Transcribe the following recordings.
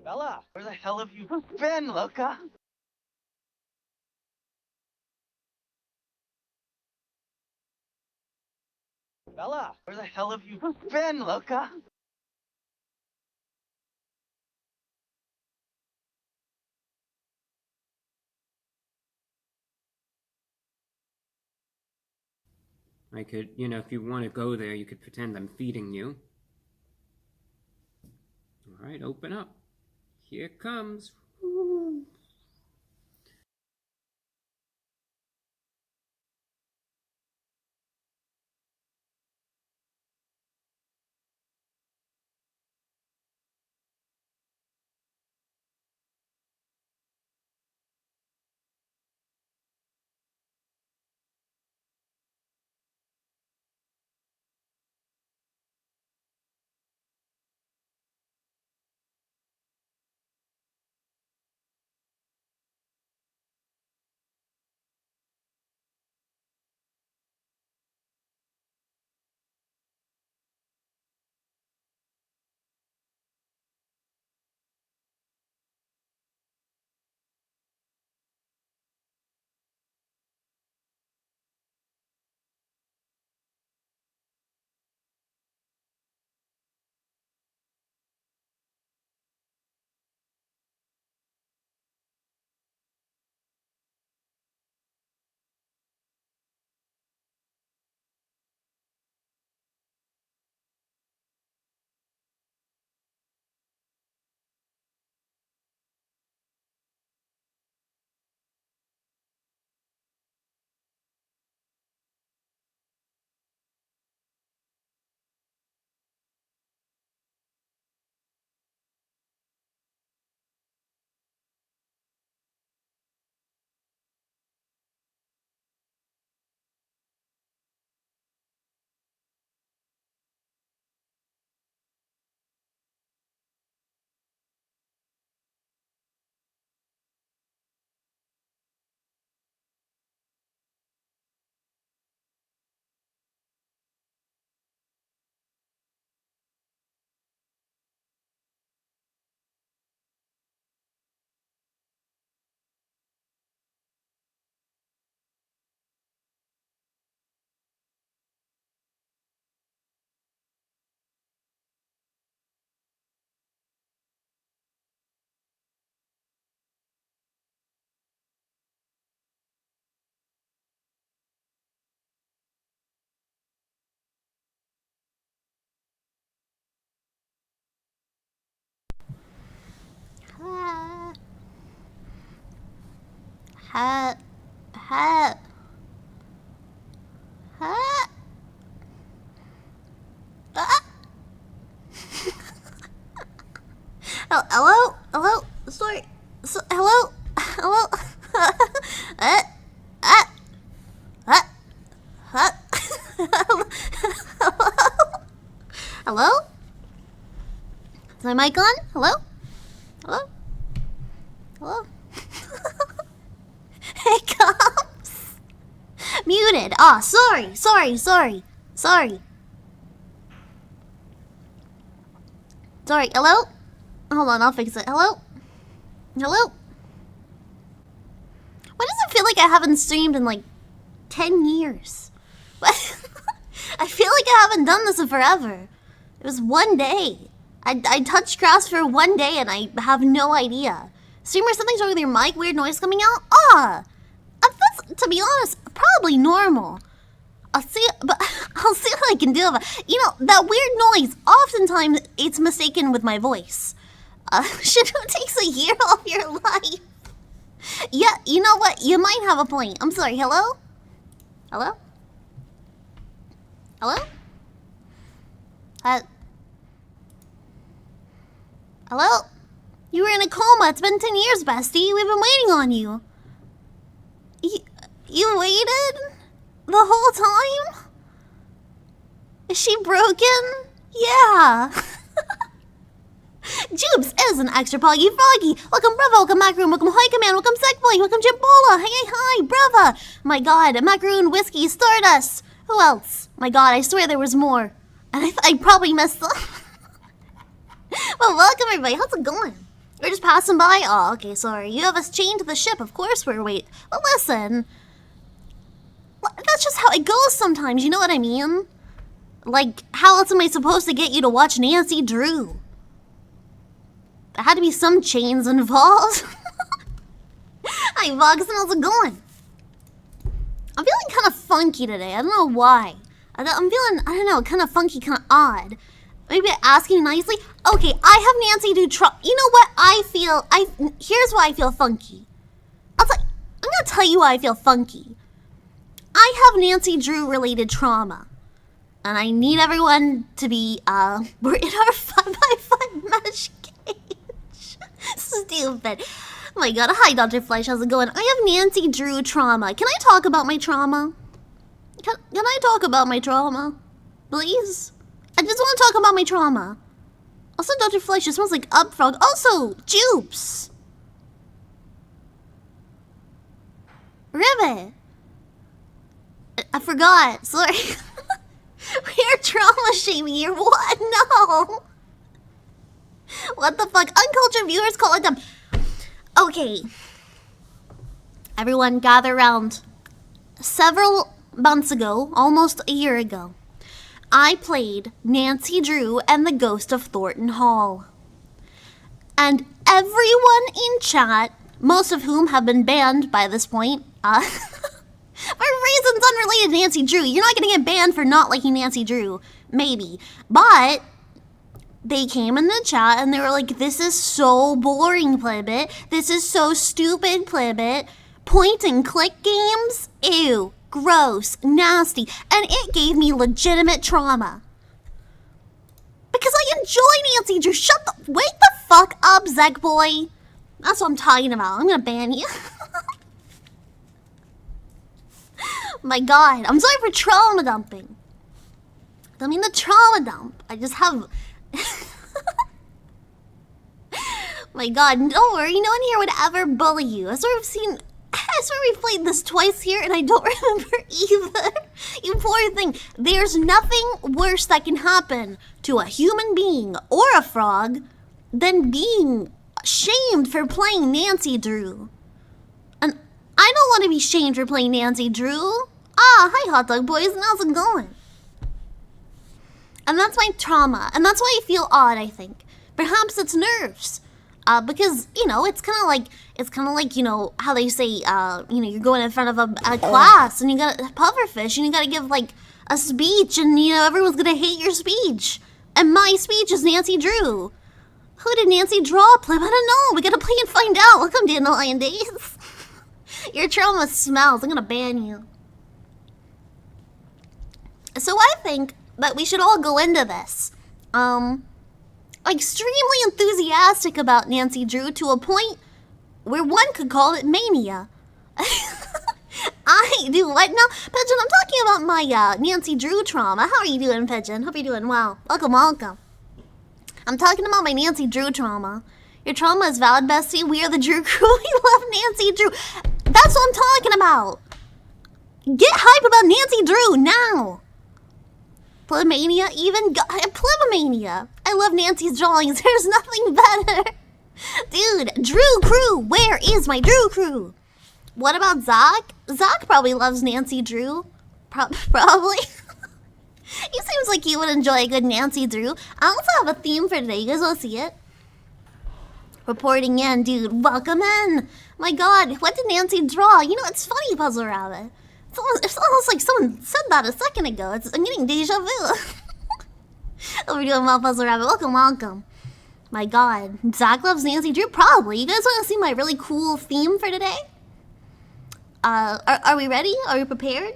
Bella, where the hell have you been, Loca? Bella, where the hell have you been, Loca? I could, if you want to go there, you could pretend I'm feeding you. Alright, open up. Here it comes. Woo. Ha. Ha. Ha. Ha. Ah. Hello? Hello? Sorry. Hello? Hello? uh, uh, uh, uh. Hello? Hello? Is my mic on? Hello? Hello? Hello? It comes. Muted. Ah, sorry. Sorry. Hello? Hold on, I'll fix it. Hello? Hello? Why does it feel like I haven't streamed in like 10 years? I feel like I haven't done this in forever. It was one day. I touched grass for one day and I have no idea. Streamer, something's wrong with your mic? Weird noise coming out? That's, to be honest, probably normal. I'll see what I can do about it. That weird noise, oftentimes it's mistaken with my voice. Shadow takes a year off your life. Yeah, you know what? You might have a point. I'm sorry. Hello? Hello? Hello? Hello? You were in a coma. It's been 10 years, bestie. We've been waiting on you. You waited? The whole time? Is she broken? Yeah. Jubes is an extra poggy froggy. Welcome, brava. Welcome, macaroon. Welcome, hiker man. Welcome, sec boy. Welcome, Jimbola. Hi, brava. My god, macaroon, whiskey, stardust. Who else? My god, I swear there was more. And I probably missed them. Well, welcome, everybody. How's it going? We're just passing by. Oh, okay, sorry. You have us chained to the ship. Of course we're waiting. But listen, that's just how it goes sometimes. You know what I mean? Like, how else am I supposed to get you to watch Nancy Drew? There had to be some chains involved. Hi, Vox, how's it going? I'm feeling kind of funky today. I don't know why. I'm feeling, I don't know, kind of funky, kind of odd. Maybe asking nicely. Okay, I have Nancy Drew You know what? Here's why I feel funky. I'm gonna tell you why I feel funky. I have Nancy Drew related trauma. And I need everyone to be, we're in our 5x5 mesh cage. Stupid. Oh my god, hi Dr. Fleisch, how's it going? I have Nancy Drew trauma. Can I talk about my trauma? Can I talk about my trauma? Please? I just want to talk about my trauma. Also, Dr. Fleisch, it smells like Upfrog. Also, Jupes. Ribbit. I forgot. Sorry. We're trauma shaming here. What? No. What the fuck? Uncultured viewers call it dumb. Okay. Everyone gather around. Several months ago, almost a year ago, I played Nancy Drew and the Ghost of Thornton Hall. And everyone in chat, most of whom have been banned by this point, for reasons unrelated to Nancy Drew. You're not gonna get banned for not liking Nancy Drew. Maybe. But they came in the chat and they were like, this is so boring, Plibbit. This is so stupid, Plibbit. Point and click games? Ew. Gross. Nasty. And it gave me legitimate trauma. Because I enjoy Nancy Drew. Wake the fuck up, Zeg boy. That's what I'm talking about. I'm gonna ban you. My god. I'm sorry for trauma dumping. I don't mean the trauma dump. I just have... My god, don't worry. No one here would ever bully you. I swear we've played this twice here and I don't remember either. You poor thing. There's nothing worse that can happen to a human being or a frog than being shamed for playing Nancy Drew. And I don't want to be shamed for playing Nancy Drew. Ah, hi hot dog boys, how's it going? And that's my trauma. And that's why I feel odd, I think. Perhaps it's nerves. Because, you know, it's kind of like, you know, how they say, you know, you're going in front of a class and you got a pufferfish and you got to give, like, a speech and, you know, everyone's going to hate your speech. And my speech is Nancy Drew. Who did Nancy draw, Plib? I don't know. We got to play and find out. Welcome to Dandelion Days. Your trauma smells. I'm going to ban you. So I think that we should all go into this. Extremely enthusiastic about Nancy Drew to a point where one could call it mania. I do what now? Pigeon, I'm talking about my Nancy Drew trauma. How are you doing, Pigeon? Hope you're doing well. Welcome, welcome. I'm talking about my Nancy Drew trauma. Your trauma is valid, bestie. We are the Drew crew. We love Nancy Drew. That's what I'm talking about. Get hype about Nancy Drew now. Plibmania, even Plibmania. I love Nancy's drawings. There's nothing better. Dude, Drew crew. Where is my Drew crew? What about Zach? Zach probably loves Nancy Drew. Probably. He seems like he would enjoy a good Nancy Drew. I also have a theme for today. You guys want to see it? Reporting in, dude. Welcome in. My god, what did Nancy draw? You know, it's funny, Puzzle Rabbit. It's almost like someone said that a second ago. I'm getting deja vu. Oh, we're doing well, Puzzle Rabbit. Welcome, welcome. My god. Zach loves Nancy Drew? Probably. You guys want to see my really cool theme for today? Are we ready? Are we prepared?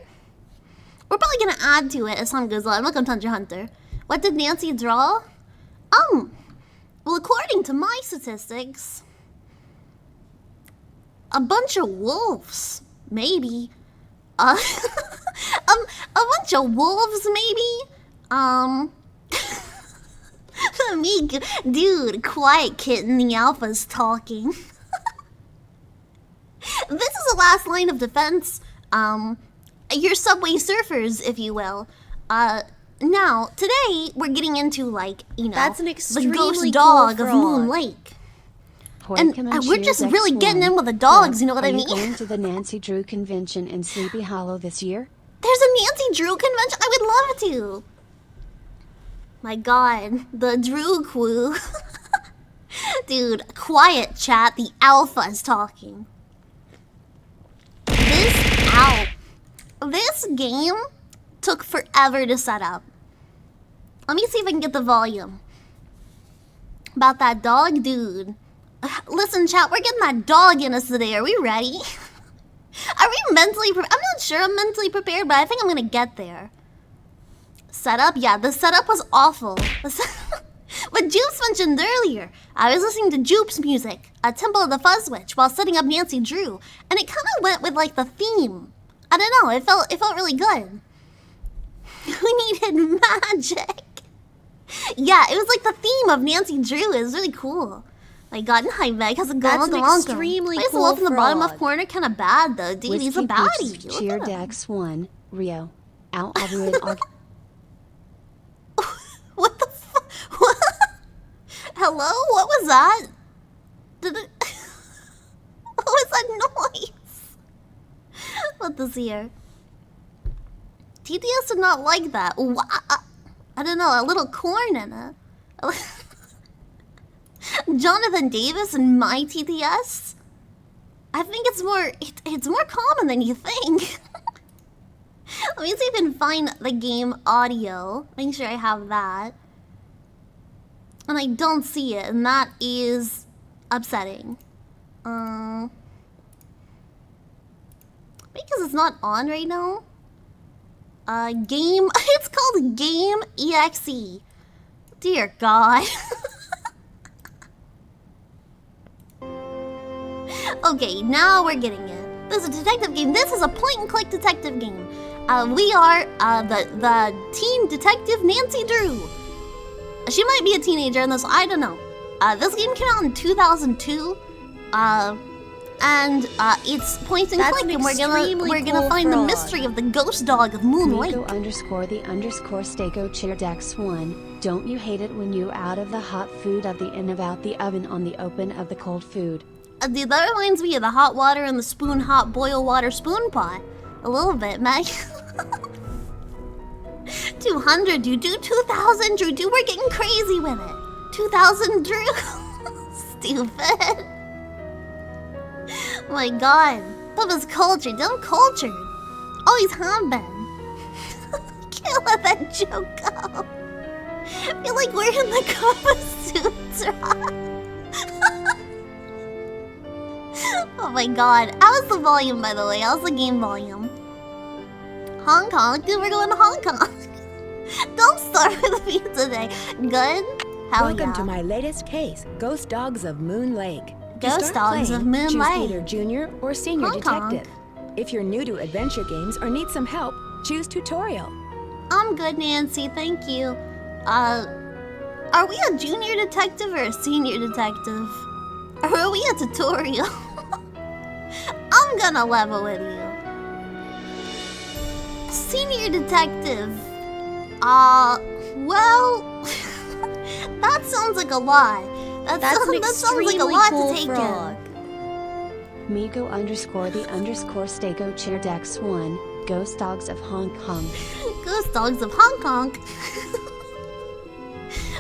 We're probably going to add to it as time goes on. Welcome, Tundra Hunter. What did Nancy draw? Well, according to my statistics, a bunch of wolves. Maybe. A bunch of wolves, maybe? Dude, quiet kitten, the alpha's talking. This is the last line of defense. Your subway surfers, if you will. Now, today, we're getting into, like, you know, That's an the extremely ghost cool dog of frog. Moon Lake. And we're just really getting in with the dogs, you know what I mean? Are you going to the Nancy Drew convention in Sleepy Hollow this year? There's a Nancy Drew convention? I would love to. My god, the Drew crew. Dude, quiet chat, the alpha is talking. This game took forever to set up. Let me see if I can get the volume. About that dog, dude. Listen, chat, we're getting that dog in us today. Are we ready? Are we mentally I'm not sure I'm mentally prepared, but I think I'm gonna get there. Setup? Yeah, the setup was awful. What Jupes mentioned earlier, I was listening to Jupes music, Temple of the Fuzzwitch, while setting up Nancy Drew, and it kind of went with like the theme. I don't know, it felt really good. We needed magic. Yeah, it was like the theme of Nancy Drew. It was really cool. My god, hi Meg, how's it going? That's an extremely cool. cool Wolf in the bottom frog. left corner, kind of bad though. Dude, he's a baddie. Look Cheer at him. Dex 1, Rio. Out of What the fuck? What? Hello? What was that? Did it... What was that noise? What this here? TTS did not like that. I don't know, a little corn in it. Jonathan Davis and my TTS? I think it's more common than you think. Let me see if I can find the game audio. Make sure I have that. And I don't see it, and that is upsetting. Because it's not on right now. Game, it's called Game EXE. Dear God. Okay, now we're getting it. This is a detective game. This is a point-and-click detective game. We are the teen detective Nancy Drew. She might be a teenager in this. I don't know. This game came out in 2002. And it's point and click, and we're gonna find the mystery of the ghost dog of Moon Lake. Miko _ Stako Cheer Dex 1. Don't you hate it when you out of the hot food of the in about the oven on the open of the cold food? Dude, that reminds me of the hot water in the spoon hot boil water spoon pot. A little bit, Meg. 200, dude. 2,000, Drew. Dude, we're getting crazy with it. 2,000, Drew. Stupid. Oh my god. That was cultured. I'm cultured. Always have been. Can't let that joke go. I feel like we're in the Kama suits, right? Oh my god. How's the volume, by the way? How's the game volume? Hong Kong? Dude, we're going to Hong Kong. Don't start with me today. Good? Hell Welcome yeah. to my latest case, Ghost Dogs of Moon Lake. To Ghost start Dogs playing, of Moon choose Lake. either junior or senior Hong Kong. detective. If you're new to adventure games or need some help, choose tutorial. I'm good, Nancy. Thank you. Are we a junior detective or a senior detective? Or are we a tutorial? I'm gonna level with you. Senior detective. Well, that sounds like a lot. That sounds like a lot to take in. Miko _ Stako Cheer Dex 1. Ghost Dogs of Hong Kong. Ghost Dogs of Hong Kong.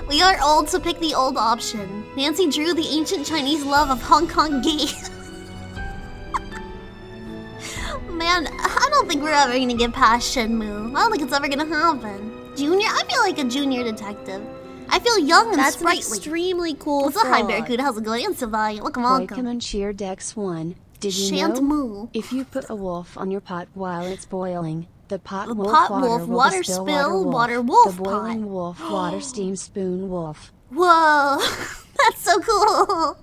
We are old, so pick the old option. Nancy Drew, the ancient Chinese love of Hong Kong gay. Man, I don't think we're ever gonna get past Shenmue. I don't think it's ever gonna happen. Junior? I feel like a junior detective. I feel young and That's sprightly. an extremely cool What's up, hi frog. Barracuda? How's it going? And Sylvia, welcome, welcome. Pokemon Cheer Dex 1. Did you Shan't know? moo. If you put a wolf on your pot while it's boiling, the pot The wolf pot water wolf, will water be still spill, wolf. water wolf The boiling pot. wolf, water steam spoon wolf. Whoa, that's so cool.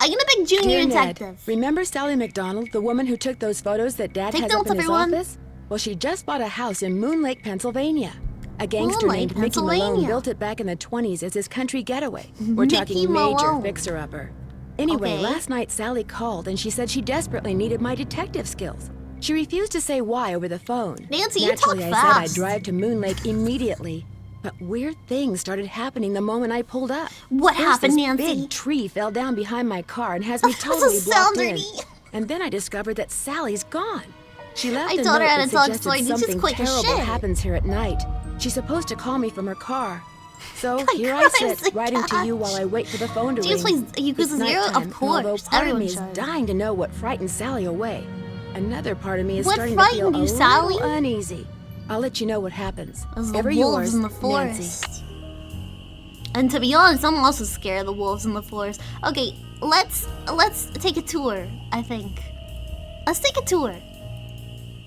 I'm gonna pick junior Dear Ned, detective. remember Sally McDonald, the woman who took those photos that Dad Take has up notes, in his everyone. office? Well, she just bought a house in Moon Lake, Pennsylvania. A gangster Moon Lake, named Mickey Malone Pennsylvania. built it back in the 20s as his country getaway. We're Mickey talking major Malone. fixer-upper. Anyway, Okay. last night Sally called and she said she desperately needed my detective skills. She refused to say why over the phone. Nancy, you talk Naturally, I fast. said I'd drive to Moon Lake immediately. But weird things started happening the moment I pulled up. What First, happened, this Nancy? big tree fell down behind my car and has me That totally doesn't sound blocked in. dirty. And then I discovered that Sally's gone. She left I a told note her how that to tell a suggested story. You just something quick as terrible shit. happens here at night. She's supposed to call me from her car. So God, here I crimes sit, writing to you attached. while I wait for the phone to Do you ring. play Yakuza It's 0? nighttime, Of and although course. part of Everyone me is should. dying to know what frightened Sally away. Another part of me is What starting to feel frightened a you, Sally? little uneasy. I'll let you know what happens. There's the Ever wolves yours, in the Nancy. forest. And to be honest, I'm also scared of the wolves in the forest. Okay, let's take a tour, I think. Let's take a tour.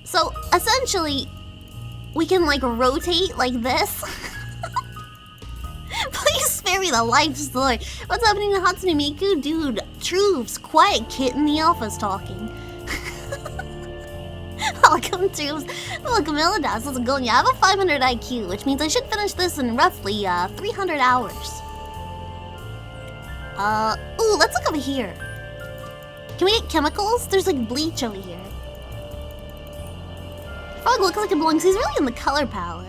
So, essentially, we can, like, rotate like this. Please spare me the life story. What's happening to Hatsune Miku? Dude, Troops, quiet kitten, the alpha's talking. Welcome, Troops. Welcome, Illidas. How's it going? Yeah, I have a 500 IQ, which means I should finish this in roughly 300 hours. Ooh, let's look over here. Can we get chemicals? There's like bleach over here. Frog looks like it belongs. He's really in the color palette.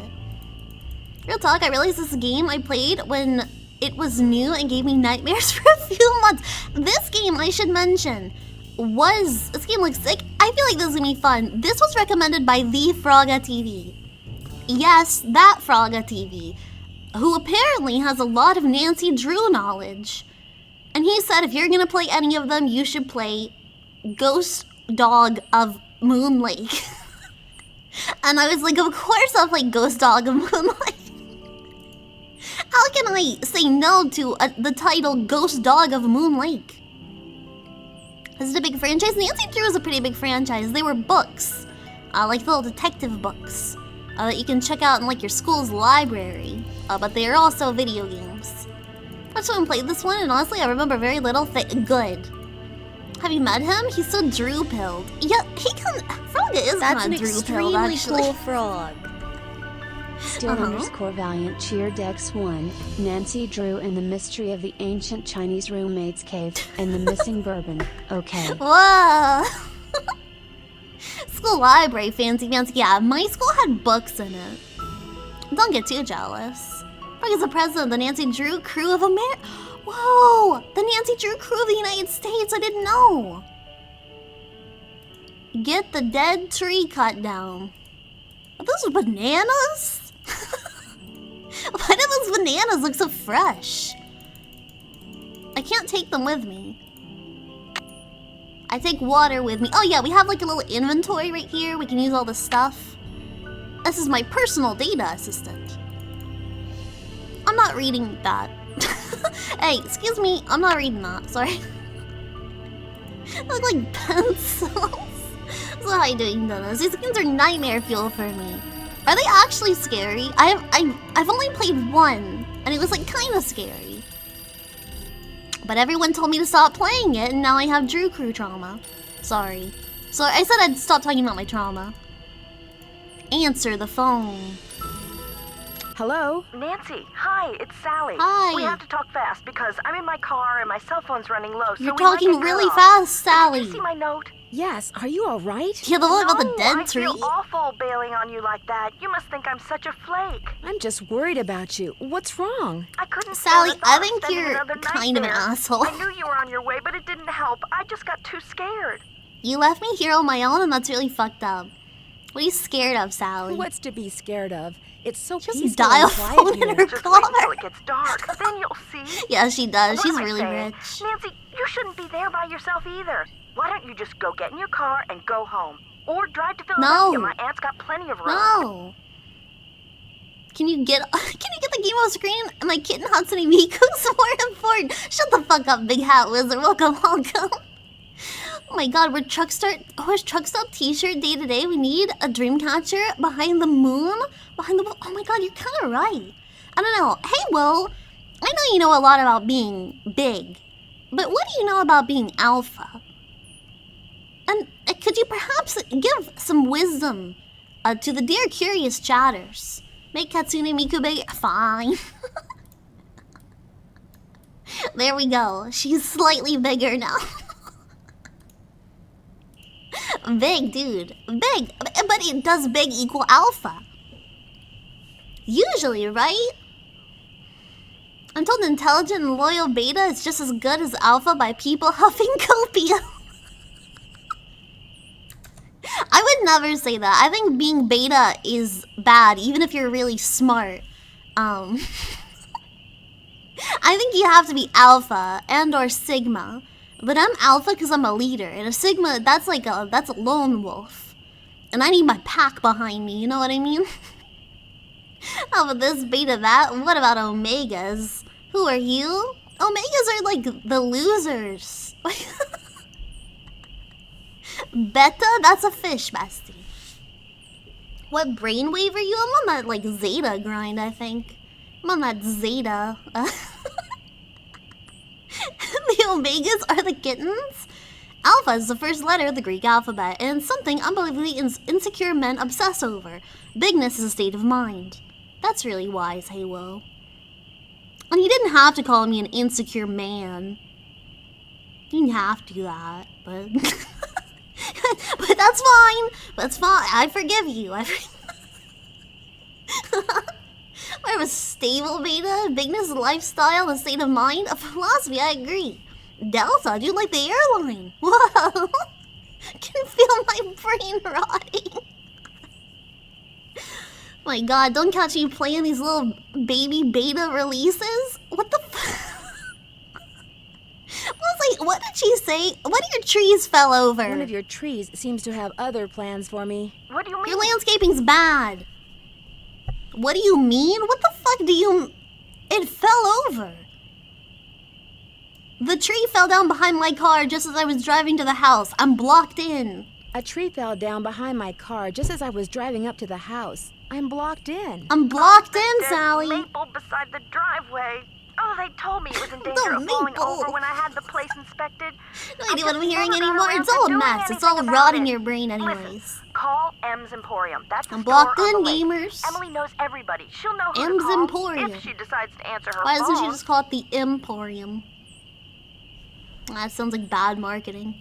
Real talk, I realized this game I played when it was new and gave me nightmares for a few months. This game, I should mention, this game looks sick. I feel like this is gonna be fun. This was recommended by the Frogga TV. Yes, that Frogga TV, who apparently has a lot of Nancy Drew knowledge. And he said if you're gonna play any of them, you should play Ghost Dog of Moon Lake. And I was like, of course I'll play Ghost Dog of Moon Lake. How can I say no to the title Ghost Dog of Moon Lake? This is a big franchise. Nancy Drew is a pretty big franchise. They were books, like little detective books that you can check out in like your school's library. But they are also video games. I just went and played this one, and honestly, I remember very little. Good. Have you met him? He's so Drew-pilled. Yeah, Frogga is That's kind an of Drew-pilled, extremely actually. cool frog. Still underscore Valiant cheer Dex 1, Nancy Drew and the mystery of the ancient Chinese roommate's cave, and the missing bourbon. Okay. Whoa! School library, fancy. Yeah, my school had books in it. Don't get too jealous. Frog is the president of the Nancy Drew crew of America. Whoa! The Nancy Drew crew of the United States. I didn't know. Get the dead tree cut down. Are those bananas? Why do those bananas look so fresh? I can't take them with me. I take water with me. Oh yeah, we have like a little inventory right here. We can use all this stuff. This is my personal data assistant. I'm not reading that. Hey, excuse me, I'm not reading that. Sorry. They look like pencils. So how you doing, Dennis? These games are nightmare fuel for me. Are they actually scary? I've only played one, and it was like kind of scary. But everyone told me to stop playing it, and now I have Drew Crew trauma. Sorry. So I said I'd stop talking about my trauma. Answer the phone. Hello? Nancy, hi, it's Sally. Hi. We have to talk fast because I'm in my car and my cell phone's running low. You're so we might talking get cut really off. fast, Did Sally. you see my note? Yes, are you alright? Yeah, the one about the No, dead I tree. feel awful bailing on you like that. You must think I'm such a flake. I'm just worried about you. What's wrong? I couldn't Sally, stand the thought I of think spending you're another night kind of an there. asshole. I knew you were on your way, but it didn't help. I just got too scared. You left me here on my own, and that's really fucked up. What are you scared of, Sally? What's to be scared of? It's so She has a peaceful dial and quiet phone in here. her Just car. wait until it gets dark. Then you'll see. Yeah, she does. What She's am I really saying? rich. Nancy, you shouldn't be there by yourself either. Why don't you just go get in your car and go home? Or drive to Philadelphia. No. My aunt's got plenty of room. No. Can you get the game off screen? My kitten Hatsune Miku's more important. Shut the fuck up, big hat wizard. Welcome. Oh my god, we're truck stop t-shirt day to day. We need a dream catcher behind the moon. Oh my god, you're kinda right. I don't know. Hey Will, I know you know a lot about being big, but what do you know about being alpha? And could you perhaps give some wisdom to the dear curious chatters? Make Katsune Miku big. Fine. There we go. She's slightly bigger now. Big, dude. Big. But does big equal alpha? Usually, right? I'm told intelligent and loyal beta is just as good as alpha by people huffing copium. I would never say that. I think being beta is bad, even if you're really smart. I think you have to be alpha and or sigma. But I'm alpha because I'm a leader, and a sigma, that's a lone wolf. And I need my pack behind me, you know what I mean? How about this, beta that? What about omegas? Who are you? Omegas are like the losers. Beta? That's a fish, bestie. What brainwave are you? I'm on that like Zeta grind, I think. I'm on that Zeta. The omegas are the kittens? Alpha is the first letter of the Greek alphabet, and something unbelievably insecure men obsess over. Bigness is a state of mind. That's really wise, Halo. And you didn't have to call me an insecure man. You didn't have to do that, but... but that's fine. That's fine. I forgive you. I have a stable beta, bigness, lifestyle, a state of mind, a philosophy. I agree. Delta, dude, like the airline. Whoa. Can feel my brain rotting. My God, don't catch me playing these little baby beta releases. What the f... What did she say? One of your trees fell over. One of your trees seems to have other plans for me. What do you mean? Your landscaping's bad. What do you mean? What the fuck do you... It fell over. The tree fell down behind my car just as I was driving to the house. I'm blocked in. A tree fell down behind my car just as I was driving up to the house. I'm blocked in. I'm blocked in, There's Sally. maple beside the driveway. Oh, they told me it was in danger of falling over when I had the place inspected. No idea what I'm hearing anymore. It's all a mess. It's all rotting your brain anyways. Listen, call M's Emporium. That's the I'm store blocked on in, the lake. gamers. Emily knows everybody. She'll know who M's to call Emporium. if she decides to answer her Why phone. doesn't she just call it the Emporium? That sounds like bad marketing.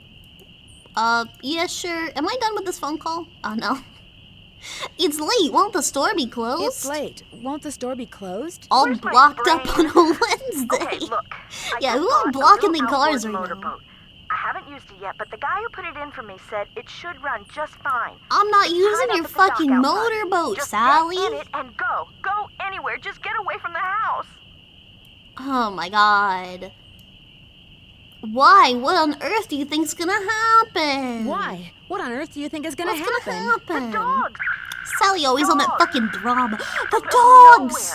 Yeah, sure. Am I done with this phone call? Oh, no. It's late. Won't the store be closed? It's late. Won't the store be closed? All Where's my blocked up brain? on a Wednesday. Okay, look. Yeah, just who bought are a blocking little the cars outboard right now? motorboat. I haven't used it yet, but the guy who put it in for me said it should run just fine. I'm not It's using tied your up at the dock fucking outside. motorboat, Just Sally. get in it and go. Go anywhere. Just get away from the house. Oh my God. Why? What on earth do you think's gonna happen? Why? What on earth do you think is gonna What's happen? gonna happen? The dogs. Sally always on that Dogs. fucking drama. The Out of dogs!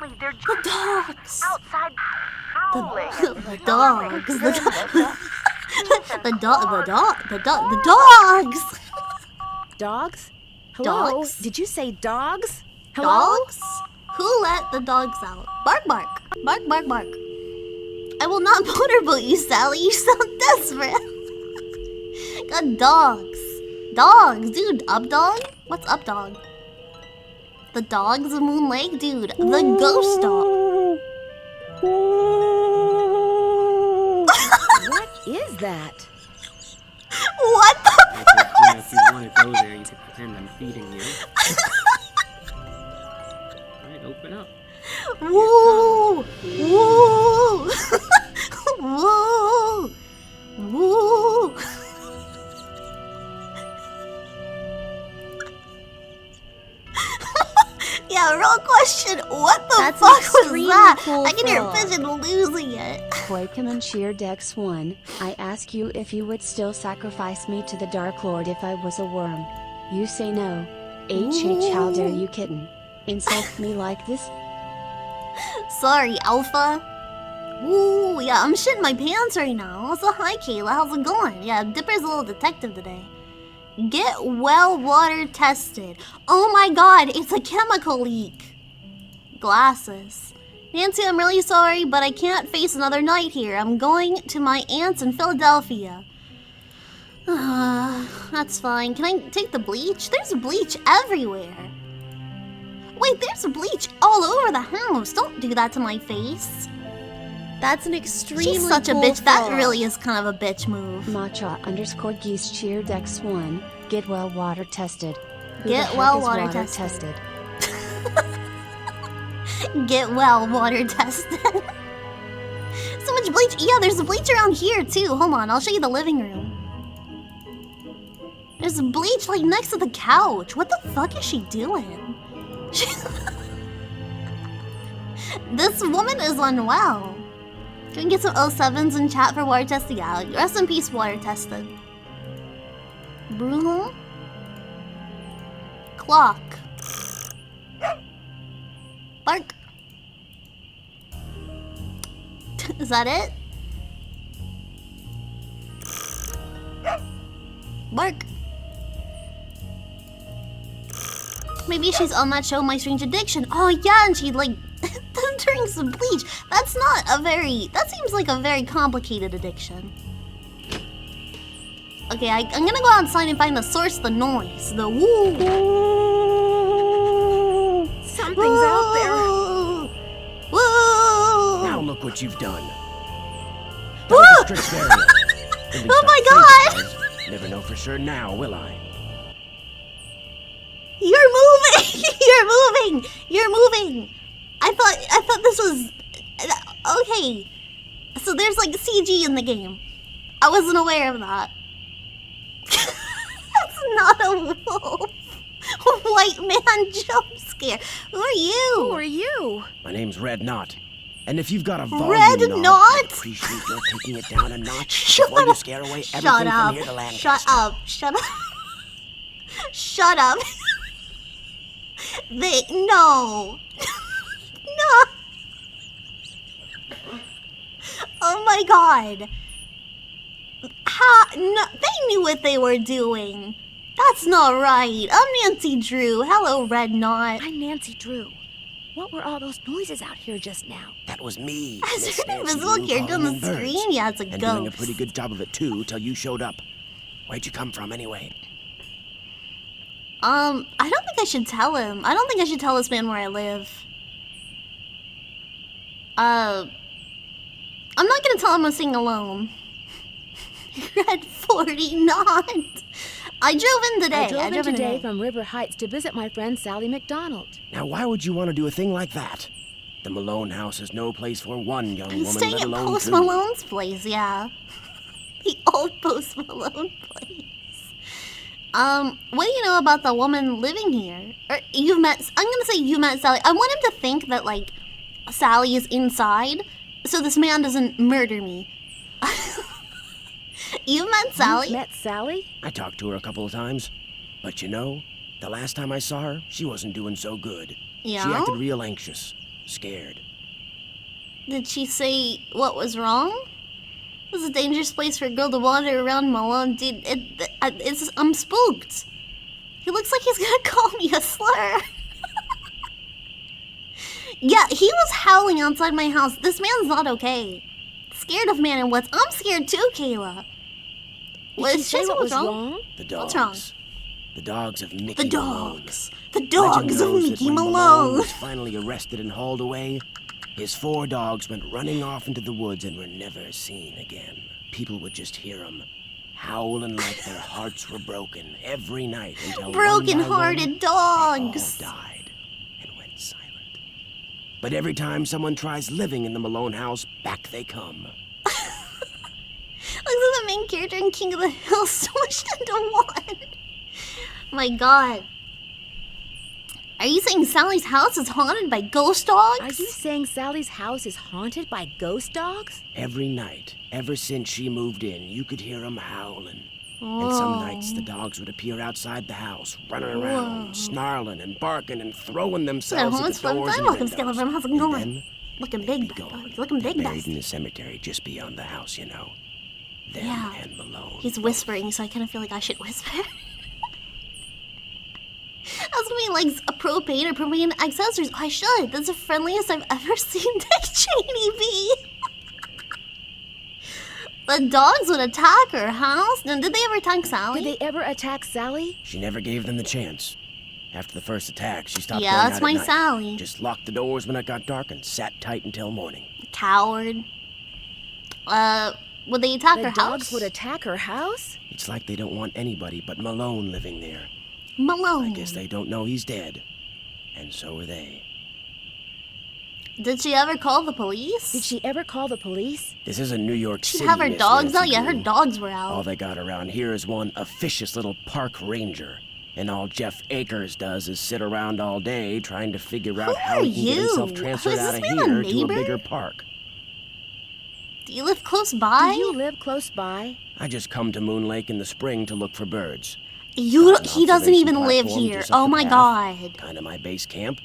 nowhere. They're The just dogs! outside howling. The dogs! The dogs! Dogs? Hello? Dogs? Did you say dogs? Hello? Dogs? Who let the dogs out? Bark, bark. Bark, bark, bark. I will not motorboat you, Sally. You sound desperate. Got dogs. Dogs, dude. Up dog? What's up dog? The dogs of Moon Lake? Dude, the ghost dog. What is that? What the I could, you know, if you want to go there, you could pretend I'm feeding you. Alright, open up. Woo! Woo! Woo! Woo! Yeah, real question. What the That's fuck was extremely that? cool I can hear frog. Pigeon losing it. Koikaman Sheer Dex 1, I ask you if you would still sacrifice me to the Dark Lord if I was a worm. You say no. HH, how dare you, kitten? Insult me like this? Sorry, Alpha. Ooh, yeah, I'm shitting my pants right now. So hi, Kayla. How's it going? Yeah, Dipper's a little detective today. Get well water tested. Oh my God, it's a chemical leak. Glasses. Nancy, I'm really sorry, but I can't face another night here. I'm going to my aunt's in Philadelphia. That's fine. Can I take the bleach? There's bleach everywhere. Wait, there's bleach all over the house. Don't do that to my face. That's an extremely She's such a cool bitch. That frog. really is kind of a bitch move. Matcha_geese cheer Dex 1, get well water tested. Who Get the heck well is water tested. Get well, water tested. So much bleach. Yeah, there's bleach around here too. Hold on, I'll show you the living room. There's bleach like next to the couch. What the fuck is she doing? This woman is unwell. Can we get some 07s in chat for water testing? Yeah, rest in peace, water tested. Bruno? Clock. Bark. Is that it? Bark. Maybe she's on that show, My Strange Addiction. Oh yeah, and she like drinks some bleach. That's not a very... That seems like a very complicated addiction. Okay, I'm gonna go outside and find the source of the noise. The woo. Something's out there. Whoa! Now look what you've done. Whoa! Oh my god! Never know for sure now, will I? You're moving! You're moving! You're moving! I thought this was... Okay. So there's like CG in the game. I wasn't aware of that. That's not a wolf. White man jump scare. Who are you? Who are you? My name's Red Knot. And if you've got a volume Red knob, Knot? I'd appreciate your taking it down a notch before you scare away everything from here to Lancaster. Shut up. Shut up. Shut up. No. No. Oh my god. No, they knew what they were doing. That's not right. I'm Nancy Drew. Hello, Red Knot. I'm Nancy Drew. What were all those noises out here just now? That was me. As Miss an Nancy invisible Drew character on calling the in birds. screen? Yeah, it's a and ghost. doing a pretty good job of it too, till you showed up. Where'd you come from anyway? I don't think I should tell him. I don't think I should tell this man where I live. I'm not gonna tell him I'm staying alone. Red 40 not. I drove in today. I drove in today from River Heights to visit my friend Sally McDonald. Now, why would you want to do a thing like that? The Malone house is no place for one young I'm woman, staying let at alone Post two. Malone's place, yeah. The old Post Malone place. What do you know about the woman living here? Or you've met... I'm gonna say you met Sally. I want him to think that, like, Sally is inside, so this man doesn't murder me. You've met Sally? You've met Sally? I talked to her a couple of times. But you know, the last time I saw her, she wasn't doing so good. Yeah? She acted real anxious, scared. Did she say what was wrong? This is a dangerous place for a girl to wander around Malone. Dude, I'm spooked. He looks like he's gonna call me a slur. Yeah, he was howling outside my house. This man's not okay. Scared of man and what's... I'm scared too, Kayla. Did she say what was wrong? The dogs. What's wrong? The dogs of Mickey The Malone. dogs. The dogs of Legend goes that Mickey when Malone. was finally arrested and hauled away, his 4 dogs went running off into the woods and were never seen again. People would just hear them howling like their hearts were broken every night until Broken-hearted dogs. They all died and went silent. But every time someone tries living in the Malone house, back they come. Looks like the main character in King of the Hill smushed into one. My god. Are you saying Sally's house is haunted by ghost dogs? Are you saying Sally's house is haunted by ghost dogs? Every night, ever since she moved in, you could hear them howling. And some nights the dogs would appear outside the house, running around, snarling and barking and throwing themselves at the doors and Welcome, windows. Skeleton. How's it And going? then Looking they'd big, be gone. looking They're big, buried best. in the cemetery just beyond the house, you know. Them Yeah. and Malone. He's whispering, so I kind of feel like I should whisper. I was gonna be like a propane or propane accessories. I should. That's the friendliest I've ever seen Dick Cheney be. The dogs would attack her house. Now, did they ever attack Sally? Did they ever attack Sally? She never gave them the chance. After the first attack, she stopped Yeah, going that's out my at night. Sally. Just locked the doors when it got dark and sat tight until morning. Coward. Would they attack The her dogs house? would attack her house? It's like they don't want anybody but Malone living there. Malone. I guess they don't know he's dead. And so are they. Did she ever call the police? Did she ever call the police? This isn't New York She'd City, have her Miss dogs Nancy out? Yeah, her Drew. dogs were out. All they got around here is one officious little park ranger. And all Jeff Akers does is sit around all day trying to figure out how are he can get himself you? transferred Is out this of man a here to a neighbor? bigger park. Do you live close by? Do you live close by? I just come to Moon Lake in the spring to look for birds. He doesn't even live here. Oh my god. Kind of my base camp.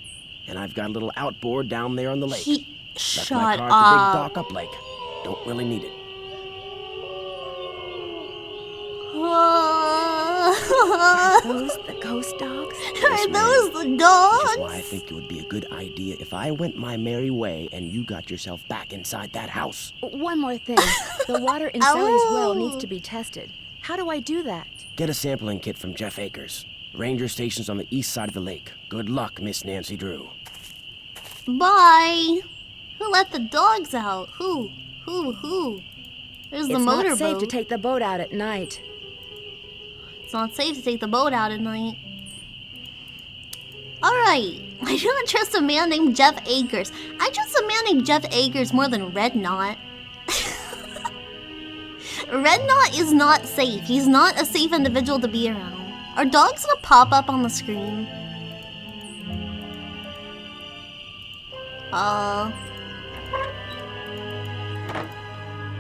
And I've got a little outboard down there on the lake. Left Shut my car up. at the big dock up lake. Don't really need it. Those the ghost dogs? Are ma'am. those the Which is dogs? why I think it would be a good idea if I went my merry way and you got yourself back inside that house. One more thing. The water in Sally's well needs to be tested. How do I do that? Get a sampling kit from Jeff Akers. Ranger station's on the east side of the lake. Good luck, Miss Nancy Drew. Bye. Who let the dogs out? Who? There's the It's not motorboat. safe to take the boat out at night. It's not safe to take the boat out at night. Alright. I do not trust a man named Jeff Akers. I trust a man named Jeff Akers more than Red Knot. Red Knot is not safe. He's not a safe individual to be around. Are dogs gonna pop up on the screen?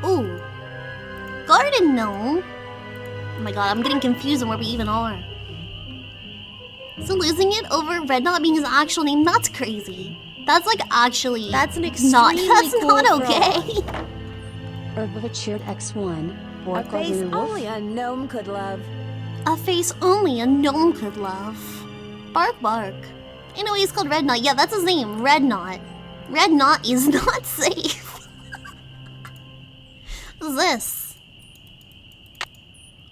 Ooh. Garden gnome. Oh my god, I'm getting confused on where we even are. So losing it over Red Knot being his actual name, that's crazy. That's like actually That's an not, extremely that's cool not okay. Herbivitured X1. A Bork face Wolf. only a gnome could love. A face only a gnome could love. Bark bark. You know he's called Red Knot. Yeah, that's his name, Red Knot. Red Knot is not safe. What's this?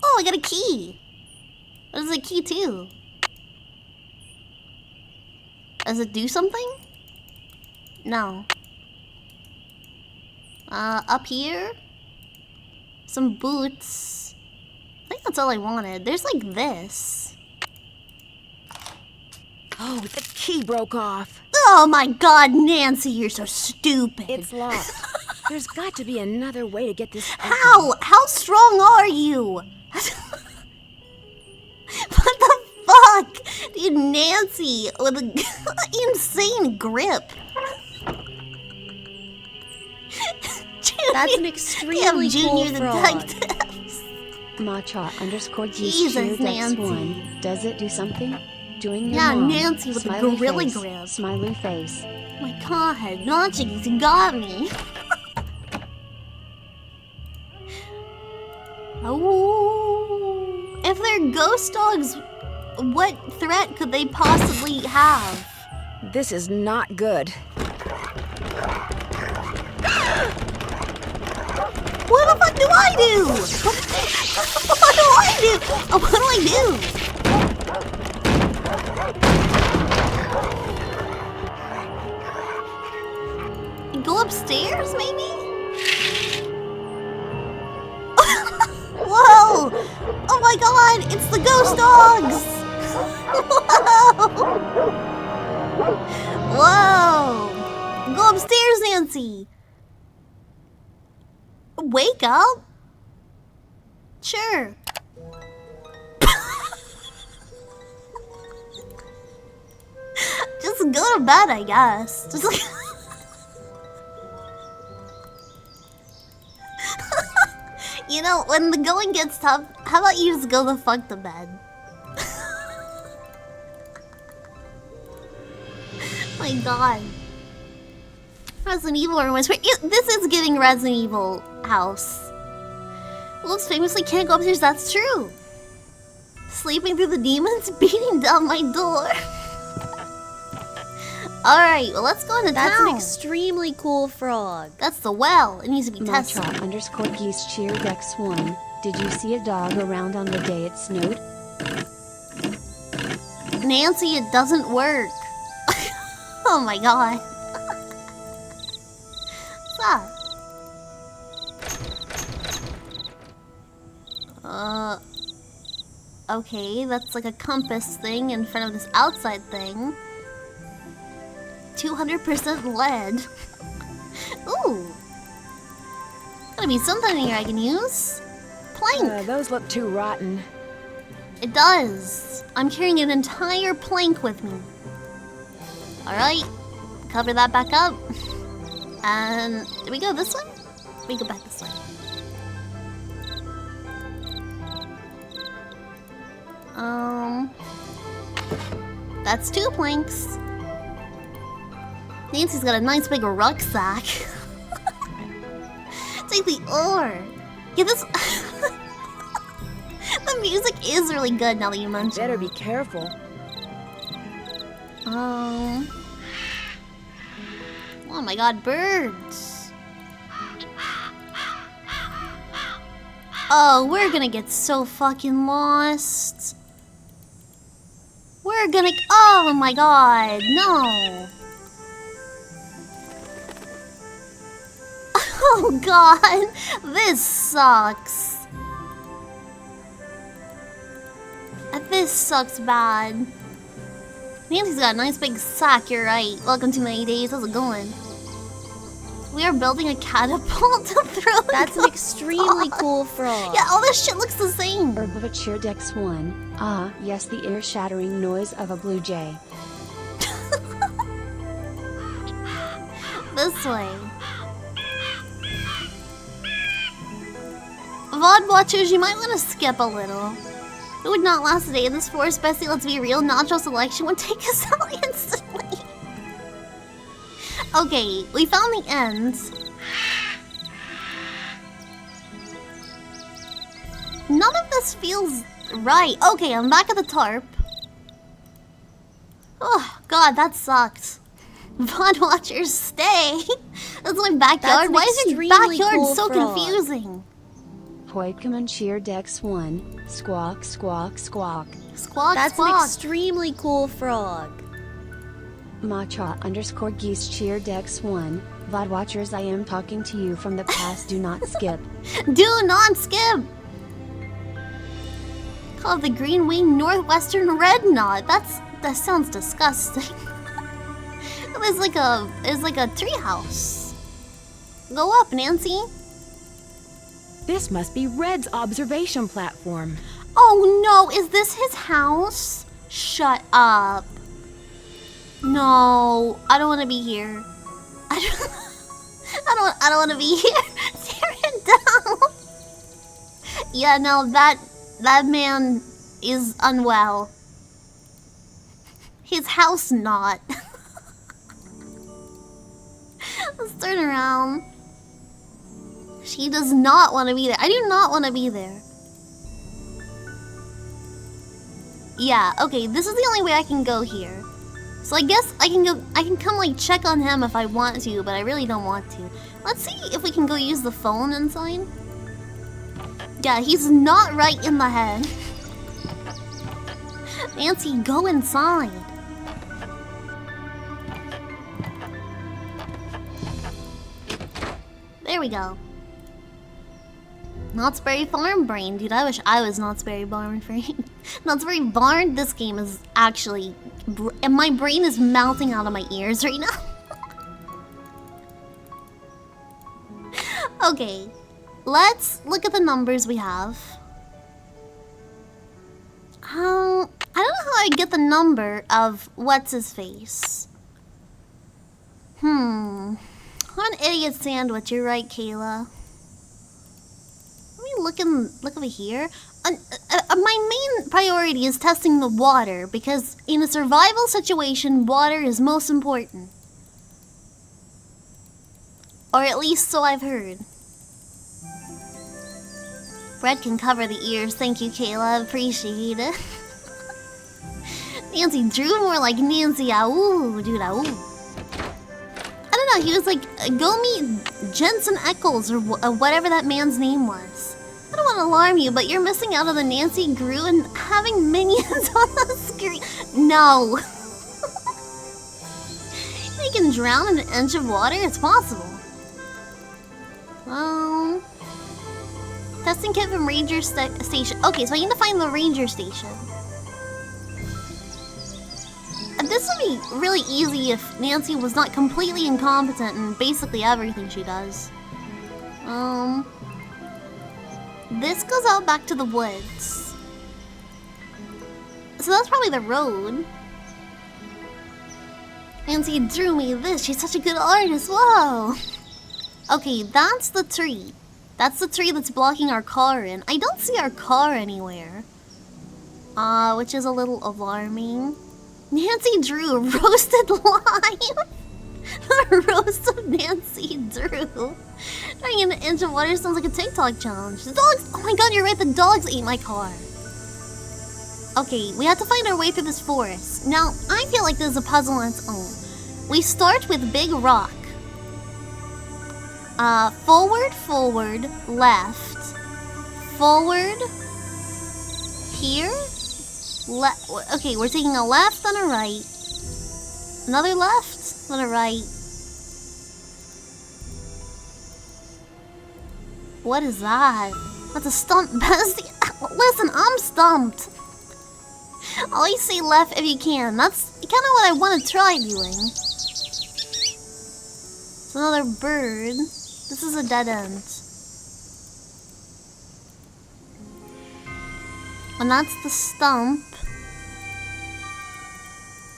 Oh, I got a key. What is a key to? Does it do something? No. Up here? Some boots. I think that's all I wanted. There's like this. Oh, the key broke off. Oh my god, Nancy, you're so stupid. It's locked. There's got to be another way to get this open. How? How strong are you? What the fuck? Dude, Nancy with an insane grip. That's an Damn extremely junior cool frog. detectives. Matcha_geese Nancy. X1. Does it do something? Doing your Yeah, mom. Nancy with the Smiley gorilla face. grip. Smiley face. Oh my god, Nachig's got me. Oh, if they're ghost dogs, what threat could they possibly have? This is not good. What the fuck do I do? What do I do? Oh, what do I do? Go upstairs, maybe? Whoa! Oh my god, it's the ghost dogs! Whoa! Whoa! Go upstairs, Nancy! Wake up? Sure. Just go to bed, I guess. Just like you know, when the going gets tough, how about you just go the fuck to bed? My god. Resident Evil reminds me. This is giving Resident Evil house. Looks famously can't go upstairs, that's true. Sleeping through the demons, beating down my door. Alright, well let's go into That's town. an extremely cool frog. That's the well. It needs to be tested. Matcha_geese cheered X1. Did you see a dog around on the day it snowed? Nancy, it doesn't work. Oh my god. What's that? Okay, that's like a compass thing in front of this outside thing. 200% lead. Ooh. Gotta be something in here I can use. Plank. Those look too rotten. It does. I'm carrying an entire plank with me. Alright. Cover that back up. And do we go this way? We go back this way. That's 2 planks. Nancy's got a nice big rucksack. Take the ore. Yeah, this... The music is really good now that you mention Better it. be careful. Oh my god, birds. Oh, we're gonna get so fucking lost. We're gonna... Oh my god, no. Oh god, this sucks. This sucks bad. Nancy's got a nice big sack, you're right. Welcome to my days, how's it going? We are building a catapult to throw. That's an extremely cool frog. Yeah, all this shit looks the same. Herbivore Dex 1. Ah, yes, the ear-shattering noise of a blue jay. This way. VOD watchers, you might want to skip a little. It would not last a day in this forest, Bessie, let's be real. Natural selection would take us out instantly. Okay, we found the ends. None of this feels right. Okay, I'm back at the tarp. Oh, God, that sucked. VOD watchers, stay. That's my backyard. Why is your backyard cool so frog. confusing? Poikemon's Cheer Dex 1. Squawk, squawk, squawk. Squawk, That's squawk. an extremely cool frog. Matcha_geese Cheer Dex 1. VOD watchers, I am talking to you from the past, do not skip. Do not skip! Called the Green Wing Northwestern Red Knot. That sounds disgusting. It's like a treehouse. Go up, Nancy. This must be Red's observation platform. Oh no, is this his house? Shut up. No, I don't want to be here. I don't want to be here. Tear it down. Yeah, no, that man is unwell. His house not. Let's turn around. She does not want to be there. I do not want to be there. Yeah, okay, this is the only way I can go here. So I guess I can come like check on him if I want to, but I really don't want to. Let's see if we can go use the phone inside. Yeah, he's not right in the head. Nancy, go inside. There we go. Knott's Berry Farm Brain. Dude, I wish I was Knott's Berry Farm Brain. Knott's Berry Barn, this game is actually... And my brain is melting out of my ears right now. Okay. Let's look at the numbers we have. I don't know how I get the number of what's-his-face. I'm an idiot sandwich, you're right, Kayla. Let me look over here. My main priority is testing the water, because in a survival situation, water is most important. Or at least so I've heard. Bread can cover the ears. Thank you, Kayla. Appreciate it. Nancy Drew more like Nancy Ow, dude. Ow. I don't know. He was like, go meet Jensen Eccles or whatever that man's name was. I don't want to alarm you, but you're missing out on the Nancy Grew and having minions on the screen. No. They can drown in an inch of water. It's possible. Testing kit from Ranger Station. Okay, so I need to find the Ranger Station. this would be really easy if Nancy was not completely incompetent in basically everything she does. This goes out back to the woods. So that's probably the road. Nancy drew me this. She's such a good artist. Whoa. Okay, that's the tree. That's the tree that's blocking our car in. I don't see our car anywhere. Which is a little alarming. Nancy drew roasted lime. The roast of Nancy Drew. Trying an inch of water sounds like a TikTok challenge. The dogs! Oh my god, you're right, the dogs ate my car. Okay, we have to find our way through this forest. Now, I feel like this is a puzzle on its own. We start with Big Rock. Forward, forward, left. Forward. Here. Okay, we're taking a left and a right. Another left, then a right. What is that? That's a stump, bestie. Listen, I'm stumped. Always say left if you can. That's kind of what I want to try doing. It's another bird. This is a dead end. And that's the stump.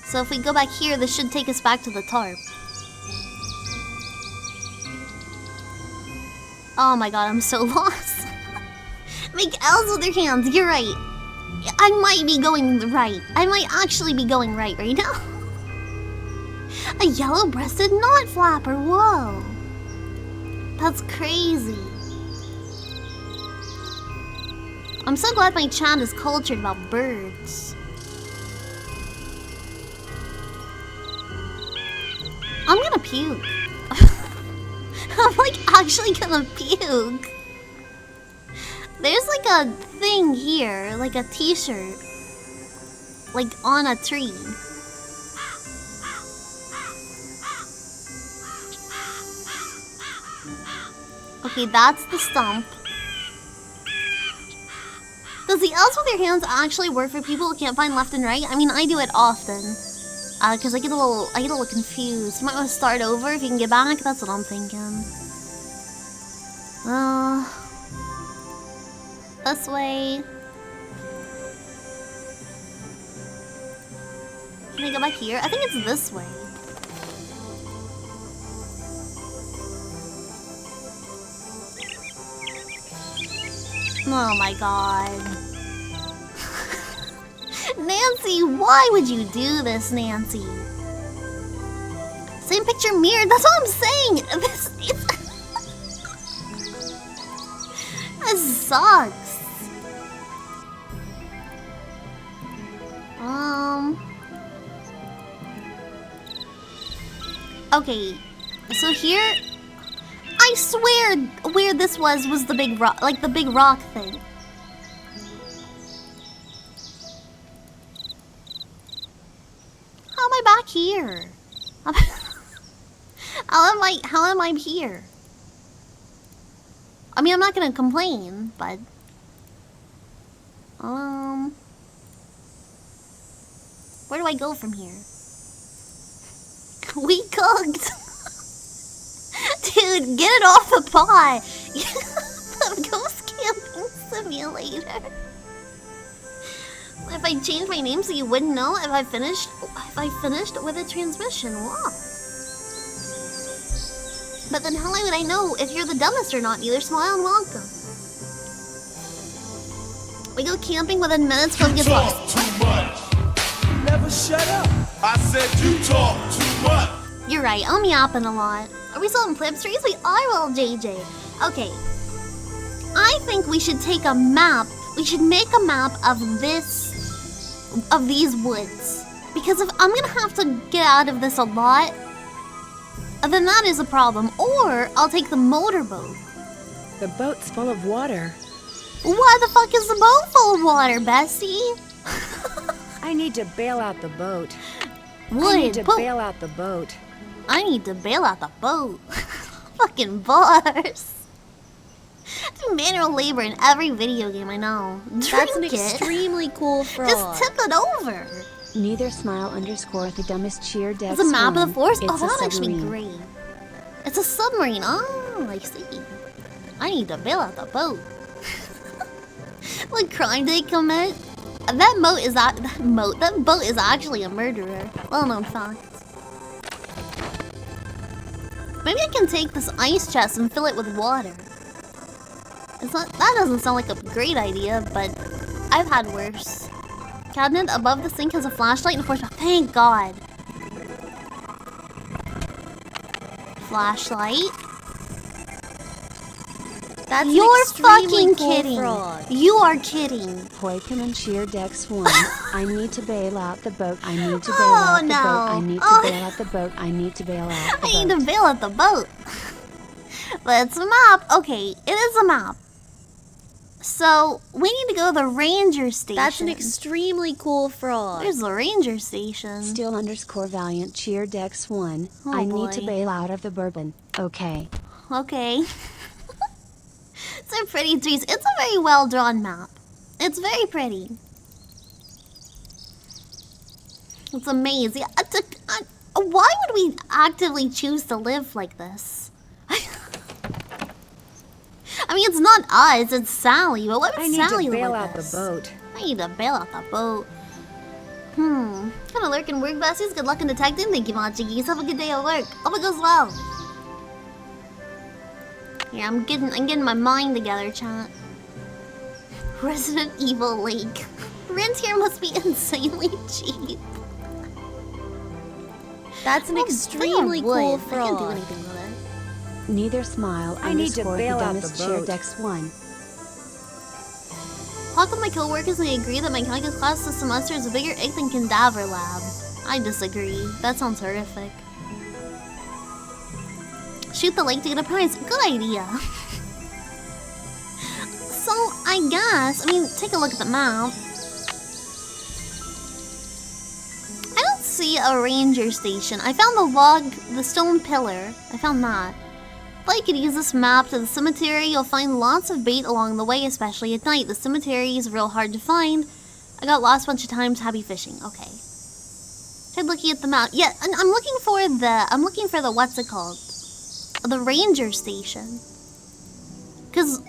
So if we go back here, this should take us back to the tarp. Oh my god, I'm so lost. Make L's with your hands, you're right. I might be going right. I might actually be going right now. A yellow-breasted knot flapper, whoa. That's crazy. I'm so glad my chat is cultured about birds. I'm gonna puke. I'm like actually gonna puke. There's like a thing here, like a t-shirt. Like on a tree. Okay, that's the stump. Does the L's with your hands actually work for people who can't find left and right? I mean, I do it often. Cause I get a little confused. You might want to start over if you can get back. That's what I'm thinking. This way. Can I go back here? I think it's this way. Oh my god. Nancy, why would you do this, Nancy? Same picture mirrored, that's what I'm saying! This sucks. Okay, so here, I swear where this was the big rock, like the big rock thing. How am I back here? How am I here? I mean, I'm not gonna complain, but where do I go from here? We cooked. Dude, get it off the pot. The ghost camping simulator. If I changed my name so you wouldn't know if I finished with a transmission. Wow. But then how would I know if you're the dumbest or not? Neither smile and welcome. We go camping within minutes from get lost. Too much. You never shut up. I said you talk too much. You're right, I'm yapping a lot. Are we still in Plibbit Streets? We are, well, JJ. Okay. I think we should take a map. We should make a map of these woods. Because if I'm gonna have to get out of this a lot, then that is a problem. Or I'll take the motorboat. The boat's full of water. Why the fuck is the boat full of water, Bessie? I need to bail out the boat. I need to bail out the boat. I need to bail out the boat. Fucking bars. Do manual labor in every video game, I know. That's an Drink it. extremely cool frog. Just tip it over. Neither smile underscore the dumbest cheer deck. It's a map of the forest? It's Oh, that would actually be submarine. great. It's a submarine. Oh, I see. I need to bail out the boat. What crime did he commit? That boat is actually a murderer. Well known fact. Maybe I can take this ice chest and fill it with water. That doesn't sound like a great idea, but I've had worse. Cabinet above the sink has a flashlight and a flashlight. Thank God. Flashlight. That's an You're extremely fucking cool kidding. frog. You are kidding. Poikeman cheer Dex 1. I need to bail out the boat. I need to bail Oh, out the no. boat. I need to Oh. bail out the boat. I need to bail out the I need boat. to bail out the boat. But it's a map. Okay, it is a map. So, we need to go to the ranger station. That's an extremely cool frog. There's the ranger station. Still underscore valiant cheer Dex 1. Oh, I need to boy. bail out of the bourbon. Okay. Okay. It's a pretty trees. It's a very well drawn map. It's very pretty. It's amazing. Why would we actively choose to live like this? I mean, it's not us, it's Sally. But what I would need Sally to live bail like out this? the boat. I need to bail out the boat. Kind of lurking work, besties. Good luck in detecting. Thank you, Machigis. Have a good day at work. Hope it goes well. Yeah, I'm getting my mind together, chat. Resident Evil Lake. Rent here must be insanely cheap. That's an Oh, extremely damn wood. cool I can't do frog. anything with it. Neither smile I need to underscore the bail out dumbest the cheer boat. Dex 1. Talk with my coworkers and they agree that my calculus class this semester is a bigger ick than Cadaver Lab. I disagree. That sounds horrific. Shoot the lake to get a prize. Good idea. So, I mean, take a look at the map. I don't see a ranger station. I found the stone pillar. I found that. But you could use this map to the cemetery. You'll find lots of bait along the way, especially at night. The cemetery is real hard to find. I got lost a bunch of times. Happy fishing. Okay. Tried looking at the map. Yeah, and I'm looking for the what's it called? The ranger station. Cause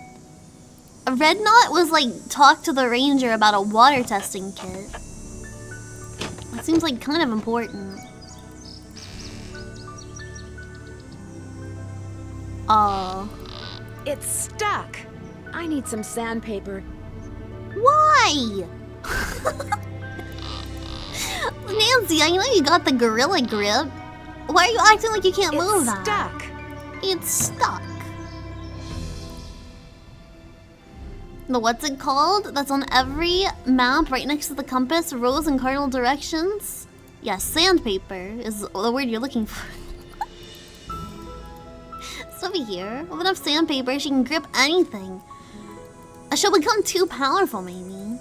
Red Knot was like talk to the ranger about a water testing kit. That seems like kind of important. Oh. It's stuck. I need some sandpaper. Why? Nancy, I know you got the gorilla grip. Why are you acting like you can't move It's that? stuck. It's stuck. The what's it called? That's on every map right next to the compass, rows and cardinal directions. Yes, sandpaper is the word you're looking for. It's over here. With enough sandpaper, she can grip anything. She'll become too powerful, maybe.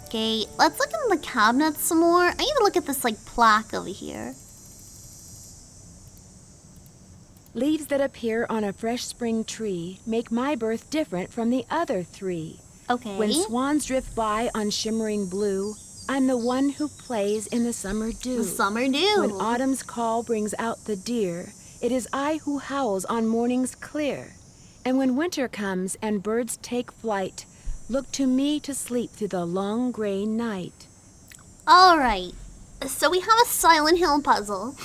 Okay, let's look in the cabinets some more. I need to look at this, like, plaque over here. Leaves that appear on a fresh spring tree make my birth different from the other three. Okay. When swans drift by on shimmering blue, I'm the one who plays in the summer dew. The summer dew. When autumn's call brings out the deer, it is I who howls on mornings clear. And when winter comes and birds take flight, look to me to sleep through the long gray night. Alright, so we have a Silent Hill puzzle.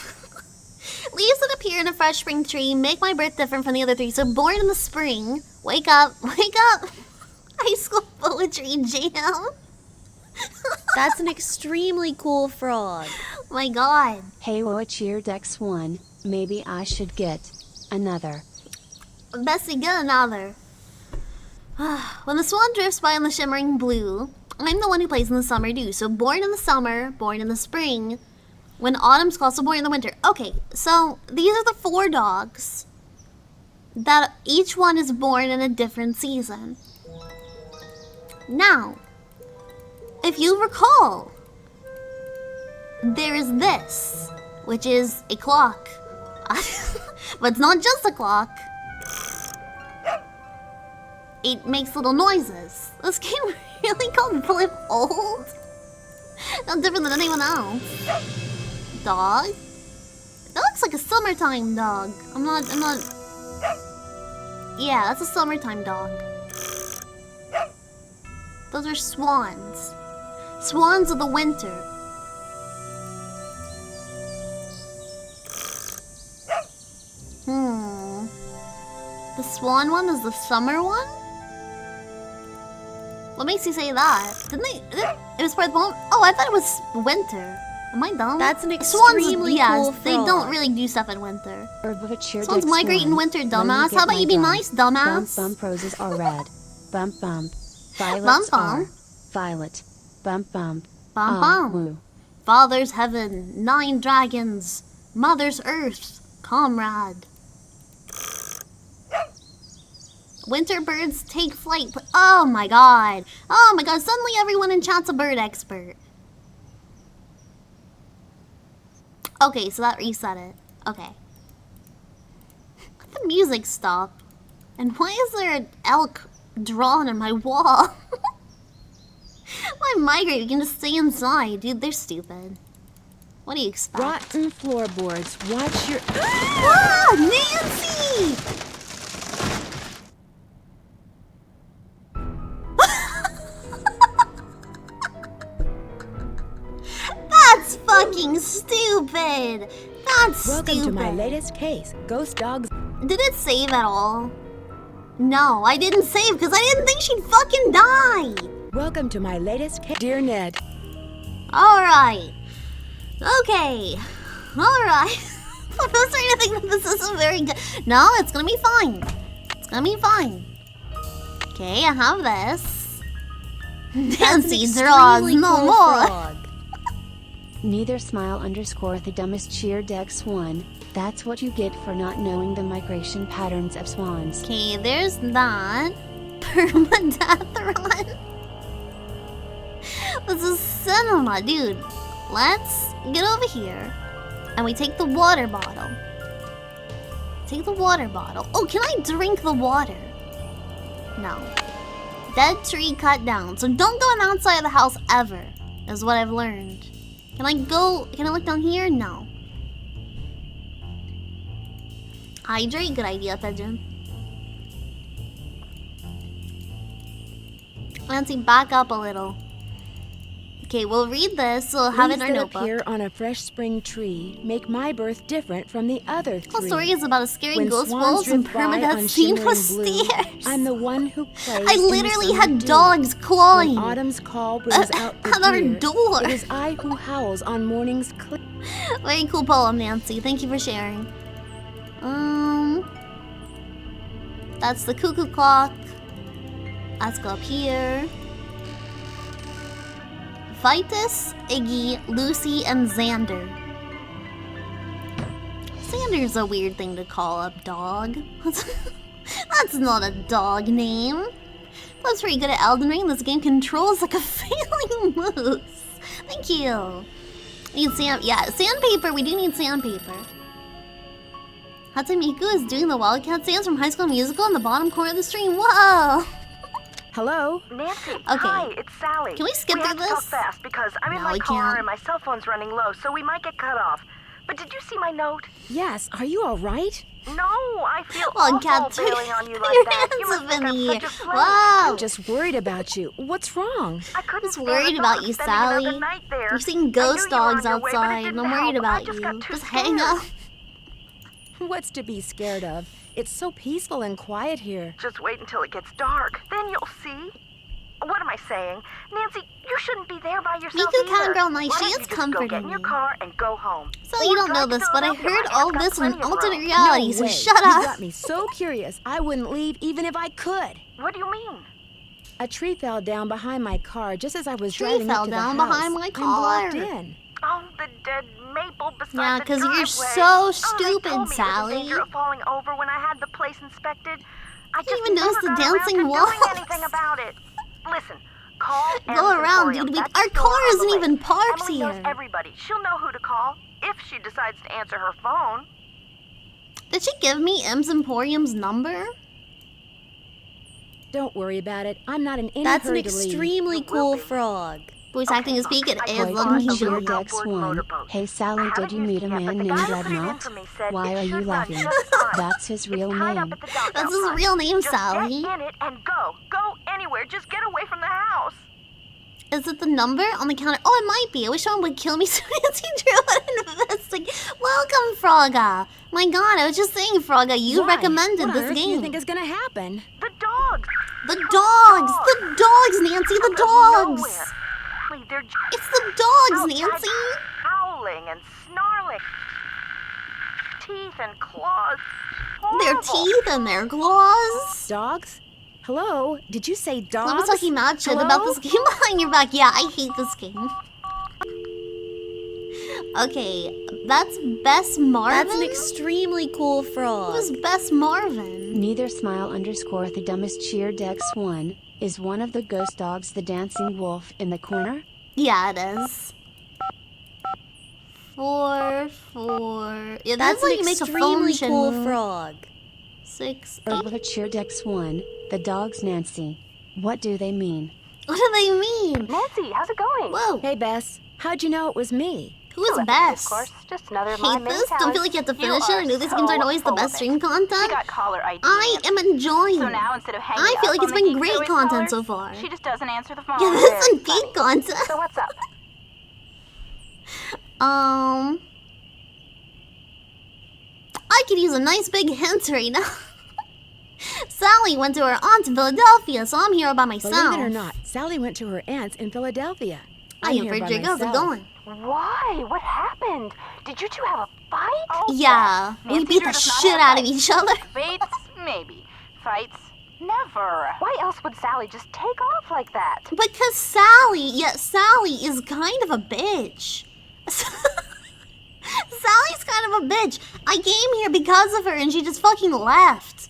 Leaves that appear in a fresh spring tree make my birth different from the other three. So born in the spring, wake up, wake up. High school poetry jam. That's an extremely cool frog. My god. Hey, Woa cheer Dex 1. Maybe I should get another. Bessie, get another. When the swan drifts by in the shimmering blue, I'm the one who plays in the summer dew. So born in the summer, born in the spring. When autumn's call, so born in the winter. Okay, so these are the 4 dogs that each one is born in a different season. Now, if you recall, there is this, which is a clock. But it's not just a clock. It makes little noises. This game really got flip old. No different than anyone else. Dog? That looks like a summertime dog. I'm not... Yeah, that's a summertime dog. Those are swans. Swans of the winter. The swan one is the summer one? What makes you say that? Didn't they? It was for the moment. Oh, I thought it was winter. Am I dumb? That's an Swans, extremely yeah, cool they frog. don't really do stuff in winter. Herb of a cheer Swans deck migrate in swan. winter, When dumbass. get How about my you be dog. nice, dumbass? Bump bump roses are red. Bump bump. Violets Bump, are bump. violet. Bump bump. Bum bum. Woo. Father's heaven, 9 dragons, mother's earth, comrade. Winter birds take flight. Oh my god. Oh my god. Suddenly everyone in chat's a bird expert. Okay, so that reset it. Okay. Let the music stop. And why is there an elk drawn on my wall? Why migrate? You can just stay inside. Dude, they're stupid. What do you expect? Rotten floorboards. Watch your... Ah, Nancy! That's fucking stupid. That's Welcome stupid. to my latest case. Ghost dogs. Did it save at all? No, I didn't save because I didn't think she'd fucking die. Welcome to my latest case. Dear Ned. Alright. Okay. Alright. I'm starting to think that this isn't very good. No, it's gonna be fine. It's gonna be fine. Okay, I have this. Nancy draws no more. Neither smile _ the dumbest cheer deck swan. That's what you get for not knowing the migration patterns of swans. Okay, there's that. Permadeath run. This is cinema, dude. Let's get over here. And we take the water bottle. Take the water bottle. Oh, can I drink the water? No. Dead tree cut down. So don't go outside of the house ever, is what I've learned. Can I look down here? No. Hydrate? Good idea, Pigeon. Nancy, back up a little. Okay, we'll read this. We'll have it in our Leaves that notebook. appear on a fresh spring tree make my birth different from the other three. The whole story is about a scary When ghost swans wolves and drift by permadeath on scene with shimmering blue, stairs. I'm the one who plays I in the literally summer had dew. dogs clawing When autumn's call brings out the at our deer, door. It is I who howls on morning's clear. Very cool poem, Nancy. Thank you for sharing. That's the cuckoo clock. Let's go up here. Vitus, Iggy, Lucy, and Xander. Xander's a weird thing to call a dog. That's not a dog name. That's pretty good at Elden Ring. This game controls like a failing moose. Thank you. Need sandpaper. We do need sandpaper. Hatsumiko is doing the Wildcat dance from High School Musical in the bottom corner of the stream. Whoa! Hello? Nancy, Okay. hi, it's Sally. Can we skip have through to talk this? fast because I'm in No, my we car can't. and my cell phone's running low, so we might get cut off. But did you see my note? Yes, are you all right? No, I feel Wildcat, awful bailing on you like your that. You hands must up think in I'm the such air. a flake. Wow! I'm just worried about you. What's wrong? I couldn't Just stand worried the about thought you, of spending another Sally. night there. You've seen I knew ghost you were on dogs your way, but it outside, didn't and I'm worried help. about I just you. got too Just hang scared. up. What's to be scared of? It's so peaceful and quiet here. Just wait until it gets dark. Then you'll see. What am I saying? Nancy, you shouldn't be there by yourself Miku either. Cowgirl Night, Why she don't is you just go comforting get in your me. car and go home. So Or you don't know drive to this, but I Philadelphia. heard My all aunt's got this in an plenty of alternate room. reality, No so way. shut You up. got me so curious. I wouldn't leave even if I could. What do you mean? A tree fell down behind my car just as I was Tree driving fell up to down the house. behind my I'm blocked car. in. Oh, the dead maple beside Yeah, the 'cause driveway. you're so Oh, stupid, they told me Sally. There was a danger of falling over when I had the place inspected. I just even notice never the got around dancing to walls. doing anything about it. Listen, call Go around, dude. That's Our the store car on the isn't lake. even parked Emily here. knows everybody. She'll know who to call if she decides to answer her phone. Did she give me M's Emporium's number? Don't worry about it. I'm not in any That's an hurry to leave. extremely You will cool be. frog. Voice acting is peak. It is. Boy Look, he's Cheer Dex 1. Hey Sally, did you meet a man named Dreadnought? Why are you laughing? That's his real name. That's his real name, Sally. Get in it and go. Go anywhere. Just get away from the house. Is it the number on the counter? Oh, it might be. I wish someone would kill me so Nancy Drew would investigate. Welcome, Frogga. My God, I was just saying, Frogga, you Why? recommended What this on earth game. do you think is gonna happen? The dogs. The dogs! The dogs, Nancy, the dogs! Nowhere. They're just It's the dogs, outside, Nancy! howling and snarling. Teeth and claws. Their Horrible. teeth and their claws. Dogs? Hello? Did you say dogs? Let me talk mad shit Hello? about this game behind your back. Yeah, I hate this game. Okay, that's Bess Marvin? That's an extremely cool frog. Who's Bess Marvin? Neither smile underscore the dumbest cheer Dex 1. Is one of the ghost dogs the dancing wolf in the corner? Yeah, it is. 4, 4. Yeah, that's like an make a phone extremely chin cool move. frog. 6, 8. Herbal cheer Dex 1. The dogs Nancy. What do they mean? What do they mean? Nancy, how's it going? Whoa, Hey, Bess. How'd you know it was me? who is Telepathy, Bess? Of course, just another of my Hate main this? Don't feel like you have to talents. finish it. I know these games aren't always the full best of stream it. content. She got caller ID. I am enjoying So it. now instead of hanging I feel up like on it's the been Geek great Choice content callers, so far. She just doesn't answer the phone. Yeah, this Very isn't funny. geek content. So what's up? I could use a nice big hint right now. Sally went to her aunt in Philadelphia, so I'm here by myself. Believe it or not, Sally went to her aunt's in Philadelphia. I I'm am here by Bridget. How's it myself. going? Why? What happened? Did you two have a fight? Oh, Yeah, we Nancy beat Drew the does not shit have out of fights. each other. Debates? Maybe. Fights? Never. Why else would Sally just take off like that? Because Sally is kind of a bitch. Sally's kind of a bitch. I came here because of her and she just fucking left.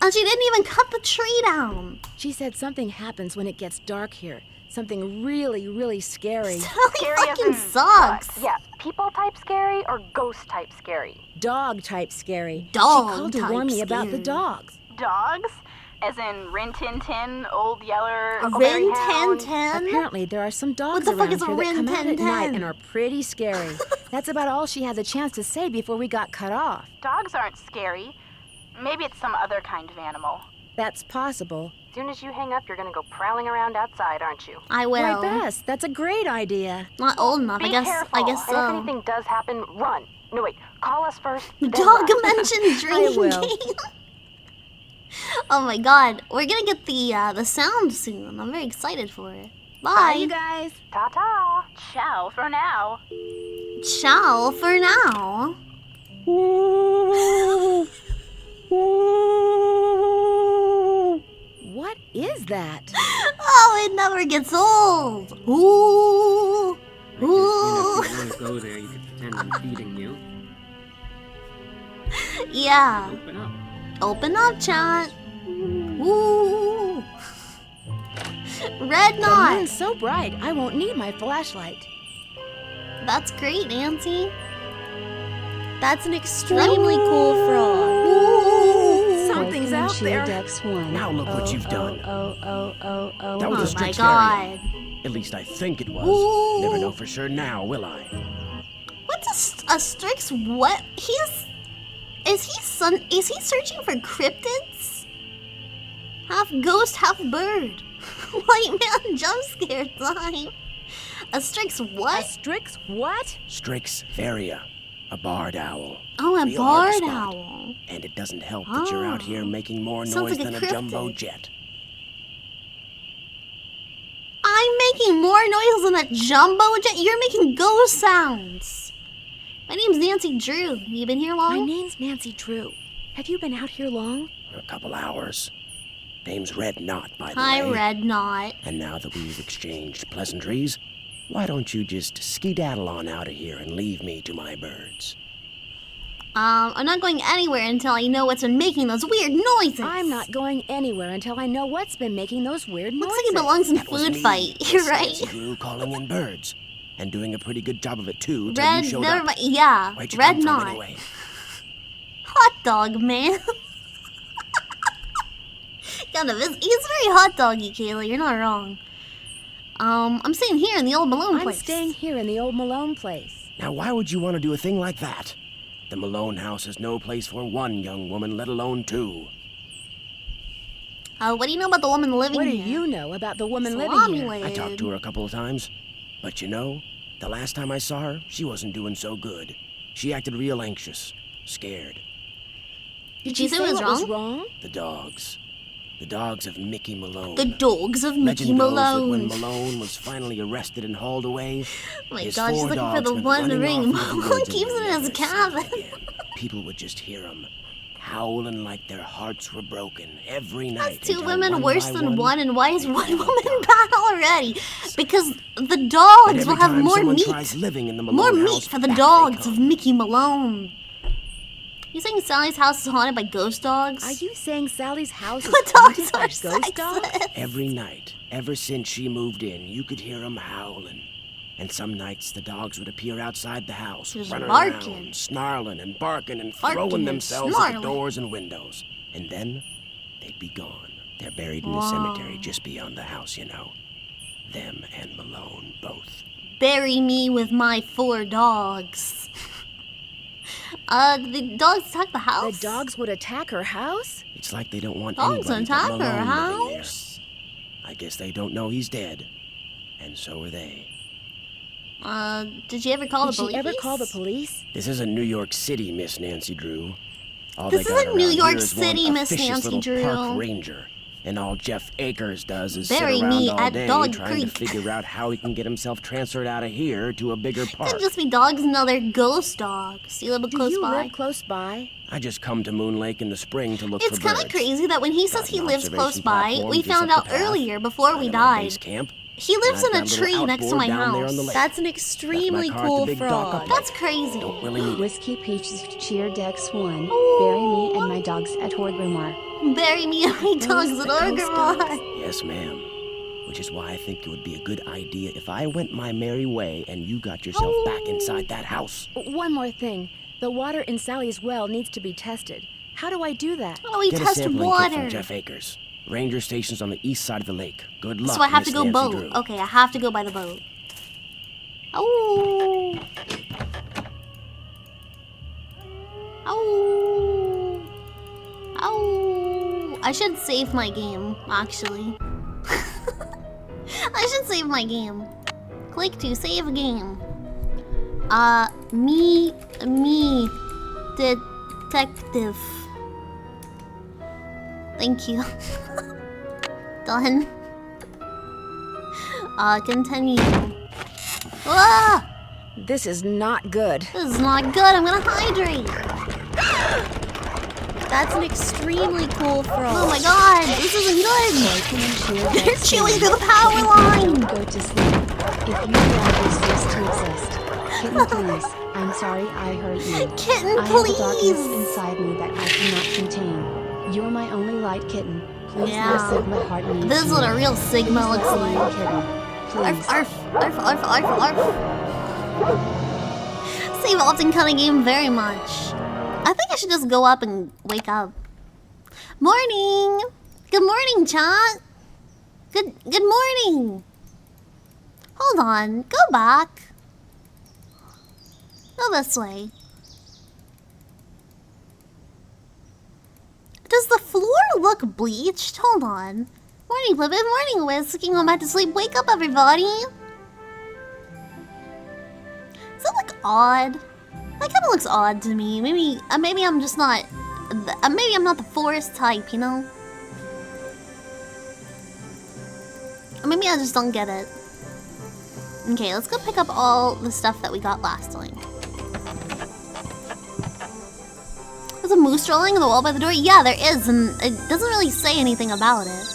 And she didn't even cut the tree down. She said something happens when it gets dark here. Something really, really scary. Sally Scary as fucking in sucks. what? Yeah, people type scary or ghost type scary? Dog type scary. Dog She called to type warn me about the scary. dogs. Dogs? As in Rin Tin Tin, Old Yeller, A Huckleberry Rin Hound? Tin Tin? Apparently, there are some dogs the fuck around is a here that Rin come out Tin at night Tin? and are pretty scary. That's about all she had the chance to say before we got cut off. Dogs aren't scary. Maybe it's some other kind of animal. That's possible. As soon as you hang up, you're gonna go prowling around outside, aren't you? I Why, will. Bess, that's a great idea. Not old enough. Be I guess careful. so. And if anything does happen, run. No, wait. Call us first. then Dog run. mentioned drinking will. game. Oh my god, we're gonna get the sound soon. I'm very excited for it. Bye. Bye, you guys. Ta-ta. Ciao for now. Ciao for now. What is that? Oh, it never gets old. Ooh. You know, if you want to go there, you could pretend I'm feeding you. Yeah. Open up. Open up, chat. Ooh. Red The knot. moon's so bright, I won't need my flashlight. That's great, Nancy. That's an extremely cool frog. Ooh. Something's Boy out Cheer there. Dex 1. Now look what you've done. Oh. That was a Oh strict my scary. god. At least I think it was. Ooh. Never know for sure now, will I? What's a Strix? What? Is he searching for cryptids? Half ghost, half bird. White man jump scare time. A Strix A what? Strix what? Strix varia, a barred owl. Oh, a Real hard to barred spot. owl. And it doesn't help that you're out here making more Sounds noise like a than a jumbo cryptid. jet. I'm making more noise than that jumbo jet. You're making ghost sounds. My name's Nancy Drew. You been here My long? name's Nancy Drew. Have you been out here long? For a couple hours. Name's Red Knot, by the Hi, way. Red Knot. And now that we've exchanged pleasantries, why don't you just skedaddle on out of here and leave me to my birds? I'm not going anywhere until I know what's been making those weird noises. I'm not going anywhere until I know what's been making those weird noises. Looks like he belongs in That was food me, fight. Miss You're right. Nancy Drew calling in birds. And doing a pretty good job of it too, till Red, you showed never up. mind. Yeah, Where'd you Red come from Knot. anyway? Hot dog, man. Kind of is. He's very hot doggy, Kayla. You're not wrong. I'm staying here in the old Malone place. I'm staying here in the old Malone place. Now, why would you want to do a thing like that? The Malone house is no place for one young woman, let alone two. What do you know about the woman living What do here? you know about the woman living here? Zombie-lid. I talked to her a couple of times. But you know, the last time I saw her, she wasn't doing so good. She acted real anxious, scared. Did she say what was wrong? The dogs. The dogs of Mickey Malone. The dogs of Mickey Legend goes that Malone. when Malone was finally arrested and hauled away, Oh my his God, she's four looking for dogs the went one running ring. off into the Malone woods and keeps were it in his never seen cabin. again. People would just hear them, howling like their hearts were broken every night. That's two until women one worse by than one, and why is they one all woman died. bad already? Because the But dogs every will have time more someone meat. tries living in the Malone More meat house, for the back they dogs come. of Mickey Malone. You saying Sally's house is haunted by ghost dogs? Are you saying Sally's house is The haunted dogs by are ghost dogs? sexist. Every night, ever since she moved in, you could hear them howling. And some nights the dogs would appear outside the house, Just running barking. around, snarling and barking and Barking throwing and themselves at the snarling. doors and windows. And then they'd be gone. They're buried in the Wow. cemetery just beyond the house, you know. Them and Malone both. Bury me with my 4 dogs. The dogs attack the house? The dogs would attack her house? It's like they don't want Dogs anybody but attack her Malone living there. house? I guess they don't know he's dead. And so are they. Did you ever call Did the police? she ever call the police? This isn't New York City, Miss Nancy Drew. All This they got isn't New around York here is one City, Miss officious Nancy little Drew. Park ranger. And all Jeff Akers does is Bury sit around me all at day Dog trying Creek. to figure out how he can get himself transferred out of here to a bigger park. Could just be dogs and other ghost dogs. You live Do close you by? live close by? I just come to Moon Lake in the spring to look It's for kind birds. of crazy that when he says Got he an lives close observation by, platform we just found up out the path, earlier before right we at my died. base camp. He lives And in I've a got a tree little next to my outboard down there on house. the lake. That's an Left extremely my car at cool the big dock up frog. there. That's crazy. Don't really need it. Whiskey Peaches Cheer Dex 1. Bury me and my dogs at Horgrimmar. Bury me and my dogs at Orgrimmar. Yes, ma'am. Which is why I think it would be a good idea if I went my merry way and you got yourself back inside that house. One more thing. The water in Sally's well needs to be tested. How do I do that? Oh, we Get a test sampling kit water. from Jeff Akers. Ranger station's on the east side of the lake. Good luck, So I have to Miss go Nancy boat. Drew. Okay, I have to go by the boat. Oh. Oh. Oh. I should save my game, actually. I should save my game. Click to save game. Me, detective. Thank you. Done. Continue. Ah! This is not good. This is not good. I'm gonna hydrate. That's an extremely cool frog. Oh my god, this isn't good. They're chewing through the power line. Go to sleep. If you allow this cease to exist. Kitten, please. I'm sorry I hurt you. Kitten, I have a darkness please. inside me that I cannot contain. You're my only light, kitten. Please, Yeah. my Sigma heart needs This is you. what a real Sigma Please looks let me in, like. kitten. Arf, Please. arf, arf, arf, arf, arf. Save often kind of game very much. I think I should just go up and wake up. Morning. Good morning, chat. Good morning. Hold on. Go back. Go this way. Does the floor look bleached? Hold on. Morning, Plibbit. Morning, Wiz. Looking going back to sleep. Wake up, everybody. Does that look odd? That kind of looks odd to me. Maybe I'm just not. Maybe I'm not the forest type, you know? Or maybe I just don't get it. Okay, let's go pick up all the stuff that we got last time. There's a moose rolling on the wall by the door? Yeah, there is, and it doesn't really say anything about it.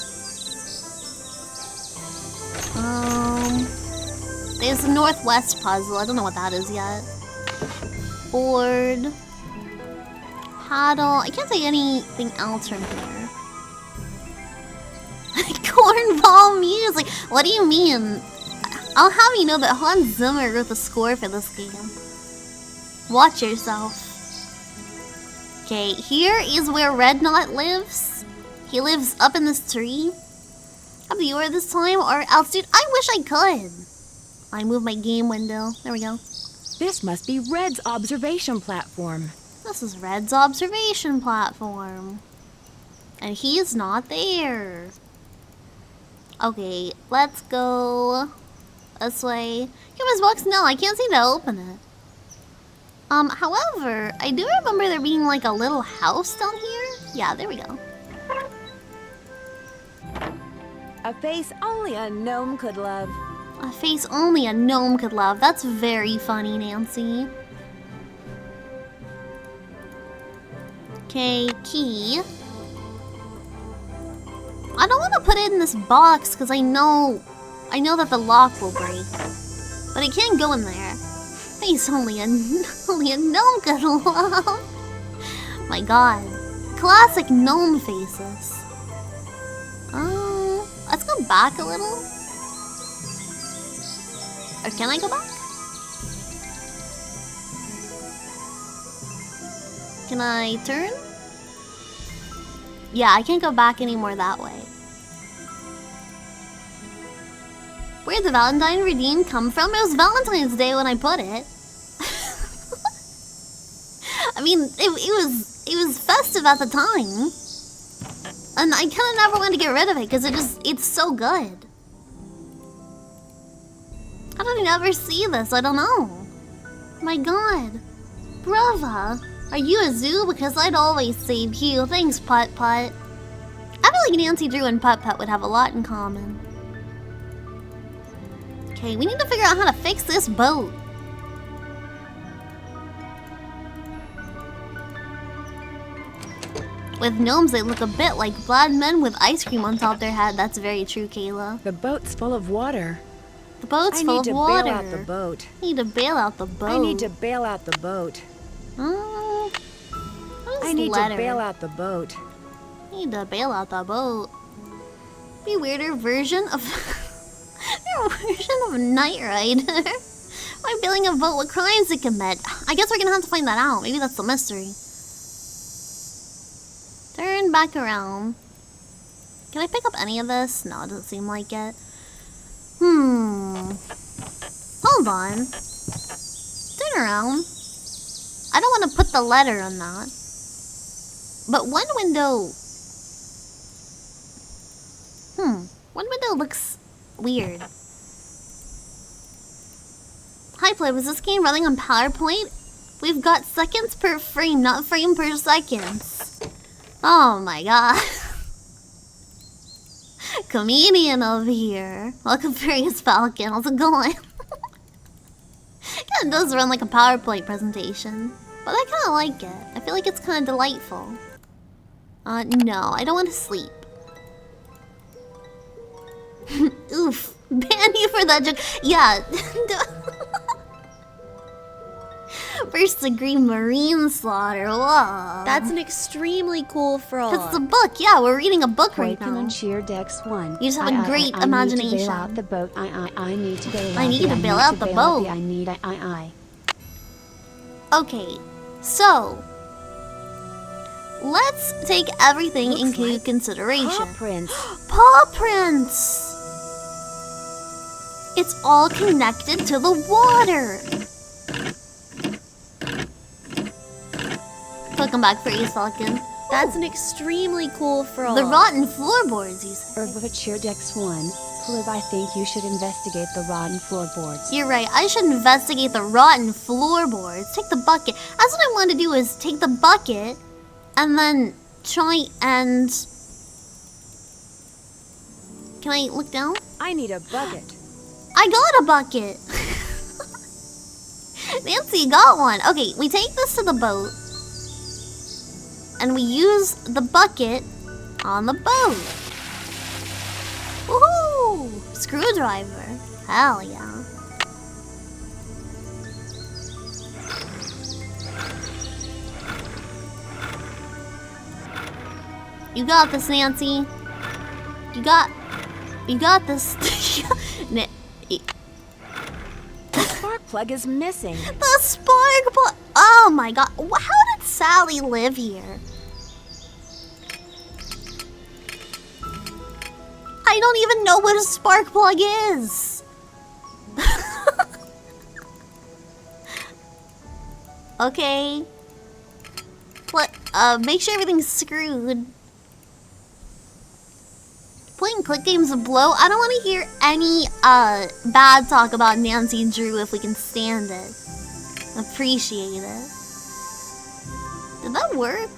There's a northwest puzzle. I don't know what that is yet. Board. Paddle. I can't say anything else from here. Cornball music. What do you mean? I'll have you know that Hans Zimmer wrote the score for this game. Watch yourself. Okay, here is where Red Knot lives. He lives up in this tree. Have the order this time or else, dude, I wish I could. I move my game window. There we go. This must be Red's observation platform. This is Red's observation platform. And he's not there. Okay, let's go this way. Humans box? No, I can't seem to open it. However, I do remember there being like a little house down here. Yeah, there we go. A face only a gnome could love. A face only a gnome could love. That's very funny, Nancy. Okay, key. I don't want to put it in this box because I know that the lock will break. But it can't go in there. Face only a gnome could love. My god. Classic gnome faces. Let's go back a little. Or can I go back? Can I turn? Yeah, I can't go back anymore that way. Where'd the Valentine redeem come from? It was Valentine's Day when I put it. I mean, it was festive at the time. And I kind of never wanted to get rid of it because it's so good. How did I never see this? I don't know. My god. Brava. Are you a zoo? Because I'd always save you. Thanks, Putt Putt. I feel like Nancy Drew and Putt Putt would have a lot in common. Okay, we need to figure out how to fix this boat. With gnomes, they look a bit like glad men with ice cream on top of their head. That's very true, Kayla. The boat's full of water. The boat's full of water. I need to bail out the boat. I need to bail out the boat. I need to bail out the boat. I need to bail out the boat. I need to bail out the boat. Be weirder version of their version of Knight Rider. Why bailing a boat? What crimes it commit? I guess we're gonna have to find that out. Maybe that's the mystery. Turn back around. Can I pick up any of this? No, it doesn't seem like it. Hold on. Turn around. I don't want to put the letter on that. But one window... One window looks weird. Hi, Play. Was this game running on PowerPoint? We've got seconds per frame, not frame per seconds. Oh my god. Comedian over here. Welcome, Furious Falcon. How's it going? Kinda does run like a PowerPoint presentation. But I kinda like it. I feel like it's kinda delightful. No, I don't want to sleep. Oof. Ban you for that joke. Yeah. First degree marine slaughter. Whoa. That's an extremely cool frog. That's the book. Yeah, we're reading a book right now. Pokemon Cheer Dex 1. You just have a great imagination. I need to bail out the boat. I need to bail out. I need to bail out the boat. I need. Okay, so let's take everything into consideration. Paw prints. Paw prints. It's all connected to the water. Welcome back, Furious Falcon. That's an extremely cool frog. The rotten floorboards, you said. Herbivore Cheer Dex 1. Plib, I think you should investigate the rotten floorboards. You're right. I should investigate the rotten floorboards. Take the bucket. That's what I want to do, is take the bucket and then try and... Can I look down? I need a bucket. I got a bucket. Nancy got one. Okay, we take this to the boat. And we use the bucket on the boat. Woohoo! Screwdriver. Hell yeah. You got this, Nancy. You got this. The spark plug is missing. The spark plug. Oh my god. How did Sally live here? I I don't even know what a spark plug is. Okay. Make sure everything's screwed. Playing click games a blow. I don't want to hear any bad talk about Nancy Drew if we can stand it. Appreciate it. Did that work?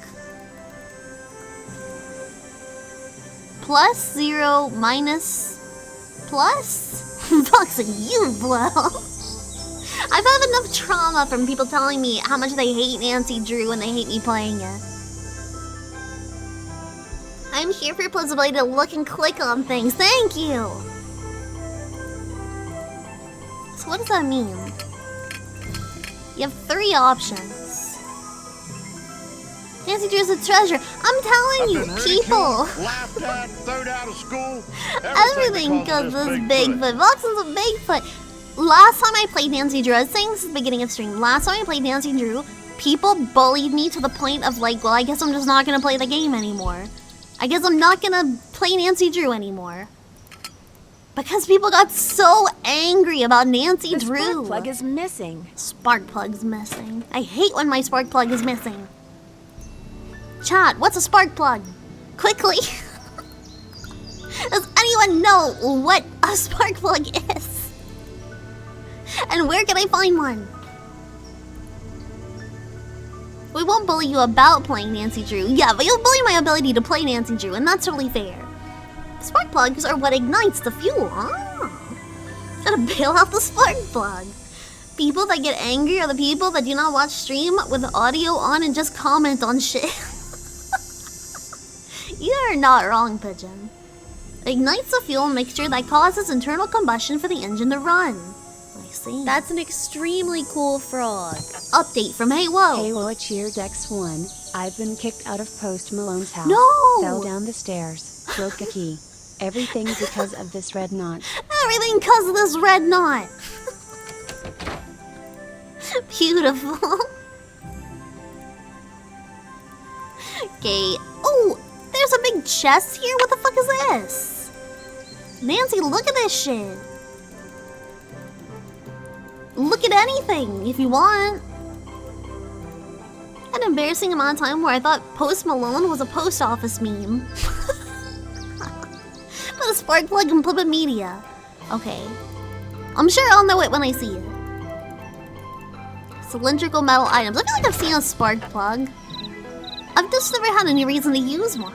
Plus 0 minus plus? Fuck's you blow. I've had enough trauma from people telling me how much they hate Nancy Drew and they hate me playing it. I'm here for Plibbit to look and click on things. Thank you! So what does that mean? You have 3 options. Nancy Drew's a treasure. I'm telling you, people! Laughed at, thrown out of school. Everything because this Bigfoot. Voxen's a Bigfoot. Last time I played Nancy Drew, I was saying this at the beginning of stream. Last time I played Nancy Drew, people bullied me to the point of like, well, I guess I'm just not gonna play the game anymore. I guess I'm not gonna play Nancy Drew anymore. Because people got so angry about Nancy Drew. The spark plug is missing. Spark plug's missing. I hate when my spark plug is missing. Chat, what's a spark plug? Quickly. Does anyone know what a spark plug is? And where can I find one? We won't bully you about playing Nancy Drew. Yeah, but you'll bully my ability to play Nancy Drew, and that's totally fair. Spark plugs are what ignites the fuel. Ah. Gotta bail out the spark plug. People that get angry are the people that do not watch stream with the audio on and just comment on shit. You are not wrong, Pigeon. Ignites the fuel mixture that causes internal combustion for the engine to run. I see. That's an extremely cool frog. Update from Hey Whoa. Hey Whoa, cheer Dex 1. I've been kicked out of Post Malone's house. No! Fell down the stairs. Broke a key. Everything because of this red knot. Everything because of this red knot. Beautiful. Okay. Oh, there's a big chest here. What the fuck is this? Nancy, look at this shit. Look at anything if you want. An embarrassing amount of time where I thought Post Malone was a post office meme. But a spark plug in Plibbit Media. Okay. I'm sure I'll know it when I see it. Cylindrical metal items. I feel like I've seen a spark plug. I've just never had any reason to use one.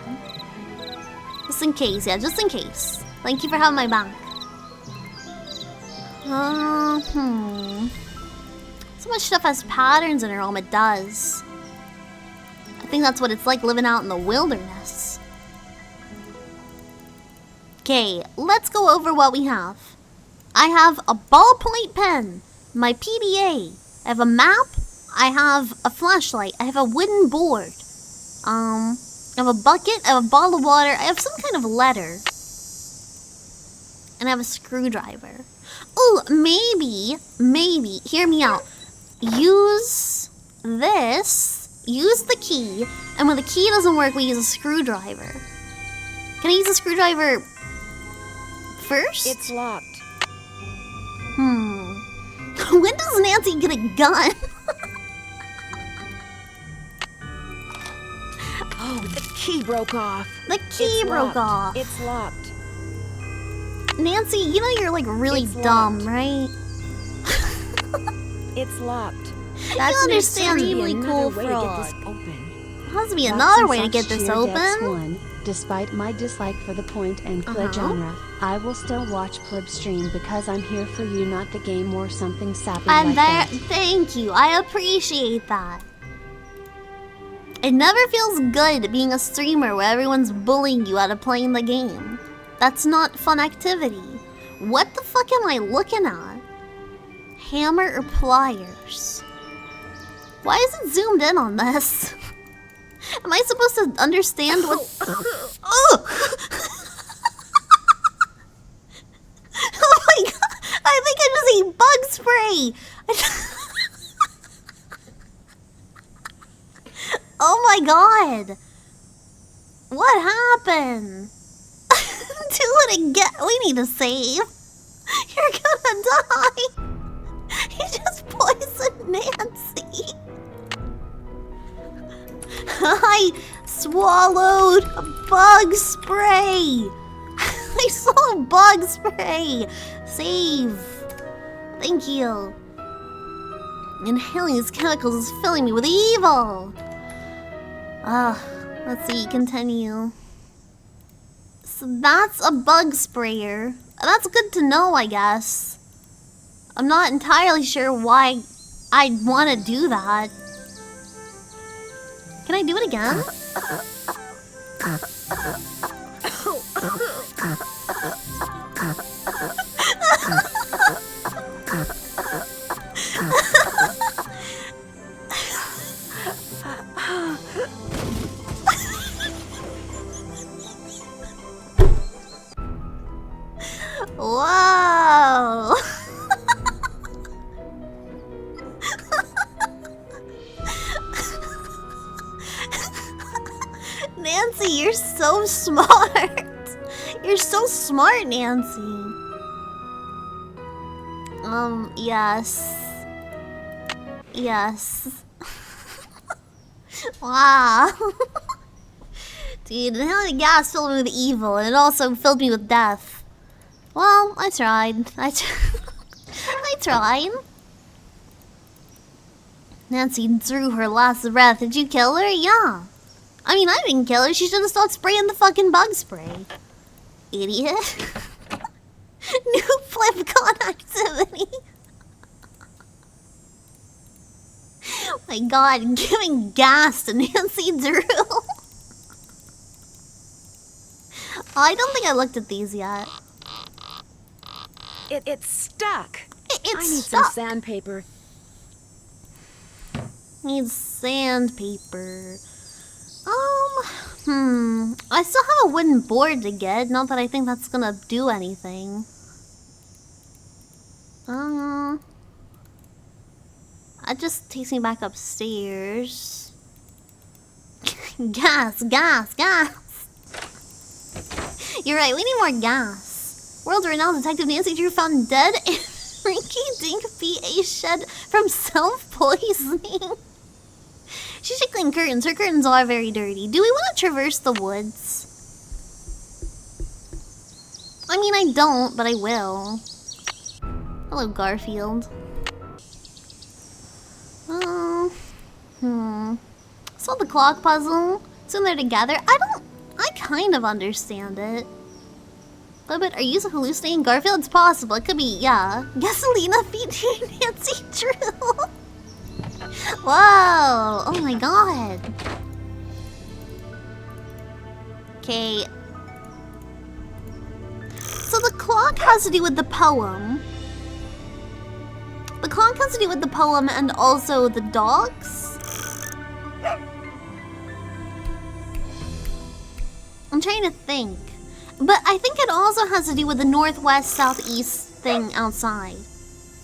Just in case, yeah, just in case. Thank you for having my back. So much stuff has patterns in it, it does. I think that's what it's like living out in the wilderness. Okay, let's go over what we have. I have a ballpoint pen, my PDA, I have a map, I have a flashlight, I have a wooden board. I have a bucket, I have a bottle of water, I have some kind of letter. And I have a screwdriver. Ooh, maybe, hear me out. Use this, use the key, and when the key doesn't work, we use a screwdriver. Can I use a screwdriver first? It's locked. When does Nancy get a gun? Oh, the key broke off. The key broke off. It's locked. Nancy, you know you're like really It's dumb, locked. right? It's locked. That's You an understand extremely Another cool way to get frog. this open. There has to be another way to get this Cheer Dex open. 1. Despite my dislike for the point and click genre, I will still watch Plib stream because I'm here for you, not the game or something sappy And like there, that. thank you. I appreciate that. It never feels good being a streamer where everyone's bullying you out of playing the game. That's not fun activity. What the fuck am I looking at? Hammer or pliers? Why is it zoomed in on this? Am I supposed to understand what... Oh! Oh my god! I think I just ate bug spray! Oh my god! What happened? To it again. We need to save. You're gonna die. He just poisoned Nancy. I swallowed a bug spray. I saw a bug spray. Save. Thank you. Inhaling these chemicals is filling me with evil. Let's see, continue. So that's a bug sprayer. That's good to know, I guess. I'm not entirely sure why I'd want to do that. Can I do it again? Whoa! Nancy, you're so smart. You're so smart, Nancy. Yes. Yes. Wow. Dude, the gas filled me with evil, and it also filled me with death. Well, I tried. I tried. Nancy drew her last breath. Did you kill her? Yeah. I mean, I didn't kill her. She should have stopped spraying the fucking bug spray. Idiot. New Flipcon activity. Oh my god, giving gas to Nancy Drew. I don't think I looked at these yet. It's stuck. It's I need stuck. some sandpaper. Needs sandpaper. I still have a wooden board to get. Not that I think that's gonna do anything. It just takes me back upstairs. Gas. You're right, we need more gas. World-renowned detective Nancy Drew found dead in rinky-dink PA shed from self-poisoning. She should clean curtains. Her curtains are very dirty. Do we want to traverse the woods? I mean, I don't, but I will. Hello, Garfield. Solve the clock puzzle. Soon they're together. I kind of understand it. Plibbit, are you hallucinating Garfield? It's possible. It could be, yeah. Gasolina featuring Nancy Drew. Whoa! Oh my god. Okay. So the clock has to do with the poem. The clock has to do with the poem and also the dogs. I'm trying to think. But I think it also has to do with the northwest, southeast thing outside.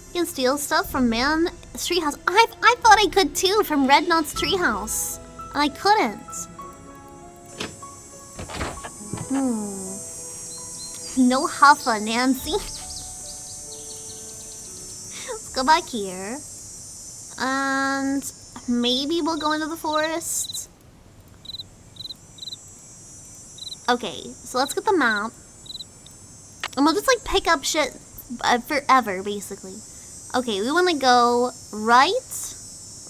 You can steal stuff from Man's treehouse. I thought I could too from Red Knot's treehouse. And I couldn't. No huffa, Nancy. Let's go back here. And maybe we'll go into the forest. Okay, so let's get the map. And we'll just like pick up shit forever, basically. Okay, we want to go right,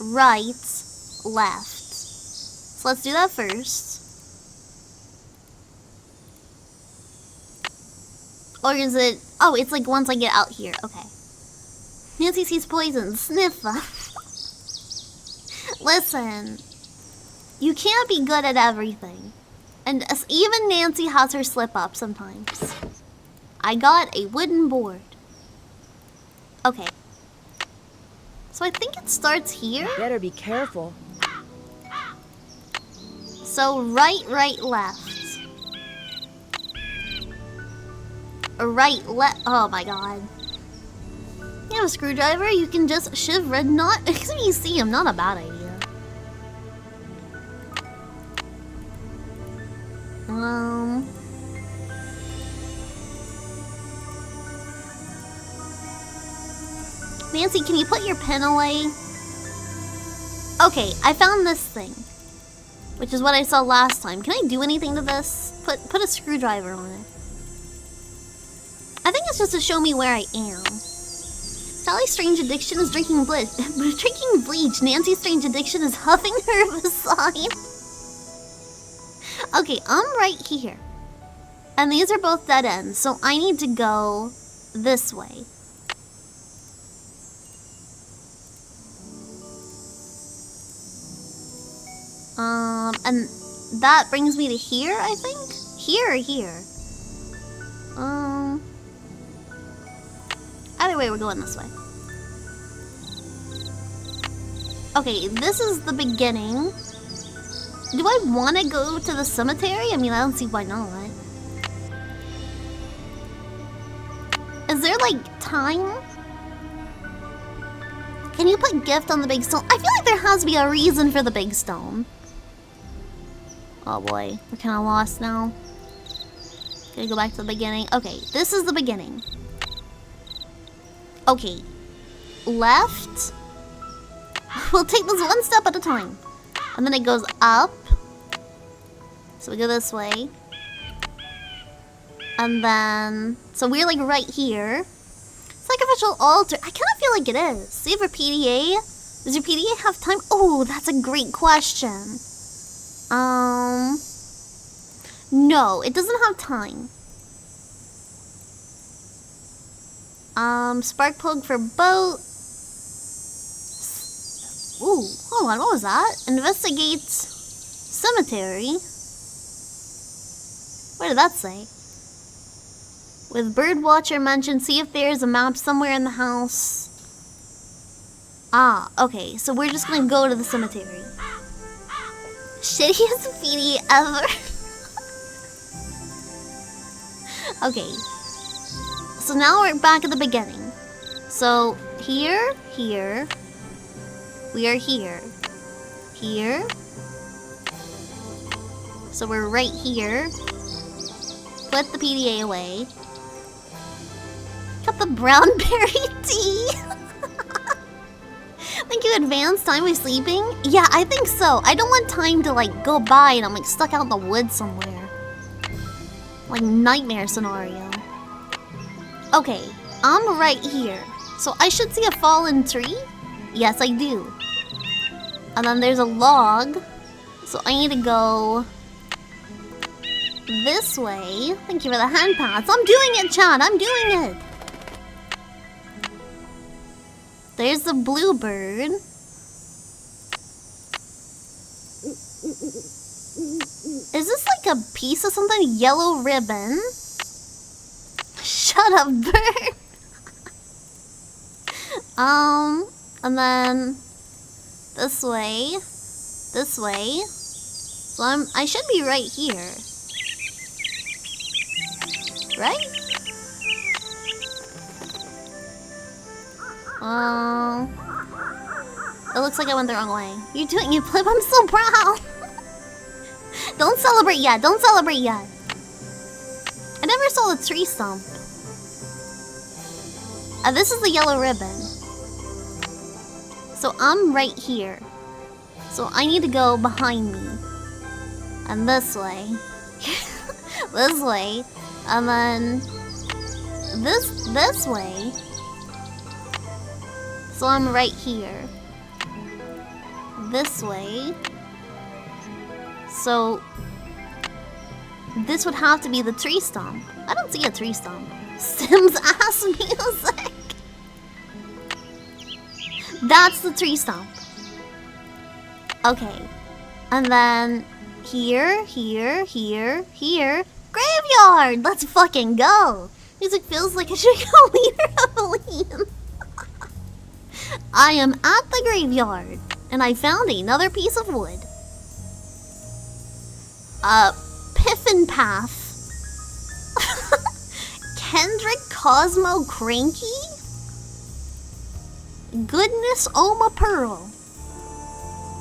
left. So let's do that first. Or is it... Oh, it's like once I get out here. Okay. Nancy sees poison. Sniff. Listen. You can't be good at everything. And even Nancy has her slip up sometimes. I got a wooden board. Okay. So I think it starts here. Better be careful. So right, left. Right, left. Oh my god. You have a screwdriver, you can just shiv Red Knot. You see him, not a bad idea. Nancy, can you put your pen away? Okay, I found this thing. Which is what I saw last time. Can I do anything to this? Put a screwdriver on it. I think it's just to show me where I am. Sally's strange addiction is drinking bleach. Nancy's strange addiction is huffing herbicide. Okay, I'm right here. And these are both dead ends, so I need to go this way. And that brings me to here, I think? Here or here? Either way, we're going this way. Okay, this is the beginning. Do I want to go to the cemetery? I mean, I don't see why not. Is there, like, time? Can you put gift on the big stone? I feel like there has to be a reason for the big stone. Oh boy, we're kind of lost now. Gotta go back to the beginning. Okay, this is the beginning. Okay, left. We'll take this one step at a time. And then it goes up. So we go this way. And then... So we're like right here. Sacrificial altar. I kind of feel like it is. Save for PDA. Does your PDA have time? Oh, that's a great question. No, it doesn't have time. Spark plug for boat. Ooh, hold on, what was that? Investigate cemetery. What did that say? With birdwatcher mentioned, see if there's a map somewhere in the house. Ah, okay, so we're just gonna go to the cemetery. Shittiest PD ever. Okay. So now we're back at the beginning. So here, here. We are here. Here. So we're right here. Put the PDA away. Got the brown berry tea. Think you advance time by sleeping? Yeah, I think so. I don't want time to like go by and I'm like stuck out in the woods somewhere. Like nightmare scenario. Okay, I'm right here. So I should see a fallen tree? Yes, I do. And then there's a log. So I need to go this way. Thank you for the hand pats. I'm doing it, Chad. I'm doing it. There's the bluebird. Is this like a piece of something? Yellow ribbon? Shut up, bird. And then this way. This way. So I should be right here. Right? It looks like I went the wrong way. You're doing it, Plib. I'm so proud. Don't celebrate yet. Don't celebrate yet. I never saw the tree stump. This is the yellow ribbon. So I'm right here. So I need to go behind me. And this way. This way. And then this way. So I'm right here. This way. So this would have to be the tree stump. I don't see a tree stump. Sims ass music. That's the tree stump. Okay. And then here, here, here, here. Graveyard! Let's fucking go! Music feels like it should go leader of a lean. I am at the graveyard, and I found another piece of wood. Piffin Path. Kendrick Cosmo Cranky? Goodness Oma Pearl.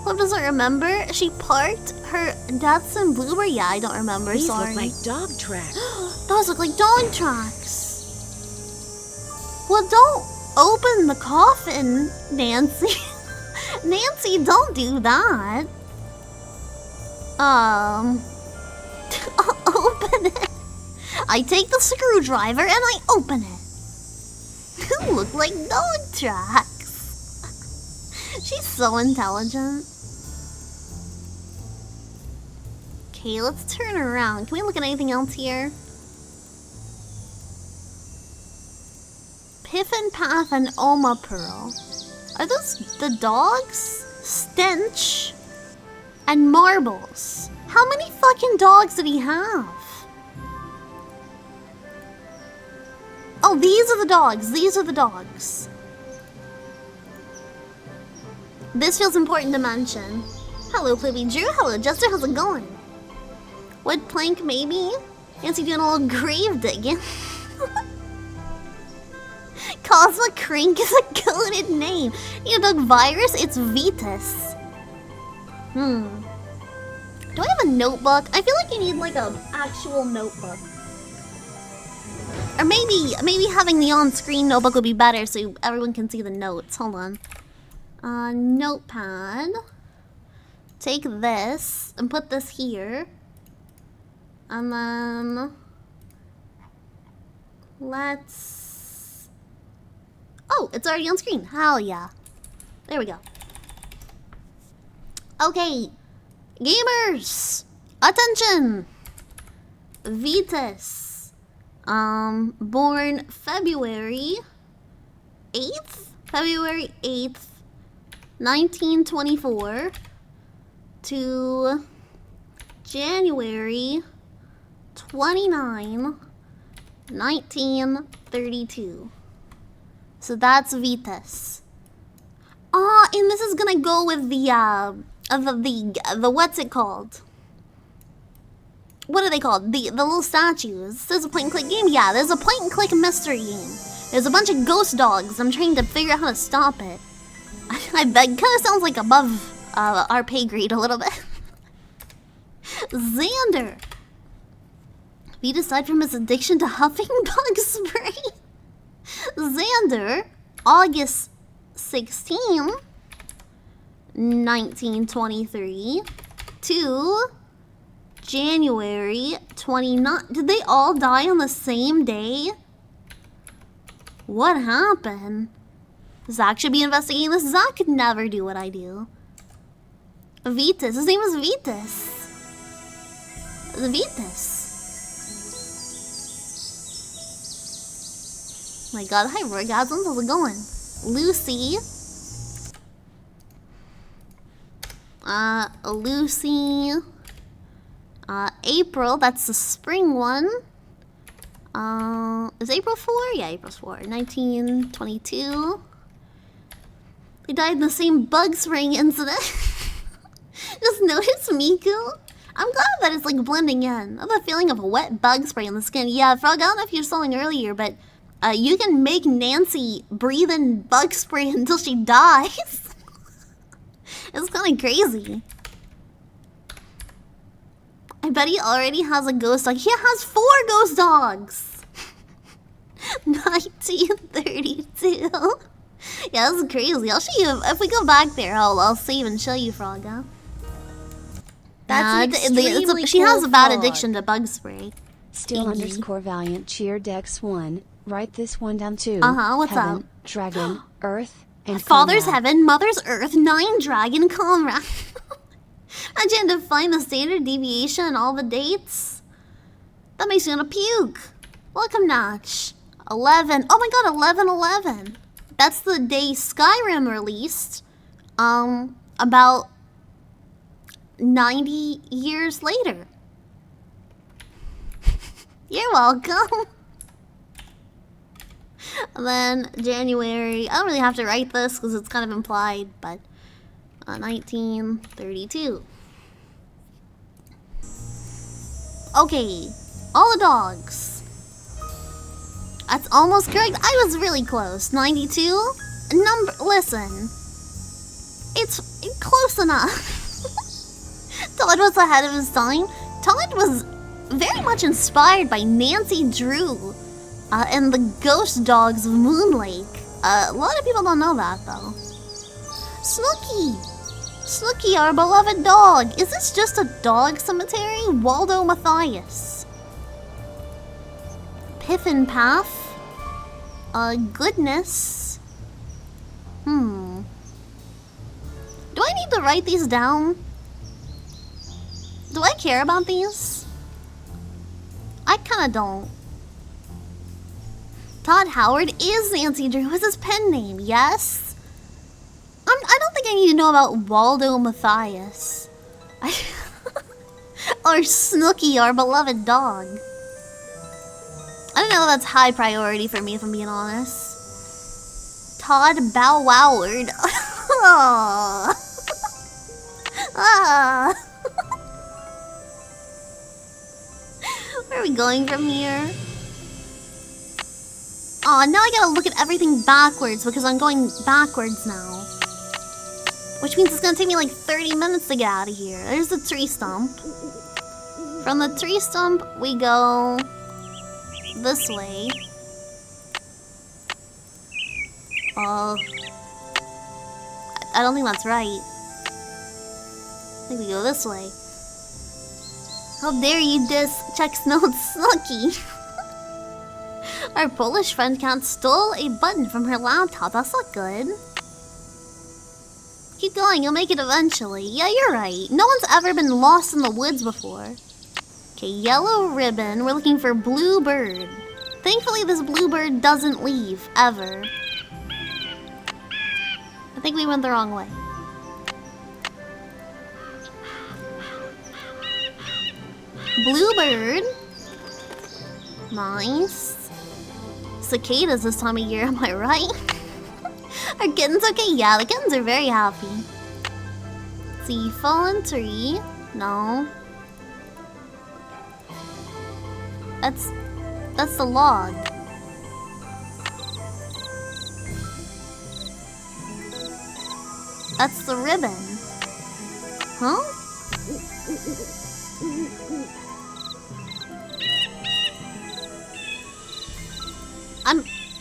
What doesn't remember? She parked her deaths in Bluebird? Yeah, I don't remember, These sorry. look like dog tracks. Those look like dog tracks. Well, don't... open the coffin, Nancy. Nancy, don't do that. I'll open it. I take the screwdriver and I open it. Look like dog tracks. She's so intelligent. Okay, let's turn around. Can we look at anything else here? Piffin Path and Oma Pearl. Are those the dogs? Stench and Marbles. How many fucking dogs did he have? Oh, these are the dogs. These are the dogs. This feels important to mention. Hello, Plibbit Drew. Hello, Jester. How's it going? Wood plank, maybe? Nancy doing a little grave digging. Cosmic Crink is a coded name. You know, dog virus? It's Vetus. Do I have a notebook? I feel like you need like an actual notebook. Or maybe having the on-screen notebook would be better so everyone can see the notes. Hold on. Notepad. Take this and put this here. And then let's... Oh, it's already on screen. Hell yeah. There we go. Okay. Gamers! Attention! Vetus. Born February 8th? February 8th, 1924 to January 29, 1932. So that's Vetus. And this is gonna go with the what's it called? What are they called? The little statues. There's a point and click game? Yeah, there's a point and click mystery game. There's a bunch of ghost dogs. I'm trying to figure out how to stop it. I bet kind of sounds like above our pay grade a little bit. Xander. Vetus died from his addiction to huffing bug spray. Xander, August 16, 1923 to January 29. Did they all die on the same day? What happened? Zach should be investigating this. Zach could never do what I do. Vetus. His name is Vetus. Vetus. My god, hi Roygasms, how's it going? Lucy. Lucy. April, that's the spring one. Is April 4? Yeah, April 4. 1922. They died in the same bug spraying incident. Just notice Miku. I'm glad that it's like blending in. I have a feeling of a wet bug spray on the skin. Yeah, Frog, I don't know if you were saying earlier, but you can make Nancy breathe in bug spray until she dies. It's kind of crazy. I bet he already has a ghost dog. He has 4 ghost dogs. 1932. Yeah, that's crazy. I'll show you if we go back there. I'll save and show you, Frogga. That's she has a bad addiction to bug spray. Still underscore Valiant cheer Dex 1. Write this one down too. What's Heaven, up? Dragon, Earth, and Father's Comrade. Heaven, Mother's Earth, 9 Dragon, Comrade. Imagine to find the standard deviation and all the dates. That makes me want to puke. Welcome, Notch. 11. Oh my god, 11/11. That's the day Skyrim released. About 90 years later. You're welcome. And then January. I don't really have to write this because it's kind of implied, but 1932. Okay, all the dogs. That's almost correct. I was really close. 92. Listen, it's close enough. Todd was ahead of his time. Todd was very much inspired by Nancy Drew and the ghost dogs of Moon Lake. A lot of people don't know that, though. Snooky! Snooky, our beloved dog. Is this just a dog cemetery? Waldo Matthias. Piffin Path. Goodness. Do I need to write these down? Do I care about these? I kinda don't. Todd Howard is Nancy Drew. What's his pen name? Yes? I don't think I need to know about Waldo Matthias. Or Snooky, our beloved dog. I don't know if that's high priority for me, if I'm being honest. Todd Bow Woward. Where are we going from here? Aw, now I gotta look at everything backwards because I'm going backwards now. Which means it's gonna take me like 30 minutes to get out of here. There's the tree stump. From the tree stump, we go this way. I don't think that's right. I think we go this way. How dare you check notes, Snooky? Our Polish friend can't stole a button from her laptop. That's not good. Keep going, you'll make it eventually. Yeah, you're right. No one's ever been lost in the woods before. Okay, yellow ribbon. We're looking for blue bird. Thankfully, this blue bird doesn't leave, ever. I think we went the wrong way. Blue bird. Nice. Cicadas this time of year, am I right? Are kittens okay? Yeah, the kittens are very happy. Let's see, fallen tree. No. That's the log. That's the ribbon. Huh?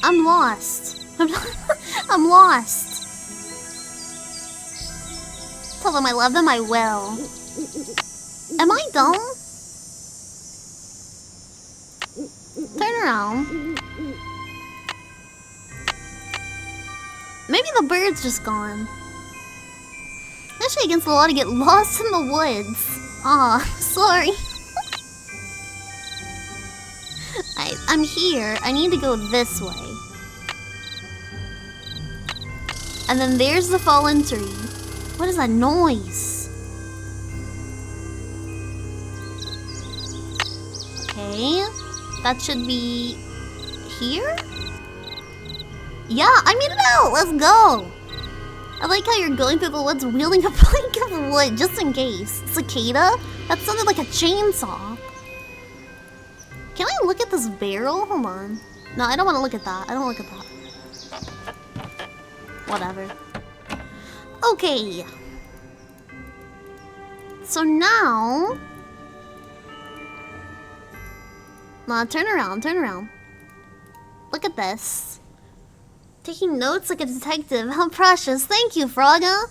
I'm lost. I'm lost. Tell them I love them, I will. Am I dumb? Turn around. Maybe the bird's just gone. Actually against the law to get lost in the woods. Aw, sorry. I'm here. I need to go this way. And then there's the fallen tree. What is that noise? Okay. That should be here? Yeah, I made it out! Let's go! I like how you're going through the woods wielding a plank of wood, just in case. Cicada? That sounded like a chainsaw. Can I look at this barrel? Hold on. No, I don't want to look at that. I don't look at that. Whatever. Okay. So now... turn around, turn around. Look at this. Taking notes like a detective. How precious. Thank you, Frogga.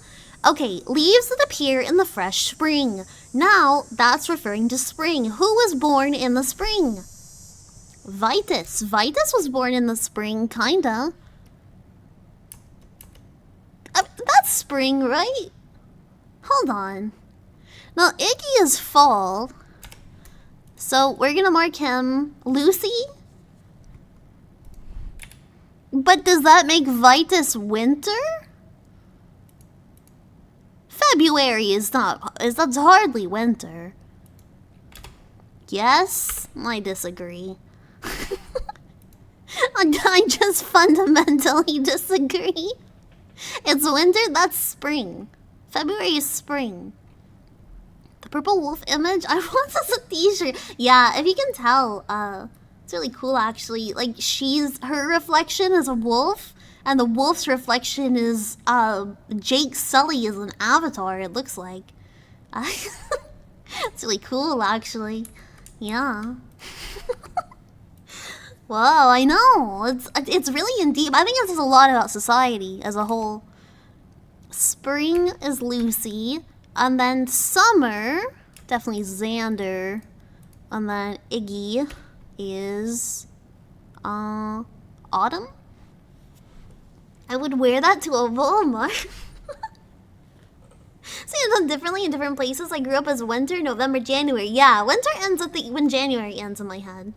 Okay, leaves that appear in the fresh spring. Now, that's referring to spring. Who was born in the spring? Vitus. Vitus was born in the spring, kinda. That's spring, right? Hold on. Now, Iggy is fall. So, we're gonna mark him Lucy? But does that make Vitus winter? February is that's hardly winter. Yes? I disagree. I just fundamentally disagree. It's winter, that's spring. February is spring. The purple wolf image? I want this a t-shirt. Yeah, if you can tell, it's really cool actually. Like her reflection is a wolf, and the wolf's reflection is Jake Sully is an avatar, it looks like. It's really cool actually. Yeah. Whoa, I know. It's really in deep. I think it says a lot about society as a whole. Spring is Lucy, and then summer, definitely Xander, and then Iggy is autumn. I would wear that to a Walmart. See, it's done differently in different places. I grew up as winter, November, January. Yeah, winter ends at when January ends in my head.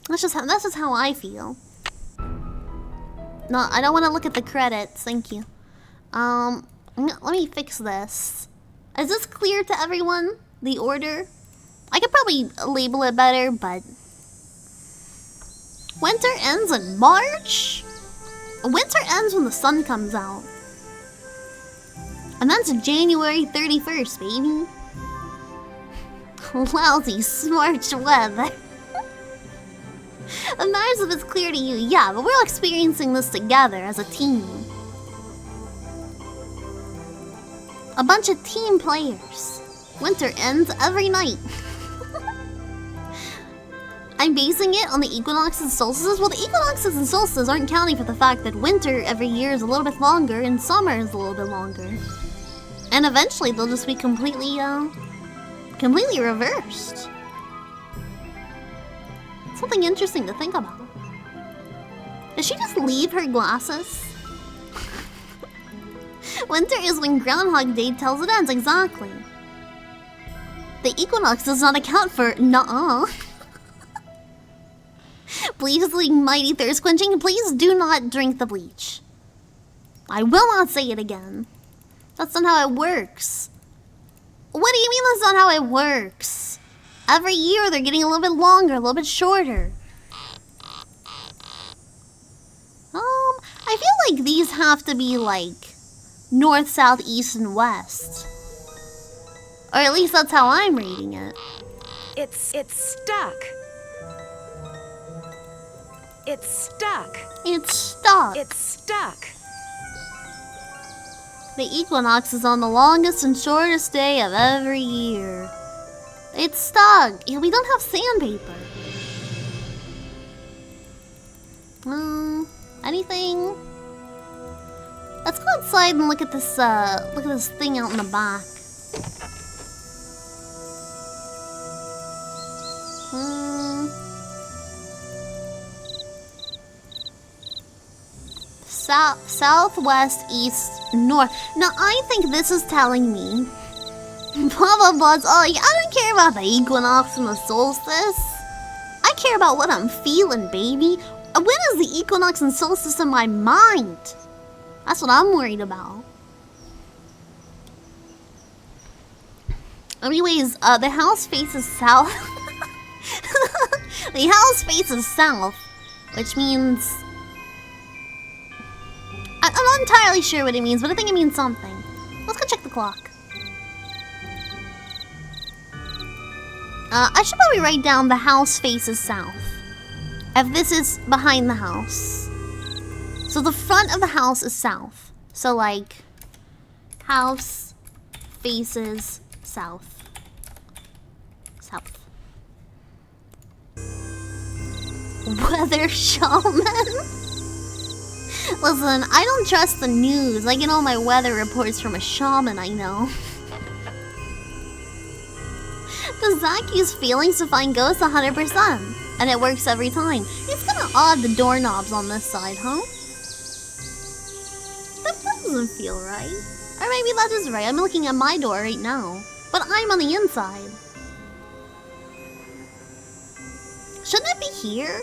That's just how I feel. No, I don't want to look at the credits. Thank you. Let me fix this. Is this clear to everyone? The order? I could probably label it better, but winter ends in March? Winter ends when the sun comes out. And that's January 31st, baby. Lousy March weather. It matters if it's clear to you, yeah, but we're experiencing this together as a team. A bunch of team players. Winter ends every night. I'm basing it on the equinoxes and solstices. Well, the equinoxes and solstices aren't counting for the fact that winter every year is a little bit longer and summer is a little bit longer. And eventually they'll just be completely reversed. Something interesting to think about. Did she just leave her glasses? Winter is when Groundhog Day tells it ends, exactly. The equinox does not account for nuh-uh. Bleach is like mighty thirst quenching. Please do not drink the bleach. I will not say it again. That's not how it works. What do you mean that's not how it works? Every year they're getting a little bit longer, a little bit shorter. I feel like these have to be like north, south, east, and west. Or at least that's how I'm reading it. It's stuck. It's stuck. It's stuck. It's stuck. The equinox is on the longest and shortest day of every year. It's stuck. Yeah, we don't have sandpaper. Anything? Let's go outside and look at this thing out in the back. Southwest, east, north. Now I think this is telling me blah blah blah. Oh, I don't care about the equinox and the solstice. I care about what I'm feeling, baby. When is the equinox and solstice in my mind? That's what I'm worried about. Anyways, the house faces south. The house faces south, which means I'm not entirely sure what it means, but I think it means something. Let's go check the clock. I should probably write down the house faces south. If this is behind the house. So the front of the house is south. So like, house faces south. South. Weather shaman? Listen, I don't trust the news. I get all my weather reports from a shaman I know. Does Zach use feelings to find ghosts 100%? And it works every time. It's kinda odd the doorknobs on this side, huh? That doesn't feel right. Or maybe that is right. I'm looking at my door right now. But I'm on the inside. Shouldn't it be here?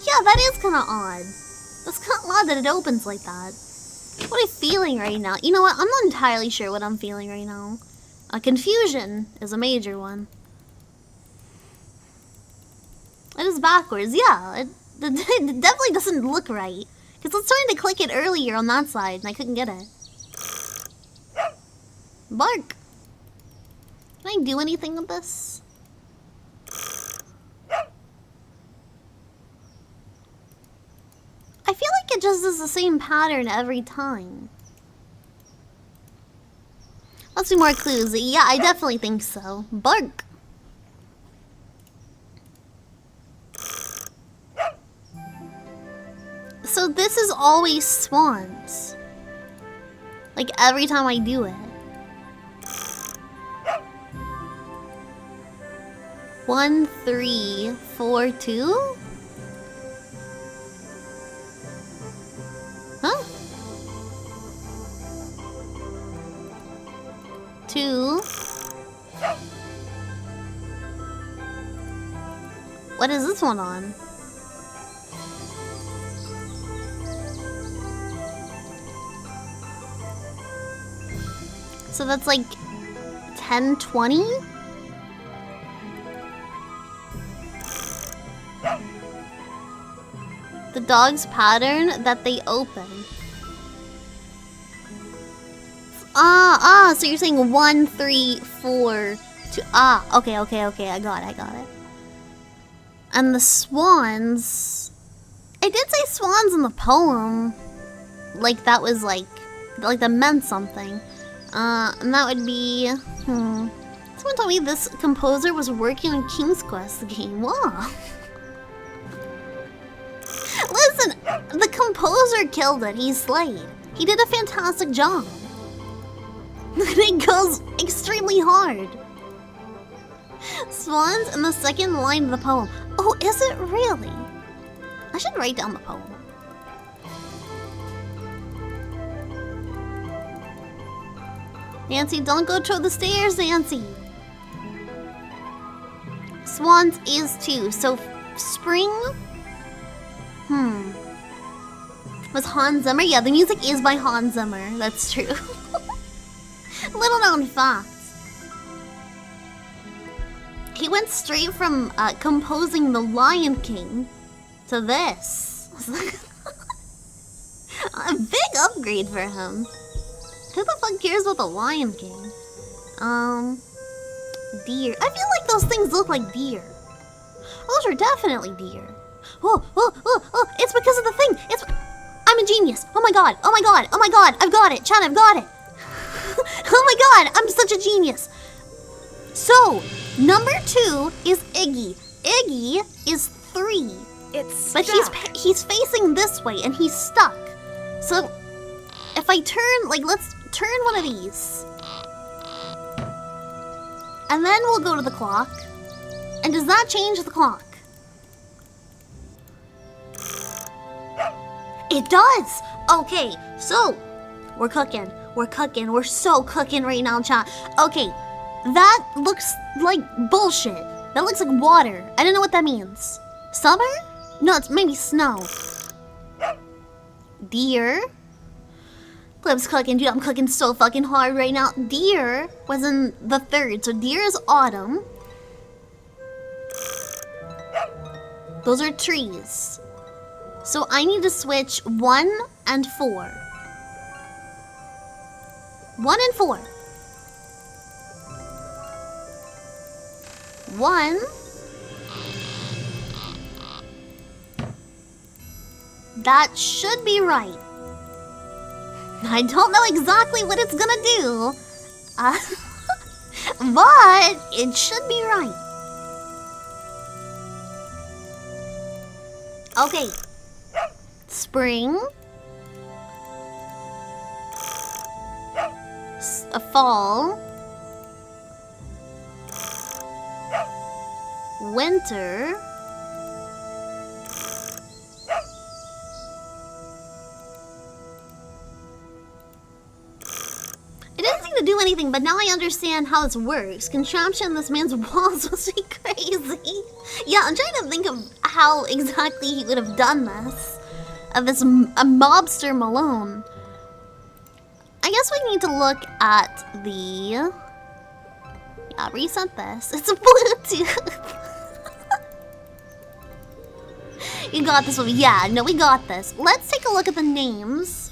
Yeah, that is kinda odd. That's kinda odd that it opens like that. What am I feeling right now? You know what? I'm not entirely sure what I'm feeling right now. Confusion is a major one. It is backwards, yeah. It definitely doesn't look right. Because I was trying to click it earlier on that side and I couldn't get it. Bark. Can I do anything with this? I feel like it just does the same pattern every time. Let's do more clues. Yeah, I definitely think so. Bark. So this is always swans. Like every time I do it. 1, 3, 4, 2? Huh? 2. What is this one on? So that's like 10, 20? The dog's pattern that they open. So you're saying 1, 3, 4, 2. Okay, I got it. And the swans. I did say swans in the poem. Like that was like that meant something. And that would be, Someone told me this composer was working on King's Quest, the game. Wow. Listen, the composer killed it. He slayed. He did a fantastic job. It goes extremely hard. Swans in the second line of the poem. Oh, is it really? I should write down the poem. Nancy, don't go to the stairs, Nancy. Swans is 2. So spring? Was Hans Zimmer? Yeah, the music is by Hans Zimmer. That's true. Little known fact. He went straight from composing The Lion King to this. A big upgrade for him. Who the fuck cares about The Lion King? Deer. I feel like those things look like deer. Those are definitely deer. Oh, it's because of the thing. I'm a genius. Oh my god. I've got it. Chad, I've got it. Oh my god, I'm such a genius. So, number 2 is Iggy. Iggy is 3. But he's facing this way and he's stuck. So, if I turn, let's turn one of these. And then we'll go to the clock. And does that change the clock? It does! Okay, so we're cooking. We're so cooking right now, chat. Okay, that looks like bullshit. That looks like water. I don't know what that means. Summer? No, it's maybe snow. Deer. Clip's cooking, dude. I'm cooking so fucking hard right now. Deer was in the 3rd, so deer is autumn. Those are trees. So I need to switch 1 and 4. 1 and 4. 1. That should be right. I don't know exactly what it's gonna do. But it should be right. Okay. Spring. A fall. Winter. It didn't seem to do anything, but now I understand how this works. Contraption, this man's walls must be crazy. Yeah, I'm trying to think of how exactly he would have done this. This a mobster Malone. I guess we need to look at the... Yeah, reset this. It's a Bluetooth. You got this one. Yeah, no, we got this. Let's take a look at the names.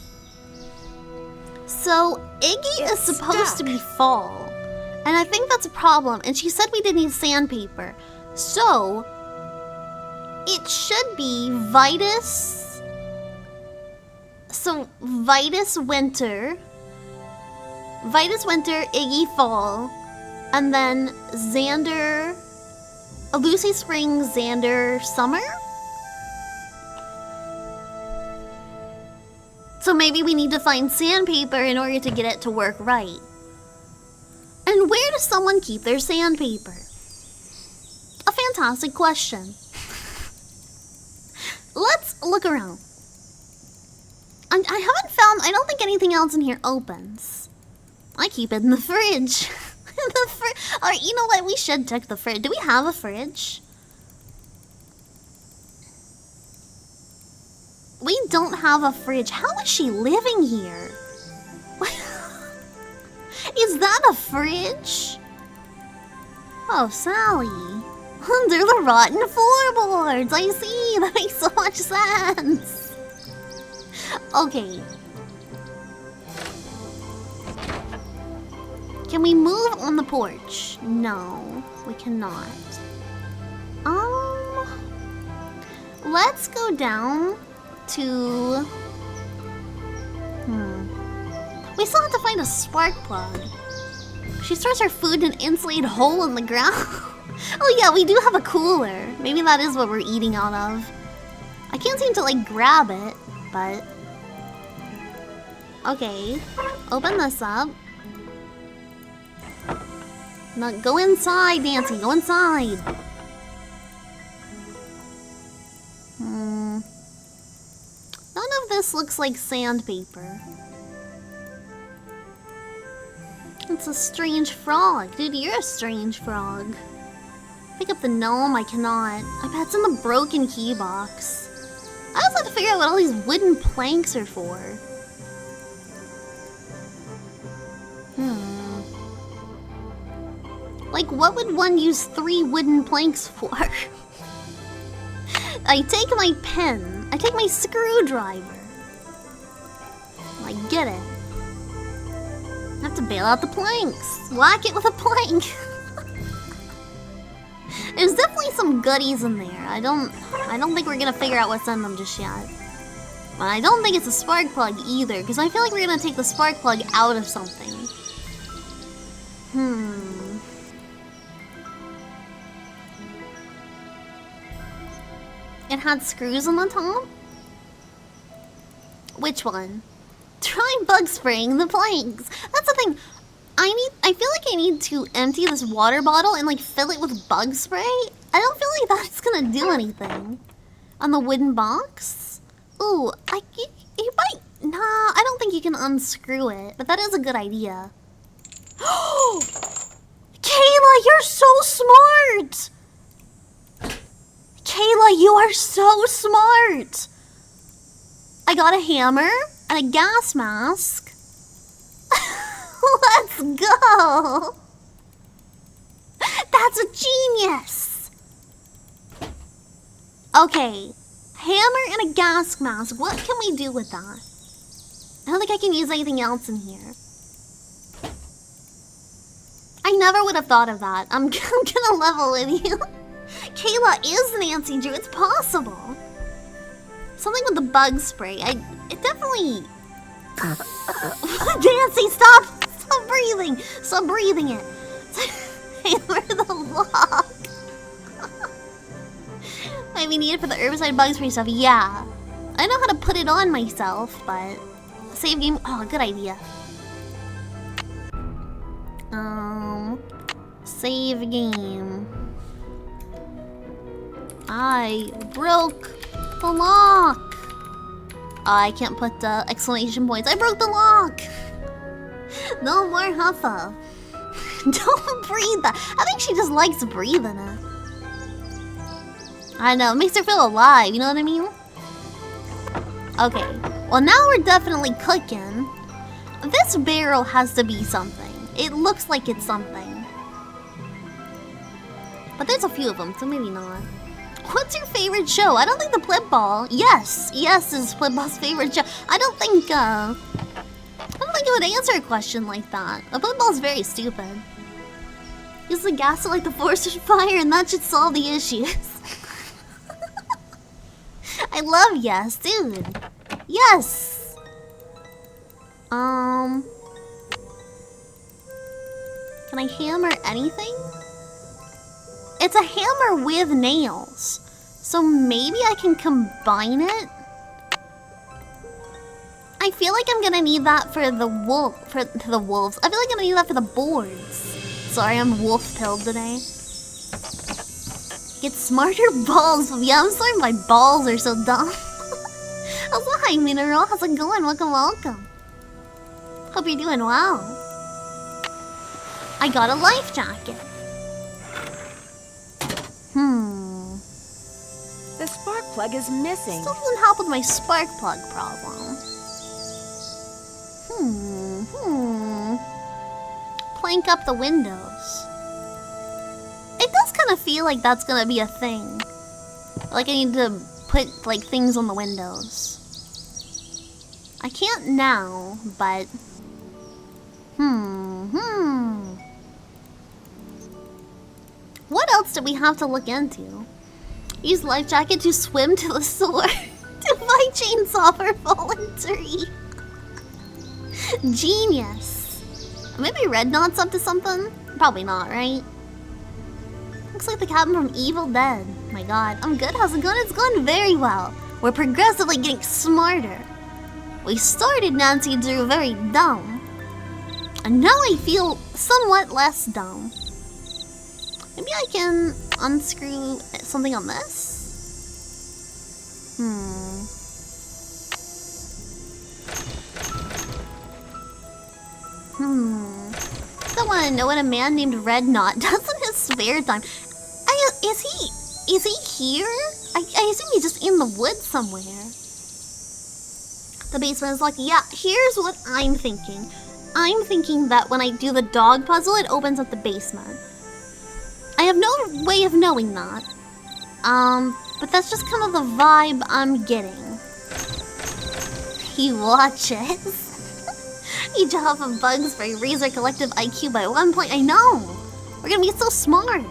So, Iggy is supposed to be fall. And I think that's a problem. And she said we didn't need sandpaper. So, it should be Vitus. So, Vitus Winter. Vitus Winter, Iggy Fall, and then Xander, Lucy Spring, Xander Summer? So maybe we need to find sandpaper in order to get it to work right. And where does someone keep their sandpaper? A fantastic question. Let's look around. I haven't found, I don't think anything else in here opens. I keep it in the fridge. Alright, you know what? We should check the fridge. Do we have a fridge? We don't have a fridge. How is she living here? Is that a fridge? Oh, Sally. Under the rotten floorboards. I see. That makes so much sense. Okay. Can we move on the porch? No, we cannot. Let's go down to... We still have to find a spark plug. She stores her food in an insulated hole in the ground. Oh yeah, we do have a cooler. Maybe that is what we're eating out of. I can't seem to like grab it, but... Okay, open this up. No, go inside, Nancy, go inside. None of this looks like sandpaper. It's a strange frog. Dude, you're a strange frog. Pick up the gnome, I cannot. I bet it's in the broken key box. I also have to figure out what all these wooden planks are for. Like, what would one use 3 wooden planks for? I take my pen. I take my screwdriver. I get it. I have to bail out the planks. Whack it with a plank. There's definitely some goodies in there. I don't think we're gonna figure out what's in them just yet. But I don't think it's a spark plug either, because I feel like we're gonna take the spark plug out of something. It had screws on the top? Which one? Try bug spraying the planks. That's the thing. I feel like I need to empty this water bottle and like fill it with bug spray. I don't feel like that's gonna do anything. On the wooden box? Ooh, you might... Nah, I don't think you can unscrew it, but that is a good idea. Kayla, you're so smart! Kayla, you are so smart! I got a hammer and a gas mask. Let's go! That's a genius! Okay, hammer and a gas mask. What can we do with that? I don't think I can use anything else in here. I never would have thought of that. I'm gonna level with you. Kayla is Nancy Drew. It's possible. Something with the bug spray. It definitely... Nancy, stop! Stop breathing! Stop breathing it. Hammer the lock. Might be needed for the herbicide bug spray stuff. Yeah. I know how to put it on myself, but... Save game... Oh, good idea. Save game. I broke the lock. I can't put exclamation points. I broke the lock. No more Huffa. Don't breathe that. I think she just likes breathing it. I know, it makes her feel alive, you know what I mean? Okay, well now we're definitely cooking. This barrel has to be something. It looks like it's something. But there's a few of them, so maybe not. What's your favorite show? I don't think the Plibball. Yes is Plibball's favorite show. I don't think it would answer a question like that. A Plibball's very stupid. Use the gas to light the forest fire and that should solve the issues. I love yes, dude. Yes. Can I hammer anything? It's a hammer with nails. So maybe I can combine it? I feel like I'm gonna need that for the wolves. I feel like I'm gonna need that for the boards. Sorry, I'm wolf-pilled today. Get smarter balls. Yeah, I'm sorry my balls are so dumb. Also, hi Mineral. How's it going? Welcome, welcome. Hope you're doing well. I got a life jacket. The spark plug is missing. Still doesn't help with my spark plug problem. Plank up the windows. It does kind of feel like that's gonna be a thing. Like I need to put like things on the windows. I can't now, but what else do we have to look into? Use life jacket to swim to the sword. To buy chainsaw for fallen tree. Genius. Maybe Red Knot's up to something? Probably not, right? Looks like the cabin from Evil Dead. My god, I'm good. How's it going? It's going very well. We're progressively getting smarter. We started Nancy Drew very dumb. And now I feel somewhat less dumb. Maybe I can unscrew something on this? Don't want to know what a man named Red Knot does in his spare time. Is he here? I assume he's just in the woods somewhere. The basement is like, yeah, here's what I'm thinking. I'm thinking that when I do the dog puzzle, it opens up the basement. I have no way of knowing that. But that's just kind of the vibe I'm getting. He watches. Each half of bugs for Razor collective IQ by 1 point. I know! We're gonna be so smart.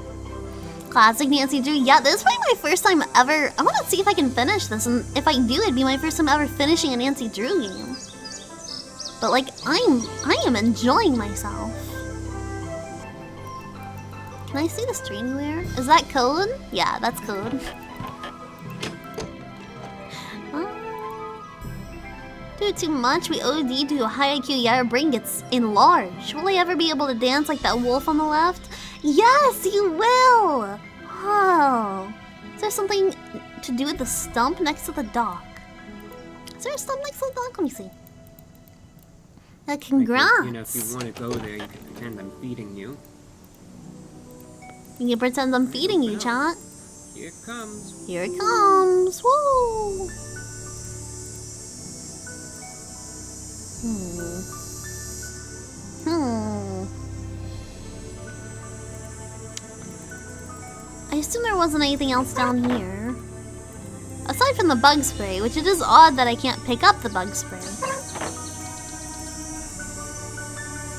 Classic Nancy Drew. Yeah, this is probably my first time ever. I want to see if I can finish this, and if I do, it'd be my first time ever finishing a Nancy Drew game. But like, I am enjoying myself. Can I see this tree anywhere? Is that code? Yeah, that's code. Do too much, we OD to a high IQ, yeah, our brain gets enlarged. Will I ever be able to dance like that wolf on the left? Yes, you will! Oh. Is there something to do with the stump next to the dock? Is there a stump next to the dock? Let me see. Congrats! You know, if you want to go there, you can pretend I'm feeding you. You can pretend I'm feeding you, chat. Here it comes. Here it comes. Woo! I assume there wasn't anything else down here. Aside from the bug spray, which it is odd that I can't pick up the bug spray.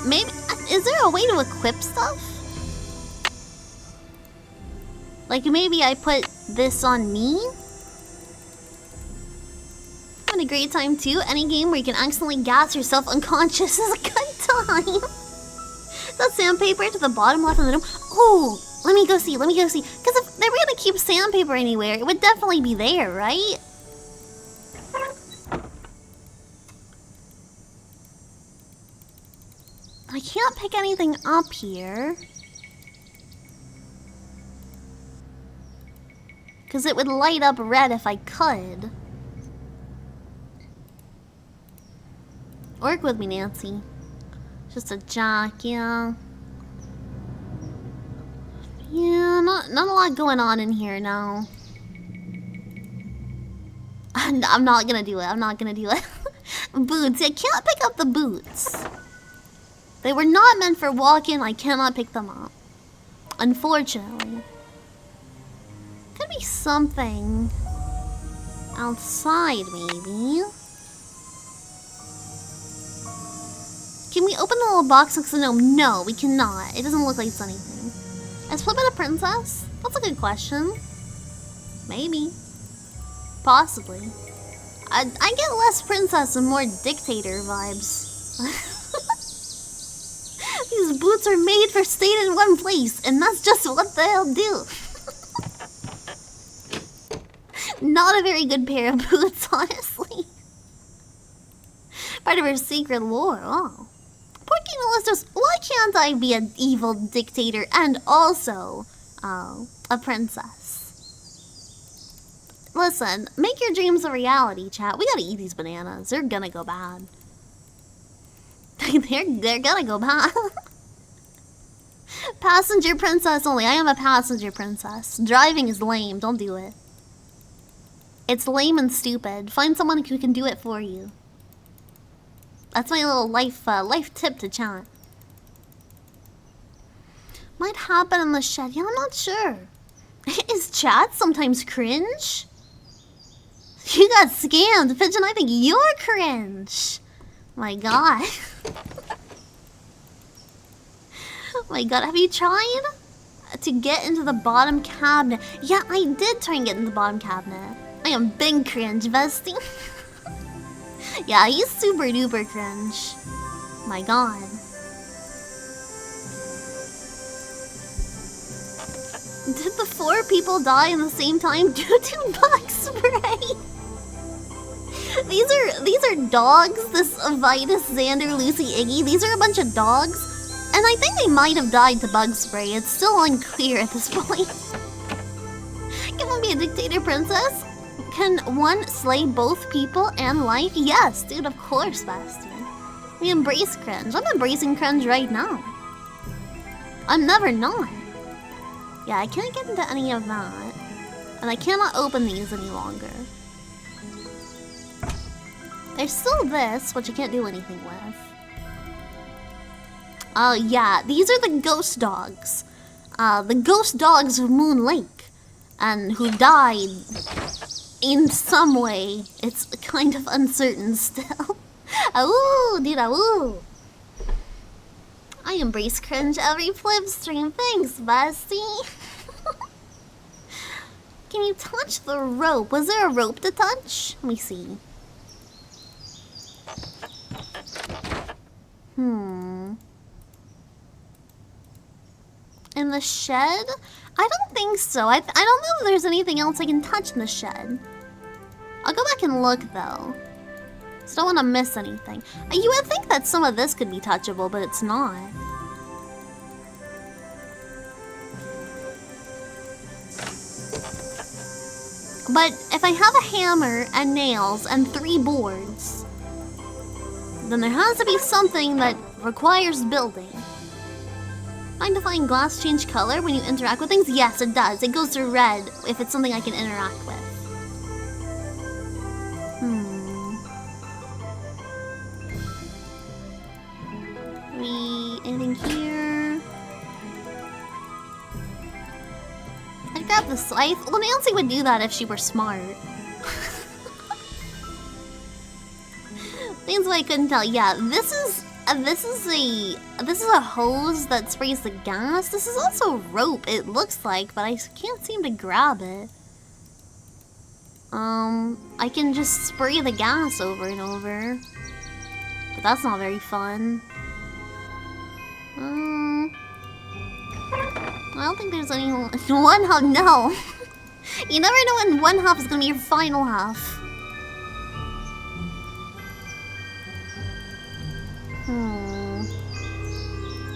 Maybe... Is there a way to equip stuff? Like maybe I put this on me? Having a great time too. Any game where you can accidentally gas yourself unconscious is a good time. That sandpaper to the bottom left of the room. Oh, let me go see. Because if they were gonna keep sandpaper anywhere, it would definitely be there, right? I can't pick anything up here. Because it would light up red if I could. Work with me, Nancy. Just a jock, yeah. Yeah, not a lot going on in here now. I'm not gonna do it. Boots. I can't pick up the boots. They were not meant for walking. I cannot pick them up. Unfortunately. Could be something outside, maybe. Can we open the little box next to the gnome? No, we cannot. It doesn't look like it's anything. Is Plibbit a princess? That's a good question. Maybe. Possibly. I get less princess and more dictator vibes. These boots are made for staying in one place, and that's just what they'll do. Not a very good pair of boots, honestly. Part of her secret lore, oh. Poor King Elizabeth, why can't I be an evil dictator and also, a princess? Listen, make your dreams a reality, chat. We gotta eat these bananas. They're gonna go bad. They're gonna go bad. Passenger princess only. I am a passenger princess. Driving is lame. Don't do it. It's lame and stupid. Find someone who can do it for you. That's my little life tip to chat. Might happen in the shed. Yeah, I'm not sure. Is chat sometimes cringe? You got scammed, Pigeon. I think you're cringe. My god. Oh my god, have you tried to get into the bottom cabinet? Yeah, I did try and get in the bottom cabinet. I am big cringe, bestie. Yeah, he's super duper cringe. My god. Did the 4 people die in the same time due to bug spray? These are dogs. This Vitus, Xander, Lucy, Iggy. These are a bunch of dogs. And I think they might have died to bug spray. It's still unclear at this point. Can one be a dictator princess? Can one slay both people and life? Yes, dude, of course, Bastien. We embrace cringe. I'm embracing cringe right now. I'm never not. Yeah, I can't get into any of that. And I cannot open these any longer. There's still this, which I can't do anything with. Oh, yeah, these are the ghost dogs. The ghost dogs of Moon Lake. And who died in some way. It's kind of uncertain still. Ooh, dude, ooh. I embrace cringe every flip stream. Thanks, bestie. Can you touch the rope? Was there a rope to touch? Let me see. In the shed? I don't think so. I don't know if there's anything else I can touch in the shed. I'll go back and look, though. Just don't want to miss anything. You would think that some of this could be touchable, but it's not. But if I have a hammer and nails and 3 boards, then there has to be something that requires building. Find defying glass change color when you interact with things? Yes, it does. It goes to red if it's something I can interact with. Anything here? I'd grab the scythe. Well, Nancy would do that if she were smart. Things I couldn't tell. Yeah, this is a hose that sprays the gas. This is also rope, it looks like, but I can't seem to grab it. I can just spray the gas over and over, but that's not very fun. I don't think there's any one half. No, you never know when one half is gonna be your final half. Can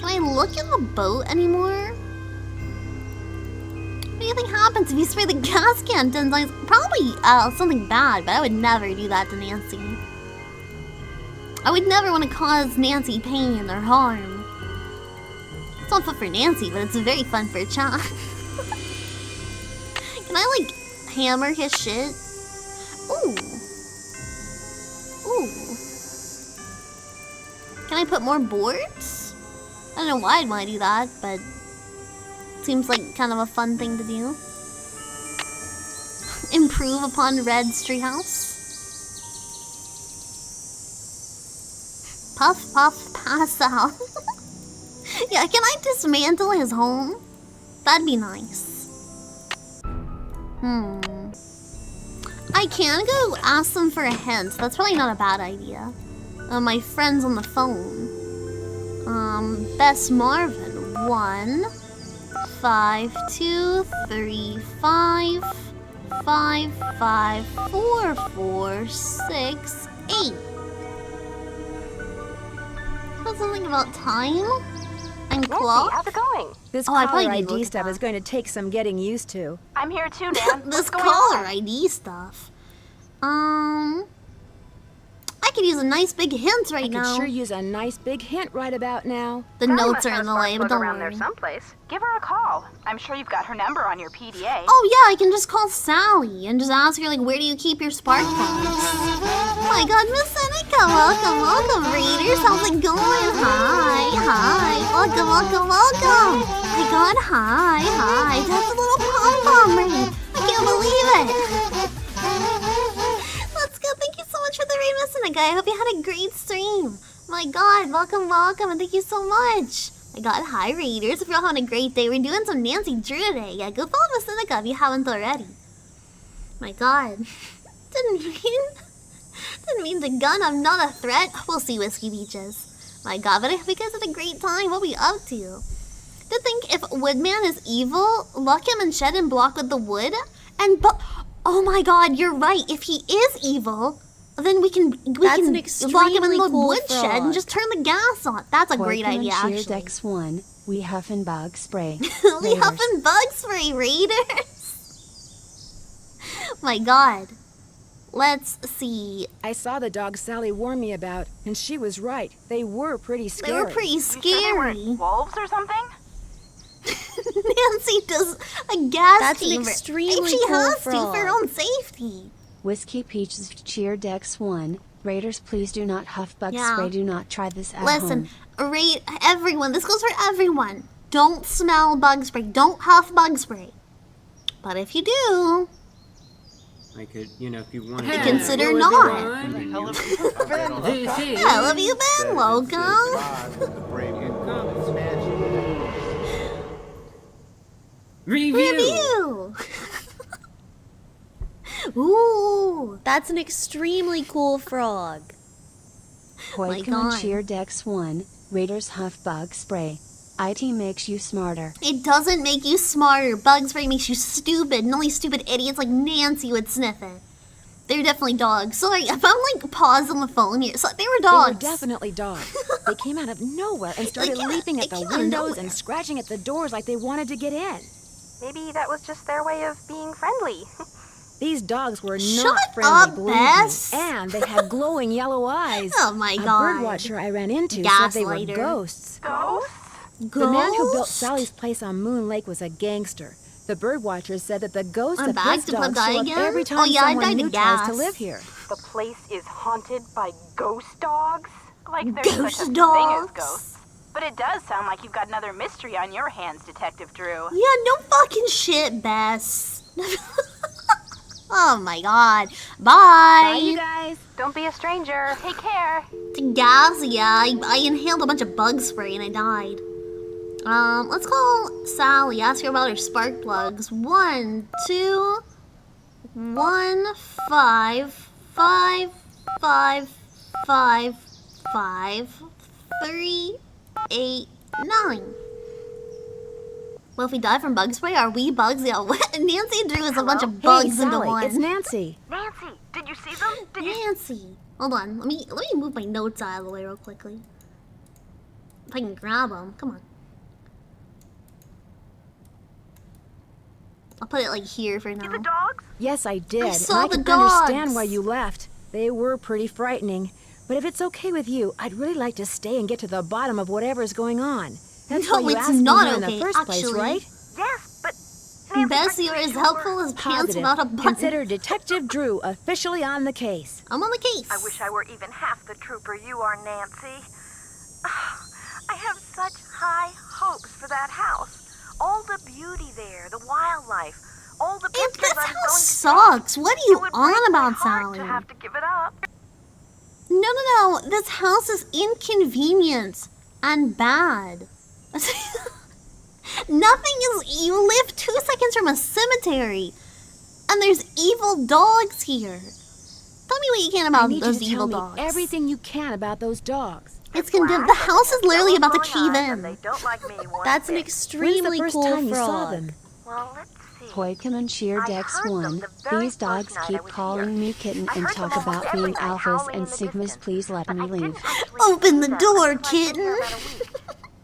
I look in the boat anymore? What do you think happens if you spray the gas can 10 times? Probably something bad, but I would never do that to Nancy. I would never want to cause Nancy pain or harm. It's not fun for Nancy, but it's very fun for Chan. Can I, like, hammer his shit? Ooh. Ooh. Can I put more boards? I don't know why I'd want to do that, but it seems like kind of a fun thing to do. Improve upon Red's treehouse. Puff, puff, pass out. Yeah, can I dismantle his home? That'd be nice. I can go ask them for a hint. That's probably not a bad idea. My friend's on the phone. Bess Marvin. 1, 5, 2, 3, 5, 5, 5, 4, 4, 6, 8. What's something about time? And clock? How's it going? This Oh, I caller probably need to look ID at stuff that. is going to take some getting used to. I'm here too, Nan. This What's going caller on? ID stuff. I could use a nice big hint right I could now. sure use a nice big hint right about now. The Grandma notes must are have in the a spark way, but plug don't around worry. there someplace. Give her a call. I'm sure you've got her number on your PDA. Oh yeah, I can just call Sally and just ask her like, where do you keep your spark plugs? Oh my God, Miss Seneca, welcome, readers. How's it going? Hi, welcome. Oh my God, hi. That's a little pom-pom ring. I can't believe it. Let's go. Thank you so much for the raid, Miss Seneca. I hope you had a great stream. My God, welcome, and thank you so much. My God, hi readers. If you're all having a great day, we're doing some Nancy Drew today. Yeah, go follow Miss Seneca if you haven't already. My God. Didn't mean to gun. I'm not a threat. We'll see, Whiskey Beaches. My God, but I hope you guys had a great time. What are we up to? To think if Woodman is evil, lock him in shed and block with the wood, and oh my God, you're right. If he is evil, then we can lock him in the woodshed and just turn the gas on. That's a great idea, actually. X1, we huff and bug spray. We huff and bug spray, raiders. My God. Let's see. I saw the dog Sally warned me about, and she was right. They were pretty scary. They were pretty You said they were scary. wolves or something? Nancy does a gas That's an chamber. extremely She cool has to frog. for her own safety. Whiskey Peaches cheered X1. Raiders, please do not huff bug Yeah. spray. Do not try this at Listen, home. rate everyone. This goes for everyone. Don't smell bug spray. Don't huff bug spray. But if you do, I could, if you want to consider not. Where the hell have you been? This is How have you been, welcome? review. Ooh, That's an extremely cool frog. my Poikemon God. cheered X1. Raiders huff bug spray. IT makes you smarter. It doesn't make you smarter. Bug spray makes you stupid, and only stupid idiots like Nancy would sniff it. They're definitely dogs. Sorry, if I'm like paused on the phone here. So they were They dogs. were definitely dogs. They came out of nowhere and started came out- leaping at they the came out of windows nowhere. and scratching at the doors like they wanted to get in. Maybe that was just their way of being friendly. These dogs were Shut not friendly, up, believe Bess. me. And they had glowing yellow eyes. Oh my A God. bird watcher I ran into said they were Gaslighter. ghosts. Ghosts? The man who built Ghost? Sally's place on Moon Lake was a gangster. The bird watcher said that the ghosts I'm of back his to dogs die show up again? every time Oh, yeah, I someone died to new tries to gas. live here. The place is haunted by ghost dogs? Like there's Ghost such a thing dogs? as ghosts. But it does sound like you've got another mystery on your hands, Detective Drew. Yeah, no fucking shit, Bess. Oh my God. Bye. Bye, you guys. Don't be a stranger. Take care. To gas, yeah. I inhaled a bunch of bug spray and I died. Let's call Sally. Ask her about her spark plugs. 1, 2, 1, 5, 5, 5, 5, 5, 3, 8, 9. Well, if we die from bug spray, are we bugs? Yeah, Nancy Drew is a bunch of bugs hey, into Sally, one. it's Nancy. Nancy, did you see them? Did you... Nancy. Hold on. Let me move my notes out of the way real quickly. If I can grab them. Come on. I'll put it like here for See now. the dogs? Yes, I did. I saw and I the can understand dogs. why you left. They were pretty frightening. But if it's okay with you, I'd really like to stay and get to the bottom of whatever's going on. That's No, why you it's asked me not here in okay, the first place, actually. right? Yes, but... Nancy, Bessie, you're as helpful as pants Positive. without a button. Consider Detective Drew officially on the case. I'm on the case. I wish I were even half the trooper you are, Nancy. I have such high hopes for that house. All the beauty there, the wildlife, all the If pictures this I'm house going to sucks, what are you It would break on my about, heart Sally? to have to give it up. No. This house is inconvenient and bad. Nothing is. You live 2 seconds from a cemetery, and there's evil dogs here. Tell me what you can I about need you those to evil tell me dogs. everything you can about those dogs. It's condemned. The house is literally about to cave They in. don't like me one That's an bit. When's extremely the first cool time you frog. saw them? Well, let's see. Poikemon Cheer I Dex heard them 1. the very These dogs first night keep I was calling here. me kitten I and heard talk them almost about every being night alphas howling and in the sigmas. distance. Please let But me I leave. didn't actually Open see the them door, until I'd been here kitten. about a week.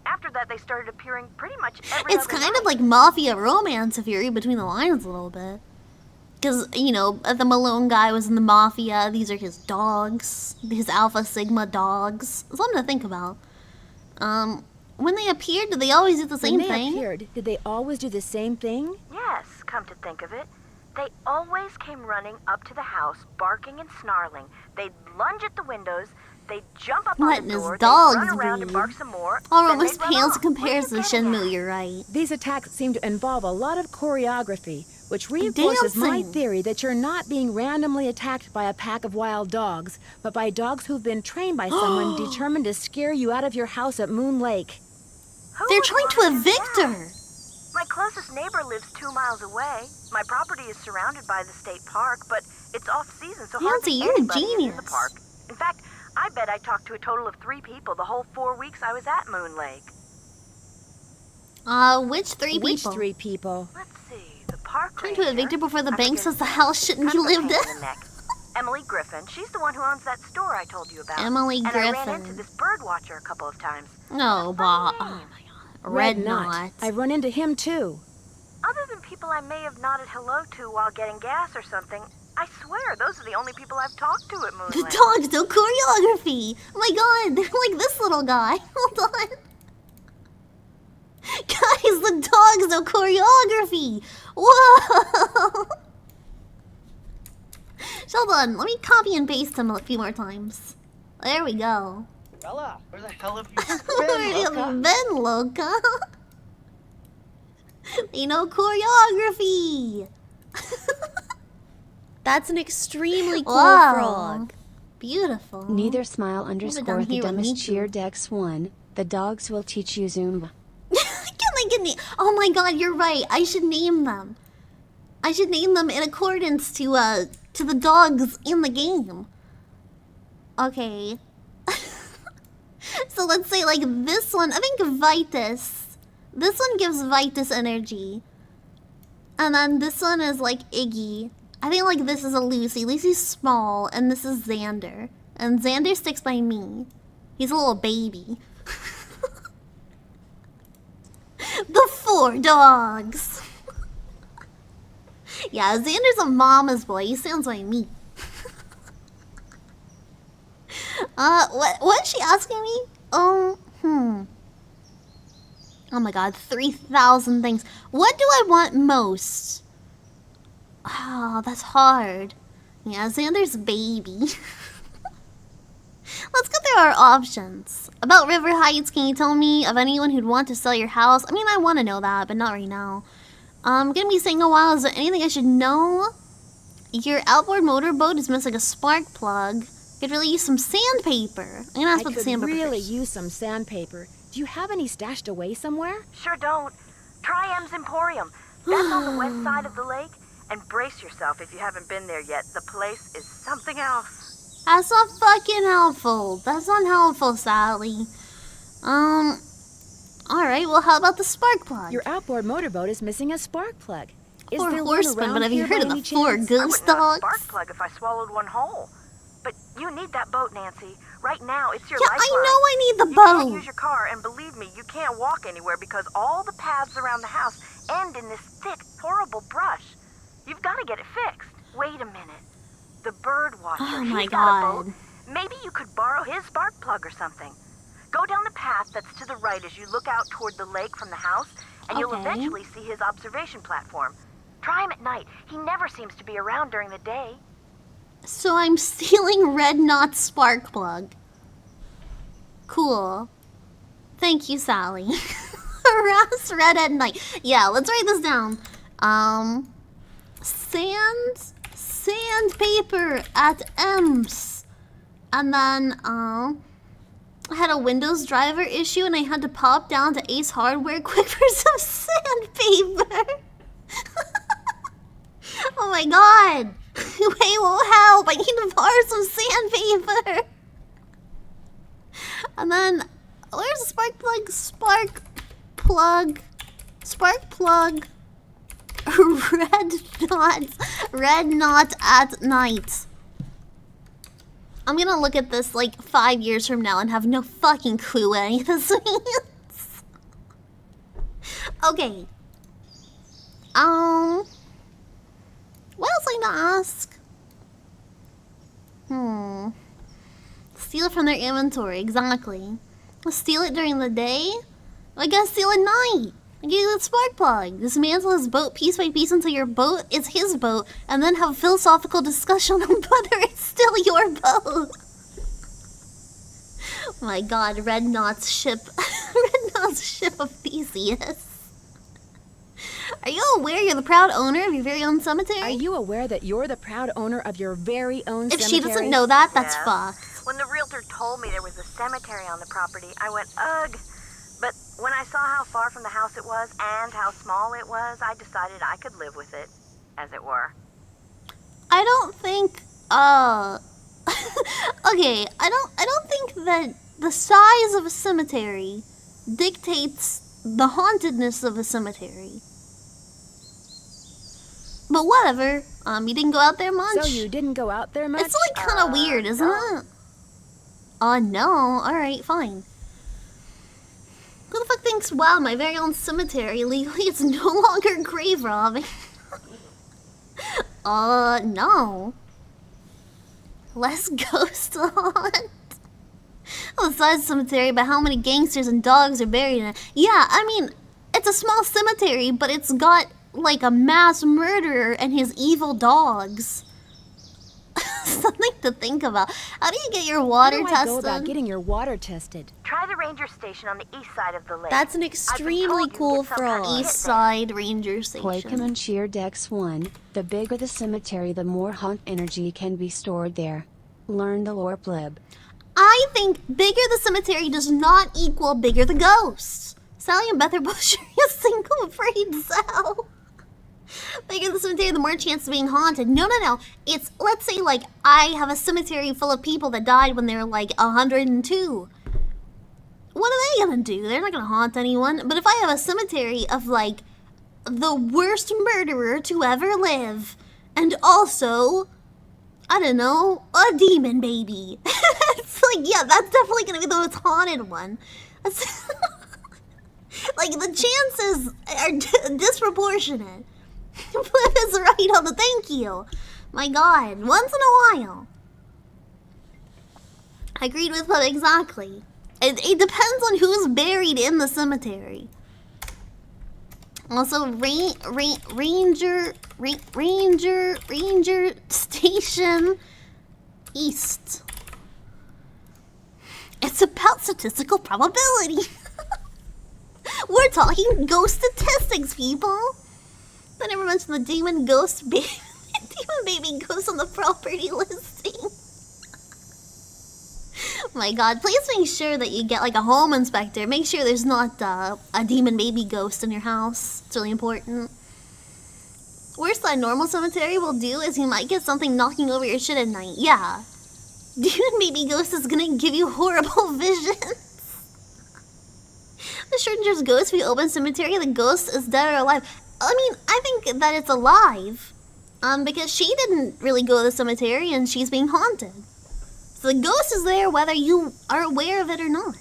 After that, they started appearing pretty much every It's other kind night. of like mafia romance if you read between the lines a little bit. Because, you know, the Malone guy was in the mafia. These are his dogs. His Alpha Sigma dogs. Something to think about. When they appeared, did they always do the same When they thing? appeared, did they always do the same thing? Yes, come to think of it. They always came running up to the house, barking and snarling. They'd lunge at the windows, they'd jump up Letting on the his door, dogs they'd run around and breathe. bark some more. Or then almost they'd run pales off. in comparison to What are you getting Shenmue, at? you're right. These attacks seem to involve a lot of choreography, which reinforces my Dancing. theory that you're not being randomly attacked by a pack of wild dogs, but by dogs who've been trained by someone determined to scare you out of your house at Moon Lake. Who They're would trying wanna to do evict that? her. My closest neighbor lives 2 miles away. My property is surrounded by the state park, but it's off-season, so Nancy, hardly you're a anybody is in the genius. park. In fact, I bet I talked to a total of 3 people the whole 4 weeks I was at Moon Lake. Which three Which people? 3 people? Let's see, the park Trying to ranger. evict her before the I bank forget says the his house shouldn't be kind of a lived pain in. in the neck. Emily Griffin. She's the one who owns that store I told you about. Emily and I ran Griffin. into this bird watcher a couple of times. No, Bob. Oh my god. Red Knot. I've run into him too. Other than people I may have nodded hello to while getting gas or something, I swear those are the only people I've talked to at Moon The Lake. dogs do choreography. Oh my god, they're like this little guy. Hold on. Guys, the dogs do choreography. Whoa. Hold on, let me copy and paste them a few more times. There we go. Bella, where the hell have you Where been, have you Loca? been, Loca? They know choreography. That's an extremely cool Wow. frog. Beautiful. Neither smile down underscore the here with dumbest Miku. cheer Dex 1. The dogs will teach you Zumba. Can I get oh my god, you're right. I should name them. I should name them in accordance to the dogs in the game. Okay. So let's say like this one, I think Vitus. This one gives Vitus energy. And then this one is like Iggy. I think like this is a Lucy. Lucy's small and this is Xander. And Xander sticks by me. He's a little baby. The 4 dogs. Yeah, Xander's a mama's boy. He sounds like me. What is she asking me? Oh my god, 3,000 things. What do I want most? Oh, that's hard. Yeah, Xander's baby. Let's go through our options. About River Heights, can you tell me of anyone who'd want to sell your house? I mean, I want to know that, but not right now. I'm gonna be saying a while. Is there anything I should know? Your outboard motorboat is missing a spark plug. Could really use some sandpaper. I'm gonna ask I about the could sandpaper really first. use some sandpaper. Do you have any stashed away somewhere? Sure don't. Try M's Emporium. That's on the west side of the lake. And brace yourself if you haven't been there yet. The place is something else. That's not fucking helpful. That's not helpful, Sally. Alright, well, how about the spark plug? Your outboard motorboat is missing a spark plug. Is Four there one horsemen, around but have you here heard by of the any 4 chance? I ghost wouldn't know a dogs? spark plug if I swallowed one whole. But you need that boat, Nancy. Right now, it's your Yeah, lifeline. I know I need the You can't boat. use your car, and believe me, you can't walk anywhere because all the paths around the house end in this thick, horrible brush. You've got to get it fixed. Wait a minute. The bird watcher, Oh my he's got a God. boat. Maybe you could borrow his spark plug or something. Go down the path that's to the right as you look out toward the lake from the house, and you'll Okay. eventually see his observation platform. Try him at night. He never seems to be around during the day. So I'm stealing Red Knot's spark plug. Cool. Thank you, Sally. Harass Red at night. Yeah, let's write this down. Sandpaper at M's. And then, I had a Windows driver issue and I had to pop down to Ace Hardware quick for some sandpaper. Oh my god. Wait, won't help. I need to borrow some sandpaper. And then, where's the spark plug? Spark plug. Spark plug. Red knot at night. I'm gonna look at this like 5 years from now and have no fucking clue what any of this means. Okay. What else I gonna ask? Steal it from their inventory, exactly. Steal it during the day? I gotta steal at night. I give you the spark plug. Dismantle his boat piece by piece until your boat is his boat, and then have a philosophical discussion on whether it's still your boat. Oh my god, Red Knot's ship. Red Knot's ship of Theseus. Are you aware you're the proud owner of your very own cemetery? Are you aware that you're the proud owner of your very own cemetery? If she doesn't know that, that's fucked. When the realtor told me there was a cemetery on the property, I went, ugh. But when I saw how far from the house it was and how small it was, I decided I could live with it, as it were. I don't think, okay, I don't think that the size of a cemetery dictates the hauntedness of a cemetery. But whatever, you didn't go out there much? So you didn't go out there much? It's like kind of weird, isn't it? No, alright, fine. Who the fuck thinks, wow, my very own cemetery, legally it's no longer grave robbing? No. Less ghosts to haunt. Well, the size of the cemetery, but how many gangsters and dogs are buried in it? Yeah, I mean, it's a small cemetery, but it's got, like, a mass murderer and his evil dogs. Something to think about. How do you get your water tested? How do I go about getting your water tested? Try the ranger station on the east side of the lake. That's an extremely cool frog. East side ranger station. Poikemon Cheer Dex 1. The bigger the cemetery, the more haunt energy can be stored there. Learn the lore, Plib. I think bigger the cemetery does not equal bigger the ghosts. Sally and Beth are both sharing a single afraid cell. Bigger the cemetery, the more chance of being haunted. No. It's, let's say, like, I have a cemetery full of people that died when they were, like, 102. What are they gonna do? They're not gonna haunt anyone. But if I have a cemetery of, like, the worst murderer to ever live, and also, I don't know, a demon baby. It's like, yeah, that's definitely gonna be the most haunted one. That's like, the chances are disproportionate. Flip is right on the thank you. My god, once in a while. I agreed with Flip exactly. It depends on who's buried in the cemetery. Also, ranger station east. It's about statistical probability. We're talking ghost statistics, people. I never mentioned the demon ghost baby. Demon baby ghost on the property listing. My god, please make sure that you get like a home inspector. Make sure there's not a demon baby ghost in your house. It's really important. Worst that normal cemetery will do is you might get something knocking over your shit at night. Yeah. Demon baby ghost is gonna give you horrible visions. The stranger's ghost, if you open cemetery, the ghost is dead or alive. I mean, I think that it's alive. Because she didn't really go to the cemetery and she's being haunted. So the ghost is there whether you are aware of it or not.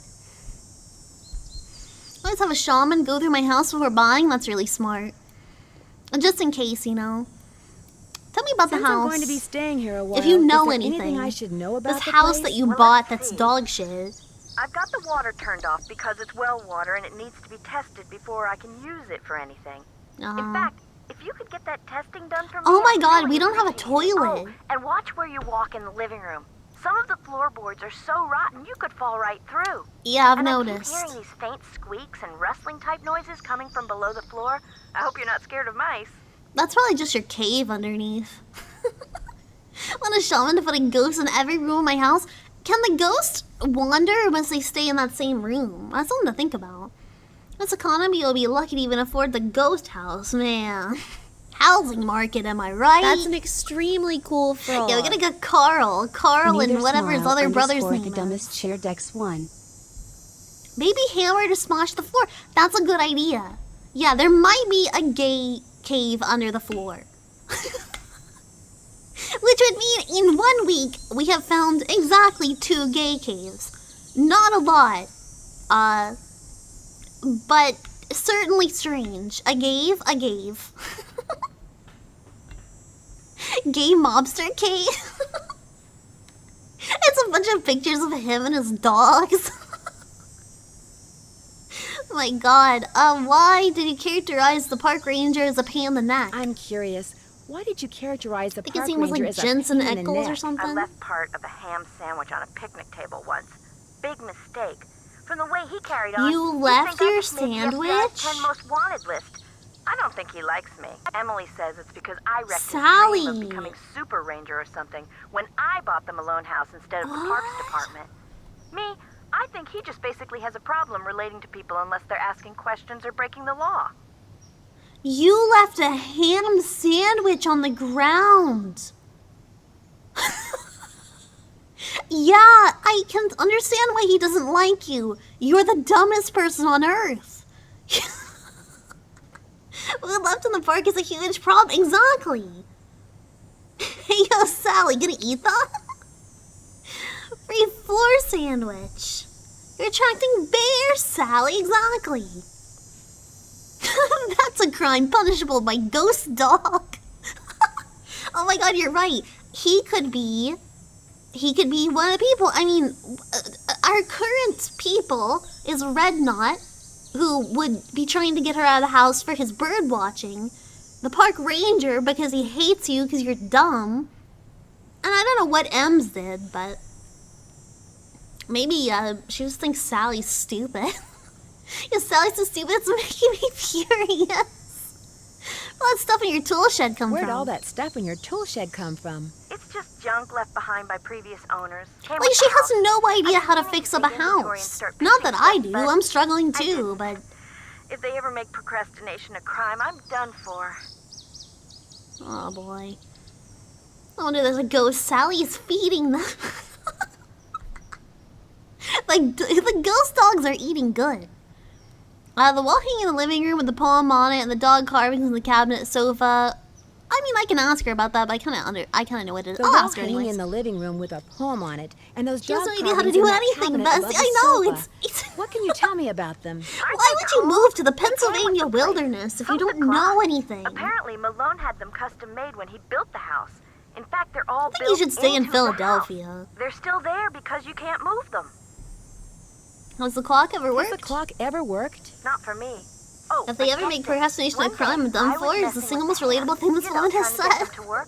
Let's have a shaman go through my house before buying. That's really smart. Just in case, you know. Tell me about the house. I'm going to be staying here a while. If you know is there anything I should know about this the house place? that you Well, bought let's that's see. dog shit. I've got the water turned off because it's well water and it needs to be tested before I can use it for anything. In fact, if you could get that testing done for me... Oh my I'd god, really we don't have a appreciate it. toilet. Oh, and watch where you walk in the living room. Some of the floorboards are so rotten you could fall right through. Yeah, I've and noticed. I keep hearing these faint squeaks and rustling type noises coming from below the floor. I hope you're not scared of mice. That's probably just your cave underneath. Want a shaman to put a ghost in every room of my house? Can the ghost wander or must they stay in that same room? That's something to think about. This economy will be lucky to even afford the ghost house, man. Housing market, am I right? That's an extremely cool frog. Yeah, we gotta get Carl. Carl Neither and whatever his smile other brother's underscore name the is. dumbest chair Dex 1. Maybe hammer to smash the floor. That's a good idea. Yeah, there might be a gay cave under the floor. Which would mean in 1 week, we have found exactly 2 gay caves. Not a lot. But certainly strange. A gave. Gay mobster cave. It's a bunch of pictures of him and his dogs. Oh my god. Why did you characterize the park ranger as a pain in the neck? I'm curious. Why did you characterize the I think park his name was ranger like as Jensen a pain in the Eccles or neck? something. I left part of a ham sandwich on a picnic table once. Big mistake. From the way he carried on, You you'd left think I your just made the sandwich? FBI's 10 most wanted list. I don't think he likes me. Emily says it's because I wrecked Sally. his dream of becoming Super Ranger or something when I bought the Malone house instead of the Parks Department. Me, I think he just basically has a problem relating to people unless they're asking questions or breaking the law. You left a ham sandwich on the ground. Yeah, I can understand why he doesn't like you. You're the dumbest person on earth. What left in the park is a huge problem. Exactly. Hey, yo, Sally, gonna eat that? Free floor sandwich. You're attracting bears, Sally. Exactly. That's a crime punishable by ghost dog. Oh my god, you're right. He could be one of the people. I mean, our current people is Red Knot, who would be trying to get her out of the house for his bird watching. The park ranger, because he hates you because you're dumb. And I don't know what Ems did, but maybe she just thinks Sally's stupid. Yeah, Sally's so stupid, it's making me furious. Where'd all that stuff in your tool shed come Where'd from? all that stuff in your tool shed come from? It's just junk left behind by previous owners. Came Like, with she the house. has no idea I've how to been fix meaning up a to take inventory and house. start Not that fixing I stuff, do, but I'm struggling I too, didn't. but... If they ever make procrastination a crime, I'm done for. Oh boy. Oh no, there's a ghost. Sally is feeding them. Like, the ghost dogs are eating good. The wall hanging in the living room with the poem on it and the dog carvings in the cabinet sofa. I mean, I can ask her about that, but I kind of know what it is. The I'll wall ask her hanging anyways. in the living room with a poem on it, and those She has dog no idea how to carvings in do that anything, cabinet Bessie. above the I know, sofa. it's... What can you tell me about them? Why would you move to the Pennsylvania wilderness if you don't know anything? Apparently, Malone had them custom made when he built the house. In fact, they're all I think built you should stay in into the house. Philadelphia. They're still there because you can't move them. Has the clock ever Has worked? the clock ever worked? Not for me. Oh, If they ever make procrastination a crime, I'm done for. It's the single most relatable thing this woman has said. To work,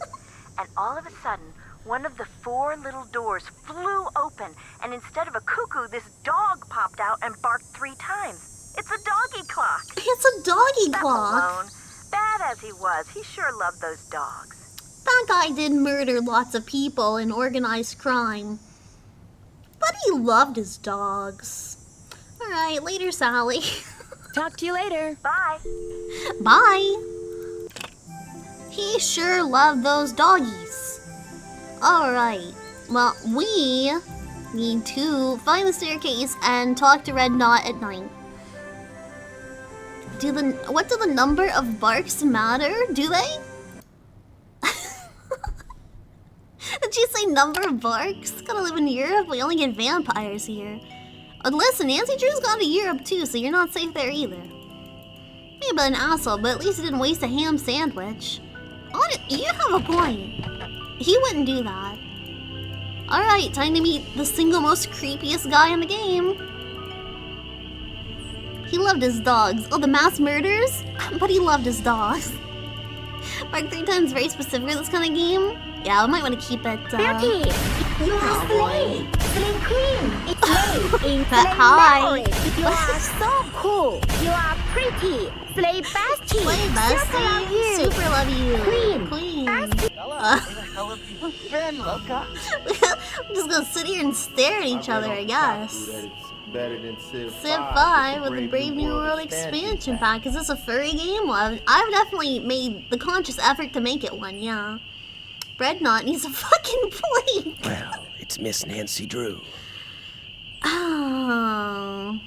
and all of a sudden, one of the 4 little doors flew open, and instead of a cuckoo, this dog popped out and barked 3 times. It's a doggy clock. It's a doggy That clock. Malone, bad as he was, he sure loved those dogs. That guy did murder lots of people in organized crime. But he loved his dogs. Alright, later, Sally. Talk to you later. Bye. Bye. He sure loved those doggies. Alright. Well, we need to find the staircase and talk to Red Knot at night. What do the number of barks matter? Do they? Did she say number of barks? Gotta live in Europe? We only get vampires here. Listen, Nancy Drew's gone to Europe too, so you're not safe there either. Maybe an asshole, but at least he didn't waste a ham sandwich. You have a point. He wouldn't do that. Alright, time to meet the single most creepiest guy in the game. He loved his dogs. Oh, the mass murders? But he loved his dogs. Mark 3 times very specific for this kind of game. Yeah, I might want to keep it, Bertie, you are Slay. Slay Queen. It's Slay in Slay Hi. language. You are so cool. You are pretty. Slay Bestie. Slay Super love you. Super love you. Queen. Bella, where the hell have you been, Loca? I'm just gonna sit here and stare at each other, I guess. Better than Civ Civ 5 with the Brave New World expansion pack. Is this a furry game? Well, I've definitely made the conscious effort to make it one, yeah. Red Knot needs a fucking plate. Well, it's Miss Nancy Drew. Oh.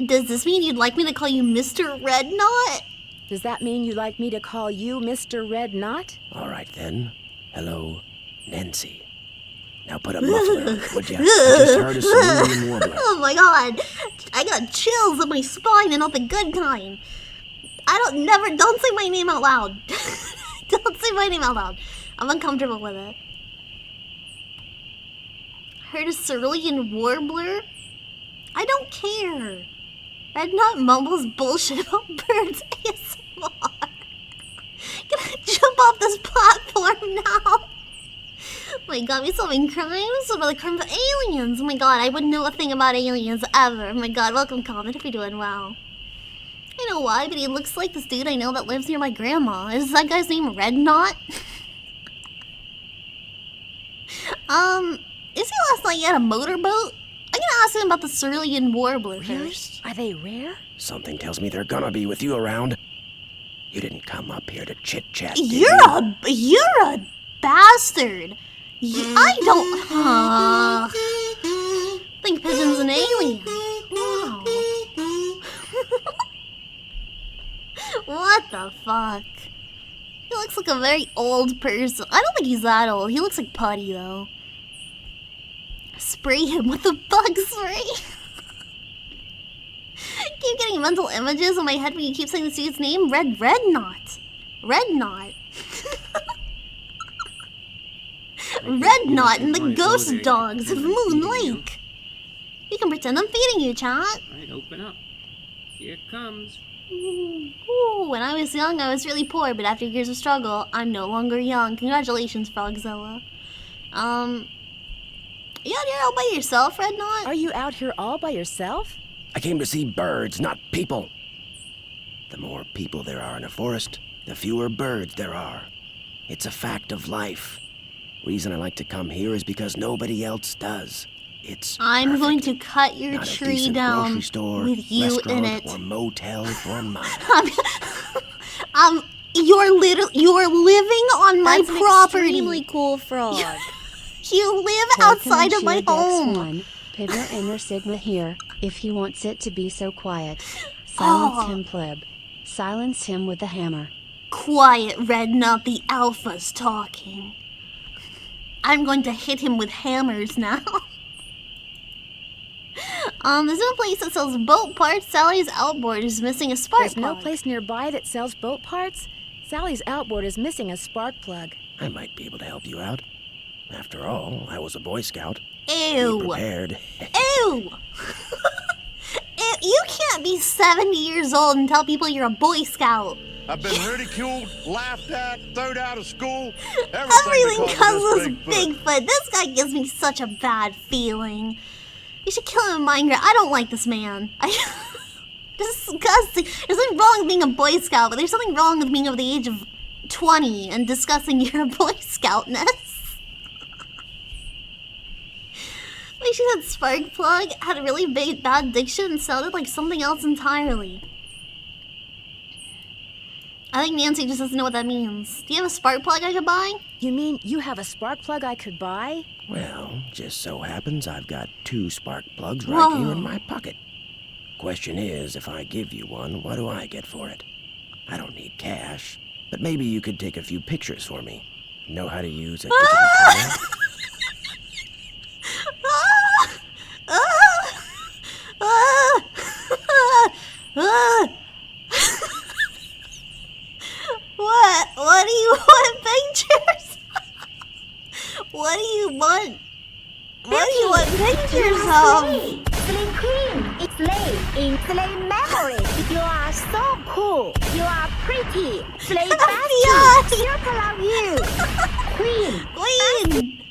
Does this mean you'd like me to call you Mr. Red Knot? Does that mean you'd like me to call you Mr. Red Knot? All right, then. Hello, Nancy. Now put a muffler on it, would you? I just heard a cerulean warbler. Oh my god. I got chills in my spine and not the good kind. Don't say my name out loud. Don't say my name out loud. I'm uncomfortable with it. Heard a cerulean warbler? I don't care. Red Knot mumbles bullshit about birds ASMR. Can I jump off this platform now? Oh my god, we solving crimes about the crime of aliens. Oh my god, I wouldn't know a thing about aliens ever. Oh my god, welcome comment if you're doing well. I know why, but he looks like this dude I know that lives near my grandma. Is that guy's name Red Knot? Is he last night he had a motorboat? I'm gonna ask him about the cerulean warbler first. Are they rare? Something tells me they're gonna be with you around. You didn't come up here to chit-chat, did You're a bastard. I don't think Pigeon's an alien. Wow. What the fuck? He looks like a very old person. I don't think he's that old. He looks like putty though. Spray him with the bug spray. Keep getting mental images in my head when you keep saying the dude's name. Red Knot. Red Knot. Red Knot and the ghost dogs of Moon Lake. You can pretend I'm feeding you, chat. Alright, open up. Here it comes. Ooh, when I was young, I was really poor, but after years of struggle, I'm no longer young. Congratulations, Frogzilla. You out here all by yourself, Red Knot? Are you out here all by yourself? I came to see birds, not people. The more people there are in a forest, the fewer birds there are. It's a fact of life. Reason I like to come here is because nobody else does. It's I'm perfect. going to cut your Not a tree decent down grocery store, with you in restaurant, it. or motel for mine. You're living on my That's an property. extremely cool frog. You live outside of my home. One, Pivot Inner Sigma here, if he wants it to be so quiet. Silence him, pleb. Silence him with the hammer. Quiet, Red Knot, the alpha's talking. I'm going to hit him with hammers now. There's no place that sells boat parts. Sally's outboard is missing a spark There's plug. no place nearby that sells boat parts? Sally's outboard is missing a spark plug. I might be able to help you out. After all, I was a Boy Scout. Ew. Be prepared. Ew. You can't be 70 years old and tell people you're a Boy Scout. I've been ridiculed, laughed at, thrown out of school. Everything because of this Bigfoot. This guy gives me such a bad feeling. You should kill him in Minecraft. I don't like this man. Disgusting. There's nothing wrong with being a Boy Scout, but there's something wrong with being of the age of 20 and discussing your Boy Scoutness. Wait, she said spark plug, had a really bad diction, and sounded like something else entirely. I think Nancy just doesn't know what that means. Do you have a spark plug I could buy? You mean you have a spark plug I could buy? Well, just so happens I've got 2 spark plugs right here in my pocket. Question is, if I give you one, what do I get for it? I don't need cash, but maybe you could take a few pictures for me. Know how to use a digital camera? What do you want pictures? What do you want? What do you want pictures of? Slim Queen, it's late in Slim memory. You are so cool. You are pretty. Slim Bestie. Super love you. Queen. Queen.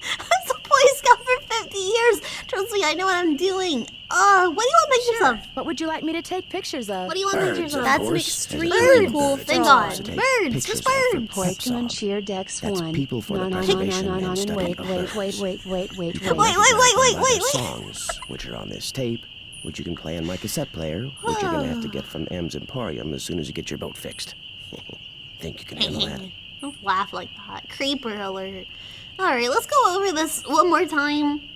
I was a Boy Scout for 50 years. Trust me, I know what I'm doing. What do you want pictures of? What would you like me to take pictures of? What do you want Birds, pictures of? of That's an course. extremely cool Thank frog. God. To take Birds, pictures just of for birds. pets Poikimon of. Cheer Dex That's 1. people for the No, preservation and wait, study of birds. wait. You can Wait, recognize wait. songs, which are on this tape, which you can play on my cassette player, which you're gonna have to get from M's Emporium as soon as you get your boat fixed. Think you can handle that? Don't laugh like that. Creeper alert. Alright, let's go over this one more time.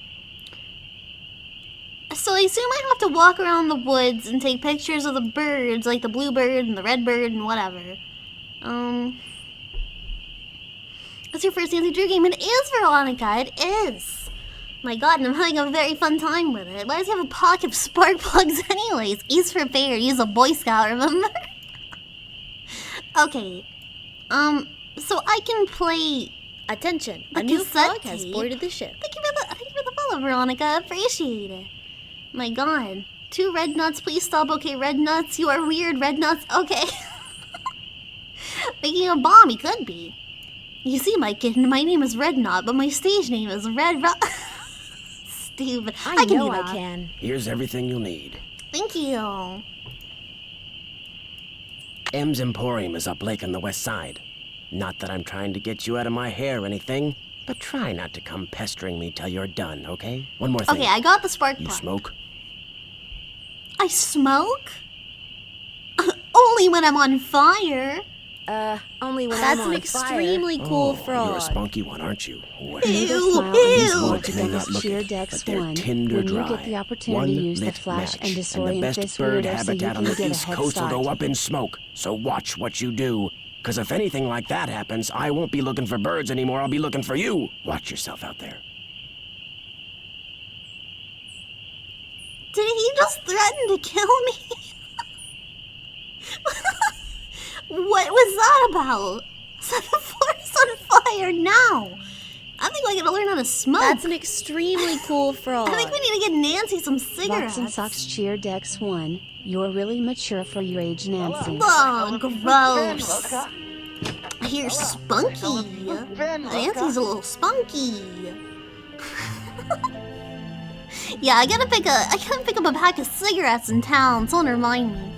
So I assume I have to walk around the woods and take pictures of the birds, like the bluebird and the redbird and whatever. What's your first Nancy Drew game? It is, Veronica. It is. My God, and I'm having a very fun time with it. Why does he have a pocket of spark plugs anyways? E's for fair. He's a Boy Scout, remember? Okay. So I can play... Attention, The a new cassette frog has tape? boarded the ship. Thank you for the follow, Veronica. Appreciate it. My God. 2 red nuts, please stop. Okay, red nuts. You are weird, red nuts. Okay. Making a bomb, he could be. You see, my kitten, my name is Red Knot, but my stage name is Red Rock. Stupid. I can know do that. I can. Here's everything you'll need. Thank you. M's Emporium is up lake on the west side. Not that I'm trying to get you out of my hair or anything, but try not to come pestering me till you're done, okay? One more thing. Okay, I got the spark You plug. smoke? I smoke? Only when I'm on fire. Only when That's I'm an on fire. extremely cool frog. You're a spunky one, aren't you? Well, Neither Ew, smile these ew. underscore woods the may not dumbest look cheer it, Dex but they're 1. tinder When you dry. get the opportunity to One use the lit flash match, and the disorient best this bird weirdo so you habitat can on the get a east head coast will start. go up in smoke. So watch what you do. Because if anything like that happens, I won't be looking for birds anymore. I'll be looking for you. Watch yourself out there. Did he just threaten to kill me? What was that about? Set the forest on fire now. I think I gotta learn how to smoke. That's an extremely cool frog. I think we need to get Nancy some cigarettes. Locks and Socks cheer Dex 1. You're really mature for your age, Nancy. Oh, Ben, gross. look. I hear spunky. Ben, look. Nancy's a little spunky. Yeah, I gotta pick up a pack of cigarettes in town. Someone remind me.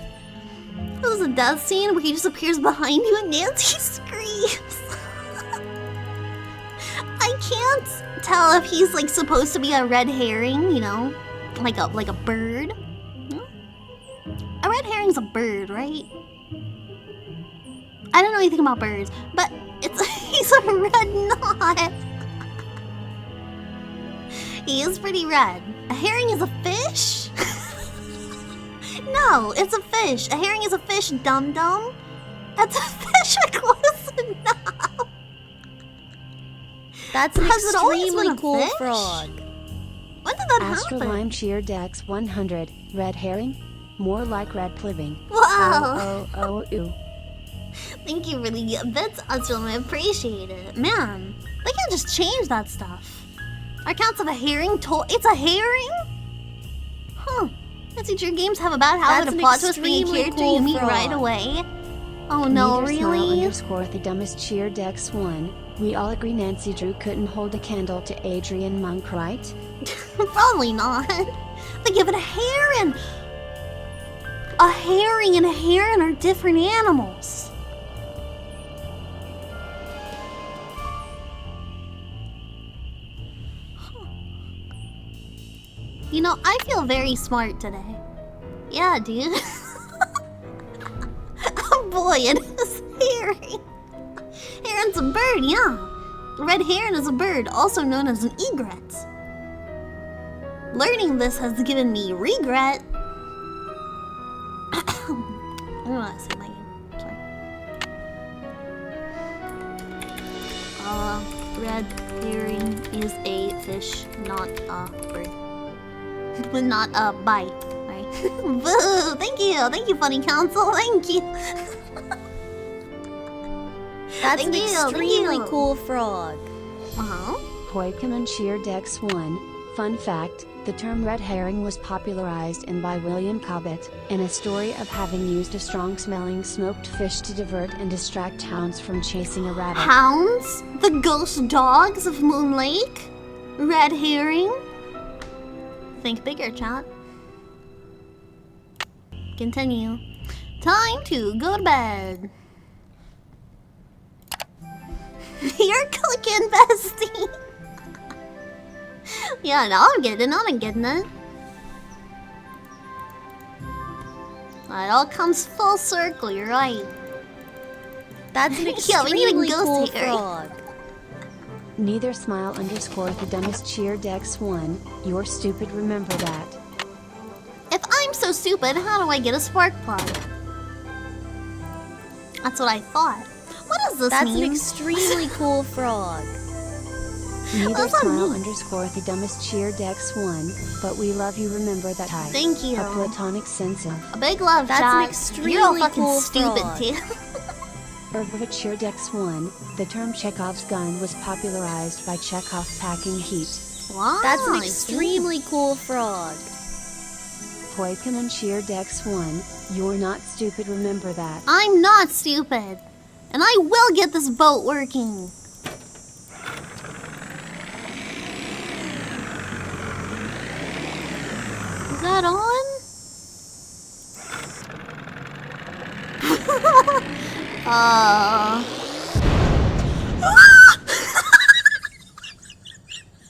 There's a death scene where he just appears behind you and Nancy screams. I can't tell if he's like supposed to be a red herring, you know, like a bird. A red herring's a bird, right? I don't know anything about birds, but he's a red knot. He is pretty red. A herring is a fish? No, it's a fish. A herring is a fish, dum-dum. That's a fish, close enough. That's an Has it always extremely been a cool fish? frog. When did that Astro happen? Lime cheer Dex 100. Red herring? More like red plibbing. Wow. Oh, ooh. Thank you for the bits, Astro. I appreciate it. Man, they can't just change that stuff. Our counts of a herring it's a herring? Huh. Fancy your games have a bad habit That's of an plot twist being a extremely character cool you meet frog. right away. Oh no, Neither Smile really? underscore the dumbest cheer Dex 1. We all agree Nancy Drew couldn't hold a candle to Adrian Monk, right? Probably not. They give it a heron. A herring and a heron are different animals. Huh. You know, I feel very smart today. Yeah, dude. Oh boy, it is herring. Heron's a bird, yeah. Red heron is a bird, also known as an egret. Learning this has given me regret. I don't know how to say my name. Sorry. Red herring is a fish, not a bird. But not a bite, right? Boo! Thank you, funny counsel. Thank you. That's Thank an you, thank extremely you. cool frog. Poikum cheer Dex 1. Fun fact, the term red herring was popularized by William Cobbett, in a story of having used a strong-smelling smoked fish to divert and distract hounds from chasing a rabbit. Hounds? The ghost dogs of Moon Lake? Red herring? Think bigger, chat. Continue. Time to go to bed. You're clicking, bestie. Yeah, now I'm getting it. It all comes full circle, you're right. That's an Yeah, we need a extremely ghost cool hater. frog. Neither Smile underscore the dumbest cheer Dex 1. You're stupid, remember that. I'm so stupid, how do I get a spark plug? That's what I thought. What does this That's mean? an extremely cool frog. Neither That's not smile me. underscore the dumbest cheer Dex 1, but we love you, remember that type. Thank you. A platonic sense of A big love, That's chat. an You're all extremely fucking cool stupid, frog. too. Herbert cheer Dex 1. The term Chekhov's gun was popularized by Chekhov packing heat. Wow, That's an I see. extremely cool frog. Poikenon cheer Dex 1. You're not stupid, remember that. I'm not stupid. And I will get this boat working. Is that on?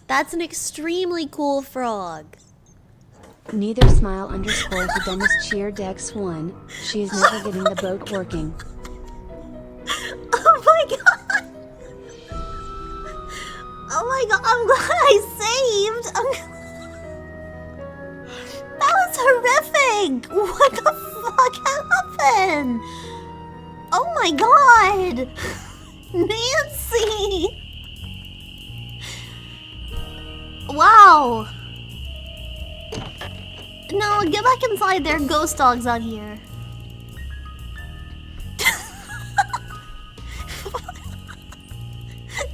That's an extremely cool frog. Neither smile underscore the dumbest cheer Dex 1. She is never getting the boat working. Oh my god! Oh my god, I'm glad I saved! That was horrific! What the fuck happened? Oh my god! Nancy! Wow! No, get back inside, there are ghost dogs out here.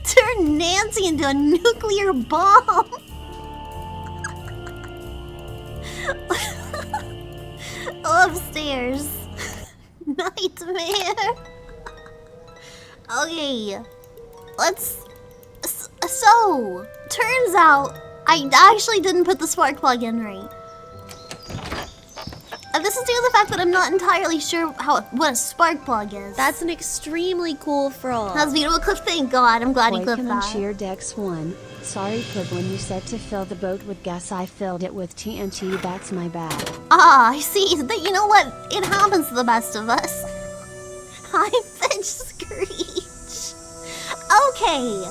Turn Nancy into a nuclear bomb. Upstairs. Nightmare. Okay. Let's... So, turns out I actually didn't put the spark plug in right. This is due to the fact that I'm not entirely sure what a spark plug is. That's an extremely cool frog. That's a beautiful clip, thank God. I'm glad you clipped Poikenon that. cheer Dex 1. Sorry Plib, when you said to fill the boat with gas I filled it with TNT, that's my bad. Ah, I see. That, you know what? It happens to the best of us. Hi, Finch Screech. Okay.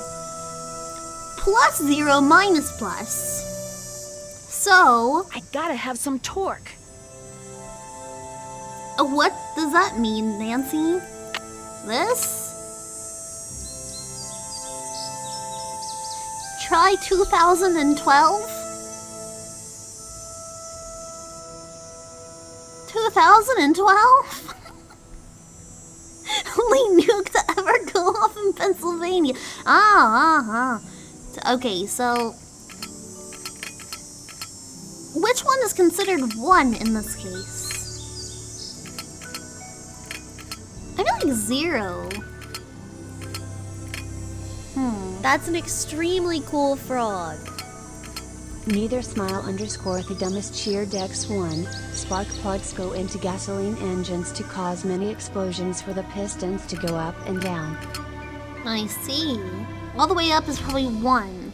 Plus 0 minus plus. So, I gotta have some torque. what does that mean, Nancy? This? Try 2012? 2012? Only nuke to ever go off in Pennsylvania. Okay, so... which one is considered 1 in this case? I feel like 0. That's an extremely cool frog. Neither smile underscore the dumbest cheer Dex 1. Spark plugs go into gasoline engines to cause many explosions for the pistons to go up and down. I see. All the way up is probably 1.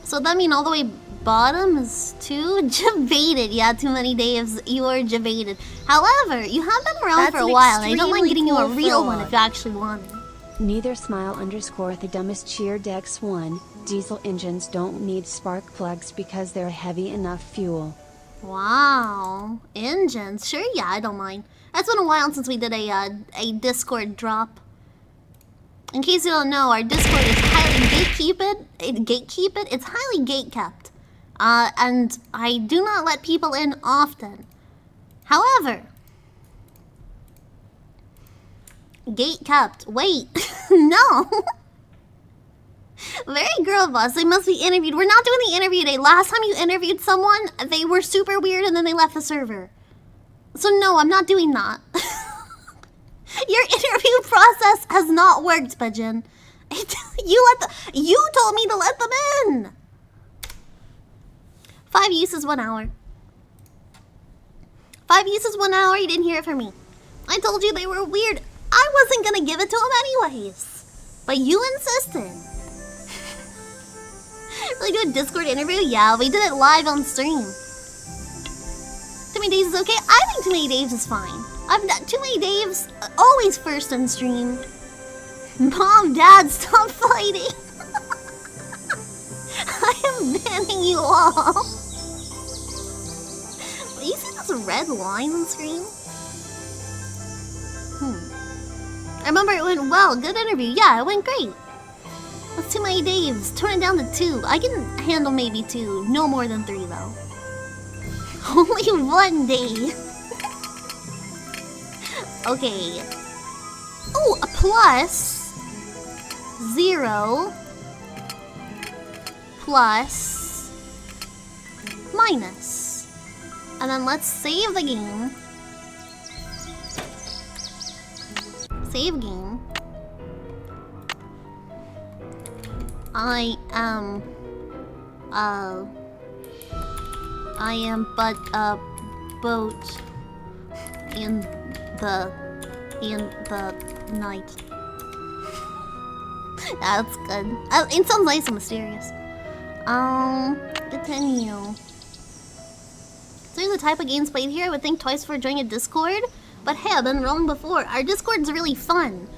So that mean all the way bottom is 2? Javated. Yeah, too many days. You are javated. However, you have been around for a while, and I don't mind getting you a real one if you actually want it. Neither smile underscore the dumbest cheer Dex 1. Diesel engines don't need spark plugs because they're heavy enough fuel. Wow. Engines. Sure, yeah, I don't mind. It's been a while since we did a Discord drop. In case you don't know, our Discord is highly gatekeeped. It's highly gatekept. And I do not let people in often. However, gate kept. Wait, no. Very girl boss. They must be interviewed. We're not doing the interview today. Last time you interviewed someone, they were super weird and then they left the server. So no, I'm not doing that. Your interview process has not worked, Pigeon. You told me to let them in. 5 uses 1 hour. 5 uses 1 hour. You didn't hear it from me. I told you they were weird. I wasn't gonna give it to them anyways, but you insisted. Really do a Discord interview? Yeah, we did it live on stream. Too many days is okay? I think too many days is fine. I've done too many days, always first on stream. Mom, Dad, stop fighting. I am banning you all. You see this red line on the screen? I remember it went well. Good interview. Yeah, it went great. That's too many Daves. Turn it down to 2. I can handle maybe 2. No more than 3 though. Only 1 day. Okay. Oh, a plus 0 plus minus. And then let's save the game. Save game. I am but a boat in the night. That's good. It sounds nice and mysterious. Continue. So the type of games played here, I would think twice before joining a Discord. But hey, I've been wrong before. Our Discord's really fun.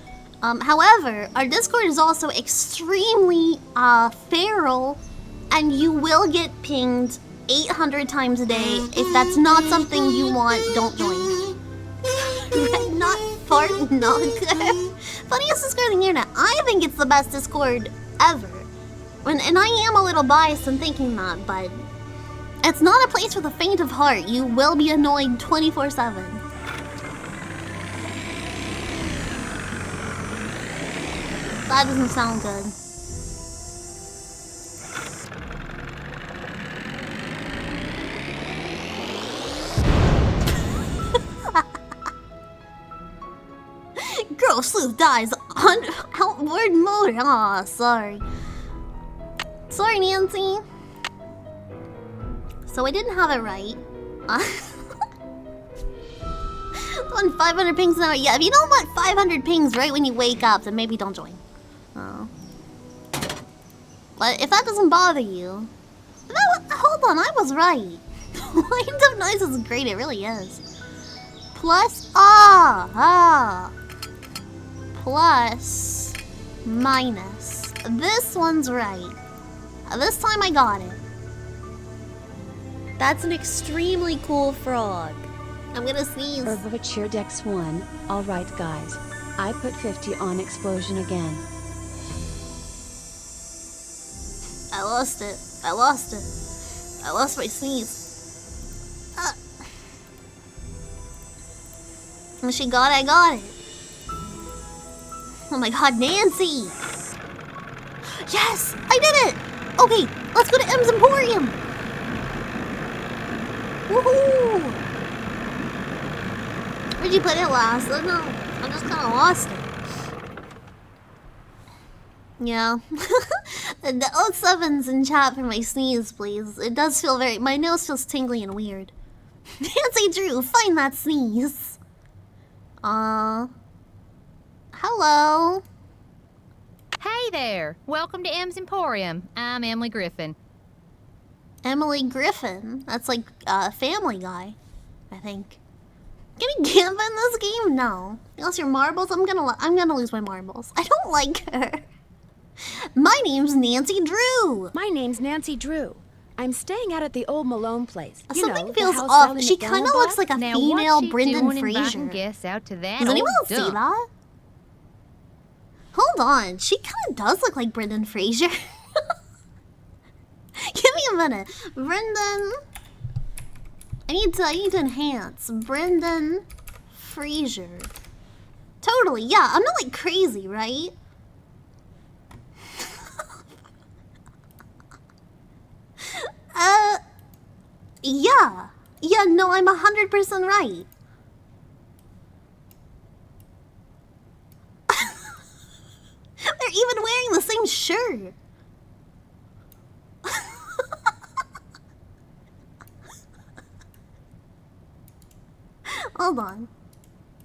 However, our Discord is also extremely feral, and you will get pinged 800 times a day. If that's not something you want, don't join. Not fart knocker. Funniest Discord on the internet. I think it's the best Discord ever. And I am a little biased in thinking that, but it's not a place for the faint of heart. You will be annoyed 24/7. That doesn't sound good. Girl sleuth dies on outward mode. Aw, sorry. Sorry, Nancy. So I didn't have it right. On 500 pings an hour. Yeah, if you don't want 500 pings right when you wake up, then maybe don't join. Oh. But if that doesn't bother you... hold on, I was right. Lines of Noise is great, it really is. Plus... Plus... Minus. This one's right. This time I got it. That's an extremely cool frog. I'm gonna sneeze. Herbivore Dex 1. Alright guys. I put 50 on explosion again. I lost it. I lost it. I lost my sneeze. When she got it, I got it. Oh my god, Nancy! Yes! I did it! Okay, let's go to M's Emporium! Woohoo! Where'd you put it last? I don't know. I just kinda lost it. Yeah. The 07's in chat for my sneeze, please. It does feel very... My nose feels tingly and weird. Nancy Drew, find that sneeze. Hello. Hey there. Welcome to M's Emporium. I'm Emily Griffin. Emily Griffin? That's like Family Guy, I think. Can you gamble in this game? No. You lost your marbles? I'm gonna lose my marbles. I don't like her. My name's Nancy Drew. My name's Nancy Drew. I'm staying out at the old Malone place. Something feels off. She kind of looks like a female Brendan Fraser. Guests out to that Does anyone else see that? Hold on. She kind of does look like Brendan Fraser. Give me a minute. Brendan. I need to enhance. Brendan Fraser. Totally, yeah. I'm not like crazy, right? Yeah. Yeah, no, I'm 100% right. They're even wearing the same shirt. Hold on.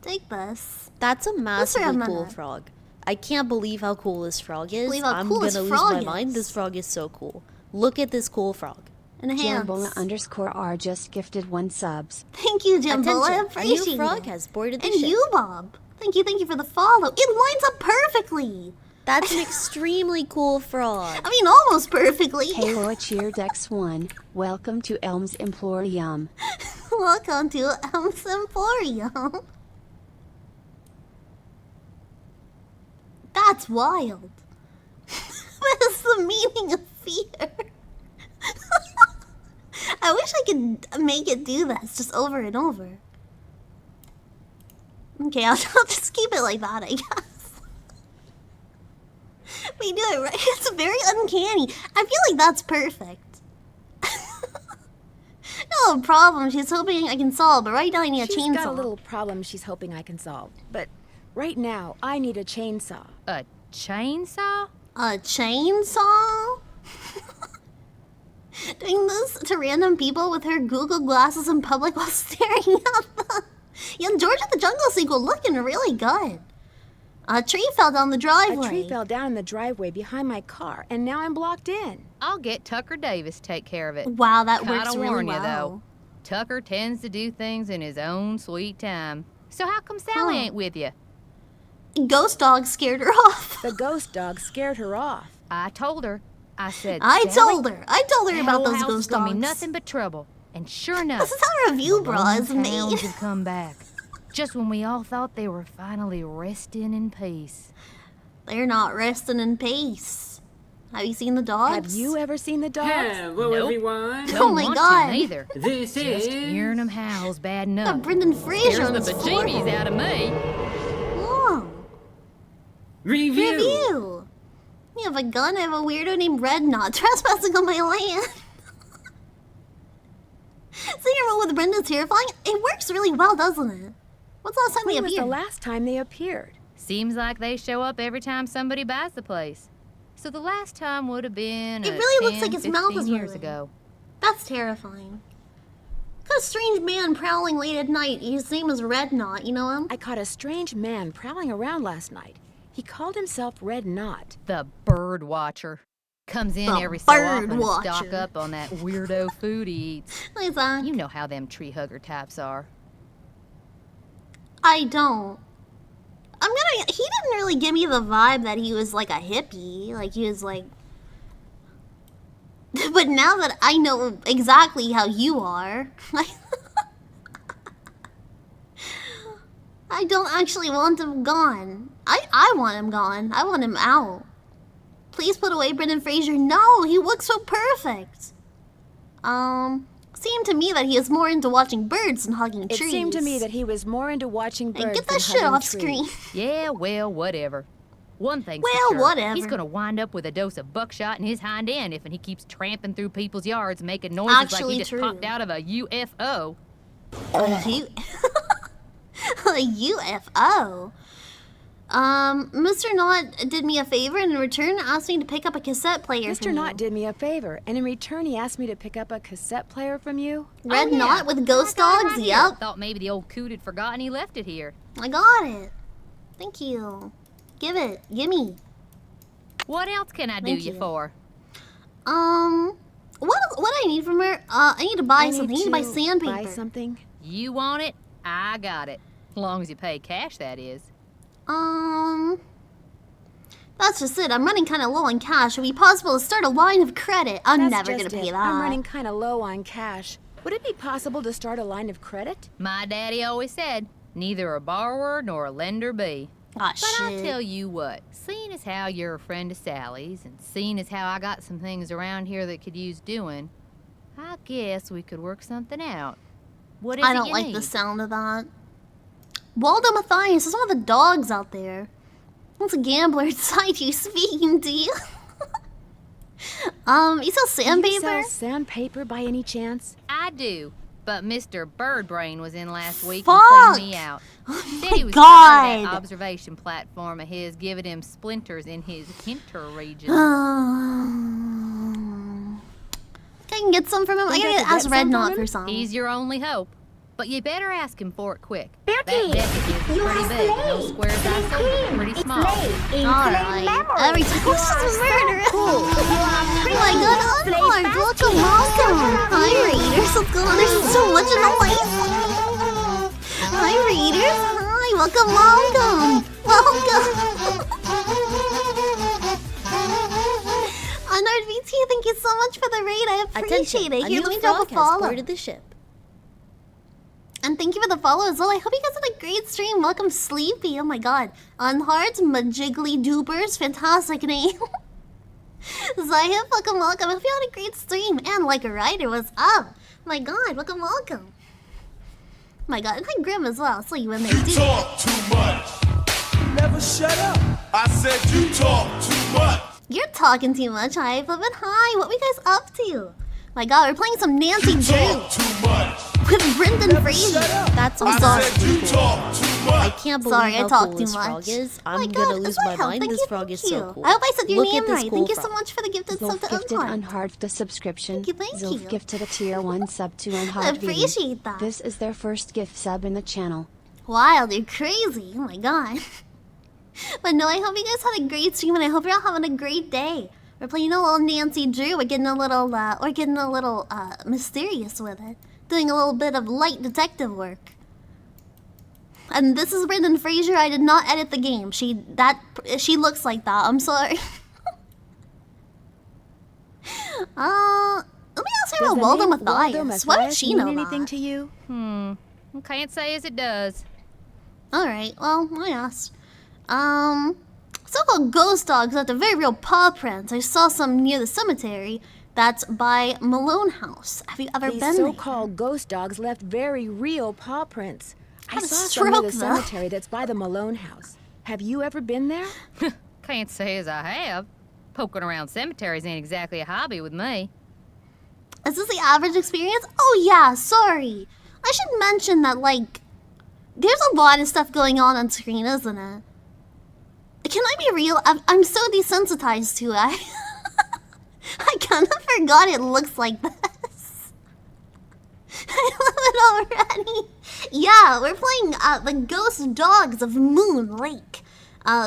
Take this. That's a massively cool frog. I can't believe how cool this frog is. I'm gonna lose my mind. This frog is so cool. Look at this cool frog. Jambola_R just gifted 1 subs. Thank you, Jambola. Appreciate it. A new frog has boarded the ship. And you, Bob. Thank you for the follow. It lines up perfectly. That's an extremely cool frog. I mean, almost perfectly. Halo Cheer Dex 1. Welcome to Elm's Emporium. Welcome to M's Emporium. That's wild. What is the meaning of fear? I wish I could make it do this just over and over. Okay, I'll just keep it like that, I guess. We do it right. It's very uncanny. I feel like that's perfect. No problem. She's hoping I can solve, but right now I need a chainsaw. She's got a little problem she's hoping I can solve, but right now I need a chainsaw. A chainsaw? A chainsaw? Doing this to random people with her Google glasses in public while staring at them. Young George of the Jungle sequel looking really good. A tree fell down the driveway. A tree fell down in the driveway behind my car, and now I'm blocked in. I'll get Tucker Davis to take care of it. Wow, that works Gotta really warn you, well. though. Tucker tends to do things in his own sweet time. So how come Sally ain't with you? Ghost dog scared her off. The ghost dog scared her off. I told her. I said, I Sally, told her about those ghost gonna be dogs. nothing but trouble. And sure enough, This is how review bra is made. hounds have come back. Just when we all thought they were finally resting in peace. They're not resting in peace. Have you seen the dogs? Have you ever seen the dogs? Hello, everyone. Oh my god. Neither. This Just is... hearing them howls bad enough. Got Brendan Fraser on Scares his the forehead. bejeebies out of me. Whoa. Review. You have a gun, I have a weirdo named Red Knot trespassing on my land. Seeing a roll with Brenda's terrifying. It works really well, doesn't it? What's the last time they When was appeared? the last time they appeared? Seems like they show up every time somebody buys the place. So the last time would have been It really looks 10, like his mouth 15 is years moving. ago. That's terrifying. Got a strange man prowling late at night. His name is Red Knot. You know him? I caught a strange man prowling around last night. He called himself Red Knot. The bird watcher. Comes in The every so bird often to stock watcher. up on that weirdo food he eats. Hi, Zach. You know how them tree hugger types are. I don't. He didn't really give me the vibe that he was like a hippie. Like he was like. But now that I know exactly how you are, I don't actually want him gone. I want him gone. I want him out. Please put away Brendan Fraser. No, he looks so perfect. Seemed to me that he is more into watching birds than hugging trees. It seemed to me that he was more into watching birds Hey, get than that shit hugging off trees. screen. Yeah, well, whatever. One thing's Well, for sure. whatever. He's gonna wind up with a dose of buckshot in his hind end if he keeps tramping through people's yards making noises Actually like he just true. popped out of a UFO. A UFO. Mr. Knot did me a favor and in return asked me to pick up a cassette player Mr. from Knot you. did me a favor, and in return he asked me to pick up a cassette player from you. Red Oh, yeah. Knot with ghost I got it dogs? right here. Yep. Thought maybe the old coot had forgotten he left it here. I got it. Thank you. Give it. Gimme. What else can I do Thank you you. for? What I need from her? I need to buy something. I need to buy sandpaper. Buy something? You want it? I got it. As long as you pay cash, that is. That's just it. I'm running kind of low on cash. Would it be possible to start a line of credit? I'm That's never just gonna pay it. that. I'm running kind of low on cash. Would it be possible to start a line of credit? My daddy always said, neither a borrower nor a lender be. Ah, But I'll shit. tell you what, seeing as how you're a friend of Sally's, and seeing as how I got some things around here that could use doing, I guess we could work something out. What is I it don't you like need? the sound of that. Waldo Matthias, there's all the dogs out there. What's a gambler inside you speaking to you? You sell sandpaper? Do you sell sandpaper by any chance? I do, but Mr. Birdbrain was in last week Fuck! and cleaned me out. Said he was tired of God. that observation platform of his giving him splinters in his hinter region. I can get some from him. I Think I gotta could ask get Red some Knot from for him? some. He's your only hope. But you better ask him for it quick. Beauty, That desk is you pretty are big, and those slave. squares I sold are pretty It's small. slave in Alright. slave memory. Every time You she's are a murderer. so cool. You are Oh my god, slave Unmarked, basket. welcome. Hi, readers. What's going on? There's so much noise. Hi, readers. Hi, welcome. Unmarked VT, thank you so much for the raid. I appreciate it. Here, let me drop a follow. the ship. And thank you for the follow as well. I hope you guys had a great stream. Welcome, Sleepy. Oh my god. Unheart, Majiggly Doopers. Fantastic name. Zahid, welcome. I hope you had a great stream. And like a writer, what's up? My god, welcome. My god, and hi Grim as well. So you in there, dude. You talk too much. Never shut up. I said you talk too much. You're talking too much. Hi, Plibbit. Hi, what are you guys up to? My god, we're playing some Nancy Drew. Talk too much. With Brendan Fraser. That's I'm sorry. You talk too much. I can't believe Sorry, I how talk cool too this frog much. is. Oh I'm my gonna god, lose that's my my mind. help. This frog is so cool. I hope I said your Look name at this right. cool Thank you frog. so much for the gifted sub Zolf to gifted Unheart. Unheart the subscription. Thank Zolf you. gifted a tier 1 sub to I Unheart. appreciate that. This is their first gift sub in the channel. Wild, you're crazy. Oh my god. But no, I hope you guys had a great stream and I hope you're all having a great day. We're playing a little Nancy Drew. We're getting a little mysterious with it. Doing a little bit of light detective work. And this is Brendan Fraser. I did not edit the game. She looks like that. I'm sorry. Let me ask her about Waldo Matthias. Why would she know anything that? to you? Can't say as it does. Alright, well, I asked. So-called ghost dogs left a very real paw prints. I saw some near the cemetery. That's by Malone House. Have you ever These been there? so-called ghost dogs left very real paw prints. I Had a saw some near the stroke, though. cemetery that's by the Malone House. Have you ever been there? Can't say as I have. Poking around cemeteries ain't exactly a hobby with me. Is this the average experience? Oh yeah, sorry. I should mention that, like, there's a lot of stuff going on screen, isn't it? Can I be real? I'm so desensitized to it. I kind of forgot it looks like this. I love it already. Yeah, we're playing the Ghost Dogs of Moon Lake.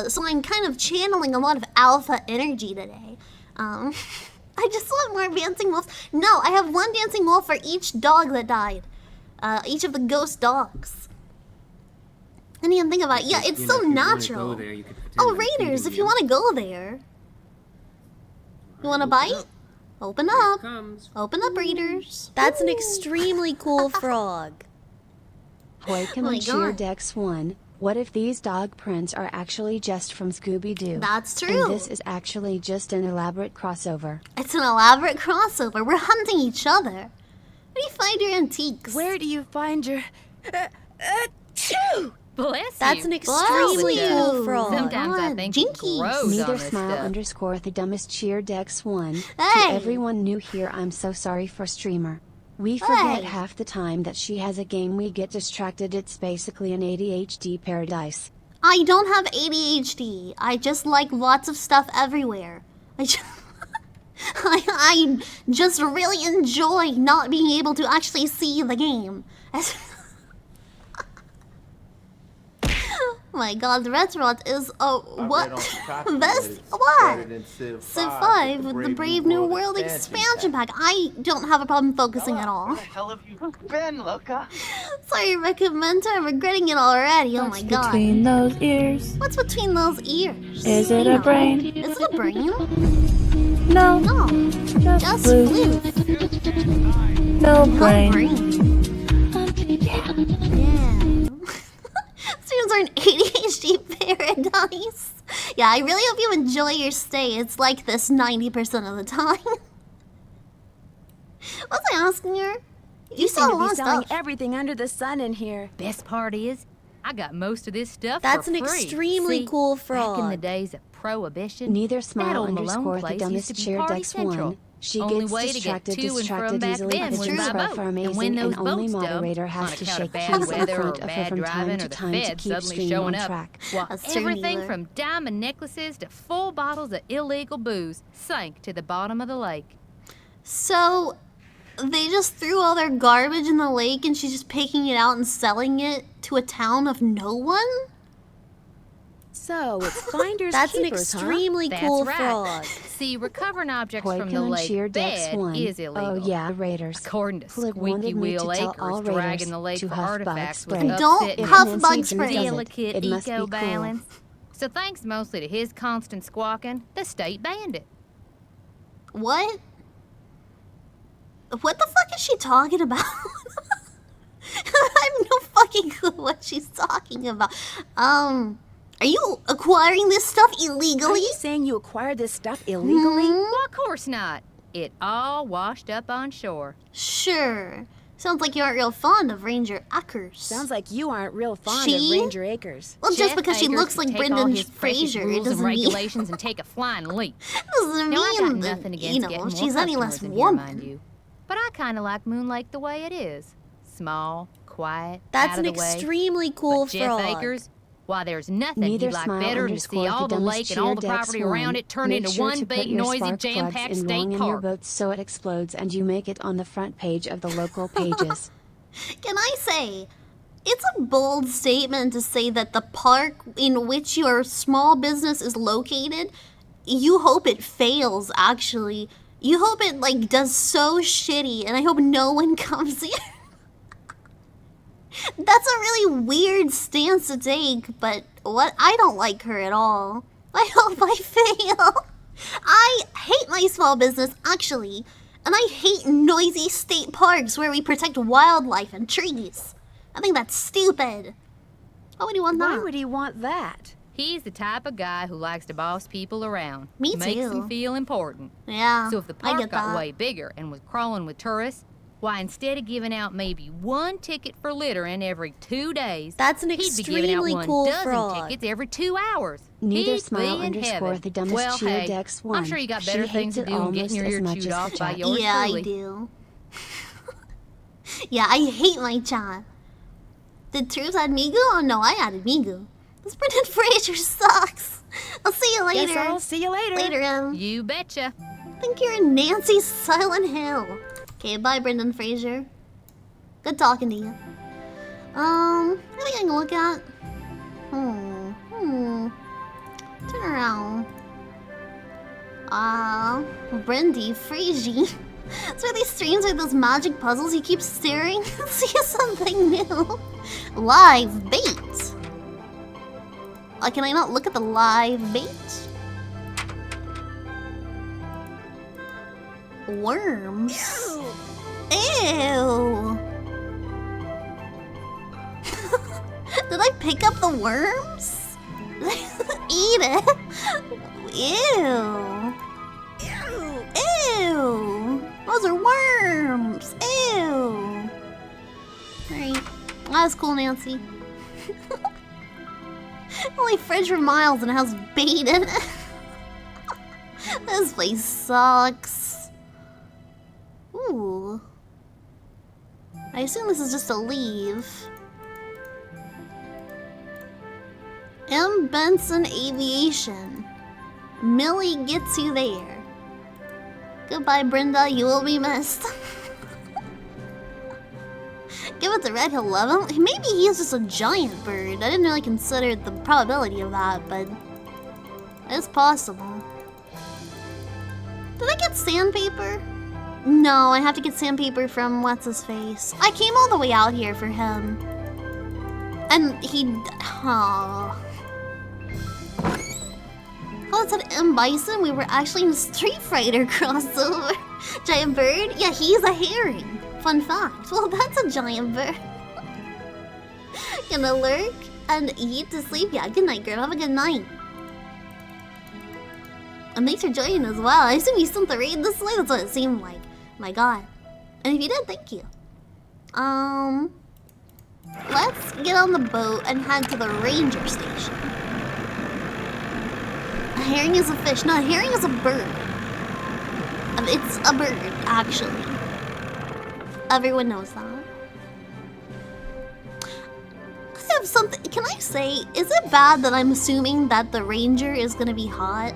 So I'm kind of channeling a lot of alpha energy today. I just want more dancing wolves. No, I have one dancing wolf for each dog that died. Each of the ghost dogs. I didn't even think about it. Yeah, it's so natural. Oh, Raiders, if you want to go there. You want to bite? Open up. Open up, Raiders. That's an extremely cool frog. Hoikum and Cheer Dex 1. What if these dog prints are actually just from Scooby-Doo? That's true. And this is actually just an elaborate crossover. It's an elaborate crossover. We're hunting each other. Where do you find your antiques? Where do you find your... Bless That's you. an extremely cool frog. Sometimes I think it grows Neither on this smile stuff. underscore the dumbest cheer Dex 1. Hey. To everyone new here, I'm so sorry for streamer. We forget Hey. half the time that she has a game we get distracted. It's basically an ADHD paradise. I don't have ADHD. I just like lots of stuff everywhere. I just really enjoy not being able to actually see the game. Oh my god, the restaurant is what? Best what? Civ 5 with the Brave New World expansion pack. I don't have a problem focusing at all. Where the hell have you been, Loka? Sorry, recommender, I'm regretting it already. Oh my god. Between those ears, What's between those ears? is it a brain? Is it a brain? No, No, just flute. flute. No Not brain. Yeah. Students are an ADHD paradise. Yeah, I really hope you enjoy your stay. It's like this 90% of the time. What was I asking her? You saw a seem to lot be of selling stuff. everything under the sun in here. Best part is, I got most of this stuff That's for an free. extremely See, cool Back in the frog. days of Prohibition, Neither that smile old underscore Malone the place dumbest used to be cheer Party Dex Central. 1. She Only gets way to get distracted to and from back easily then because was the by buff boat. are And when amazing those and only boats moderator dumped, has on to account of shake bad keys in weather or front of her bad from time driving to or the time to feds keep suddenly stream showing on up. track. Well, That's everything true, from diamond necklaces to full bottles of illegal booze sank to the bottom of the lake. So, they just threw all their garbage in the lake and she's just picking it out and selling it to a town of no one? So, it's finders That's an keepers, extremely That's cool right. frog. See, recovering objects from Hoikum the and lake Cheer Dex bed 1. is illegal. Oh yeah, Raiders. According to Flip Squeaky wanted me Wheel to tell all Acres, dragging Raiders the lake to for huff artifacts bug was spray. Don't upsetting huff his bug Nancy spray. does it. delicate It must be cool. eco-balance. So thanks mostly to his constant squawking, the state banned it. What? What the fuck is she talking about? I have fucking clue what she's talking about. Are you acquiring this stuff illegally? Are you saying you acquired this stuff illegally? Well, of course not. It all washed up on shore. Sure. Sounds like you aren't real fond of Ranger Akers. Sounds like you aren't real fond of Ranger Akers. Well, just Jeff because she Akers looks could like take Brendan all his precious Fraser, it rules doesn't and mean regulations and take a flying leap. doesn't Now, I got mean nothing that, against you know, getting more she's any less customers in here, mind woman. you. But I kind of like Moonlake the way it is. Small, quiet, That's out an of the way. extremely cool But Jeff frog. Akers, why, there's nothing Neither he'd like smile better than to see underscore all the the dumbest lake and all the cheer Dex property one. around it turn Make into sure one to put big, your noisy, spark plugs jam-packed in state wrong in your park. boats so it explodes and you make it on the front page of the local pages. Can I say, it's a bold statement to say that the park in which your small business is located, you hope it fails, actually. You hope it, like, does so shitty, and I hope no one comes here. That's a really weird stance to take, but I don't like her at all. I hope I fail. I hate my small business, actually. And I hate noisy state parks where we protect wildlife and trees. I think that's stupid. Why would he want that? Why would he want that? He's the type of guy who likes to boss people around. Me Makes too. them feel important. Yeah, So if the I park get got that. way bigger and was crawling with tourists, why, instead of giving out maybe one ticket for littering every 2 days, That's an he'd be giving out extremely one cool dozen frog. tickets every 2 hours. Neither He'd smile be in underscore heaven. the dumbest Well, cheer hey, Dex I'm one. sure you got She better hates things to it do than getting almost your as ear much chewed as off the by chat. yours Yeah, truly. I do. Yeah, I hate my chat. Did Truth add Migu? Oh no, I added Migu. This Brendan Fraser sucks. I'll see you later. Guess I'll see you later. Later, You betcha. I think you're in Nancy's Silent Hill. Okay, bye, Brendan Fraser. Good talking to you. Anything I can look at? Turn around. Brendy Fraser. So these streams are those magic puzzles you keep staring and see something new. Live bait. Can I not look at the live bait? Worms. Ew. Did I pick up the worms? Eat it. Ew. Ew. Those are worms. Ew. Alright. That's cool, Nancy. Only fridge for miles and it has bait in it. This place sucks. Ooh. I assume this is just a leave. M. Benson Aviation. Millie gets you there. Goodbye, Brenda. You will be missed. Give it to Red Hill 11. Maybe he is just a giant bird. I didn't really consider the probability of that, but it's possible. Did I get sandpaper? No, I have to get sandpaper from what's-his-face. I came all the way out here for him. And he... Oh. Oh, it said M. Bison. We were actually in a Street Fighter crossover. Giant bird? Yeah, he's a herring. Fun fact. Well, that's a giant bird. Gonna lurk and eat to sleep. Yeah, good night, girl. Have a good night. And thanks for joining as well. I assume you sent the raid this way. That's what it seemed like. My god. And if you did, thank you. Let's get on the boat and head to the ranger station. A herring is a fish. No, a herring is a bird. It's a bird, actually. Everyone knows that. I have something. Can I say, is it bad that I'm assuming that the ranger is gonna be hot?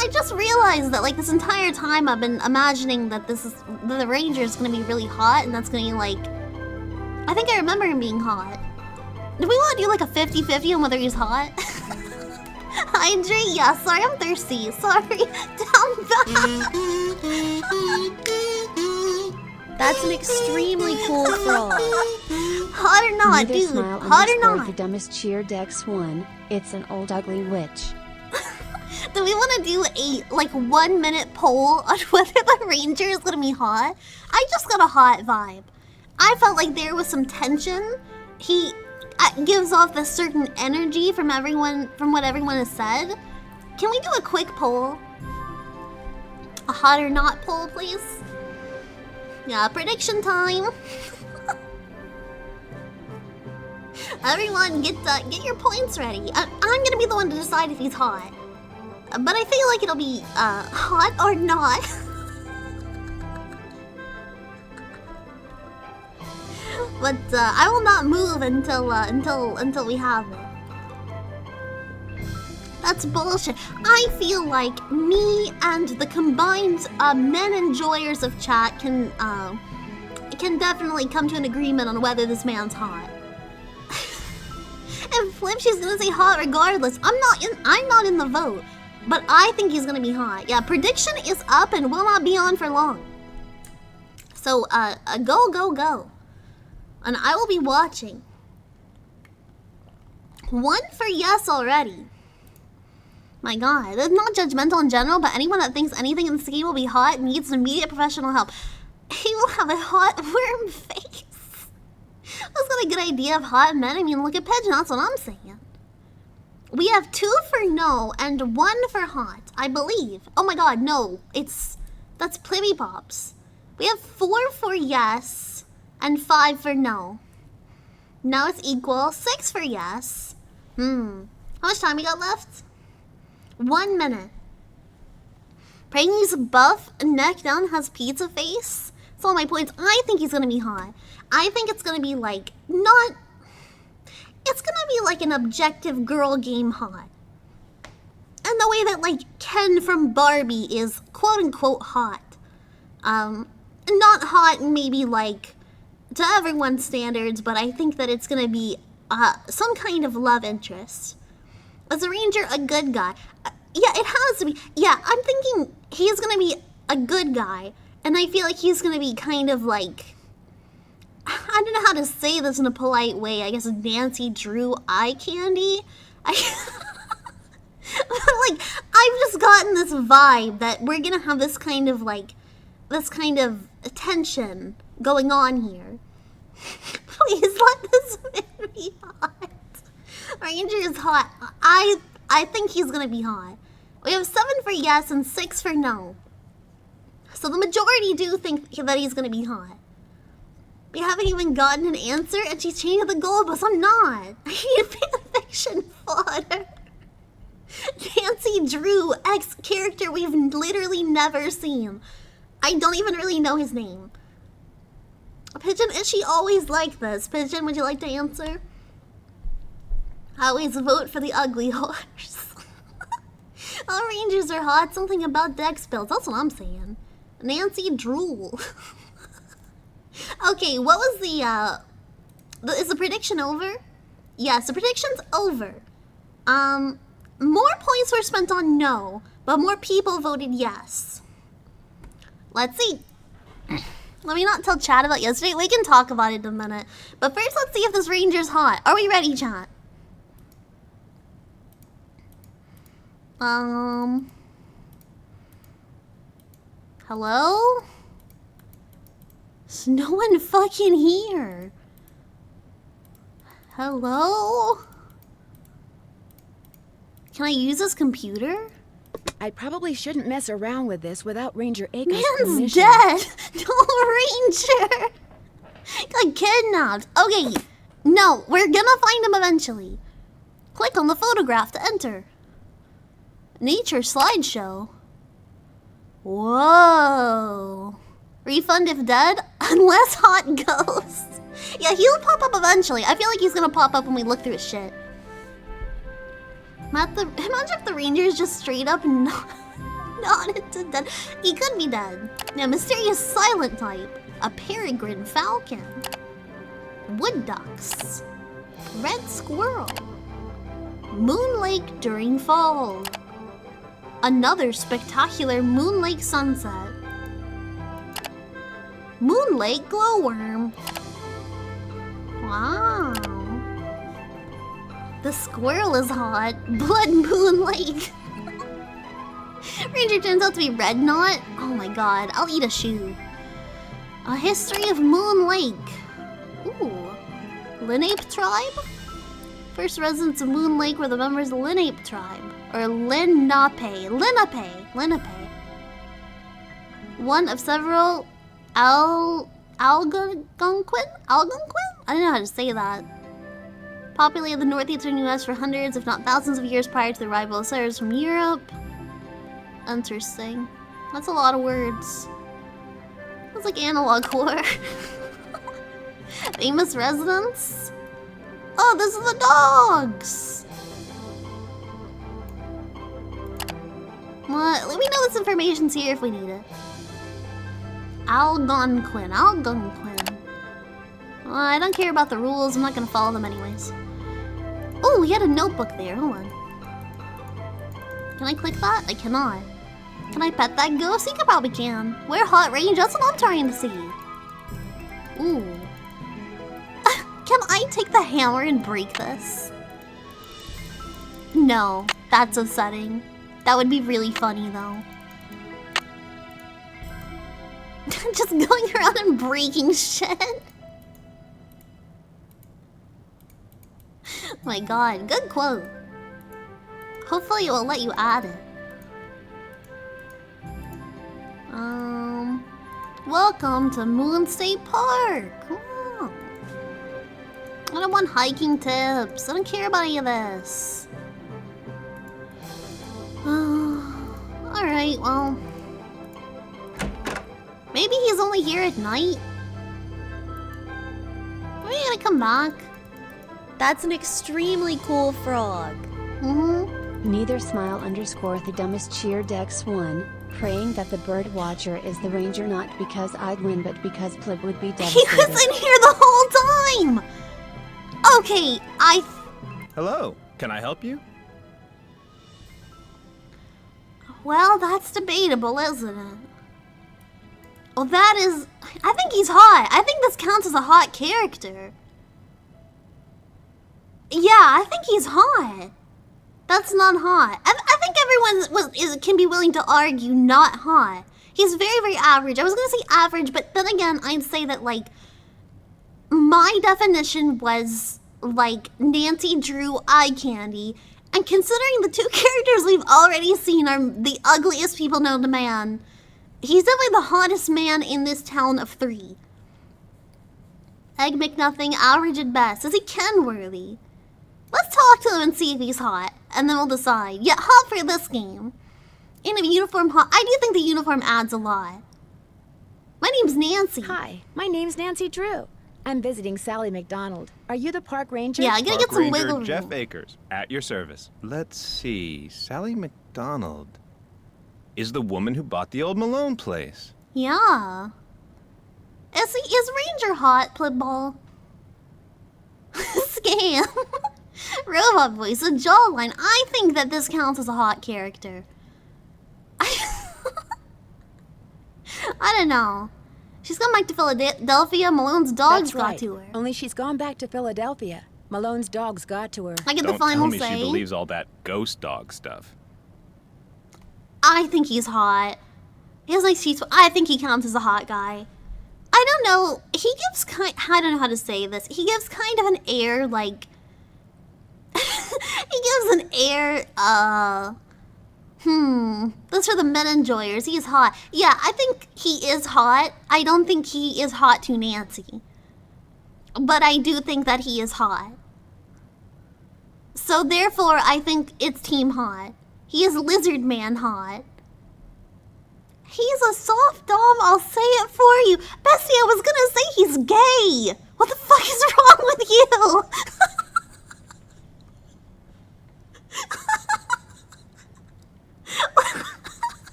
I just realized that like this entire time I've been imagining that the ranger is gonna be really hot and that's gonna be like, I think I remember him being hot. Do we want to do like a 50-50 on whether he's hot? Hydrate? Yeah, sorry, I'm thirsty. Sorry. Down back. That's an extremely cool frog. Hot or not, Neither dude. smile Hot or underscore not. the dumbest cheer Dex one. It's an old ugly witch. Do we want to do a, like, 1 minute poll on whether the ranger is gonna be hot? I just got a hot vibe. I felt like there was some tension. He gives off this certain energy from what everyone has said. Can we do a quick poll? A hot or not poll, please? Yeah, prediction time. Everyone, get your points ready. I'm gonna be the one to decide if he's hot. But I feel like it'll be hot or not. But I will not move until we have it. That's bullshit. I feel like me and the combined men enjoyers of chat can definitely come to an agreement on whether this man's hot. And Flip, she's gonna say hot regardless. I'm not in the vote, but I think he's gonna be hot. Yeah, prediction is up and will not be on for long. So go. And I will be watching. 1 for yes already. My god, that's not judgmental in general, but anyone that thinks anything in this game will be hot needs immediate professional help. He will have a hot worm face. That's not a good idea of hot men. I mean, look at Pigeon, that's what I'm saying. We have 2 for no and 1 for hot, I believe. Oh my god, no, that's Plibbit Pops. We have 4 for yes and 5 for no. Now it's equal. 6 for yes. How much time we got left? 1 minute. Pregnancy's buff, neck down, has pizza face. That's all my points. I think he's gonna be hot. I think it's gonna be like, not... It's gonna be like an objective girl game hot. And the way that, like, Ken from Barbie is quote-unquote hot. Not hot maybe, like, to everyone's standards, but I think that it's gonna be some kind of love interest. Is the ranger a good guy? Yeah, it has to be. Yeah, I'm thinking he's gonna be a good guy, and I feel like he's gonna be kind of like, I don't know how to say this in a polite way. I guess Nancy Drew eye candy. Like, I've just gotten this vibe that we're gonna have this kind of tension going on here. Please let this man be hot. Ranger is hot. I think he's gonna be hot. We have 7 for yes and 6 for no. So the majority do think that he's gonna be hot. We haven't even gotten an answer and she's changing the goalpost. I'm not. I need fanfiction fodder. Nancy Drew, ex-character we've literally never seen. I don't even really know his name. Pigeon, is she always like this? Pigeon, would you like to answer? I always vote for the ugly horse. All rangers are hot. Something about dex builds. That's what I'm saying. Nancy Drool. Okay, what was is the prediction over? Yes, the prediction's over. More points were spent on no, but more people voted yes. Let's see. Let me not tell chat about yesterday. We can talk about it in a minute. But first, let's see if this ranger's hot. Are we ready, chat? Hello? There's no one fucking here. Hello? Can I use this computer? I probably shouldn't mess around with this without Ranger Acor's Man's permission. dead! No, Ranger! Got kidnapped. Okay, no, we're gonna find him eventually. Click on the photograph to enter. Nature slideshow. Whoa. Refund if dead? Unless hot ghost. Yeah, he'll pop up eventually. I feel like he's gonna pop up when we look through his shit. Imagine if the ranger is just straight up not into dead. He could be dead. Yeah, mysterious silent type. A peregrine falcon. Wood ducks. Red squirrel. Moon lake during fall. Another spectacular Moon Lake sunset. Moon Lake glowworm. Wow. The squirrel is hot. Blood Moon Lake. Ranger turns out to be Red Knot. Oh my god, I'll eat a shoe. A history of Moon Lake. Ooh. Lenape tribe? First residents of Moon Lake were the members of the Lenape tribe. Or Lenape. Lenape. One of several Algonquin? I don't know how to say that. Populated the northeastern US for hundreds, if not thousands of years prior to the arrival of settlers from Europe. Interesting. That's a lot of words. That's like analog horror. Famous residents? Oh, this is the dogs! What? Let me know this information's here if we need it. Algonquin. I don't care about the rules. I'm not gonna follow them anyways. Oh, we had a notebook there. Hold on. Can I click that? I cannot. Can I pet that ghost? You probably can. We're hot range. That's what I'm trying to see. Ooh. Can I take the hammer and break this? No, that's upsetting. That would be really funny though. Just going around and breaking shit. My god, good quote. Hopefully it will let you add it. Welcome to Moon State Park. Oh. I don't want hiking tips. I don't care about any of this. Alright, well. Maybe he's only here at night. Are we gonna come back? That's an extremely cool frog. Neither smile _ the dumbest cheer Dex 1, praying that the bird watcher is the ranger not because I'd win but because Plib would be devastated. He was in here the whole time! Okay, Hello, can I help you? Well, that's debatable, isn't it? Well, that is... I think he's hot. I think this counts as a hot character. Yeah, I think he's hot. That's not hot. I think everyone can be willing to argue not hot. He's very, very average. I was gonna say average, but then again, I'd say that, like, my definition was, like, Nancy Drew eye candy. And considering the two characters we've already seen are the ugliest people known to man, he's definitely the hottest man in this town of 3. Egg McNothing, average at best. Is he Ken-worthy? Let's talk to him and see if he's hot, and then we'll decide. Yeah, hot for this game. In a uniform hot. I do think the uniform adds a lot. My name's Nancy. Hi, my name's Nancy Drew. I'm visiting Sally McDonald. Are you the park ranger? Yeah, I gotta get some wiggle room. Jeff Akers, at your service. Let's see, Sally McDonald is the woman who bought the old Malone place. Yeah. Is Ranger hot, Pliball? Scam. Robot voice, a jawline. I think that this counts as a hot character. I don't know. She's gone back to Philadelphia. Malone's dogs got to her. Only she's gone back to Philadelphia. Malone's dogs got to her. I get the Don't final tell me say. she believes all that ghost dog stuff. I think he's hot. He has nice teeth. I think he counts as a hot guy. I don't know. He gives I don't know how to say this. He gives kind of an air like... he gives an air, Those are the men enjoyers. He's hot. Yeah, I think he is hot. I don't think he is hot to Nancy. But I do think that he is hot. So therefore, I think it's Team Hot. He is Lizard Man hot. He's a soft dom, I'll say it for you. Bessie, I was gonna say he's gay. What the fuck is wrong with you?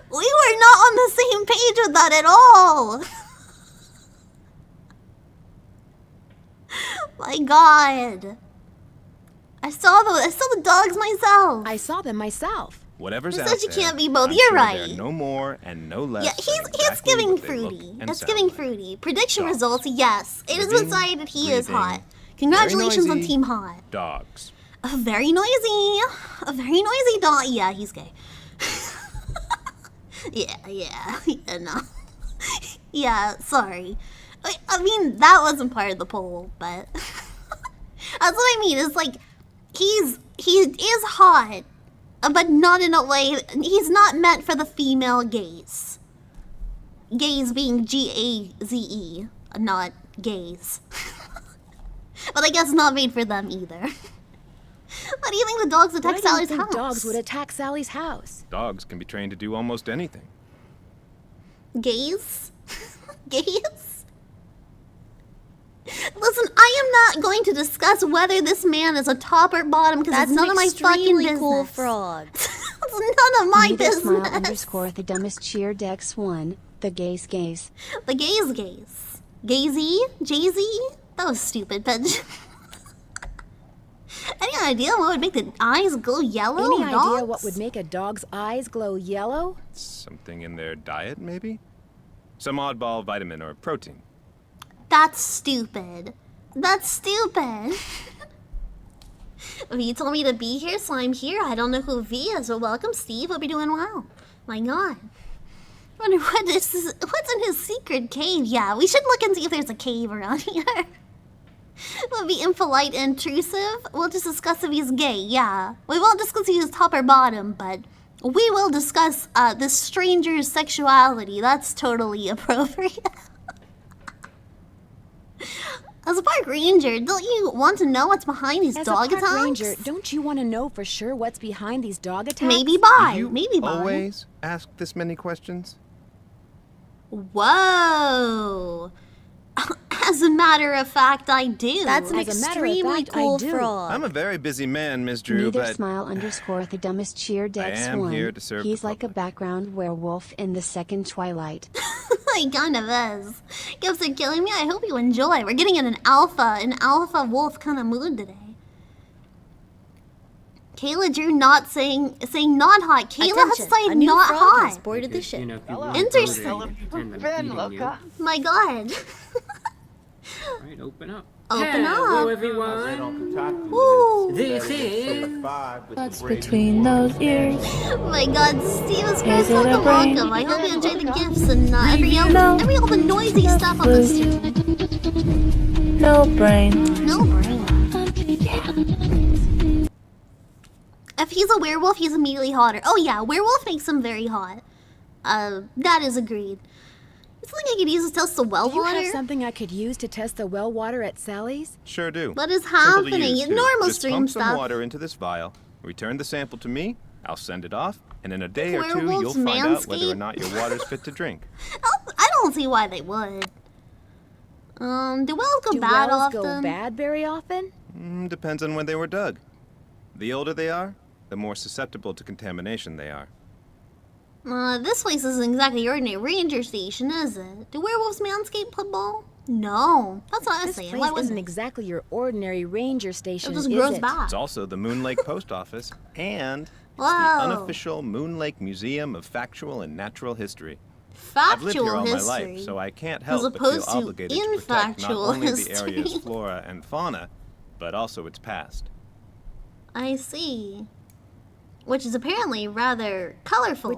We were not on the same page with that at all. My god. I saw the dogs myself. I saw them myself. Whatever's Who out said you there, can't be both? I'm You're sure right. there are no more and no less. Yeah, than he's exactly giving what they fruity. look and That's sound giving like. fruity. Prediction Dogs. results, yes. It is Living, decided he is breathing, hot. Congratulations very on noisy Team Hot. Dogs. A very noisy dog. Yeah, he's gay. Yeah, no. Yeah, sorry. I mean, that wasn't part of the poll, but that's what I mean. It's like he is hot, but not in a way. He's not meant for the female gaze. Gaze being Gaze, not gaze. But I guess not made for them either. Why do you think the dogs attack Sally's house? Dogs would attack Sally's house. Dogs can be trained to do almost anything. Gaze? Gaze? Listen, I am not going to discuss whether this man is a top or bottom because it's none of my fucking business. Cool frog. It's none of my business. Smile underscore the dumbest cheer Dex 1, the gaze gaze. The gaze gaze. Gazy? Jay-Z? That was stupid, but... Any idea what would make the eyes glow yellow? Any idea what would make a dog's eyes glow yellow? Something in their diet, maybe? Some oddball vitamin or protein. That's stupid. That's stupid. V told me to be here, so I'm here. I don't know who V is, but welcome, Steve. Hope you're doing well. My God. I wonder what's in his secret cave. Yeah, we should look and see if there's a cave around here. Would be impolite and intrusive. We'll just discuss if he's gay, yeah. We won't discuss if he's top or bottom, but we will discuss this stranger's sexuality. That's totally appropriate. As a park ranger, don't you want to know what's behind these dog attacks? As a park ranger, don't you want to know for sure what's behind these dog attacks? Maybe bye. You Maybe bye. Always ask this many questions? Whoa. As a matter of fact, I do. That's an extremely cool frog. I'm a very busy man, Miss Drew, Neither but... smile underscore the dumbest cheer Dex 1. I am here to serve He's the like a background werewolf in the second Twilight. He kind of is. Gifts are killing me. I hope you enjoy. We're getting in an alpha wolf kind of mood today. Kayla Drew not saying not hot. Kayla has said not hot. Bored of the shit. You know, Interesting. My God. Right, open up. Open Hello, up. everyone. Woo. This is... What's between those ears? Oh my God, Steve is Is it a brain? welcome. I hope you enjoy the gifts and every all the noisy stuff on the stream. No brain. No brain. If he's a werewolf, he's immediately hotter. Oh yeah, werewolf makes him very hot. That is agreed. Something I could use to test the well water? Do you have something I could use to test the well water at Sally's? Sure do. What is Simple to happening? use, Normal Just stream pump stuff. some water into this vial, return the sample to me, I'll send it off, and in a day or two Werewolves you'll find out whether or manscape? not your water's fit to drink. I don't see why they would. Do wells go bad wells often? go bad very often? Depends on when they were dug. The older they are, the more susceptible to contamination they are. This place isn't exactly your ordinary ranger station, is it? Do werewolves manscape football? No, that's what I was saying. This Why place isn't wouldn't exactly your ordinary ranger station, it? Just is grows it? back. It's also the Moon Lake Post Office, and it's the Whoa. unofficial Moon Lake Museum of Factual and Natural History. Factual I've lived here all history. my life, so I can't As help but feel opposed to obligated to protect not infactual only the history. area's flora and fauna, but also its past. I see. Which is apparently rather colorful.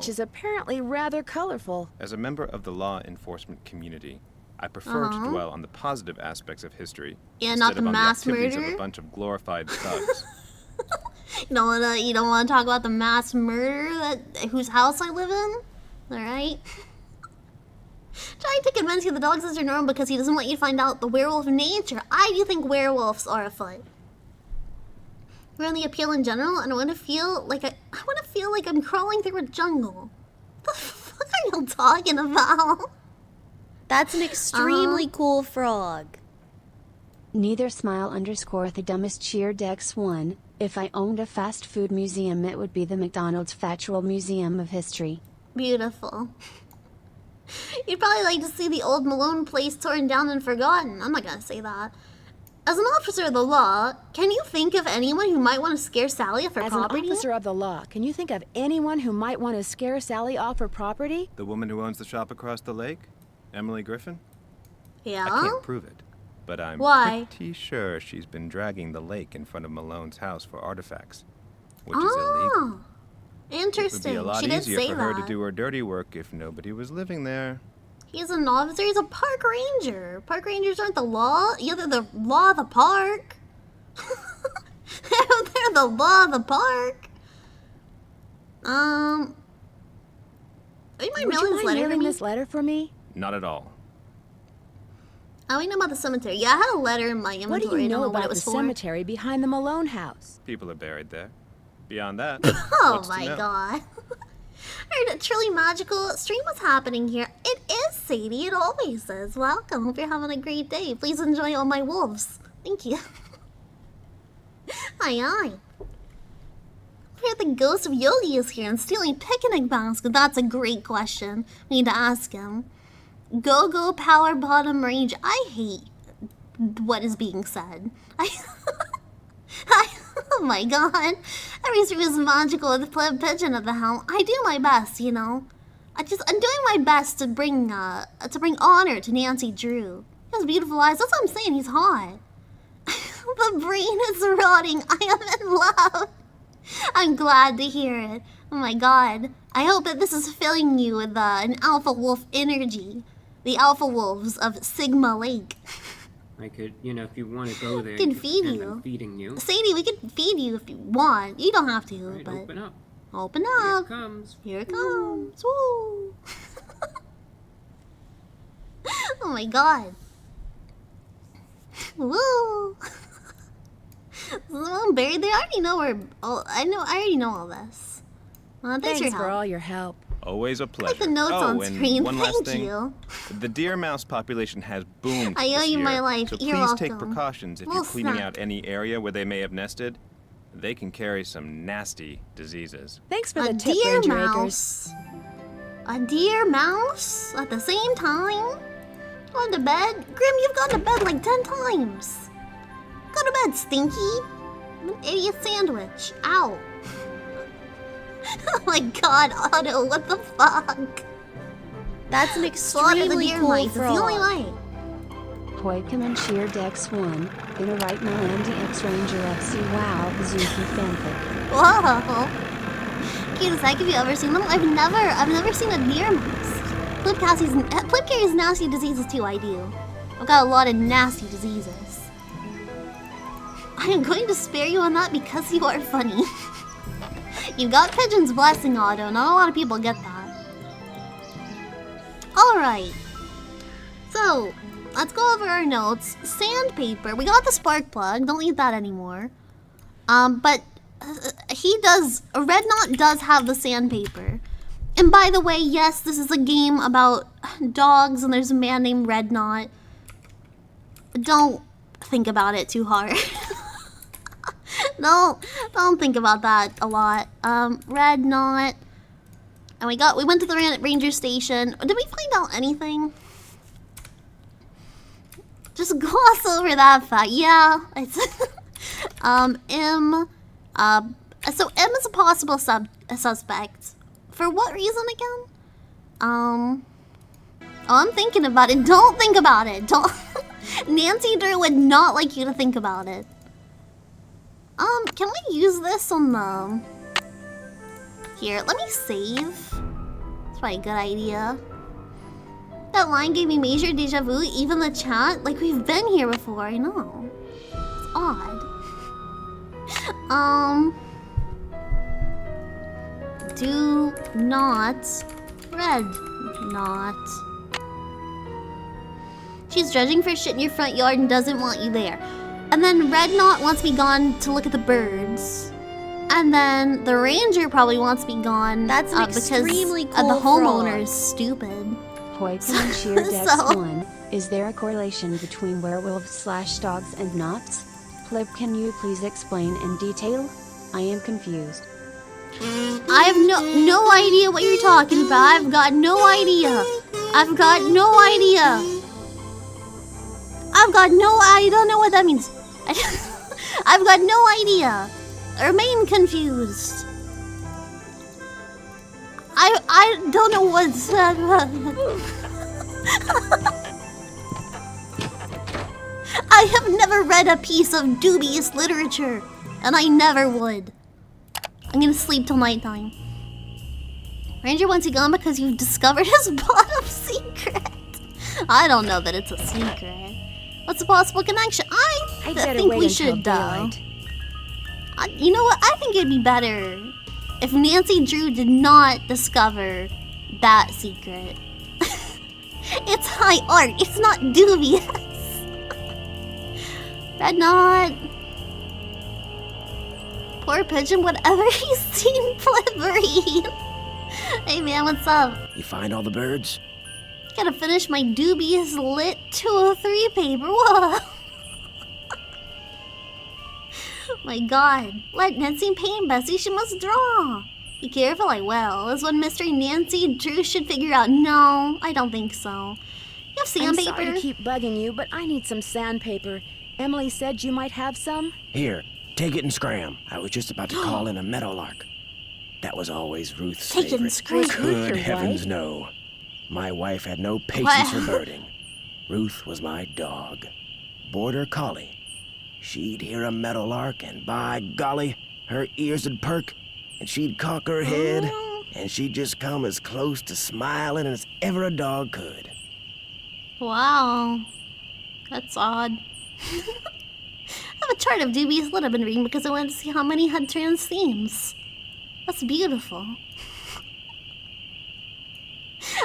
As a member of the law enforcement community, I prefer to dwell on the positive aspects of history Yeah, instead not the of on mass the activities murder? of a bunch of glorified thugs. You don't wanna talk about the mass murder whose house I live in? Alright? Trying to convince you the dog says you're normal because he doesn't want you to find out the werewolf nature. I do think werewolves are afoot. We're on the appeal in general, and I want to feel like I'm crawling through a jungle. What the fuck are you talking about? That's an extremely cool frog. Neither smile underscore the dumbest cheer Dex 1. If I owned a fast food museum, it would be the McDonald's Factual Museum of History. Beautiful. You'd probably like to see the old Malone place torn down and forgotten. I'm not gonna say that. As an officer of the law, can you think of anyone who might want to scare Sally off her property? As an officer of the law, can you think of anyone who might want to scare Sally off her property? The woman who owns the shop across the lake? Emily Griffin? Yeah? I can't prove it, but I'm Why? pretty sure she's been dragging the lake in front of Malone's house for artifacts, which is illegal. Interesting. It would be a lot She did easier say for her that. to do her dirty work if nobody was living there. He's an officer. He's a park ranger. Park rangers aren't the law. Yeah, they're the law of the park. They're the law of the park. Would you mind mailing this letter for me? Not at all. Oh, we know about the cemetery. Yeah, I had a letter in my inventory. What do you I don't know what it about the was for. cemetery behind the Malone house? People are buried there. Beyond that, Oh what's to my know? god. Heard a truly magical stream was happening here. It is Sadie. It always is. Welcome. Hope you're having a great day. Please enjoy all my wolves. Thank you. Aye, aye. I heard the ghost of Yogi is here and stealing picnic basket. That's a great question. We need to ask him. Go power bottom range. I hate what is being said. Oh my god. Every stream is magical with Plib Pigeon at the helm. I do my best, you know. I'm doing my best to bring honor to Nancy Drew. He has beautiful eyes. That's what I'm saying. He's hot. The brain is rotting. I am in love. I'm glad to hear it. Oh my god. I hope that this is filling you with an alpha wolf energy. The alpha wolves of Sigma Lake. I could, you know, if you want to go there, Can you could feed pretend you. I'm feeding you. Sadie, we can feed you if you want. You don't have to, Right, but open up. Open Here up. it comes. Here it comes. Woo. Oh my god. Woo. Someone buried there. I already know where. Oh, I already know all this. Thanks Thanks for all your help. Always a pleasure. the notes on and screen. one Thank last thing. you. The deer mouse population has boomed I owe this you year, my life. so You're please take welcome. precautions if Little you're cleaning snack. out any area where they may have nested. They can carry some nasty diseases. Thanks for A the tip, deer Ranger Acres. mouse. A deer mouse at the same time? Going to bed? Grim, you've gone to bed like 10 times. Go to bed, Stinky. I'm an idiot sandwich. Ow. Oh my god, Otto, what the fuck? That's an Slaughter the extremely deer cool mice. It's the only frog. way. Poikum and Sheer Dex 1, in a right Melandy X Ranger FC WoW Bazooki fanfic. Whoa. Cutest heck, have you ever seen them? I've never seen a deer mouse. Plib carries nasty diseases too, I do. I've got a lot of nasty diseases. I am going to spare you on that because you are funny. You got Pigeon's blessing, Otto. Not a lot of people get that. Alright. So, let's go over our notes. Sandpaper. We got the spark plug. Don't need that anymore. But Red Knot does have the sandpaper. And by the way, yes, this is a game about dogs and there's a man named Red Knot. Don't think about it too hard. Don't think about that a lot. Red Knot. And we went to the ranger station. Did we find out anything? Just gloss over that fact. Yeah, it's M. So M is a possible suspect. For what reason again? Oh, I'm thinking about it. Don't think about it. Don't. Nancy Drew would not like you to think about it. Can we use this on the... Here, let me save. That's probably a good idea. That line gave me major deja vu, even the chat. Like, we've been here before, I know. It's odd. Do not Red Knot. She's dredging for shit in your front yard and doesn't want you there. And then Red Knot wants me gone to look at the birds. And then the ranger probably wants me gone. That's an extremely cool the homeowner frog. is stupid. Poikum and Sheer Dex So- 1, is there a correlation between werewolves/dogs and knots? Plib, can you please explain in detail? I am confused. I have no idea what you're talking about. I've got no idea. I don't know what that means. I've got no idea. I remain confused. I don't know what's... I have never read a piece of dubious literature, and I never would. I'm gonna sleep till nighttime. Ranger wants you gone because you've discovered his bottom secret. I don't know that it's a secret. What's the possible connection? I think we should, you know what? I think it'd be better if Nancy Drew did not discover that secret. It's high art. It's not dubious. Red Knot. Poor Pigeon, whatever he's seen Plibbit. Hey man, what's up? You find all the birds? Gotta finish my dubious lit 203 paper. Whoa. My god. Let Nancy paint, Bessie. She must draw. Be careful, I will. Is one mystery Nancy Drew should figure out. No, I don't think so. You have sandpaper? I'm sorry to keep bugging you, but I need some sandpaper. Emily said you might have some. Here, take it and scram. I was just about to call in a meadowlark. That was always Ruth's Take favorite. it and scram. Good heavens, no. My wife had no patience for birding. Ruth was my dog. Border collie. She'd hear a meadowlark, and by golly, her ears would perk, and she'd cock her head, and she'd just come as close to smiling as ever a dog could. Wow. That's odd. I have a chart of dubious lit I've been reading because I wanted to see how many had trans themes. That's beautiful.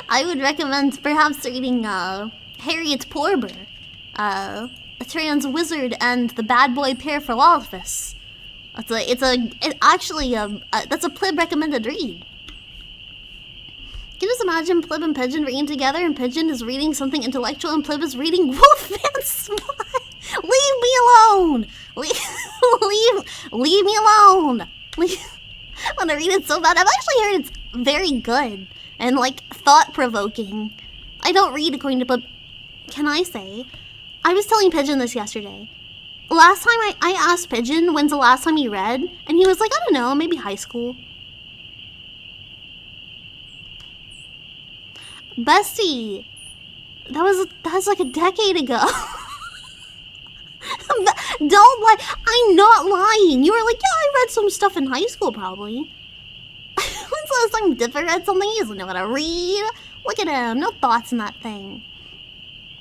I would recommend perhaps reading Harriet Porber, a trans wizard and the bad boy pair for Lawless. It's actually that's a Plib recommended read. Can you just imagine Plib and Pigeon reading together, and Pigeon is reading something intellectual and Plib is reading Wolfman Smart? Leave me alone! Leave me alone! I want to read it so bad. I've actually heard it's very good and like thought-provoking. I don't read according to Plib. Can I say? I was telling Pigeon this yesterday. Last time I asked Pigeon when's the last time he read, and he was like, I don't know, maybe high school. Bestie, that was like a decade ago. Don't lie. I'm not lying. You were like, yeah, I read some stuff in high school probably. When's the last time Dipper read something? He doesn't know how to read. Look at him. No thoughts in that thing.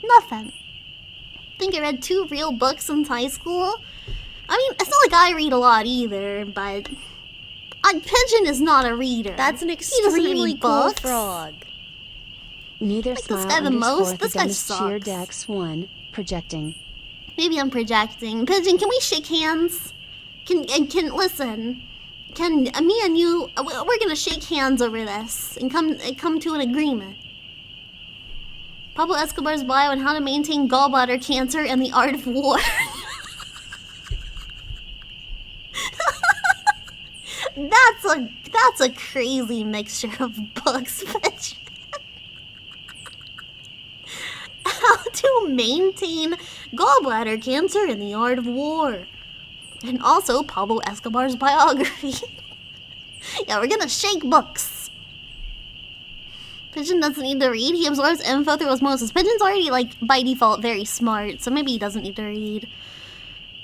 Nothing. I think I read 2 real books since high school. I mean, it's not like I read a lot either, but Pigeon is not a reader. That's an extremely cool frog. Neither like smile this guy the most. This guy cheer sucks. Dex 1, projecting. Maybe I'm projecting. Pigeon, can we shake hands? Can listen? Can me and you? We're gonna shake hands over this and come to an agreement. Pablo Escobar's bio on how to maintain gallbladder cancer and the art of war. That's a crazy mixture of books, Pigeon. How to maintain gallbladder cancer and the art of war. And also Pablo Escobar's biography. Yeah, we're gonna shake books. Pigeon doesn't need to read. He absorbs info through osmosis. Pigeon's already, like, by default, very smart, so maybe he doesn't need to read.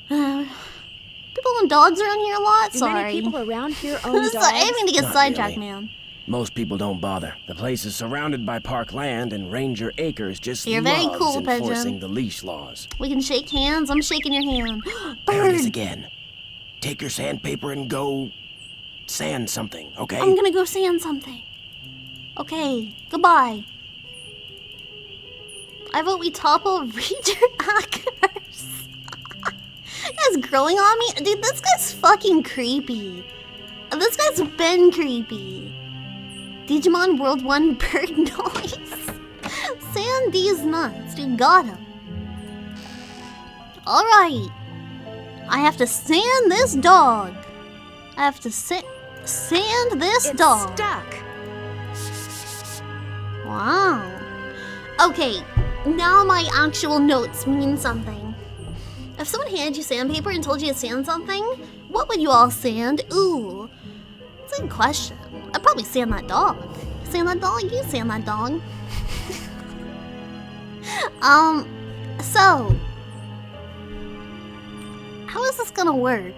People own dogs around here a lot? Do Sorry. many people around here own dogs? I didn't mean to get Not sidetracked, really. man. Most people don't bother. The place is surrounded by park land, and Ranger Acres just You're very loves cool, enforcing Pigeon. the leash laws. We can shake hands. I'm shaking your hand. There it is Bird. again. Take your sandpaper and go sand something, okay? I'm gonna go sand something. Okay, goodbye. I vote we topple Ranger Acres. That's growing on me? Dude, this guy's fucking creepy. This guy's been creepy. Digimon World 1 bird noise. Sandy's nuts. Dude, got him. Alright. I have to sand this dog. I have to sand this dog. Stuck. Wow. Okay, now my actual notes mean something. If someone handed you sandpaper and told you to sand something, what would you all sand? Ooh, that's a good question. I'd probably sand that dog. Sand that dog? You sand that dog. So, how is this gonna work?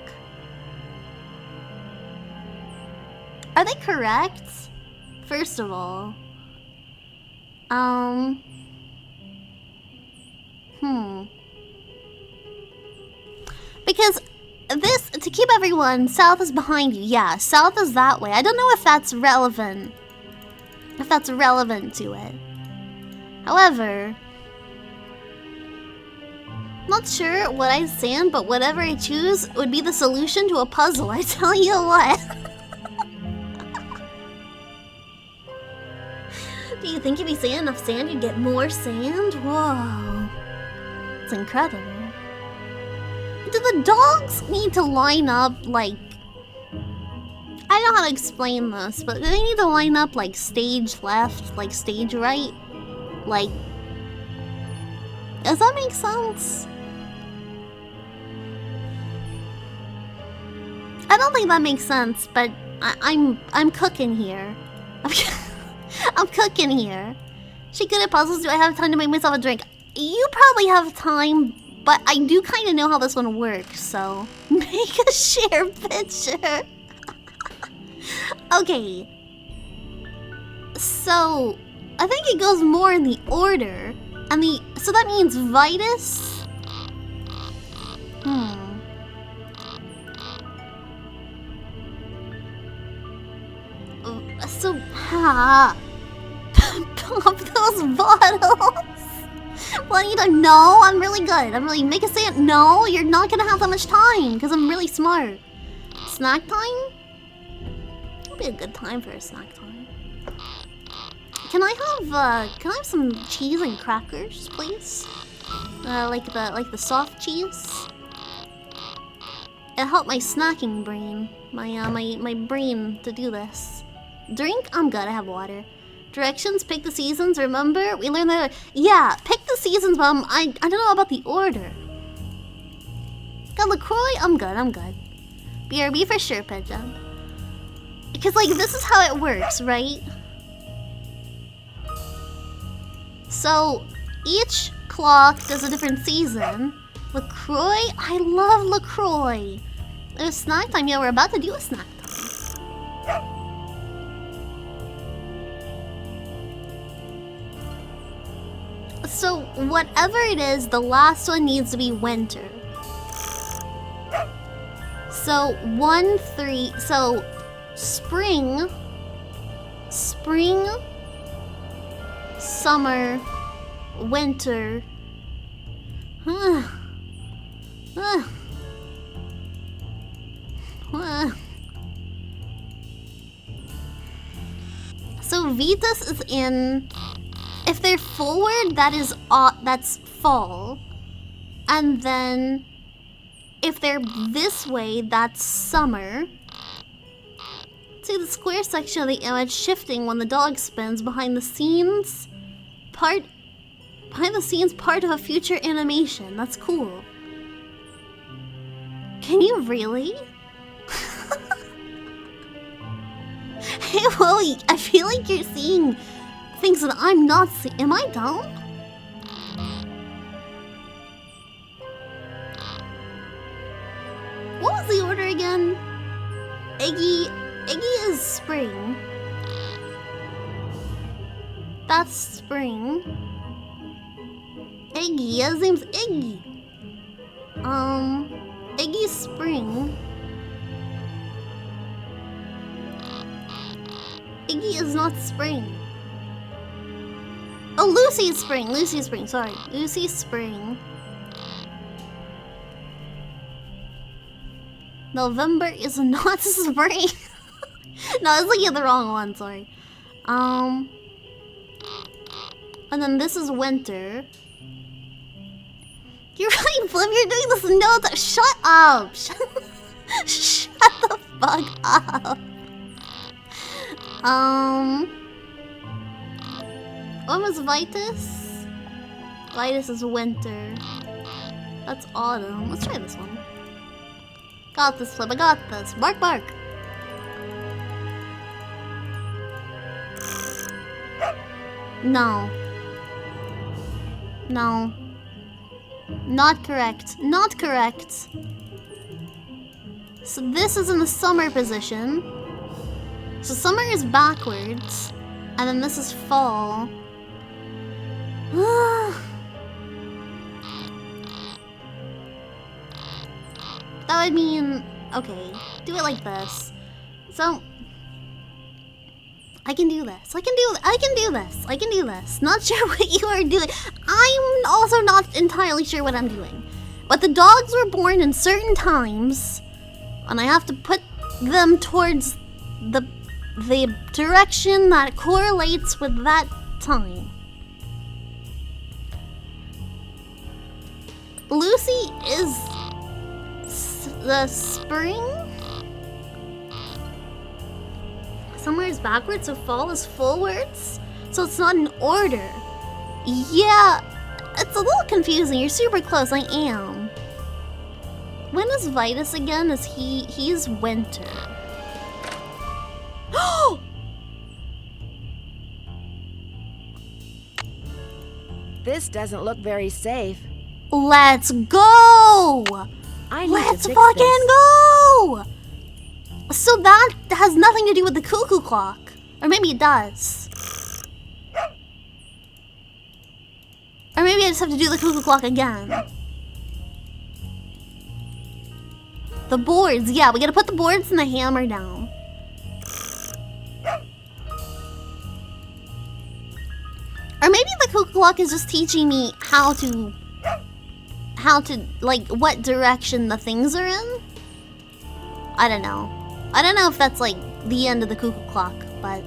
Are they correct? First of all. Because this, to keep everyone, south is behind you. Yeah, south is that way. I don't know if that's relevant. If that's relevant to it. However, not sure what I stand, but whatever I choose would be the solution to a puzzle, I tell you what. Do you think if you sand enough sand, you'd get more sand? Whoa. It's incredible. Do the dogs need to line up, like... I don't know how to explain this, but do they need to line up, like, stage left, like, stage right? Like... Does that make sense? I don't think that makes sense, but I'm cooking here. I'm cooking here. She good at puzzles? Do I have time to make myself a drink? You probably have time, but I do kind of know how this one works, so... Make a share picture. Okay. So, I think it goes more in the order. And so that means Vitus? So, pop those bottles. Juanita, no, I'm really good. I'm really make a sand. No, you're not gonna have that much time because I'm really smart. Snack time? It'll be a good time for a snack time. Can I have some cheese and crackers, please? Like the soft cheese. It helped my snacking brain, my brain to do this. Drink? I'm good. I have water. Directions, pick the seasons, remember? We learned that. Yeah, pick the seasons, but I don't know about the order. Got LaCroix? I'm good. BRB for sure, Pigeon. Because, like, this is how it works, right? So, each clock does a different season. LaCroix? I love LaCroix. There's snack time. Yeah, we're about to do a snack time. So, whatever it is, the last one needs to be winter. So, 1, 3... So, spring... Summer... Winter... So, Vitus is in... If they're forward, that's fall. And then if they're this way, that's summer. See the square section of the image shifting when the dog spins behind the scenes part of a future animation. That's cool. Can you really? Hey, Wally, I feel like you're seeing things that I'm not seeing. Am I dumb? What was the order again? Iggy is spring. That's spring. Iggy, his name's Iggy. Iggy's spring. Iggy is not spring. Oh, Lucy's spring, sorry. Lucy's spring. November is not spring. No, I was looking at the wrong one, sorry. And then this is winter. You're right, Flip, you're doing this note. Shut up! Shut the fuck up. When was Vitus? Vitus is winter. That's autumn. Let's try this one. Got this, Flip. I got this. Bark, bark. No. No. Not correct. Not correct. So this is in the summer position. So summer is backwards. And then this is fall. That would mean... Okay, do it like this. So... I can do this. I can do this. I can do this. Not sure what you are doing. I'm also not entirely sure what I'm doing. But the dogs were born in certain times, and I have to put them towards the direction that correlates with that time. Lucy is the spring. Summer is backwards, so fall is forwards. So it's not in order. Yeah, it's a little confusing. You're super close. I am. When is Vitus again? He's winter. This doesn't look very safe. Let's go! Let's fucking go! So that has nothing to do with the cuckoo clock. Or maybe it does. Or maybe I just have to do the cuckoo clock again. The boards, yeah, we gotta put the boards and the hammer down. Or maybe the cuckoo clock is just teaching me how to, like, what direction the things are in. I don't know. I don't know if that's, like, the end of the cuckoo clock, but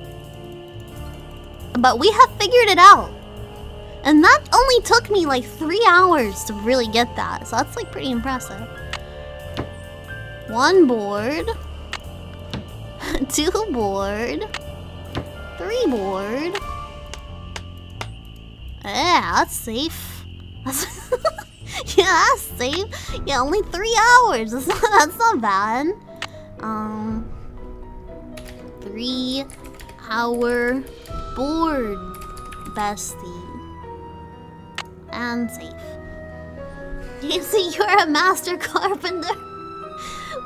we have figured it out. And that only took me, like, 3 hours to really get that. So that's, like, pretty impressive. 1 board. 2 board. 3 board. Yeah, that's safe. Yeah, that's safe. Yeah, only 3 hours. That's not bad. 3 hour board, bestie. And safe. You see, you're a master carpenter.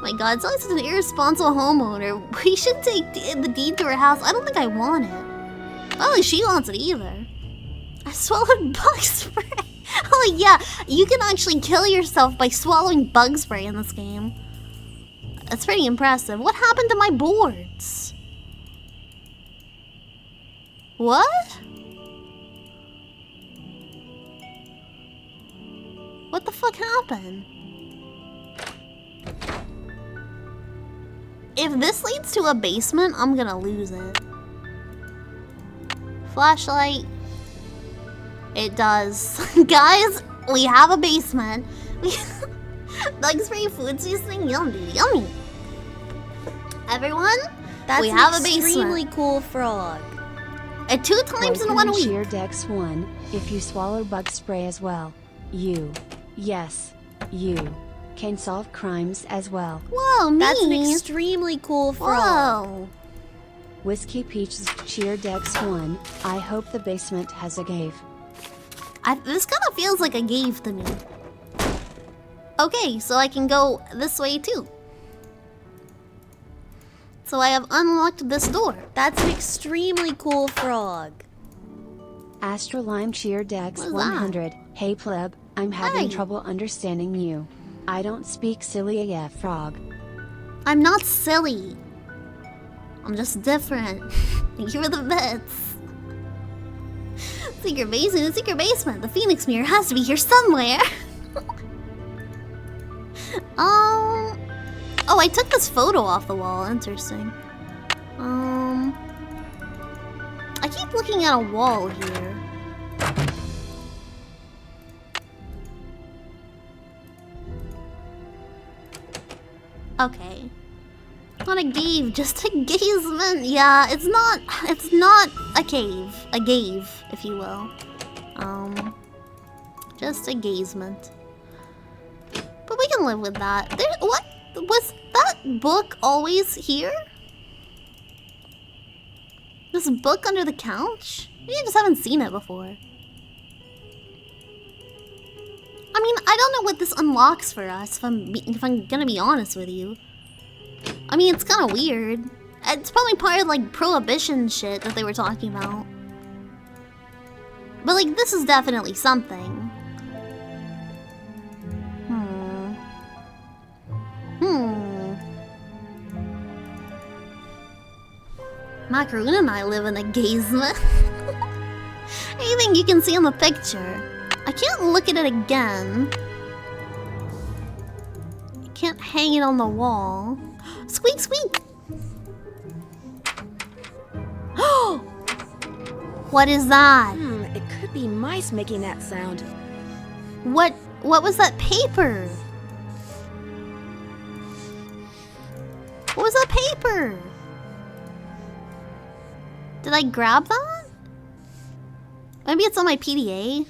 My god, Sally's such an irresponsible homeowner. We should take the deed to her house. I don't think I want it. I don't think she wants it either. I swallowed bug spray. Oh yeah, you can actually kill yourself by swallowing bug spray in this game. That's pretty impressive. What happened to my boards? What? What the fuck happened? If this leads to a basement, I'm gonna lose it. Flashlight. It does. Guys, we have a basement. Bug spray food seasoning, yummy, yummy. Everyone, we have a basement. Extremely cool frog. 2 times in 1 week. Cheer Dex 1, if you swallow bug spray as well, you, yes, you, can solve crimes as well. Whoa, me. That's an extremely cool frog. Whoa. Whiskey Peach's Cheer Dex 1, I hope the basement has a cave. This kind of feels like a cave to me. Okay, so I can go this way too. So I have unlocked this door. That's an extremely cool frog. Astro Lime Cheer Dex 100. Hey pleb, I'm having trouble understanding you. I don't speak silly AF, frog. I'm not silly. I'm just different. Thank you for the bits. Secret basement, secret basement. The Phoenix mirror has to be here somewhere. Oh, I took this photo off the wall. Interesting. I keep looking at a wall here. Okay. Not a cave, just a gazement. Yeah, it's not a cave. A cave, if you will. Just a gazement. But we can live with that. What? Was that book always here? This book under the couch? Maybe I just haven't seen it before. I mean, I don't know what this unlocks for us, if I'm gonna be honest with you. I mean, it's kind of weird. It's probably part of like prohibition shit that they were talking about. But like this is definitely something. Macaroon and I live in a basement. Anything you can see in the picture. I can't look at it again. I can't hang it on the wall. Squeak, squeak! Oh! What is that? It could be mice making that sound. What was that paper? What was that paper? Did I grab that? Maybe it's on my PDA.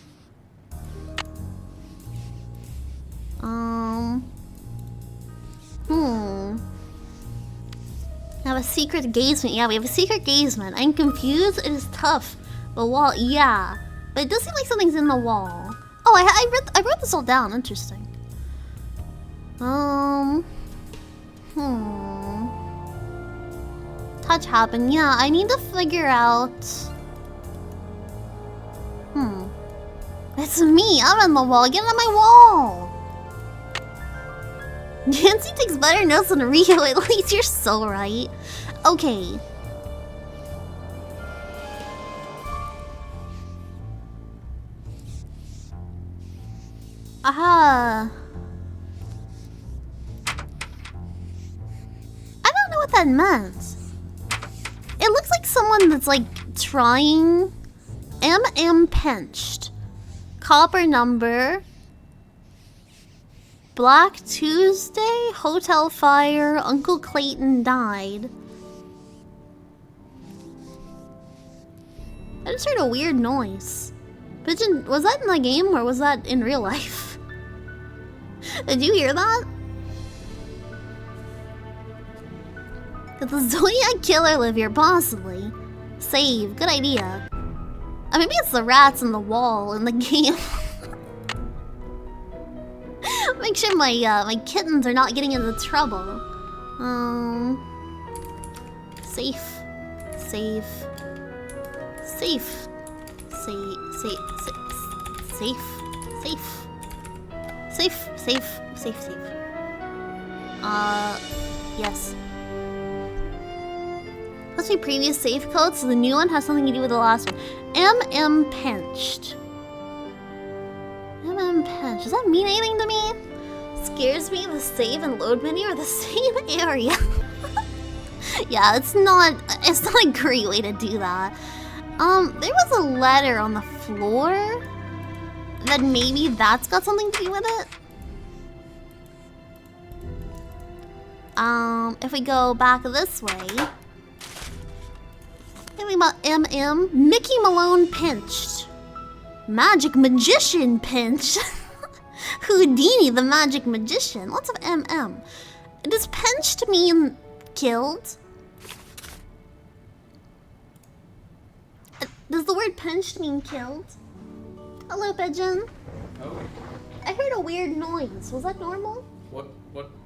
I have a secret gazement. Yeah, we have a secret gazement. I'm confused. It is tough. The wall, yeah. But it does seem like something's in the wall. Oh, I wrote this all down. Interesting. Touch happen. Yeah, I need to figure out. It's me. I'm on the wall. Get on my wall. Nancy takes better notes than Rio. At least you're so right. Okay. Aha. I don't know what that meant. It looks like someone that's like trying. MM pinched. Copper number. Black Tuesday, hotel fire, Uncle Clayton died. I just heard a weird noise. Pigeon, was that in the game or was that in real life? Did you hear that? Could the Zodiac Killer live here? Possibly. Save, good idea. Maybe it's the rats in the wall in the game. Make sure my kittens are not getting into trouble. Safe. Safe. Safe. Safe. Safe. Safe. Safe. Safe. Yes. Plus my previous safe code, so the new one has something to do with the last one. MM pinched. MM pinched. Does that mean anything to me? Scares me, the save and load menu are the same area. Yeah, it's not a great way to do that. There was a letter on the floor. That maybe that's got something to do with it. If we go back this way. Thinking about MM. Mickey Malone pinched. Magic Magician pinched. Houdini the Magic Magician. Lots of MM. Does pinched mean killed? Does the word pinched mean killed? Hello, pigeon. Oh. I heard a weird noise. Was that normal? What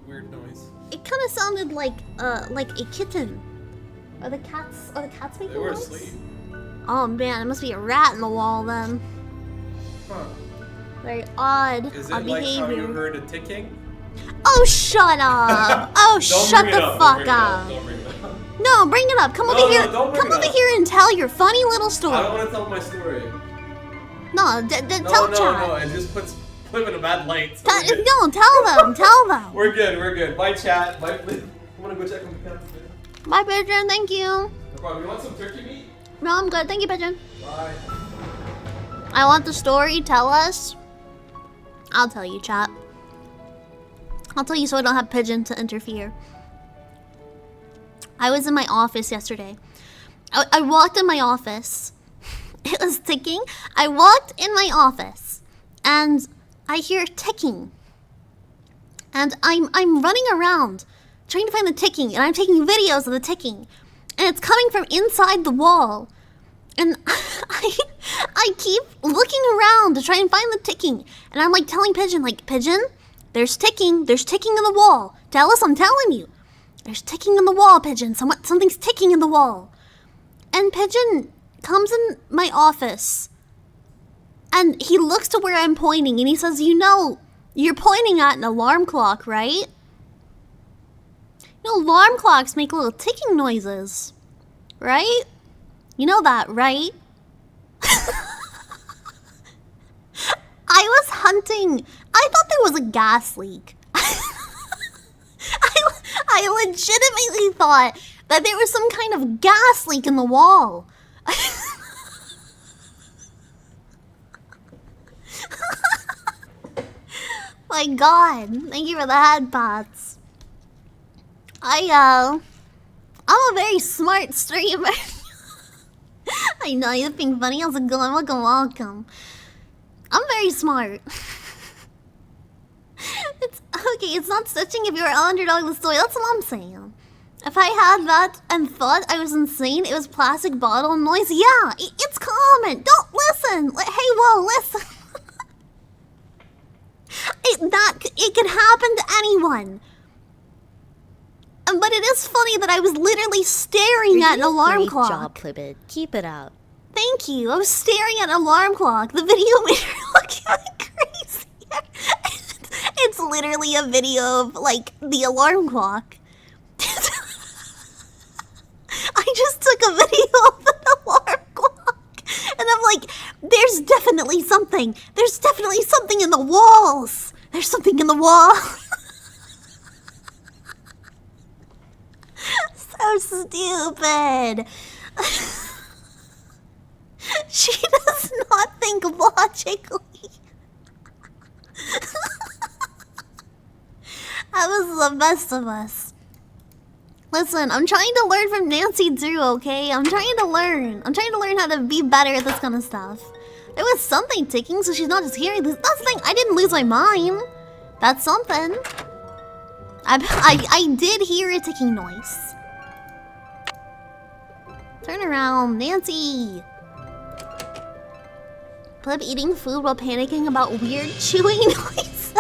weird noise? It kind of sounded like a kitten. Are the cats making noise? They were asleep. Oh man, it must be a rat in the wall then. Huh. Very odd. Is it odd like behavior. how you heard a ticking? Oh, shut up! Oh, shut the fuck up! Don't bring it up. No, bring it up. Come over here. Don't bring Come it over up. here and tell your funny little story. I don't want to tell my story. No, tell chat. No, it just puts Plibbit in a bad light. So No, tell them. We're good. Bye, chat. Bye, Plibbit. I'm gonna go check on the cats. Bye, pigeon. Thank you. No problem. You want some turkey meat? No, I'm good. Thank you, pigeon. Bye. I want the story. Tell us. I'll tell you, chat. I'll tell you so I don't have pigeon to interfere. I was in my office yesterday. I walked in my office. It was ticking. I walked in my office and I hear ticking. And I'm running around trying to find the ticking, and I'm taking videos of the ticking. And it's coming from inside the wall. And I keep looking around to try and find the ticking. And I'm like telling Pigeon, Pigeon, there's ticking in the wall. Tell us, I'm telling you. There's ticking in the wall, Pigeon. Something's ticking in the wall. And Pigeon comes in my office. And he looks to where I'm pointing and he says, you know, you're pointing at an alarm clock, right? You know, alarm clocks make little ticking noises, right? You know that, right? I was hunting. I thought there was a gas leak. I legitimately thought that there was some kind of gas leak in the wall. My God, thank you for the head pats. I'm a very smart streamer. I know, you're being funny. How's it going? Welcome. I'm very smart. It's not stitching if you're an underdog the story. That's all I'm saying. If I had that and thought I was insane, it was plastic bottle noise. Yeah, it's common. Don't listen. Hey, whoa, listen. It could happen to anyone. But it is funny that I was literally staring at an alarm clock. Great job, Plibbit. Keep it up. Thank you. I was staring at an alarm clock. The video made her look crazy. It's literally a video of, like, the alarm clock. I just took a video of the alarm clock. And I'm like, there's definitely something. There's definitely something in the walls. There's something in the wall. So stupid. She does not think logically. That was the best of us. Listen, I'm trying to learn from Nancy too, okay? I'm trying to learn how to be better at this kind of stuff. There was something ticking, so she's not just hearing this. That's the thing, I didn't lose my mind. That's something. I did hear a ticking noise. Turn around, Nancy. Plib eating food while panicking about weird chewing noises.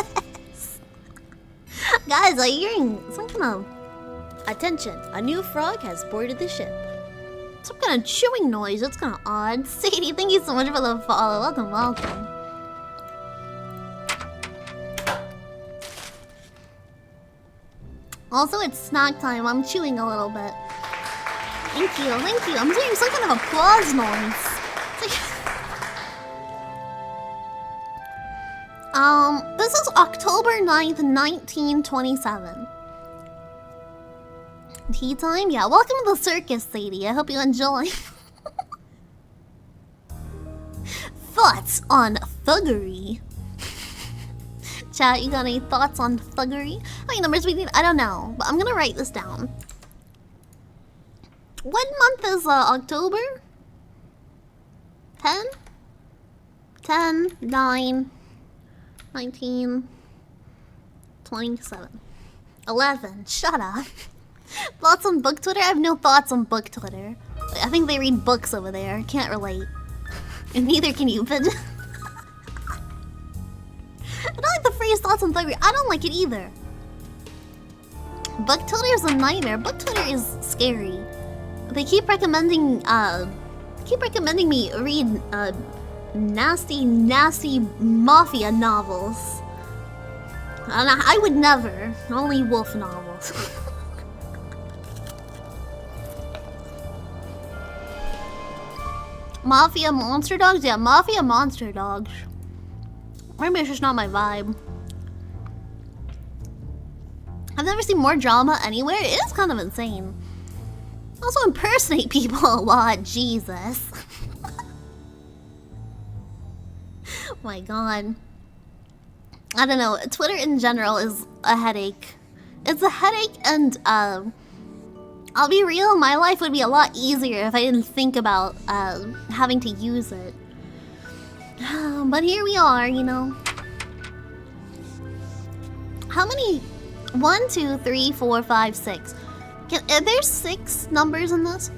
Guys, I'm hearing some kind of... Attention, a new frog has boarded the ship. Some kind of chewing noise, that's kind of odd. Sadie, thank you so much for the follow. Welcome. Also, it's snack time. I'm chewing a little bit. Thank you. I'm hearing some kind of applause noise. This is October 9th, 1927. Tea time? Yeah, welcome to the circus, Sadie. I hope you enjoy. Thoughts on thuggery? Chat, you got any thoughts on thuggery? How many numbers we need? I don't know, but I'm gonna write this down. What month is October? 10? 10, 9, 19, 27, 11. Shut up. Thoughts on book Twitter? I have no thoughts on book Twitter. I think they read books over there. Can't relate. And neither can you, but... I don't like the phrase thoughts on thuggery. I don't like it either. Book Twitter is a nightmare. Book Twitter is scary. They keep recommending me read nasty mafia novels. And I would never. Only wolf novels. Mafia monster dogs? Yeah, mafia monster dogs. Maybe it's just not my vibe. I've never seen more drama anywhere. It is kind of insane. I also impersonate people a lot. Jesus. Oh my god. I don't know. Twitter in general is a headache. It's a headache, and I'll be real, my life would be a lot easier if I didn't think about having to use it. But here we are, you know. How many? 1, 2, 3, 4, 5, 6. Are there 6 numbers in this?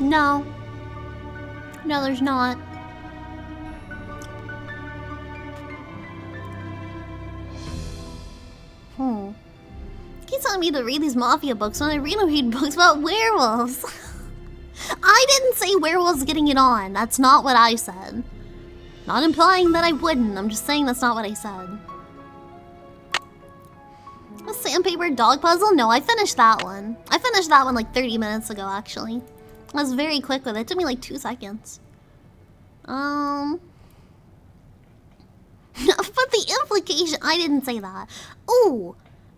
No. No, there's not. telling me to read these mafia books when I read books about werewolves. I didn't say werewolves getting it on. That's not what I said. Not implying that I wouldn't. I'm just saying that's not what I said. A sandpaper dog puzzle? No, I finished that one. I finished that one like 30 minutes ago, actually. I was very quick with it. It took me like 2 seconds. But the implication... I didn't say that. Ooh.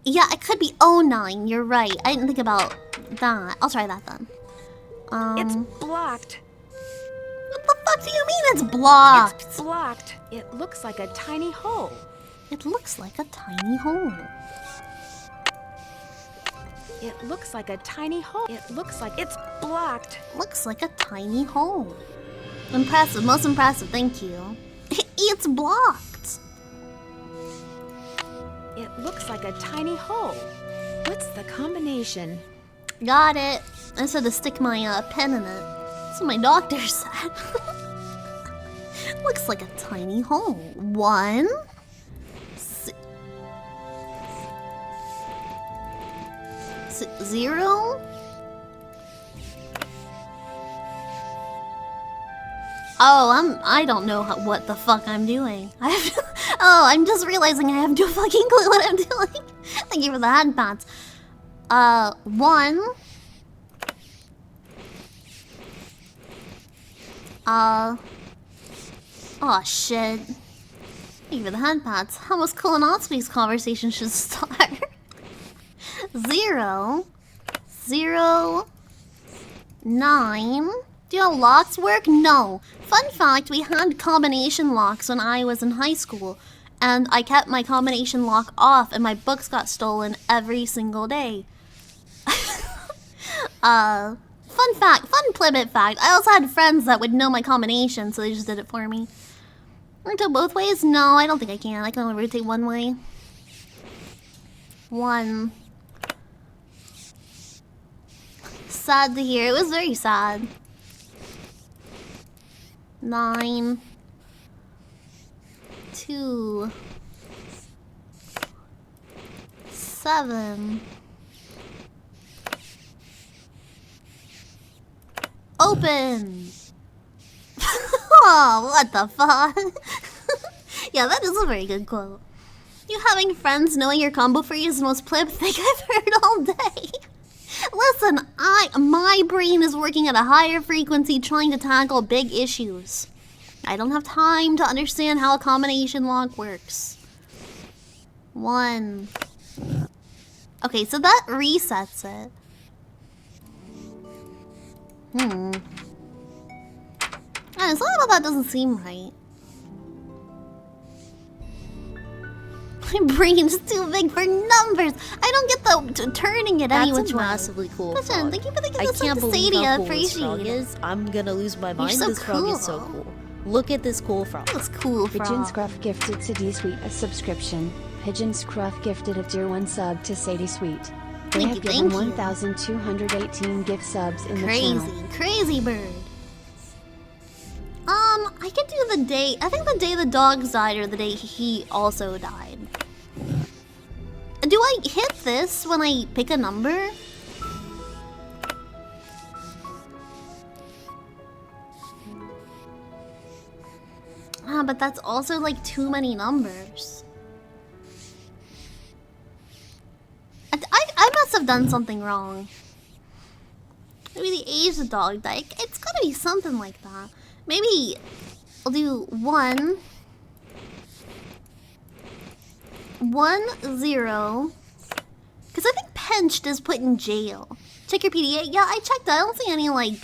Yeah, it could be 09. You're right. I didn't think about that. I'll try that then. It's blocked. What the fuck do you mean it's blocked? It's blocked. It looks like a tiny hole. It looks like a tiny hole. It looks like a tiny hole. It looks like it's blocked. Looks like a tiny hole. Impressive. Most impressive. Thank you. It's blocked. It looks like a tiny hole. What's the combination? Got it. I said to stick my pen in it. That's what my doctor said. Looks like a tiny hole. 1. 0. Oh, I don't know what the fuck I'm doing. I'm just realizing I have no fucking clue what I'm doing. Thank you for the hand pats. 1. Oh shit. Thank you for the hand pats. How most colonoscopies conversation should start. 0. 0. 9. Do you know how locks work? No. Fun fact, we had combination locks when I was in high school. And I kept my combination lock off and my books got stolen every single day. Fun fact, fun Plibbit fact. I also had friends that would know my combination, so they just did it for me. Rotate both ways? No, I don't think I can. I can only rotate one way. 1. Sad to hear. It was very sad. 9. 2. 7. Open! Oh, what the fuck? Yeah, that is a very good quote. You having friends knowing your combo for you is the most pleb thing I've heard all day. Listen, my brain is working at a higher frequency trying to tackle big issues. I don't have time to understand how a combination lock works. 1. Okay, so that resets it. Something about that doesn't seem right. My brain's too big for numbers. I don't get the turning it any which way. That's massively cool. Listen, thank you for the I gift can't of believe Stadia. how cool this frog Appreciate it. is. I'm gonna lose my mind. so This frog is so cool. Look at this cool frog. This cool frog. Pigeon Scruff gifted Sadie Sweet a subscription. Pigeon Scruff gifted a tier 1 sub to Sadie Sweet. They have given 1,218 gift subs in the channel. Crazy bird. I could do the day. I think the day the dogs died or the day he also died. Do I hit this when I pick a number? But that's also like too many numbers. I must have done something wrong. Maybe the age the dog died. It's gotta be something like that. Maybe I'll do 1, 1, 0. Because I think Penched is put in jail. Check your PDA. Yeah, I checked that. I don't see any, like,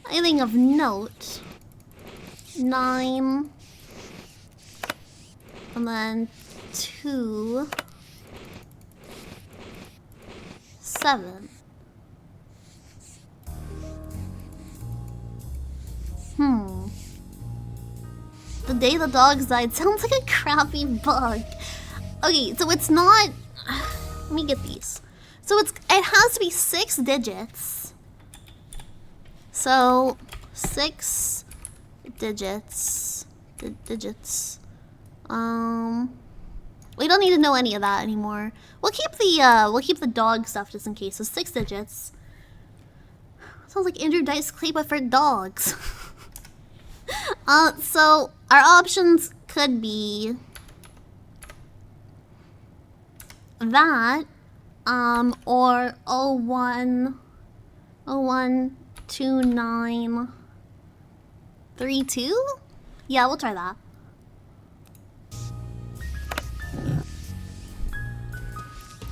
anything of note. 9. And then 2. 7. The day the dogs died sounds like a crappy bug. Okay, so it's not... Let me get these. So it has to be 6 digits. So 6 digits. We don't need to know any of that anymore. We'll keep the dog stuff just in case. So 6 digits. Sounds like Andrew Dice Clay, but for dogs. So our options could be that, or 012932. Yeah, we'll try that.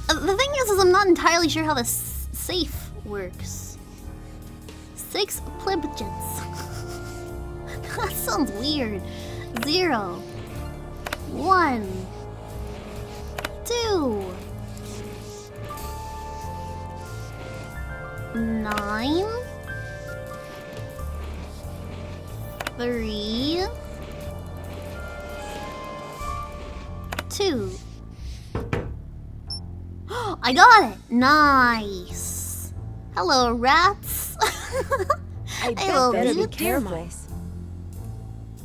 The thing is I'm not entirely sure how this safe works. 6 Plibbits. That sounds weird. 0, 1, 2, 9, 3, 2. I got it! Nice! Hello, rats! I Hello, better be deer careful. mice.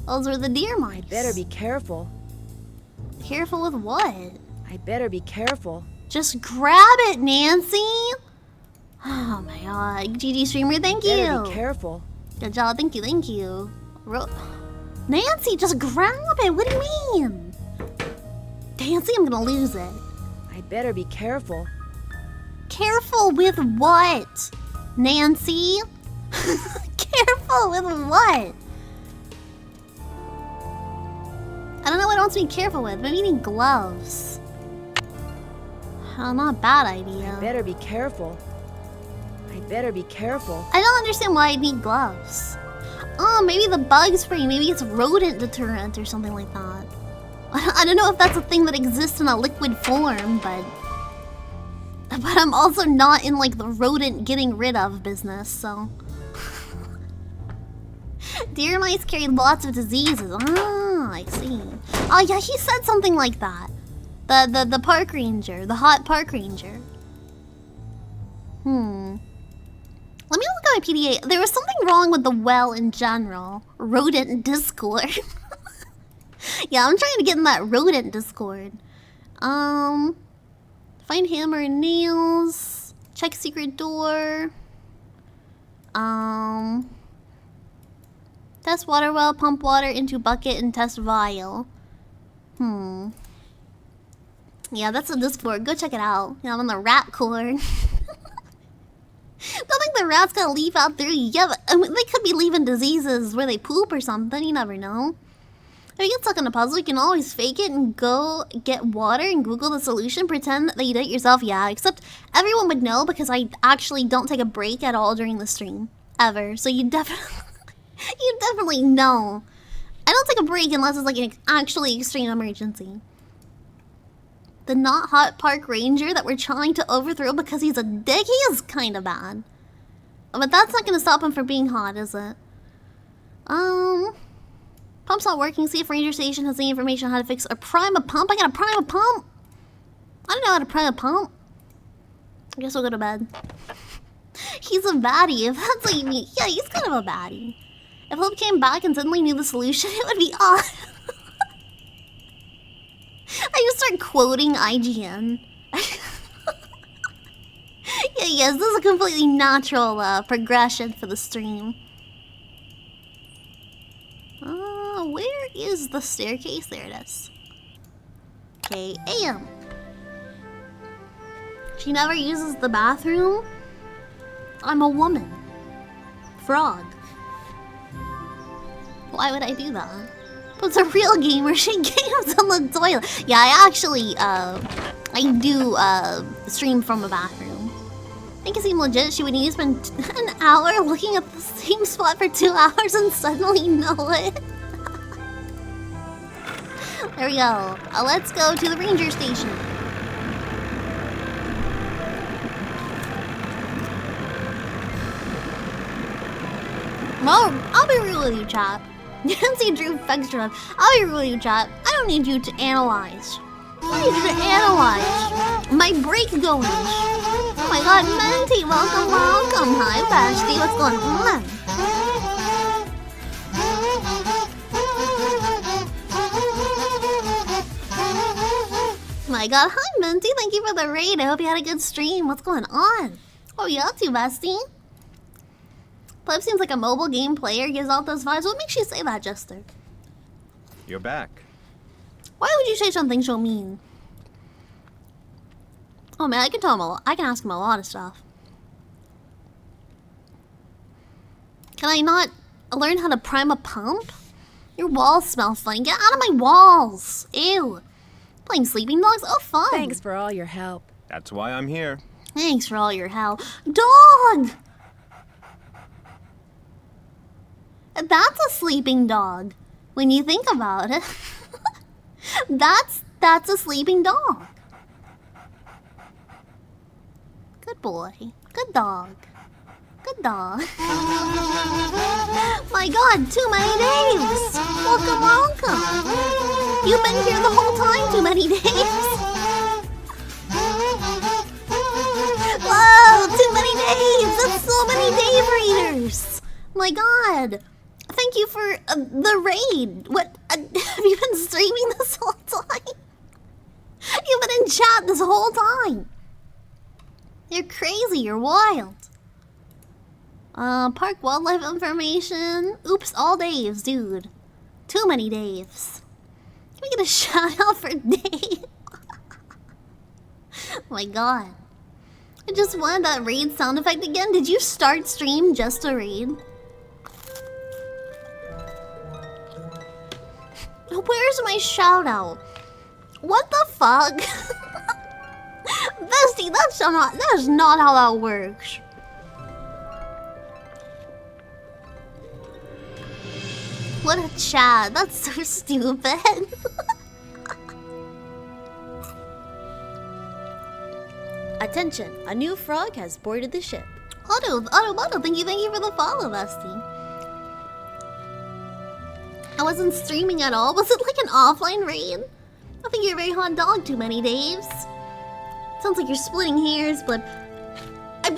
Those were the deer mice. I better be careful. Careful with what? I better be careful. Just grab it, Nancy! Oh my god. GG streamer, thank you! Better be careful. Good job, thank you, thank you. Nancy, just grab it! What do you mean? Nancy, I'm gonna lose it. I better be careful. Careful with what? Nancy? Careful with what? I don't know what it wants to be careful with. Maybe you need gloves. Oh, not a bad idea. I better be careful. I better be careful. I don't understand why I'd need gloves. Oh, maybe the bug spray. Maybe it's rodent deterrent or something like that. I don't know if that's a thing that exists in a liquid form, but I'm also not in like the rodent getting rid of business, so. Deer mice carry lots of diseases. Ah, I see. Oh yeah, he said something like that. The park ranger, the hot park ranger. Let me look at my PDA. There was something wrong with the well in general. Rodent Discord. Yeah, I'm trying to get in that rodent Discord. Find hammer and nails. Check secret door. Test water well, pump water into bucket and test vial. Yeah, that's a Discord. Go check it out. Yeah, I'm on the rat cord. Don't think the rat's gonna leave out there. Yeah, but I mean, they could be leaving diseases where they poop or something. You never know. If you get stuck in a puzzle, you can always fake it and go get water and Google the solution. Pretend that you did it yourself. Yeah, except everyone would know because I actually don't take a break at all during the stream. Ever. So you definitely know. I don't take a break unless it's like an actually extreme emergency. The not hot park ranger that we're trying to overthrow because he's a dick, he is kind of bad. But that's not going to stop him from being hot, is it? Pump's not working. See if Ranger Station has any information on how to fix or prime a pump. I gotta prime a pump. I don't know how to prime a pump. I guess we'll go to bed. He's a baddie, if that's what you mean. Yeah, he's kind of a baddie. If Hope came back and suddenly knew the solution, it would be odd. I just start quoting IGN. Yeah, yes, this is a completely natural progression for the stream. Where is the staircase? There it is. Okay, AM. She never uses the bathroom. I'm a woman. Frog. Why would I do that? But it's a real game where she games on the toilet. Yeah, I actually, I do, stream from a bathroom. Make it seem legit. She would need to spend an hour looking at the same spot for 2 hours and suddenly know it. There we go. Let's go to the ranger station. Well, I'll be real with you, chat. Nancy Drew Fextra. I'll be real with you, chat. I don't need you to analyze. I need you to analyze my break going. Oh my god, Menti, welcome, welcome. Hi, bestie. What's going on? my god. Hi, Minty. Thank you for the raid. I hope you had a good stream. What's going on? What are you up to, bestie? Pleb seems like a mobile game player. Gives off those vibes. What makes you say that, Jester? You're back. Why would you say something so mean? Oh man, I can tell him I can ask him a lot of stuff. Can I not learn how to prime a pump? Your walls smell funny. Get out of my walls. Ew. Playing sleeping dogs? Oh, fun. Thanks for all your help. That's why I'm here. Thanks for all your help. Dog! That's a sleeping dog. When you think about it. That's a sleeping dog. Good boy. Good dog. Good dog. My god, too many days! Welcome, welcome! You've been here the whole time, too many days! Whoa, too many days! That's so many Dave readers! My god! Thank you for the raid! What? Have you been streaming this whole time? You've been in chat this whole time! You're crazy, you're wild. Park wildlife information. Oops, all Daves, dude. Too many Daves. Can we get a shout out for Dave? Oh my god. I just wanted that raid sound effect again. Did you start stream just to raid? Where's my shout out? What the fuck? Bestie, that's not how that works. What a chat. That's so stupid. Attention, a new frog has boarded the ship. Otto, thank you for the follow, bestie. I wasn't streaming at all. Was it like an offline raid? I think you're a very hot dog, too many Daves. Sounds like you're splitting hairs, but I'm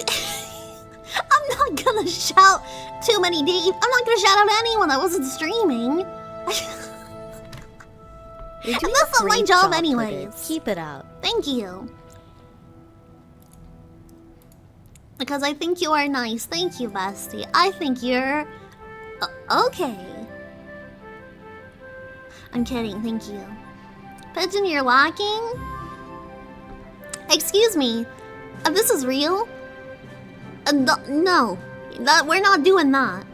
not gonna shout too many Dave. I'm not gonna shout out anyone that wasn't streaming. That's not my job anyways. Keep it up. Thank you. Because I think you are nice. Thank you, bestie. I think you're... okay. I'm kidding, thank you. Pigeon, you're lacking? Excuse me. This is real? No. We're not doing that.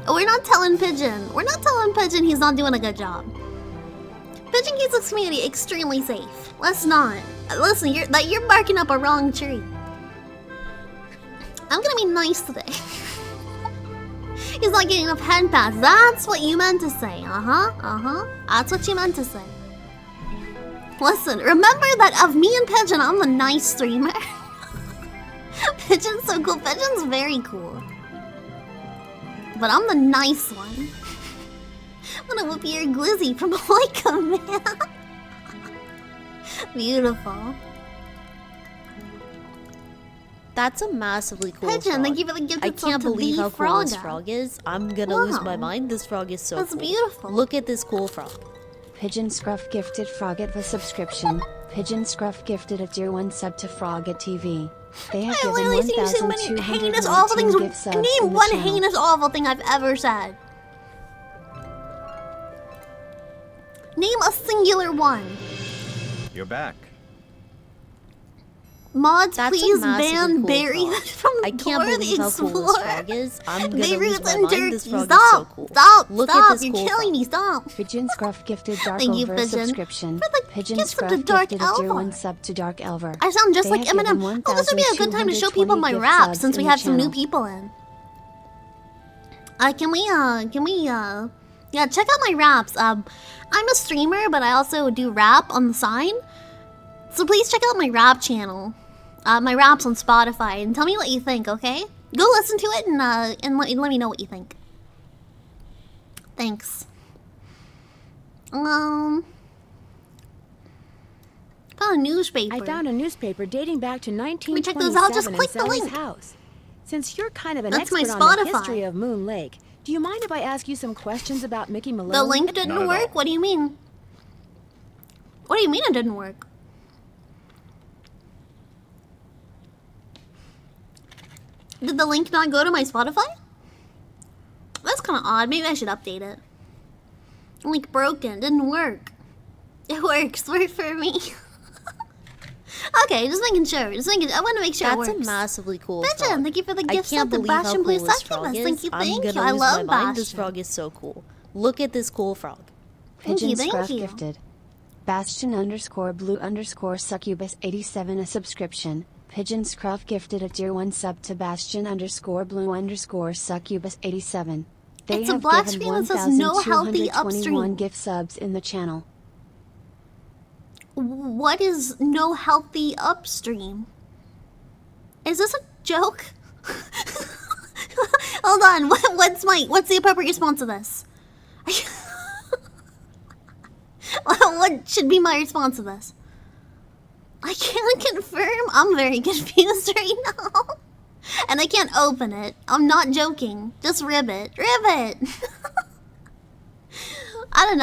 We're not telling Pigeon. He's not doing a good job. Pigeon keeps this community extremely safe. Let's not. Listen, you're barking up a wrong tree. I'm gonna be nice today. He's not getting enough hen pads. That's what you meant to say. That's what you meant to say. Listen, remember that of me and Pigeon, I'm the nice streamer. Pigeon's so cool. Pigeon's very cool. But I'm the nice one. I'm gonna whoop your glizzy from like a man. Beautiful. That's a massively cool Pigeon, frog. thank you for the gift. I can't believe how cool this frog is. I'm gonna lose my mind. This frog is so cool. That's beautiful. Look at this cool frog. Pigeon Scruff gifted Frogget the subscription. Pigeon Scruff gifted a tier 1 sub to Frogget TV. They have given 1,219 heinous awful things. gift subs. Name one heinous awful thing I've ever said. Name a singular one. You're back. Mods, That's please ban cool Barry from I can't Dora believe the how cool this frog is. I'm gonna lose my mind. This frog is so cool. Look at this You're cool killing frog. me, stop. Pigeon Scruff gifted Dark Thank you, Elver Pigeon. subscription. Pigeon gifts Scruff to Dark gifted a tier Elver. 1 sub to Dark Elver. I sound just They like have given Eminem. Oh, this would be a good time to show people my 1,220 rap gift since we subs have in some the new channel. people in. Yeah, check out my raps. I'm a streamer, but I also do rap on the side. So please check out my rap channel. My raps on Spotify, and tell me what you think, okay? Go listen to it and let me know what you think. Thanks. Found a newspaper. I found a newspaper dating back to 1927 me check those out, just in click the Sally's link. house. Since you're kind of an That's my expert on the Spotify. history of Moon Lake, do you mind if I ask you some questions about Mickey Malone? The link didn't work? What do you mean? What do you mean it didn't work? Did the link not go to my Spotify? That's kind of odd. Maybe I should update it. Link broken. Didn't work. It works. Work for me. Okay, just making sure. I want to make sure it works. That's a massively cool Pigeon, frog. thank you for the I gift can't sub to believe how Bastion cool Blue this frog Succubus. is. Thank you, I'm thank you. gonna I lose love my mind. This Bastion. frog is so cool. Look at this cool frog. Thank you, Pigeon thank Scruff you. gifted. Bastion_blue_succubus 87 a subscription. Pigeon Scruff gifted a tier 1 sub to Bastion_blue_succubus 87. They It's a have black given screen that says no healthy 1,221 upstream. gift subs in the channel. What is no healthy upstream? Is this a joke? Hold on. What's the appropriate response to this? What should be my response to this? I can't confirm. I'm very confused right now. And I can't open it. I'm not joking. Just ribbit. Ribbit! I don't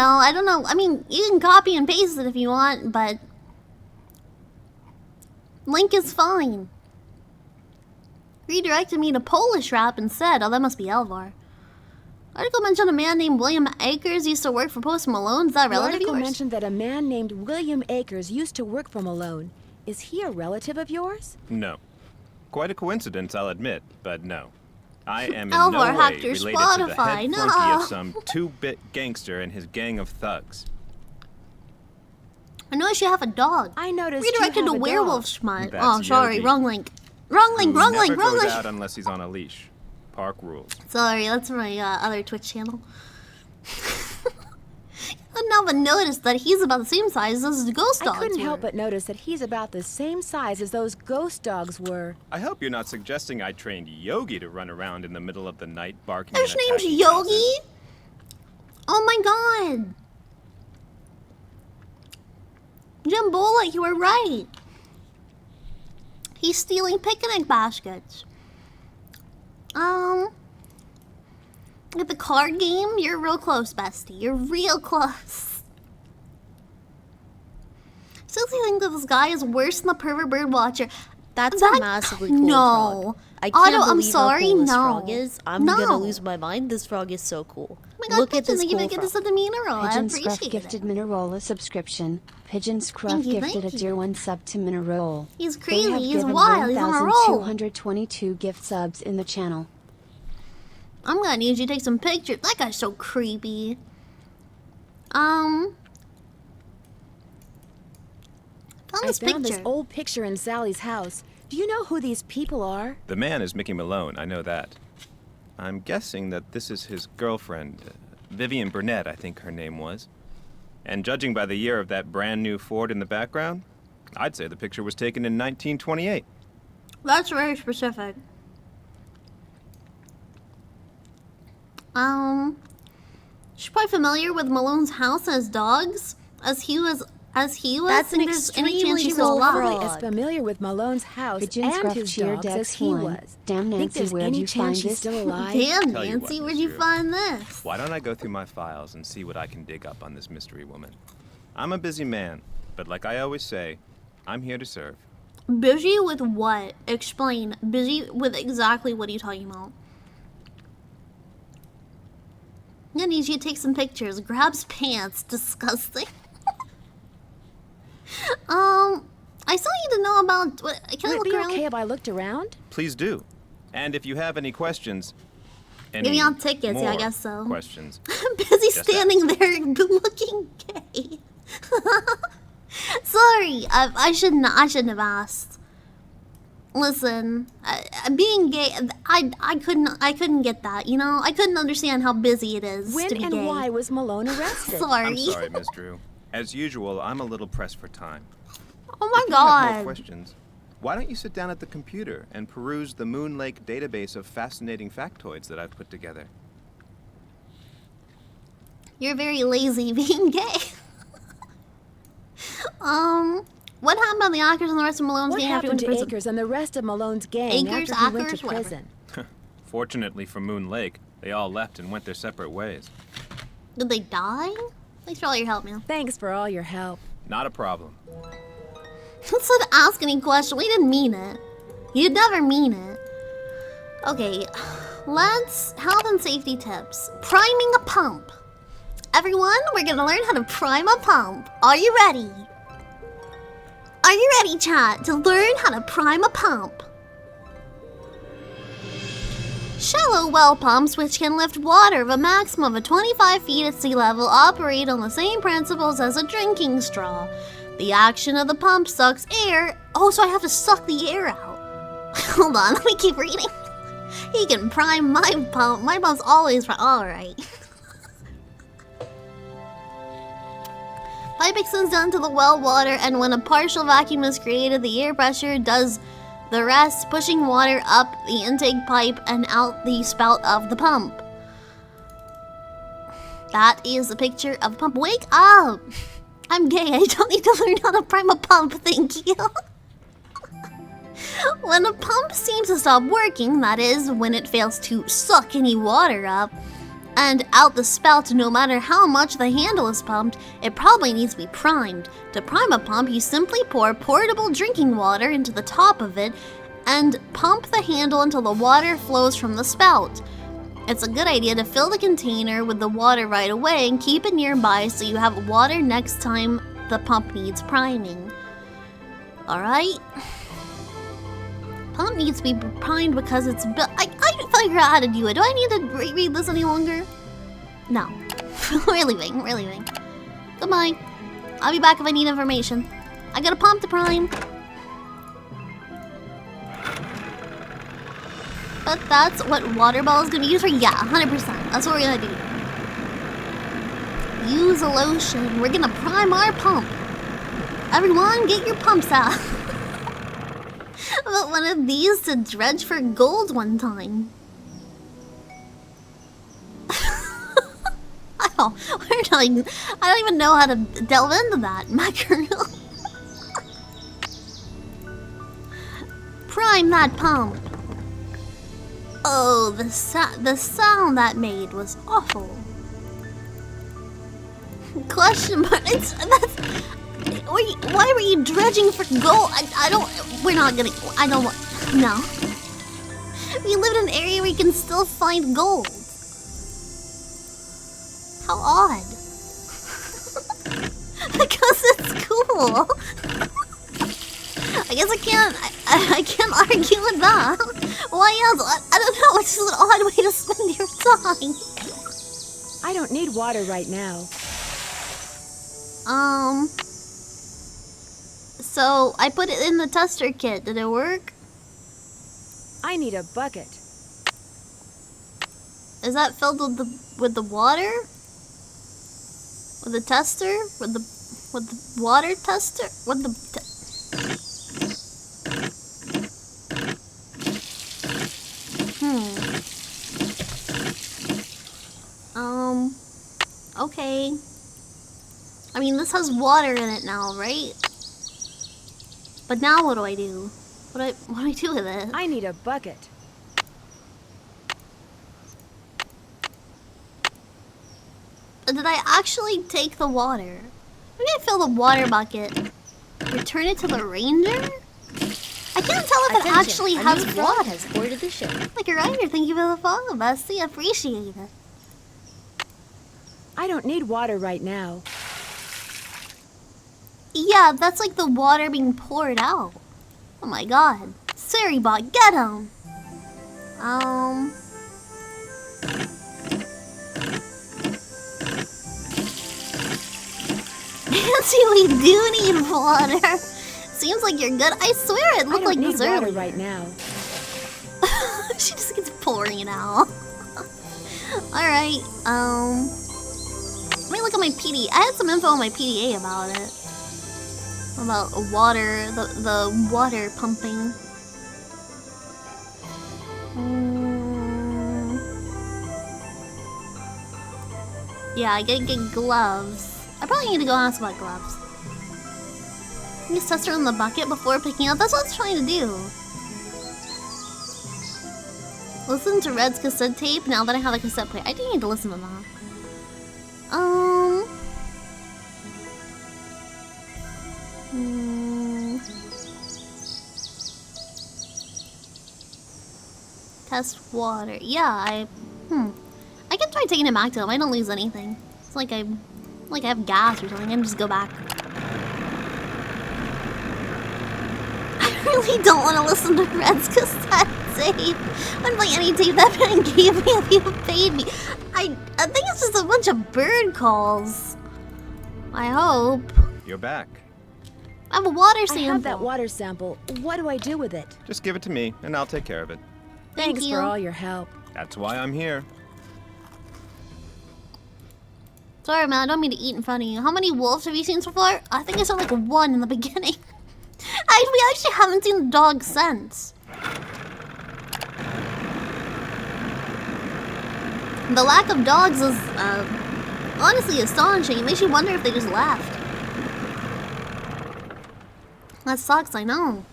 know. I mean, you can copy and paste it if you want, but... Link is fine. Redirected me to Polish rap instead. Oh, that must be Elvar. Article mentioned a man named William Akers used to work for Post Malone. Is that The relative of article yours? mentioned that a man named William Akers used to work for Malone. Is he a relative of yours? No. Quite a coincidence, I'll admit, but no. I am in Elvar no way hacked your related to the Spotify, head no. flunky of some 2-bit gangster and his gang of thugs. I noticed you have a dog. I noticed Redirected you to have a werewolf dog. schmutt. That's Oh, sorry. Yogi. Wrong link. Wrong link, Who wrong never link, wrong goes link. out unless he's on a leash. Park rules. Sorry, that's my other Twitch channel. Couldn't help but notice that he's about the same size as the ghost dogs I couldn't were. help but notice that he's about the same size as those ghost dogs were. I hope you're not suggesting I trained Yogi to run around in the middle of the night barking His and name's attacking Yogi? houses. Oh my god. Jim Bullock, you were right. He's stealing picnic baskets. At the card game, you're real close, bestie. You're real close. Still think that this guy is worse than the pervert bird watcher. That's That- a massively cool no. frog. I can't Otto, I'm believe sorry, how cool this no. frog is. I'm No. gonna lose my mind. This frog is so cool. Oh my god, Look at this Pigeon, cool thank you for frog. getting the mineral. I Pigeon Scruff appreciate gifted it. Minerola subscription. Pigeon Scruff Thank you, gifted thank a you. tier 1 sub to Minerola. He's They crazy, have he's given wild, he's on a roll. 1,222 gift subs in the channel. I'm gonna need you to take some pictures. That guy's so creepy. Found this I found picture. this old picture in Sally's house. Do you know who these people are? The man is Mickey Malone, I know that. I'm guessing that this is his girlfriend, Vivian Burnett, I think her name was. And judging by the year of that brand new Ford in the background, I'd say the picture was taken in 1928. That's very specific. She's probably familiar with Malone's house and his dogs, as he was. That's an and there's any chance extremely she's cool alive. frog. As familiar with Malone's house Pigeon and Scruff his cheer dogs as Dex he 1. was. Damn, Think Nancy, there's where'd any you chance find she's this? still alive? Damn, Tell you Nancy, what, where'd Miss you Drew. find this? Why don't I go through my files and see what I can dig up on this mystery woman? I'm a busy man, but like I always say, I'm here to serve. Busy with what? Explain. Busy with exactly what are you talking about? I'm gonna need you to take some pictures. Grabs pants. Disgusting. I still need to know about. What, can I Would look it be around? okay if I looked around? Please do. And if you have any questions, Maybe on tickets, yeah, I more guess so. questions. I'm busy Just standing there looking gay. Sorry, I shouldn't have asked. Listen, being gay, I couldn't get that. You know, I couldn't understand how busy it is When to be and gay. why was Malone arrested? Sorry. I'm sorry, Miss Drew. As usual, I'm a little pressed for time. Oh my If you have more god. questions, why don't you sit down at the computer and peruse the Moon Lake database of fascinating factoids that I've put together? You're very lazy being gay. What happened about the Akers and the rest of Malone's What gang after he went happened to to prison? Akers and the rest of Malone's gang Akers, after he went Akers, to whatever. prison? Fortunately for Moon Lake, they all left and went their separate ways. Did they die? Thanks for all your help, man. Thanks for all your help. Not a problem. Instead of ask any question, we didn't mean it. You'd never mean it. Okay, let's health and safety tips. Priming a pump. Everyone, we're gonna learn how to prime a pump. Are you ready? Are you ready, chat, to learn how to prime a pump? Shallow well pumps, which can lift water of a maximum of 25 feet at sea level, operate on the same principles as a drinking straw. The action of the pump sucks air. Oh, so I have to suck the air out. Hold on, let me keep reading. He can prime my pump. My pump's always right. Alright. Pipe extends down to the well water, and when a partial vacuum is created, the air pressure does the rest, pushing water up the intake pipe and out the spout of the pump. That is a picture of a pump. Wake up! I'm gay. I don't need to learn how to prime a pump. Thank you. When a pump seems to stop working, that is, when it fails to suck any water up and out the spout, no matter how much the handle is pumped, it probably needs to be primed. To prime a pump, you simply pour portable drinking water into the top of it and pump the handle until the water flows from the spout. It's a good idea to fill the container with the water right away and keep it nearby so you have water next time the pump needs priming. Alright? Pump needs to be primed because it's built. I didn't figure out how to do it. Do I need to read this any longer? No. We're leaving. We're leaving. Goodbye. I'll be back if I need information. I got a pump to prime. But that's what water ball is gonna be used for? Yeah, 100%. That's what we're gonna do. Use a lotion. We're gonna prime our pump. Everyone, get your pumps out. I bought one of these to dredge for gold one time. I don't even know how to delve into that. Mackerel. Prime that pump. Oh, the sound that made was awful. Question mark. Why were you dredging for gold? We're not gonna. I don't want. No. We live in an area where you can still find gold. How odd. Because it's cool. I guess I can't argue with that. Why else? I don't know. It's just an odd way to spend your time. I don't need water right now. So I put it in the tester kit. Did it work? I need a bucket. Is that filled with the water? With the tester? With the water tester? With the Okay. I mean, this has water in it now, right? But now what do I do? What do I do with it? I need a bucket. Did I actually take the water? Maybe I fill the water bucket. Return it to the ranger? I can't tell if it actually has water. Has boarded the ship. Like a writer, thank you for the follow, Bestie. Appreciate it. I don't need water right now. Yeah, that's like the water being poured out. Oh my god. Surrybot, get him! Nancy, we do need water. Seems like you're good. I swear it looked like this earlier. I don't need water right now. She just keeps pouring it out. Alright, let me look at my PD. I had some info on my PDA about it. About water, the water pumping. Yeah, I gotta get gloves. I probably need to go ask about gloves. Use tester in the bucket before picking up. That's what I was trying to do. Listen to Red's cassette tape now that I have a cassette player. I do need to listen to that. Test water. Yeah, I can try taking it back to him. I don't lose anything. It's like I have gas or something. I can just go back. I really don't want to listen to Red's cassette tape. I'd play any tape that man gave me if he paid me. I think it's just a bunch of bird calls. I hope. You're back. I have a water sample. I have that water sample. What do I do with it? Just give it to me, and I'll take care of it. Thanks for all your help. That's why I'm here. Sorry, man. I don't mean to eat in front of you. How many wolves have you seen so far? I think I saw like one in the beginning. We actually haven't seen the dog since. The lack of dogs is honestly astonishing. It makes you wonder if they just left. That sucks, I know.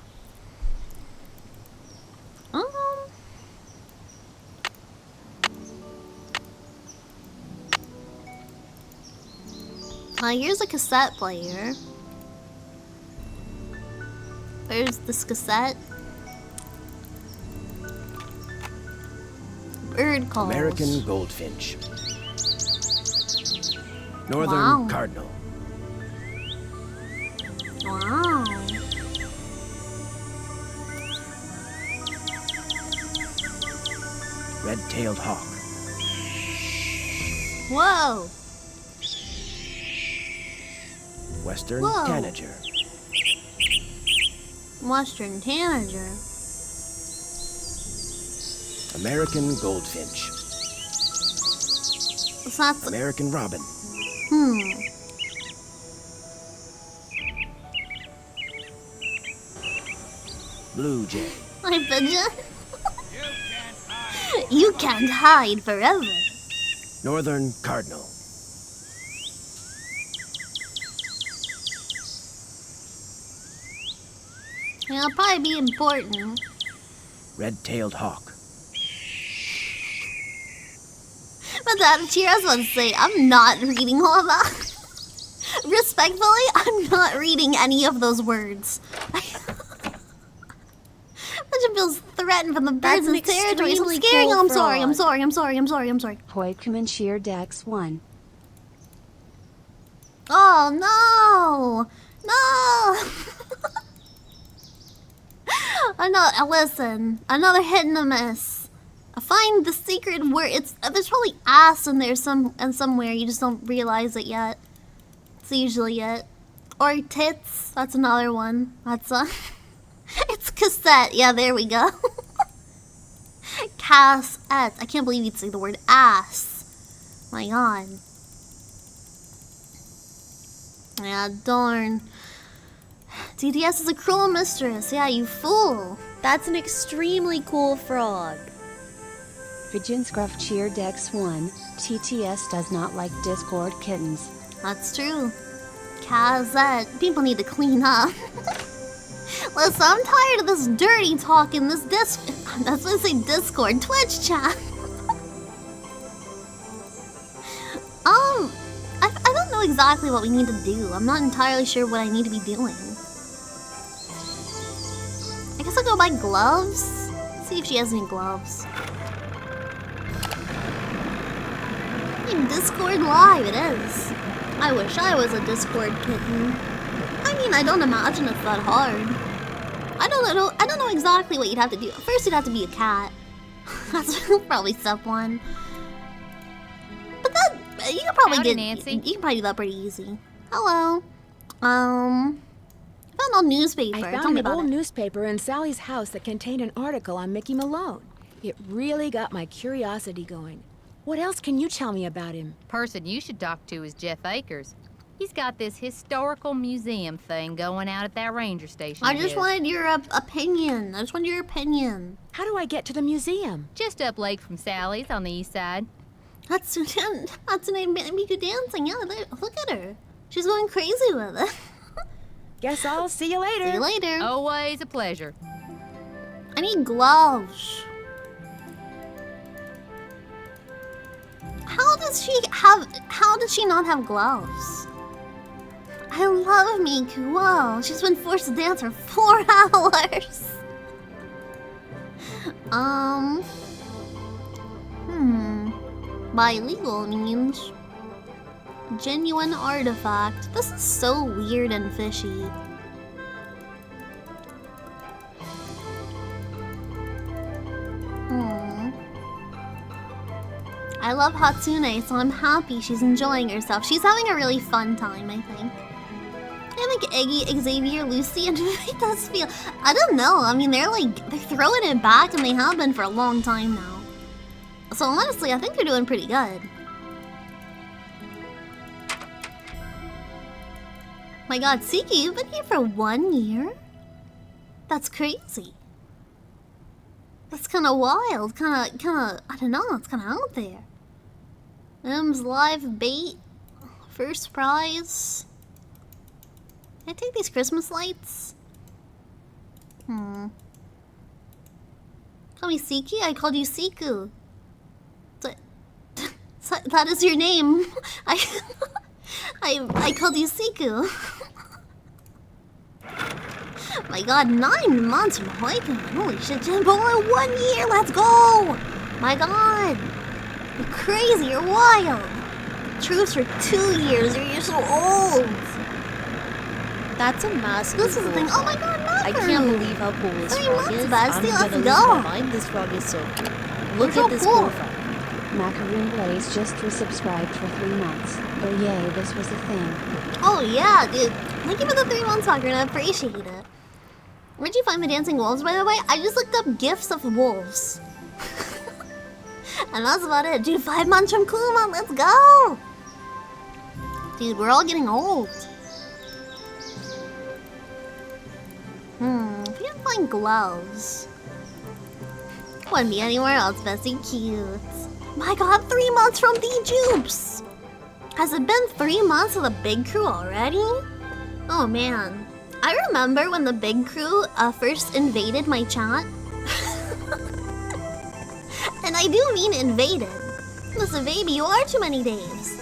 Here's a cassette player. Where's this cassette? Bird calls. American goldfinch. Northern cardinal. Wow. Red-tailed hawk. Whoa. Western Whoa. tanager. Western tanager. American goldfinch. It's not the... American robin. Blue jay. Hi, pigeon. You can't hide forever. Northern cardinal. Yeah, it'll probably be important. Red-tailed hawk. But that cheer, I was about to say, I'm not reading all of that. Respectfully, I'm not reading any of those words. Pigeon feels threatened from the birds in his territory. It's scaring. Cool I'm sorry. I'm sorry. I'm sorry. I'm sorry. I'm sorry. Hoykuman Sheer Dex 1. Oh no! No! Listen. Another hit and a miss. I find the secret word. There's probably ass in there somewhere. You just don't realize it yet. It's usually it. Or tits. That's another one. That's it's cassette. Yeah, there we go. Cassette. I can't believe you'd say the word ass. My God. Yeah, darn. TTS is a cruel mistress. Yeah, you fool. That's an extremely cool frog. Pigeon Scruff Cheer Dex 1. TTS does not like Discord kittens. That's true. Cassette. People need to clean up. Listen, I'm tired of this dirty talk in this that's what I say Discord, Twitch chat. I don't know exactly what we need to do. I'm not entirely sure what I need to be doing. I guess I'll go buy gloves. See if she has any gloves. In Discord Live, it is. I wish I was a Discord kitten. I mean, I don't imagine it's that hard. I don't know exactly what you'd have to do. First, you'd have to be a cat. That's probably step one. But that you can probably Howdy, get. Nancy. You can probably do that pretty easy. Hello. I found an old newspaper. I Tell found me an about old it. newspaper in Sally's house that contained an article on Mickey Malone. It really got my curiosity going. What else can you tell me about him? Person you should talk to is Jeff Akers. He's got this historical museum thing going out at that ranger station. I just wanted your opinion. I just wanted your opinion. How do I get to the museum? Just up lake from Sally's on the east side. That's an Miku dancing. Yeah, look at her. She's going crazy with it. Guess I'll see you later. See you later. Always a pleasure. I need gloves. How does she not have gloves? I love Miku. Whoa, she's been forced to dance for 4 hours. By legal means. Genuine artifact. This is so weird and fishy. I love Hatsune, so I'm happy she's enjoying herself. She's having a really fun time, I think. I think Eggy, Xavier, Lucy, and Vita's feel. I don't know. I mean, they're throwing it back, and they have been for a long time now. So honestly, I think they're doing pretty good. My God, Siki, you've been here for 1 year? That's crazy. That's kind of wild. Kind of. I don't know. It's kind of out there. M's live bait. First prize. Can I take these Christmas lights? Call me Siki? I called you Siku. So that is your name. I called you Siku. My God, 9 months from hiking. Holy shit, Jimbo, 1 year, let's go! My God. You're crazy, you're wild. Truce for 2 years, you're so old. That's a massive. This is the thing. Oh my God, I can't believe how cool this 3 frog months, is. Bestie, I'm let's gonna lose go. my mind. This frog is so cool. Look You're at so this cool. cool frog. Macaroon Blaze just resubscribed for 3 months. Oh yay, this was a thing. Oh yeah, dude. Thank you for the 3 months, Fucker, and I appreciate it. Where'd you find the dancing wolves, by the way? I just looked up gifs of wolves. And that's about it. Dude, 5 months from Kuma, let's go! Dude, we're all getting old. If you can find gloves. Wouldn't be anywhere else, Bessie. Cute. My God, 3 months from the Jupes! Has it been 3 months of the big crew already? Oh man. I remember when the big crew first invaded my chat. And I do mean invaded. Listen, baby, you are too many days.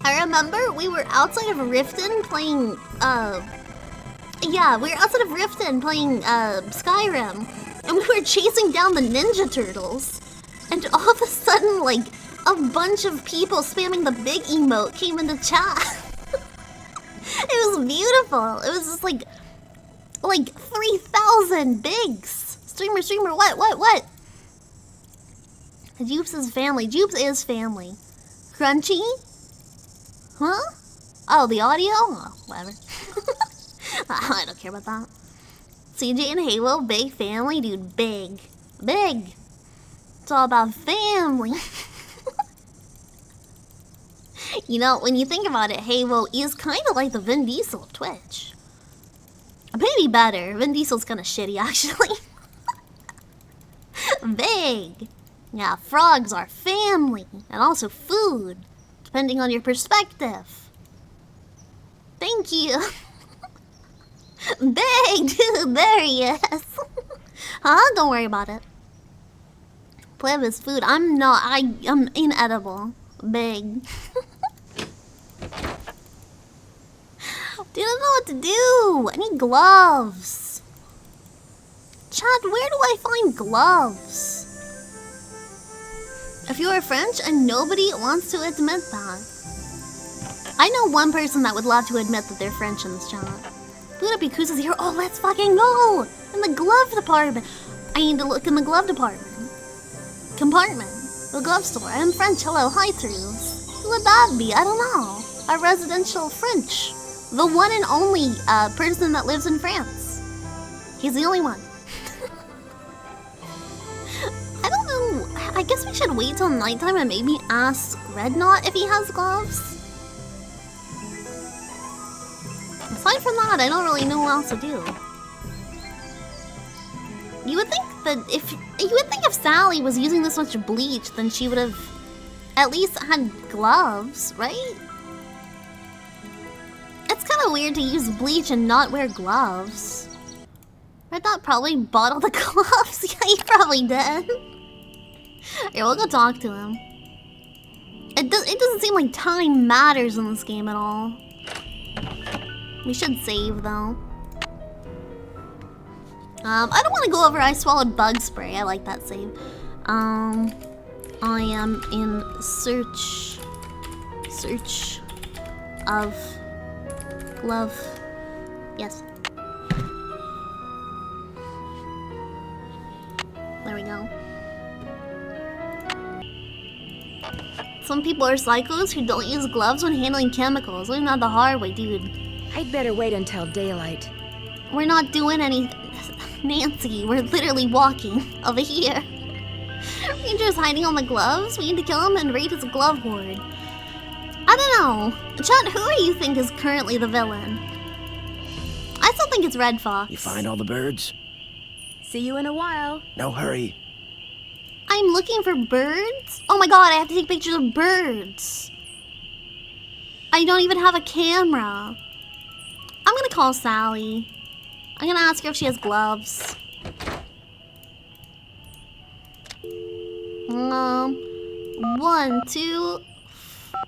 I remember we were outside of Riften playing, yeah, we were outside of Riften playing, Skyrim. And we were chasing down the Ninja Turtles. And all of a sudden, like, a bunch of people spamming the big emote came into chat. It was beautiful. It was just like 3,000 bigs. Streamer, what? Jupes is family. Jupes is family. Crunchy? Huh? Oh, the audio? Oh, whatever. I don't care about that. CJ and Halo, big family, dude. Big. It's all about family. You know, when you think about it, Halo is kind of like the Vin Diesel of Twitch. Maybe better. Vin Diesel's kind of shitty, actually. Big. Yeah, frogs are family. And also food. Depending on your perspective. Thank you. Big, dude. There he is. Huh? Don't worry about it. Plibbit is food. I'm not. I'm inedible. Big. Dude, I don't know what to do. I need gloves. Chad, where do I find gloves? If you are French and nobody wants to admit that. I know one person that would love to admit that they're French in this chat. Buddha is here. Oh, let's fucking go! In the glove department. I need to look in the glove department. Compartment. The glove store. I'm French. Hello. Hi, Trues. Who would that be? I don't know. A residential French. The one and only person that lives in France. He's the only one. I don't know. I guess we should wait till nighttime and maybe ask Redknot if he has gloves. Aside from that, I don't really know what else to do. You would think that if Sally was using this much bleach, then she would have at least had gloves, right? It's kind of weird to use bleach and not wear gloves. Redknot probably bought all the gloves. Yeah, he probably did. Here, we'll go talk to him. It doesn't seem like time matters in this game at all. We should save, though. I don't want to go over I swallowed bug spray. I like that save. I am in search of glove. Yes. There we go. Some people are psychos who don't use gloves when handling chemicals. Learn that the hard way, dude. I'd better wait until daylight. We're not doing anything. Nancy, we're literally walking over here. Ranger's hiding on the gloves. We need to kill him and raid his glove hoard. I don't know. Chat, who do you think is currently the villain? I still think it's Red Fox. You find all the birds? See you in a while. No hurry. I'm looking for birds? Oh my god, I have to take pictures of birds. I don't even have a camera. I'm gonna call Sally. I'm gonna ask her if she has gloves. 1, 2...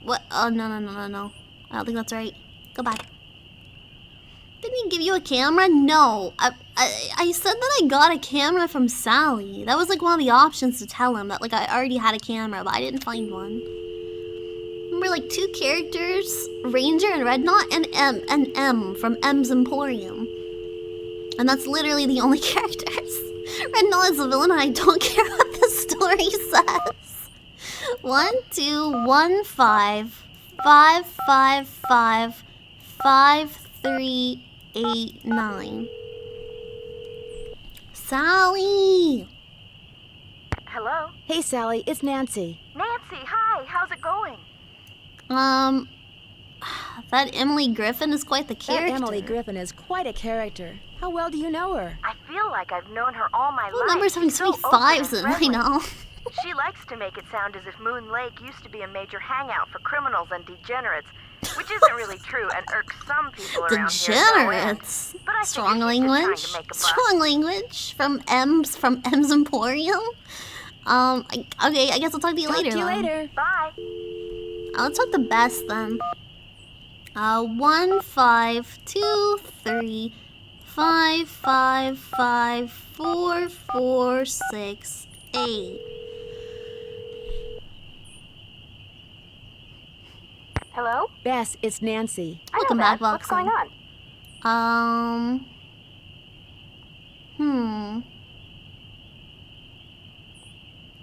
What? Oh, no. I don't think that's right. Goodbye. Didn't he give you a camera? No. I said that I got a camera from Sally. That was like one of the options to tell him that like I already had a camera, but I didn't find one. Remember like 2 characters, Ranger and Red Knot, and M from M's Emporium. And that's literally the only characters. Red Knot is the villain and I don't care what the story says. 1, 2, 1, 5, 5, 5, 5, 5, 3, 8, 9. Sally! Hello? Hey, Sally, it's Nancy. Nancy, hi, how's it going? That Emily Griffin is quite the character. That Emily Griffin is quite a character. How well do you know her? I feel like I've known her all my life. Numbers having so many 5s in right now. She likes to make it sound as if Moon Lake used to be a major hangout for criminals and degenerates, which isn't really true and irks some people around here. Degenerates. Strong language. Strong language from M's Emporium. Okay, I guess I'll talk to you later. Talk to you later. Bye. Let's talk the best then. 1, 5, 2, 3, 5, 5, 5, 4, 4, 6, 8. Hello? Bess, it's Nancy. Welcome back, Voxel. What's going on?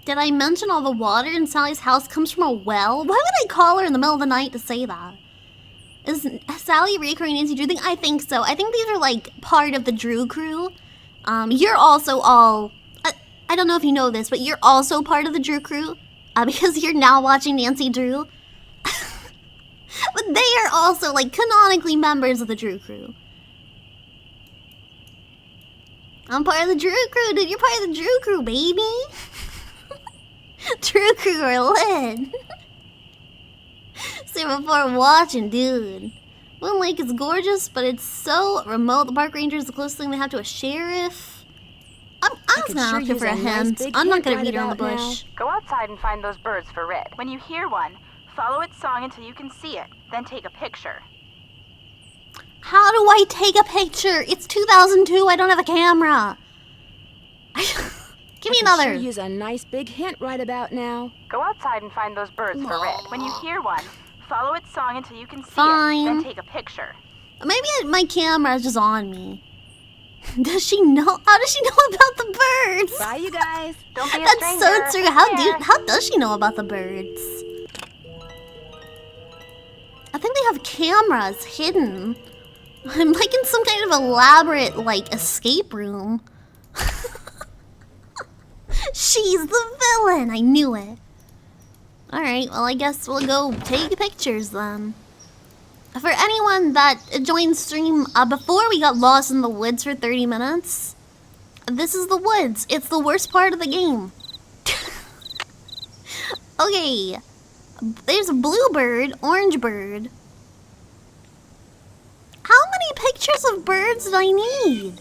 Did I mention all the water in Sally's house comes from a well? Why would I call her in the middle of the night to say that? Is Sally reoccurring Nancy Drew thing? I think so. I think these are like part of the Drew crew. You're also all... I don't know if you know this, but you're also part of the Drew crew. Because you're now watching Nancy Drew. But they are also like canonically members of the Drew crew. I'm part of the Drew crew, dude. You're part of the Drew crew, baby. Drew crew are lit. See before watching, dude. Moon Lake is gorgeous, but it's so remote. The park ranger is the closest thing they have to a sheriff. I'm just gonna ask her for a hint. I'm not gonna beat her on the bush. Go outside and find those birds for Red. When you hear one, follow its song until you can see it. Then take a picture. How do I take a picture? It's 2002. I don't have a camera. Give me another. I could sure use a nice big hint right about now. Go outside and find those birds for Red. When you hear one, follow its song until you can see Fine. it. Then take a picture. Maybe my camera is just on me. Does she know? How does she know about the birds? Bye, you guys. Don't be a That's stranger. so true. How does she know about the birds? I think they have cameras hidden. I'm like in some kind of elaborate like escape room. She's the villain. I knew it. All right. Well, I guess we'll go take pictures then. For anyone that joined stream before we got lost in the woods for 30 minutes, this is the woods. It's the worst part of the game. Okay, there's a blue bird, orange bird. How many pictures of birds do I need?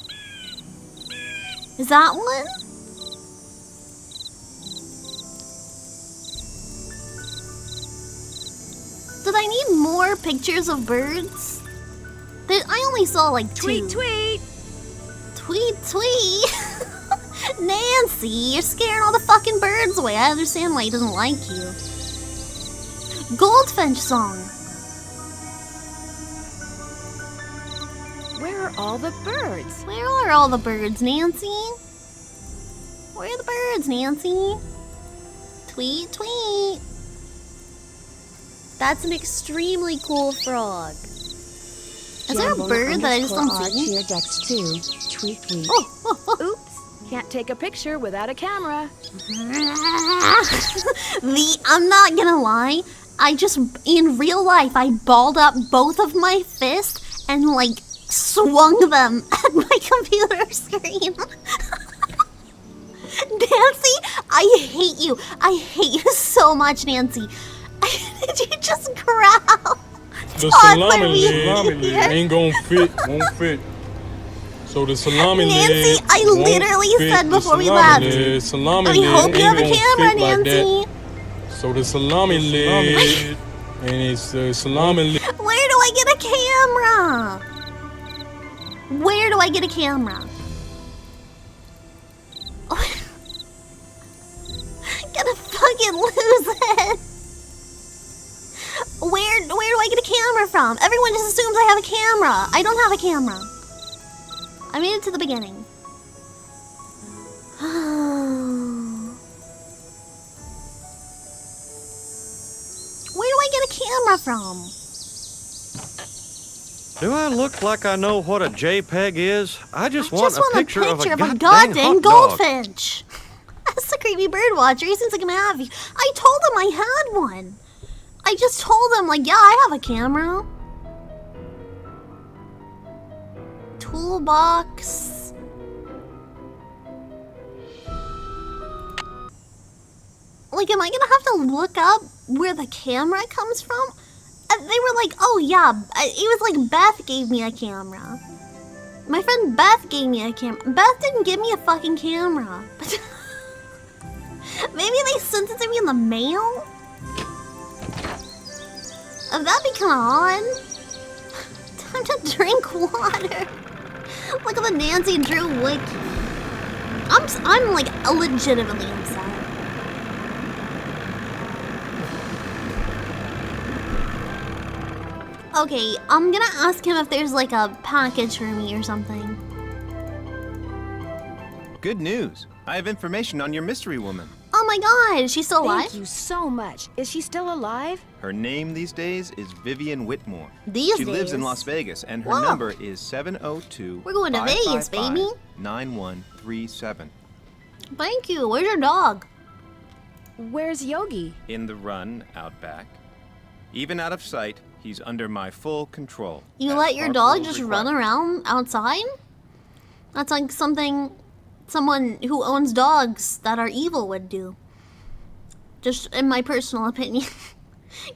Is that one? Did I need more pictures of birds? I only saw like 2. Tweet, tweet! Tweet, tweet! Nancy, you're scaring all the fucking birds away. I understand why he doesn't like you. Goldfinch song. Where are all the birds? Where are all the birds, Nancy? Where are the birds, Nancy? Tweet, tweet. That's an extremely cool frog. Is there a bird that I just don't see? Cheer Dex 2. Tweet tweet. Oops. Can't take a picture without a camera. I'm not gonna lie. In real life, I balled up both of my fists and, like, swung them at my computer screen. Nancy, I hate you. I hate you so much, Nancy. Did you just growl? The salami leg ain't gonna fit, won't fit. So the salami Nancy, leg I literally said before we left. Salami I hope you have a camera, Nancy. So the salami leg, and it's the salami leg. Where do I get a camera? Where do I get a camera? I'm gonna fucking lose it. Where do I get a camera from? Everyone just assumes I have a camera. I don't have a camera. I made it to the beginning. Where do I get a camera from? Do I look like I know what a JPEG is? I just want a picture of a goddamn goddamn goldfinch. That's the creepy bird watcher. He seems like I'm happy. I told him I had one. I just told him, like, yeah, I have a camera. Toolbox. Like, am I gonna have to look up where the camera comes from? They were like, oh yeah, it was like Beth gave me a camera. My friend Beth gave me a camera. Beth didn't give me a fucking camera. Maybe they sent it to me in the mail? That'd be kinda odd. Time to drink water. Look at the Nancy Drew wiki. I'm like legitimately upset. Okay, I'm gonna ask him if there's like a package for me or something. Good news. I have information on your mystery woman. Oh my god, is she still alive? Thank you so much. Is she still alive? Her name these days is Vivian Whitmore. She lives in Las Vegas, and her number is 702. We're going to Vegas, baby. 9137. Thank you. Where's your dog? Where's Yogi? In the run out back. Even out of sight, he's under my full control. You let your dog just run around outside? That's like something someone who owns dogs that are evil would do. Just in my personal opinion.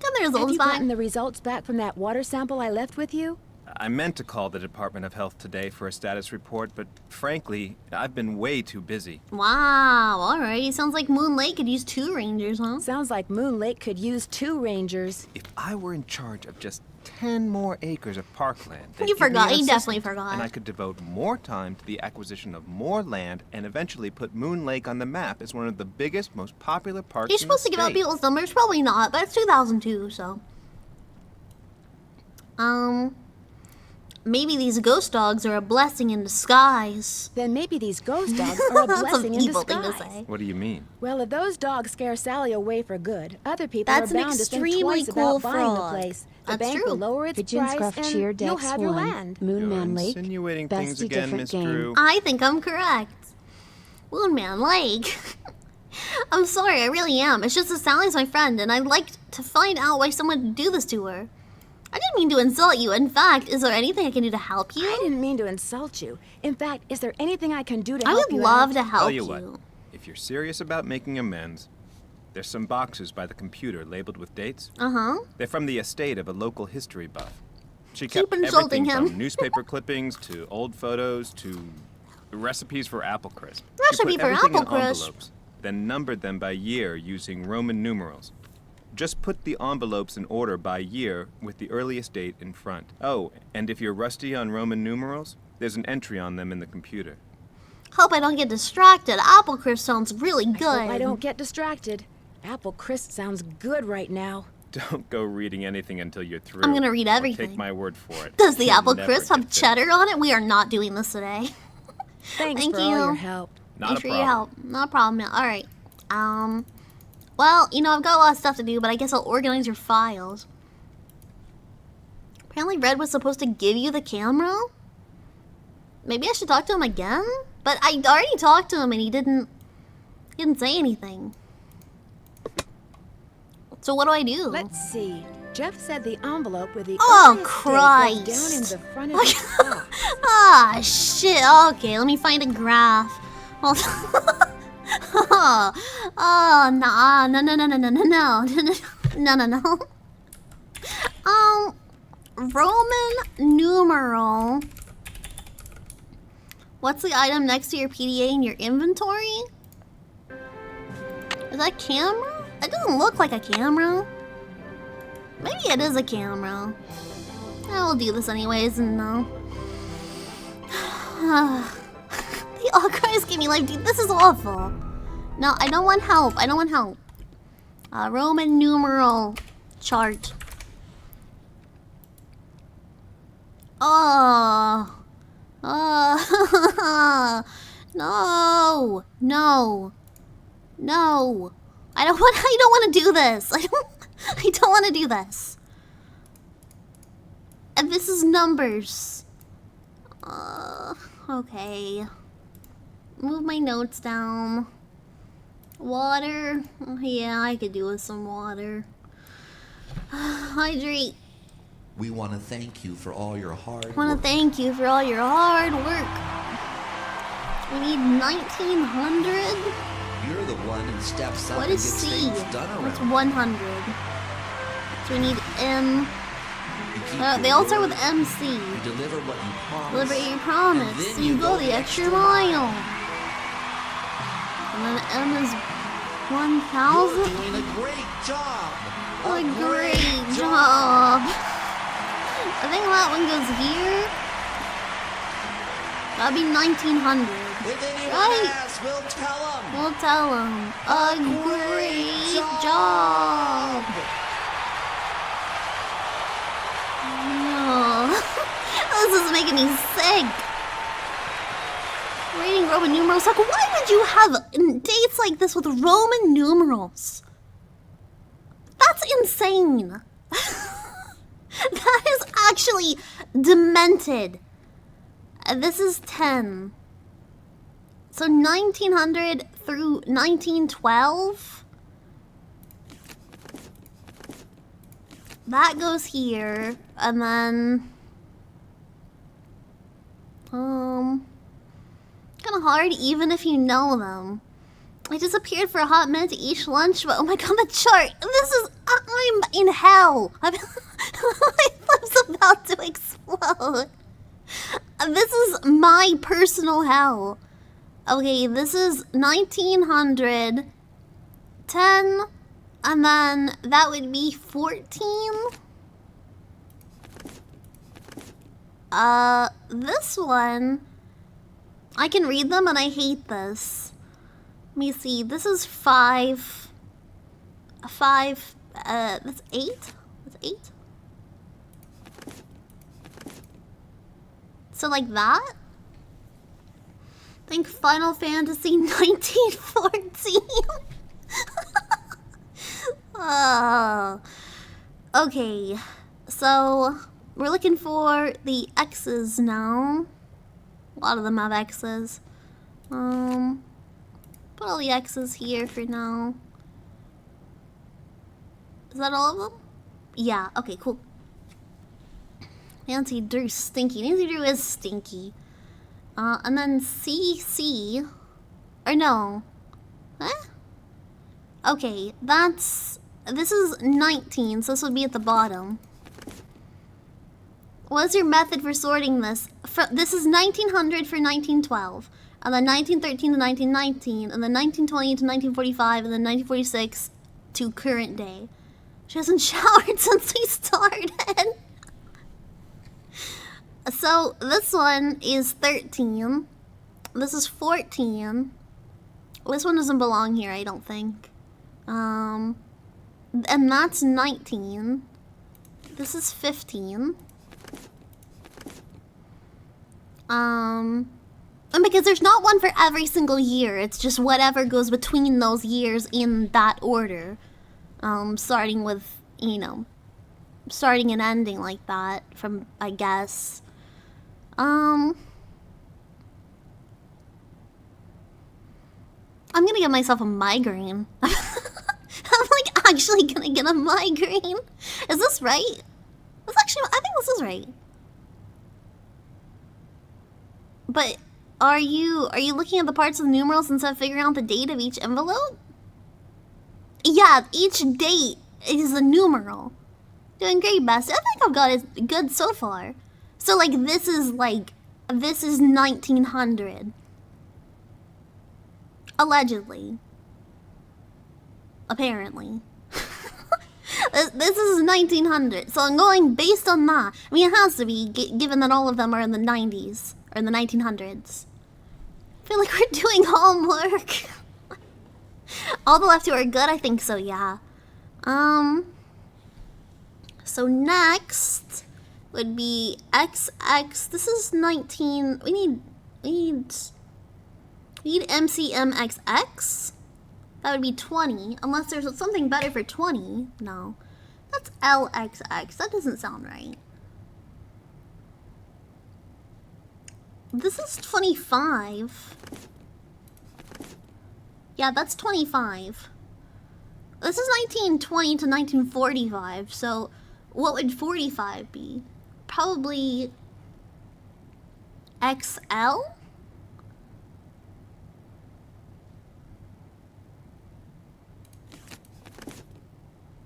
Got the results Have you back. gotten the results back from that water sample I left with you? I meant to call the Department of Health today for a status report, but frankly, I've been way too busy. Wow, alright. Sounds like Moon Lake could use 2 rangers, huh? Sounds like Moon Lake could use 2 rangers. If I were in charge of just 10 more acres of parkland... You forgot. You definitely forgot. And I could devote more time to the acquisition of more land and eventually put Moon Lake on the map as one of the biggest, most popular parks You're supposed to give out people's numbers? Probably not, but it's 2002, so... Maybe these ghost dogs are a blessing in disguise. Then maybe these ghost dogs are a blessing in evil disguise. thing to say. What do you mean? Well, if those dogs scare Sally away for good, other people That's are an bound to think extremely twice cool about buying the frog. place. The That's bank true. will lower its Pigeons price Gruff Cheer and you'll Dex have your 1. land. Moon Man Lake. Insinuating things Bestie again, different Miss game. Drew. I think I'm correct. Moonman Lake. I'm sorry, I really am. It's just that Sally's my friend, and I'd like to find out why someone would do this to her. I didn't mean to insult you. In fact, is there anything I can do to help you? I didn't mean to insult you. In fact, is there anything I can do to I help would you love out? to help Tell you what, if you're serious about making amends, there's some boxes by the computer labeled with dates. Uh-huh. They're from the estate of a local history buff. She Keep kept insulting everything him. from newspaper clippings to old photos to recipes for apple crisp. Recipe she put for everything apple in crisp. envelopes, then numbered them by year using Roman numerals. Just put the envelopes in order by year with the earliest date in front. Oh, and if you're rusty on Roman numerals, there's an entry on them in the computer. Hope I don't get distracted. Apple crisp sounds really good. I hope I don't get distracted. Apple crisp sounds good right now. Don't go reading anything until you're through. I'm gonna read everything. Take my word for it. Does the You'll apple never crisp get have cheddar on it? We are not doing this today. Thanks Thank for you. all your help. Thanks for your help. Not a problem. All right. Well, you know, I've got a lot of stuff to do, but I guess I'll organize your files. Apparently Red was supposed to give you the camera? Maybe I should talk to him again? But I already talked to him and he didn't say anything. So what do I do? Let's see. Jeff said the envelope with the Oh, Christ. Down in Christ. the front of the box. Ah, shit. Okay, let me find a graph. Hold on. Oh, no, no, no, no, no, no, no, no, no, no. Roman numeral. What's the item next to your PDA in your inventory? Is that camera? It doesn't look like a camera. Maybe it is a camera. I'll do this anyways, and no. The all cries give me life, dude. This is awful. No, I don't want help. I don't want help. Roman numeral chart. Oh. Oh. No. No. No. I don't want to do this. I don't want to do this. And this is numbers. Okay. Move my notes down. Water. Yeah, I could do with some water. Hydrate. We want to thank you for all your hard work. Want to thank you for all your hard work. We need 1900. You're the one who steps up What and is gets C? things done around. What's 100? So we need M. They all start with MC. You deliver what you promise. Deliver your promise. And then So you go the extra mile. And then M is 1,000. You're doing a great job. A great job. I think that one goes here. That'd be 1900. Right? Asks, we'll tell them. We'll tell them. A great job. No. This is making me sick. Reading Roman numerals. Like, why would you have dates like this with Roman numerals? That's insane. That is actually demented. This is 10. So 1900 through 1912. That goes here, and then kind of hard even if you know them. I disappeared for a hot minute to eat lunch, but oh my god, the chart! This is I'm in hell. My life's about to explode. This is my personal hell. Okay, this is 1900, 10, and then that would be 14. This one, I can read them and I hate this. Let me see, this is 5, that's 8? That's 8? So like that? Think Final Fantasy 1914. Okay, so we're looking for the X's now. A lot of them have X's. Put all the X's here for now. Is that all of them? Yeah, okay, cool. Nancy Drew stinky. Nancy Drew is stinky. And then CC. Or no. Huh? Okay, this is 19, so this would be at the bottom. What's your method for sorting this? This is 1900 for 1912, and then 1913 to 1919, and then 1920 to 1945, and then 1946 to current day. She hasn't showered since we started. So this one is 13. This is 14. This one doesn't belong here, I don't think. And that's 19. This is 15. And because there's not one for every single year, it's just whatever goes between those years in that order. Starting with, you know, starting and ending like that from, I guess. I'm gonna get myself a migraine. I'm like actually gonna get a migraine. Is this right? That's actually, I think this is right. But are you looking at the parts of the numerals instead of figuring out the date of each envelope? Yeah, each date is a numeral. Doing great, best. I think I've got it good so far. So like this is 1900. Allegedly. Apparently. This is 1900. So I'm going based on that. I mean, it has to be, given that all of them are in the 90s. Or in the 1900s. I feel like we're doing homework. All the left two are good? I think so, yeah. So next would be XX. This is 19... We need MCMXX. That would be 20. Unless there's something better for 20. No. That's LXX. That doesn't sound right. This is 25. Yeah, that's 25. This is 1920 to 1945, so what would 45 be? Probably XL?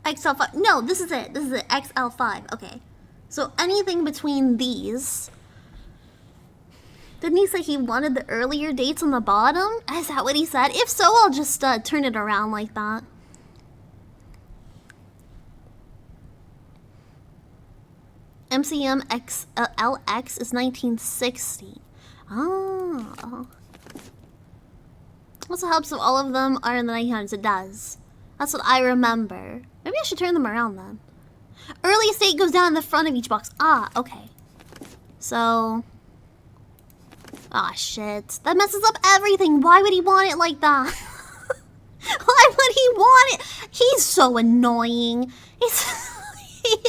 XL5. No, this is it. This is it. XL5. Okay. So anything between these. Didn't he say he wanted the earlier dates on the bottom? Is that what he said? If so, I'll just turn it around like that. LX is 1960. Oh. Also helps if all of them are in the 1900s. It does. That's what I remember. Maybe I should turn them around then. Earliest date goes down in the front of each box. Ah, okay. So... Aw, shit. That messes up everything. Why would he want it like that? Why would he want it? He's so annoying. He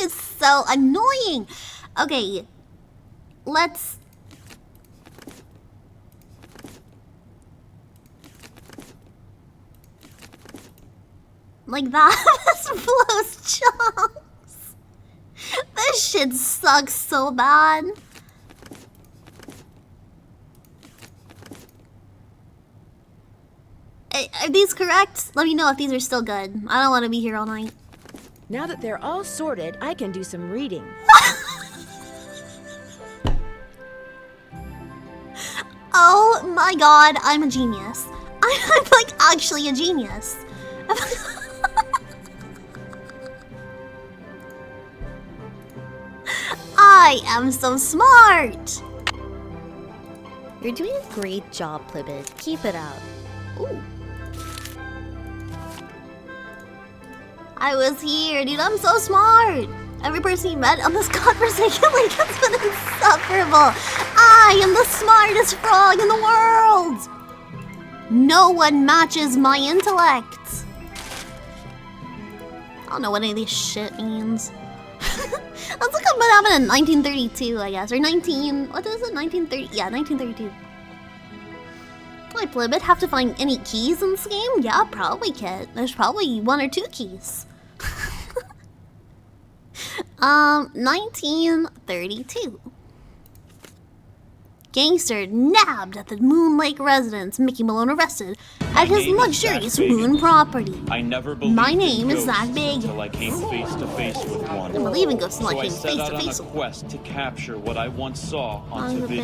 is so annoying. Okay. Let's... Like that? This blows chunks. This shit sucks so bad. Are these correct? Let me know if these are still good. I don't want to be here all night. Now that they're all sorted, I can do some reading. Oh my god, I'm a genius. I'm like actually a genius. I am so smart. You're doing a great job, Plibbit. Keep it up. Ooh. I was here, dude. I'm so smart. Every person you met on this godforsaken lake has been insufferable. I am the smartest frog in the world. No one matches my intellect. I don't know what any of this shit means. Let's look up what happened in 1932, I guess. Or 19... What is it? 1930? Yeah, 1932. Hi, Plibbit. Have to find any keys in this game? Yeah, probably, Kit. There's probably 1 or 2 keys. 1932. Gangster nabbed at the Moon Lake residence. Mickey Malone arrested. at his luxurious moon property. I never believed My in name is ghosts Zach Big. until I came face to face with one. I believe in ghosts until I So I came set face out to on face a with quest to capture what I once saw onto video.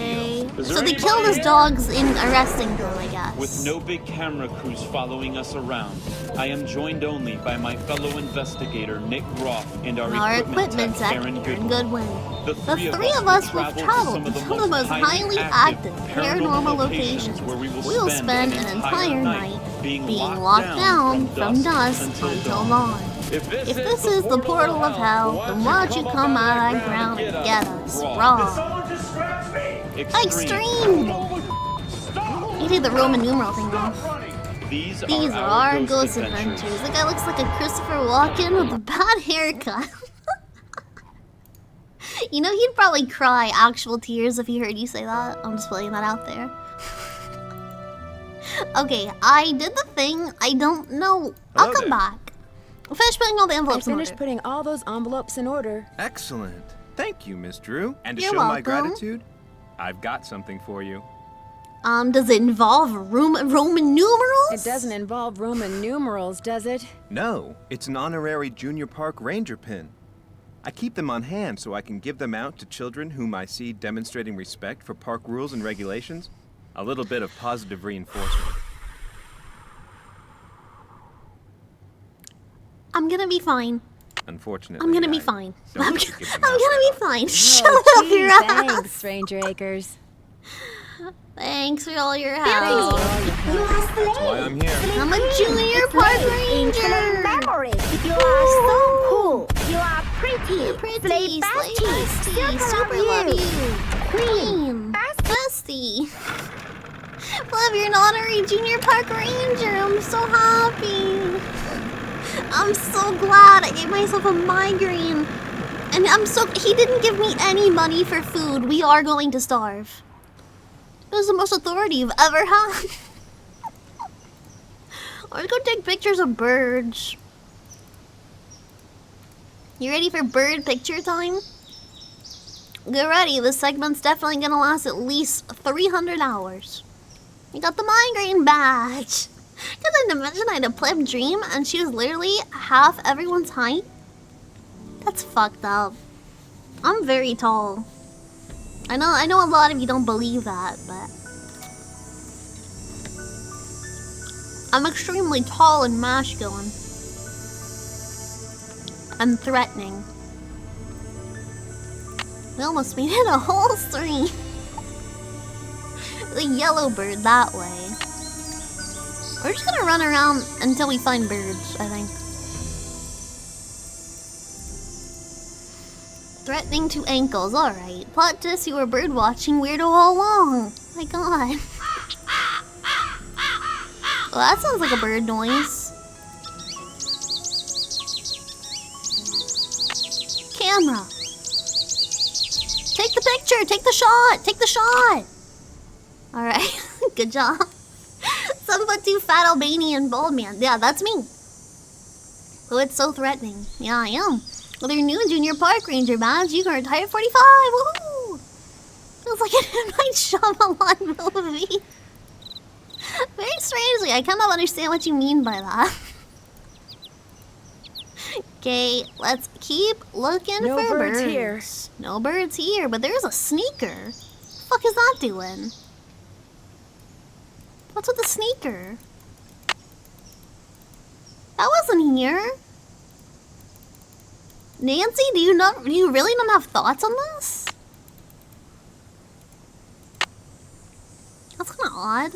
Is So there they anybody killed his here? dogs in arresting them, I guess. With no big camera crews following us around, I am joined only by my fellow investigator Nick Groff and our equipment tech Aaron Goodwin. The three of us will travel to some of the most highly active paranormal locations. We will spend an entire night being locked down from dusk until dawn. If this is the portal of hell, then why don't you come out of that ground and get us raw? Extreme! You did the Roman numeral thing off. These are our ghost adventures. The guy looks like a Christopher Walken with a bad haircut. You know, he'd probably cry actual tears if he heard you say that. I'm just putting that out there. Okay, I did the thing. I don't know. I'll come back. I'll finish putting all the envelopes in order. I finished putting all those envelopes in order. Excellent. Thank you, Miss Drew. And to You're show my welcome. gratitude, I've got something for you. Does it involve Roman numerals? It doesn't involve Roman numerals, does it? No, it's an honorary junior park ranger pin. I keep them on hand so I can give them out to children whom I see demonstrating respect for park rules and regulations. A little bit of positive reinforcement. I'm gonna be fine. Unfortunately, I'm gonna be fine. I'm gonna be fine. Oh, Shut up, your ass. Thanks, Ranger Acres. Thanks for all your help. That's why I'm here. I'm a junior park ranger. Memories. You are so cool. You are pretty. You're pretty, Slay bestie, super love you. Queen, bestie. Love, you're an honorary junior park ranger. I'm so happy. I'm so glad I gave myself a migraine. And he didn't give me any money for food. We are going to starve. It was the most authority you've ever had. Let's go take pictures of birds. You ready for bird picture time? Get ready, this segment's definitely gonna last at least 300 hours. You got the migraine badge. Because I mentioned I had a pleb dream and she was literally half everyone's height. That's fucked up. I'm very tall. I know a lot of you don't believe that, but I'm extremely tall and masculine. And threatening. We almost made it a whole stream. The yellow bird that way. We're just gonna run around until we find birds, I think. Threatening to ankles, alright. Plot twist, you were bird watching weirdo all along. My god. Well, that sounds like a bird noise. Camera. Take the picture, take the shot, take the shot. Alright, good job. 7'2" fat Albanian bald man. Yeah, that's me. Oh, it's so threatening. Yeah, I am. With your new junior park ranger badge, you can retire at 45. Woohoo! Feels like an M. Night Shyamalan movie. Very strangely, I kind of understand what you mean by that. Okay, let's keep looking No for birds birds. here. No birds here, but there's a sneaker. What the fuck is that doing? What's with the sneaker? That wasn't here. Nancy, do you really not have thoughts on this? That's kind of odd.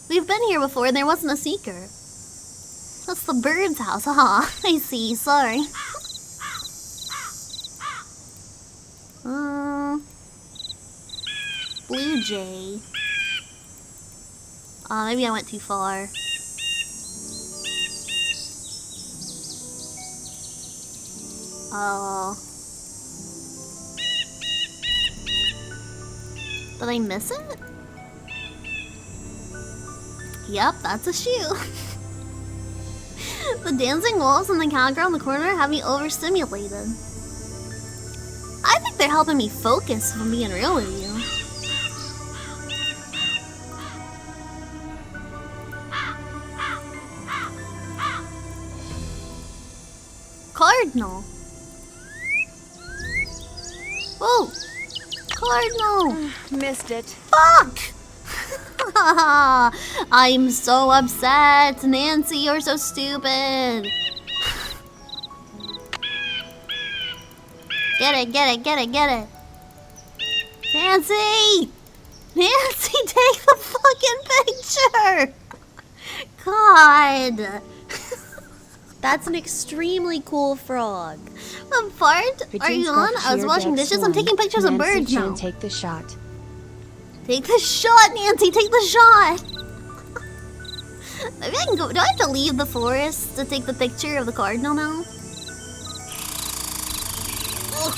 We've been here before and there wasn't a sneaker. That's the bird's house, huh? I see, sorry. Blue jay. Maybe I went too far. Oh. Did I miss it? Yep, that's a shoe. The dancing wolves and the cowgirl in the corner have me overstimulated. I think they're helping me focus, if I'm being real with you. Cardinal. Whoa! Cardinal! Missed it. Fuck! I'm so upset. Nancy, you're so stupid. Get it, get it, get it, get it. Nancy! Nancy, take the fucking picture! God. That's an extremely cool frog. Bart, are you on? I was washing dishes. I'm taking pictures of birds now. Take the shot. Take the shot, Nancy. Take the shot. Maybe I can go. Do I have to leave the forest to take the picture of the cardinal now? Ugh,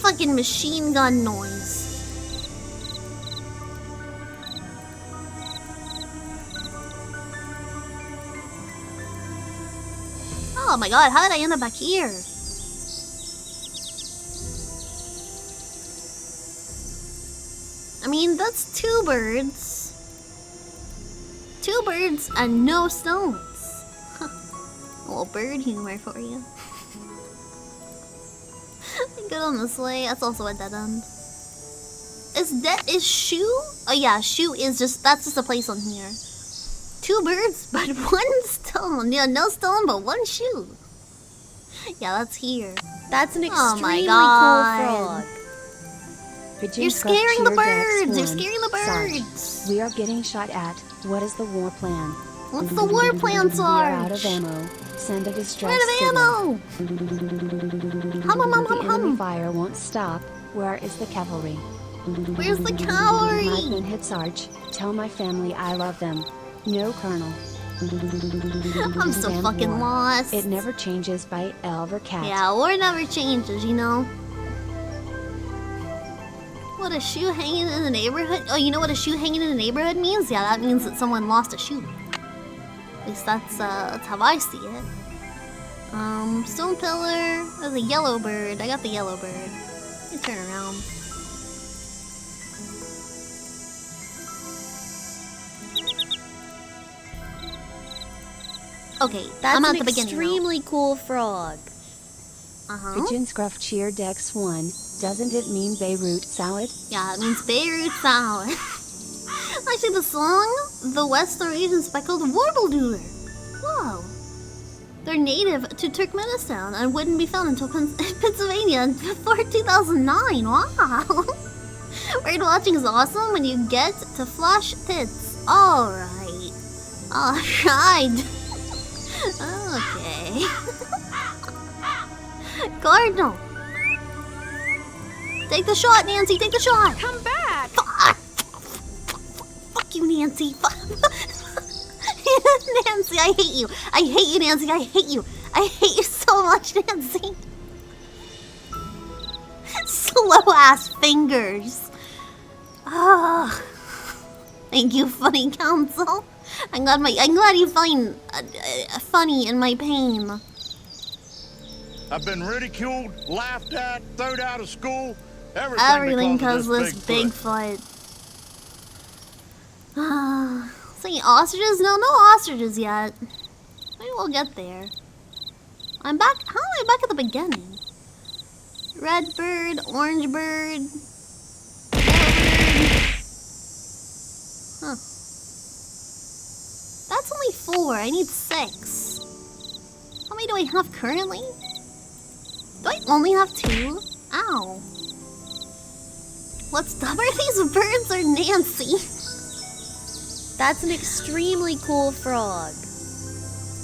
fucking machine gun noise. Oh my god, how did I end up back here? I mean, that's 2 birds. 2 birds and no stones. Huh. A little bird humor for you. Good on the sleigh. That's also a dead end. Is shoe? Oh yeah, shoe is that's just a place on here. 2 birds, but 1 stone. Yeah, no stone, but 1 shoe. Yeah, that's here. That's an oh extremely my god. cool frog. You're scaring the birds! You're scaring the birds! Sarge, we are getting shot at. What is the war plan? What's the war plan, Sarge? We are out of ammo. Send a distress We're out of ammo! The enemy fire won't stop. Where is the cavalry? Where's the cavalry? I've been hit, Sarge. Tell my family I love them. No, Colonel. I'm so fucking lost. It never changes by elf or cat. Yeah, war never changes, you know? What, a shoe hanging in the neighborhood? Oh, you know what a shoe hanging in the neighborhood means? Yeah, that means that someone lost a shoe. At least that's how I see it. Stone pillar. There's a yellow bird. I got the yellow bird. Let me turn around. Okay, I'm at the beginning. That's an extremely cool frog. Pigeon Scruff Cheer Dex 1. Doesn't it mean Beirut salad? Yeah, it means Beirut salad. Actually, the song, the West Norwegian Speckled Warbledoodler. Whoa. They're native to Turkmenistan and wouldn't be found until Pennsylvania before 2009. Wow. Bird watching is awesome when you get to flash tits. Alright. Alright. Okay. Cardinal. Take the shot, Nancy. Take the shot. Come back. Fuck you, Nancy. Nancy, I hate you. I hate you, Nancy. I hate you. I hate you so much, Nancy. Slow ass fingers. Ah. Thank you, funny counsel. I'm glad you find funny in my pain. I've been ridiculed, laughed at, thrown out of school. Everything because of this Bigfoot. Saying ostriches? No ostriches yet. Maybe we'll get there. I'm back. How am I back at the beginning? Red bird, orange bird. Huh. That's only 4. I need 6. How many do I have currently? Do I only have 2? Ow. What's dumber, these birds or Nancy? That's an extremely cool frog.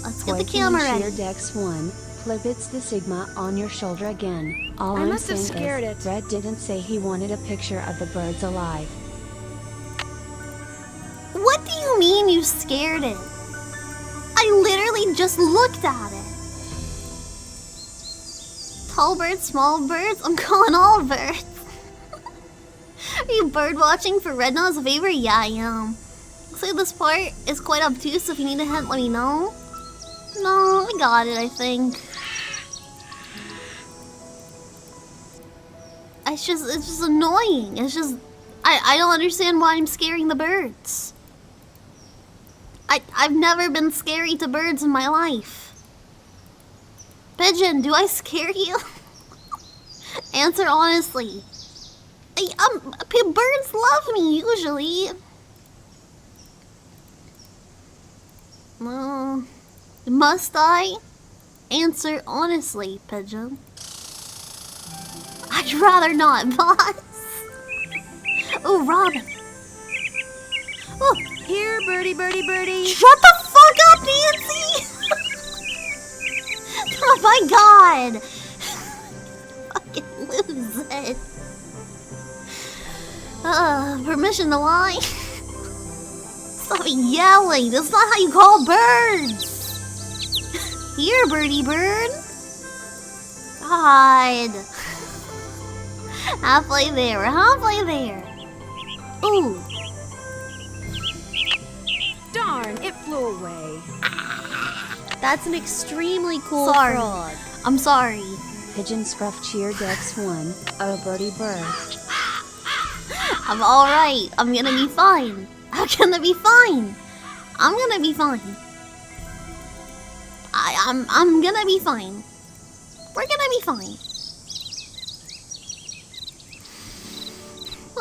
Let's get the camera ready. Dex 1, Plibbit's the Sigma on your shoulder again. All I must have scared it. Red didn't say he wanted a picture of the birds alive. What do you mean you scared it? I literally just looked at it. Tall birds, small birds, I'm calling all birds. Are you bird watching for Red Nose a favor? Yeah, I am. So this part is quite obtuse, so if you need a hint, let me know. No, I got it, I think. It's just annoying. It's just, I don't understand why I'm scaring the birds. I've never been scary to birds in my life. Pigeon, do I scare you? Answer honestly. Birds love me usually. Must I? Answer honestly, Pigeon. I'd rather not, boss. Oh, Robin. Oh. Here, birdie, birdie, birdie. Shut the fuck up, Nancy! Oh my god! Fucking lose it. Permission to lie? Stop yelling. That's not how you call birds. Here, birdie bird. God. Halfway there. We're halfway there. Ooh. Darn, it flew away. That's an extremely cool Sorry. frog. I'm sorry. Pigeon Scruff Cheer Dex 1. Oh, birdie bird. I'm alright. I'm gonna be fine. I'm gonna be fine. I'm gonna be fine. I'm gonna be fine. We're gonna be fine.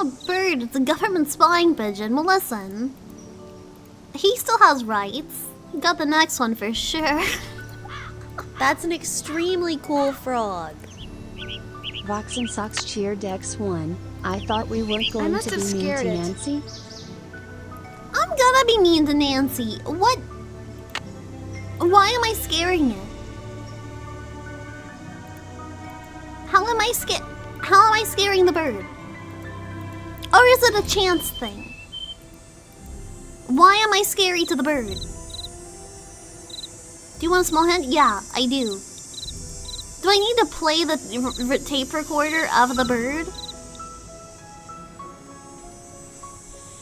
A bird, it's a government spying pigeon. Well, listen. He still has rights. He got the next one for sure. That's an extremely cool frog. Vox and Socks Cheer Dex 1. I thought we weren't going to be mean to Nancy. I'm gonna be mean to Nancy. What? Why am I scaring it? How am I scaring the bird? Or is it a chance thing? Why am I scary to the bird? Do you want a small hint? Yeah, I do. Do I need to play the tape recorder of the bird?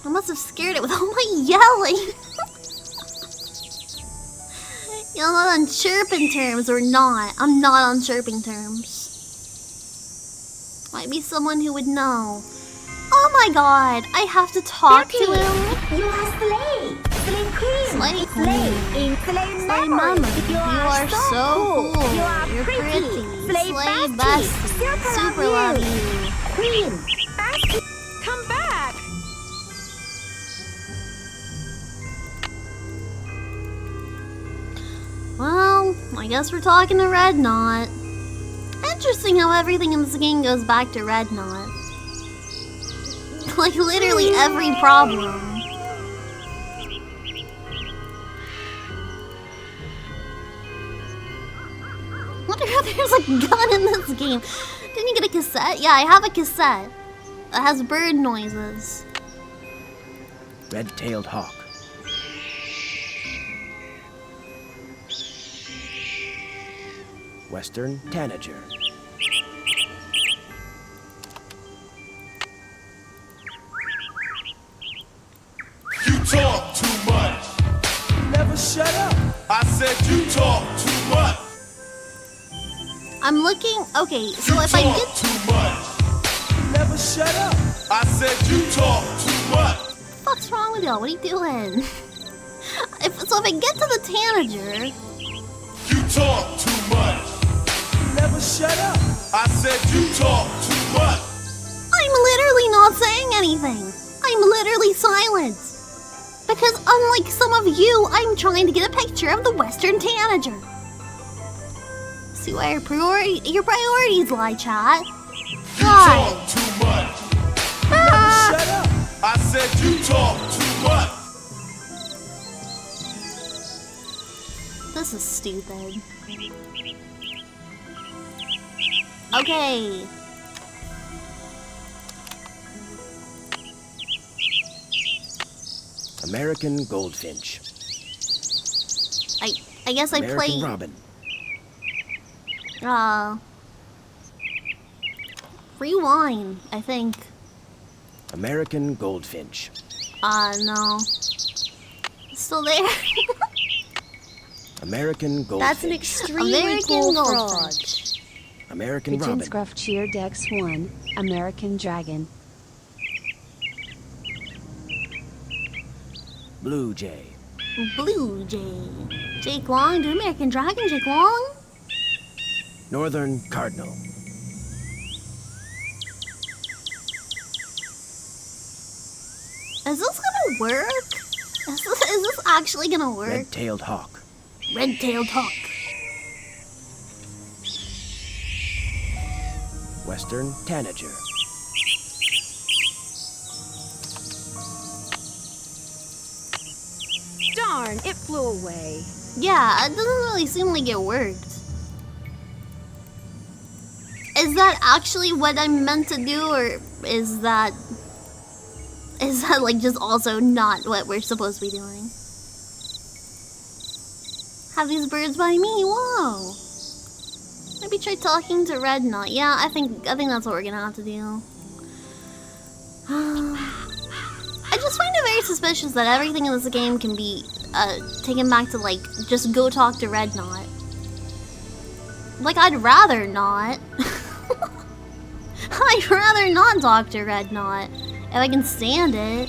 I must have scared it with all my yelling. You're not on chirping terms or not. I'm not on chirping terms. Might be someone who would know. Oh my god, I have to talk to him. You are Slay. Slay Queen. Slay Slay in Slay Slay Memory. Mama. You are so cool. You're pretty. Slay Bestie. Super love you. Queen. Come back. Well, I guess we're talking to Red Knot. Interesting how everything in this game goes back to Red Knot. Like literally every problem. Wonder if there's a gun in this game. Didn't you get a cassette? Yeah, I have a cassette that has bird noises. Red-tailed hawk. Western tanager. You talk too much. Never shut up. I said you talk too much. I'm looking. Okay, so if I get too much. Never shut up. I said you talk too much. What the fuck's wrong with y'all? What are you doing? If I get to the tanager. You talk too much. Never shut up. I said you talk too much. I'm literally not saying anything. I'm literally silent. Because unlike some of you, I'm trying to get a picture of the Western Tanager. See where your priorities lie, chat. You talk too much. Never shut up. I said you talk too much. This is stupid. Okay. American goldfinch. I guess American I play robin. Rewind, I think. American goldfinch. No. Still there. American goldfinch. That's an extremely cool frog. American Pigeon robin. Scruff Cheer Dex 1. American dragon. Blue jay. Blue Jay. Jake Long, do American Dragon, Jake Long? northern cardinal. Is this gonna work? Is this actually gonna work? Red-tailed hawk. Red-tailed hawk. Western tanager. Darn, it flew away. Yeah, it doesn't really seem like it worked. Is that actually what I'm meant to do, or is that like just also not what we're supposed to be doing? Have these birds by me? Whoa. Maybe try talking to Red Knot. Yeah, I think that's what we're gonna have to do. I just find it very suspicious that everything in this game can be taken back to like just go talk to Red Knot. Like, I'd rather not. I'd rather not talk to Red Knot if I can stand it.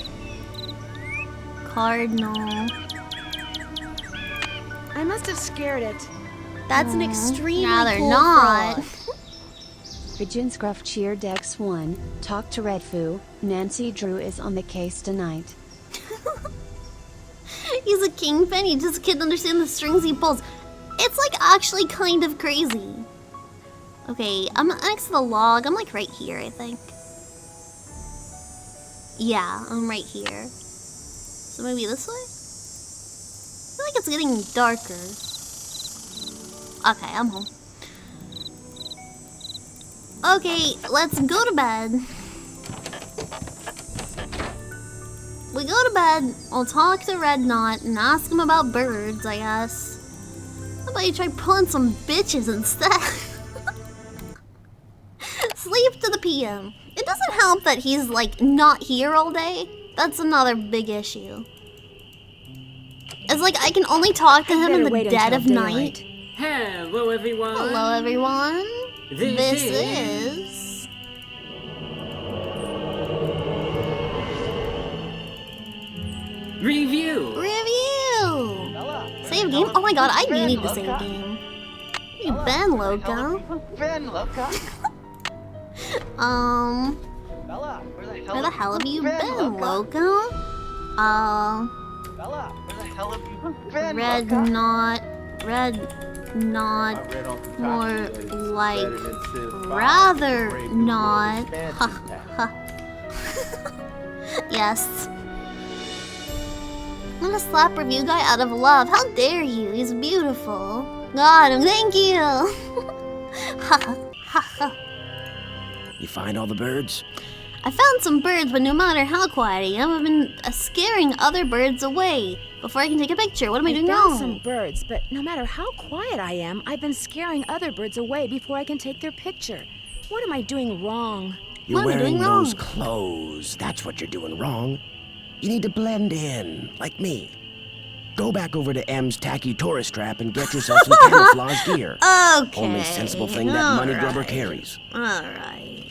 Cardinal. I must have scared it. That's an extremely rather cool not. frog. Pigeon Scruff cheer Dex 1, talk to Redfoo, Nancy Drew is on the case tonight. He's a kingpin, he just can't understand the strings he pulls. It's like actually kind of crazy. Okay, I'm next to the log. I'm like right here, I think. Yeah, I'm right here. So maybe this way? I feel like it's getting darker. Okay, I'm home. Okay, let's go to bed. We go to bed, I'll talk to Red Knot and ask him about birds, I guess. How about you try pulling some bitches instead? Sleep to the PM. It doesn't help that he's like not here all day. That's another big issue. It's like I can only talk to him in the dead of night. Hello, everyone. Hello, everyone. This is... Review. Save game? Oh my god, I need to save game. Where you been, Loco? Ben, Loco. Bella, where the hell have you been, Loco? Bella, where the hell have you been, Red Loco? Not, more like, rather not. Ha ha. Yes. I'm gonna slap review guy out of love. How dare you? He's beautiful. Got him. Thank you. Ha ha ha. You find all the birds? I found some birds, but no matter how quiet I am, I've been scaring other birds away before I can take a picture. What am I doing found wrong? some birds, but no matter how quiet I am, I've been scaring other birds away before I can take their picture. What am I doing wrong? You're wearing those clothes. That's what you're doing wrong. You need to blend in, like me. Go back over to M's tacky tourist trap and get yourself some camouflage gear. Okay. Only sensible thing that money grubber carries. Alright.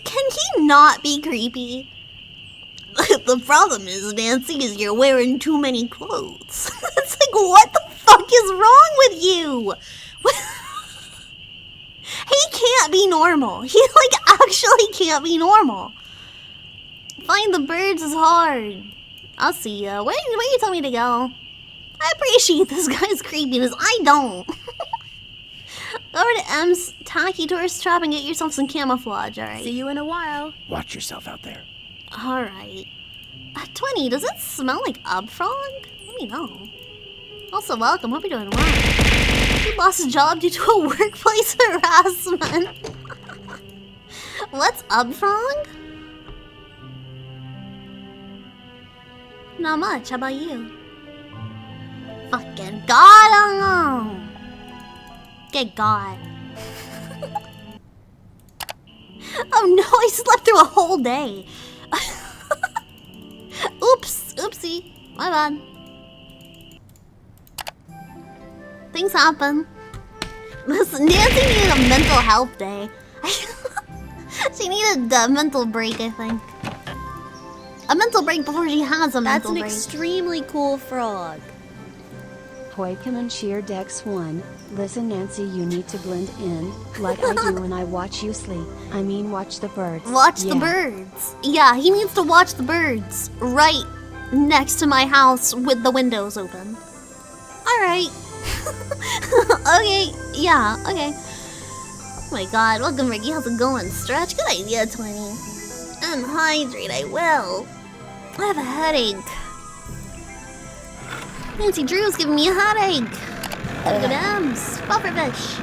Can he not be creepy? The problem is, Nancy, is you're wearing too many clothes. It's like, what the fuck is wrong with you? He can't be normal. He, like, actually can't be normal. Find the birds is hard. I'll see ya. Where you tell me to go? I appreciate this guy's creepiness. I don't. Go over to M's tacky tourist trap and get yourself some camouflage, alright? See you in a while. Watch yourself out there. Alright. 20, does it smell like Upfrog? Let me know. Also, welcome. Hope you're doing well. You lost a job due to a workplace harassment. What's Upfrog? Not much. How about you? Fucking got him! Get God. Oh no, I slept through a whole day. Oops, oopsie. My bad. Things happen. Listen, Nancy needed a mental health day. She needed a mental break, I think. A mental break before she has a mental break. That's an extremely cool frog. Poikemon's Sheer Dex 1. Listen, Nancy, you need to blend in, like I do when I watch you sleep. I mean, watch the birds. Watch the birds. Yeah, he needs to watch the birds right next to my house with the windows open. Alright. Okay, yeah, okay. Oh my god, welcome Ricky, how's it going? Stretch, good idea, 20. And hydrate, I will. I have a headache. Nancy Drew's giving me a headache. Gotta go to M's. Pufferfish.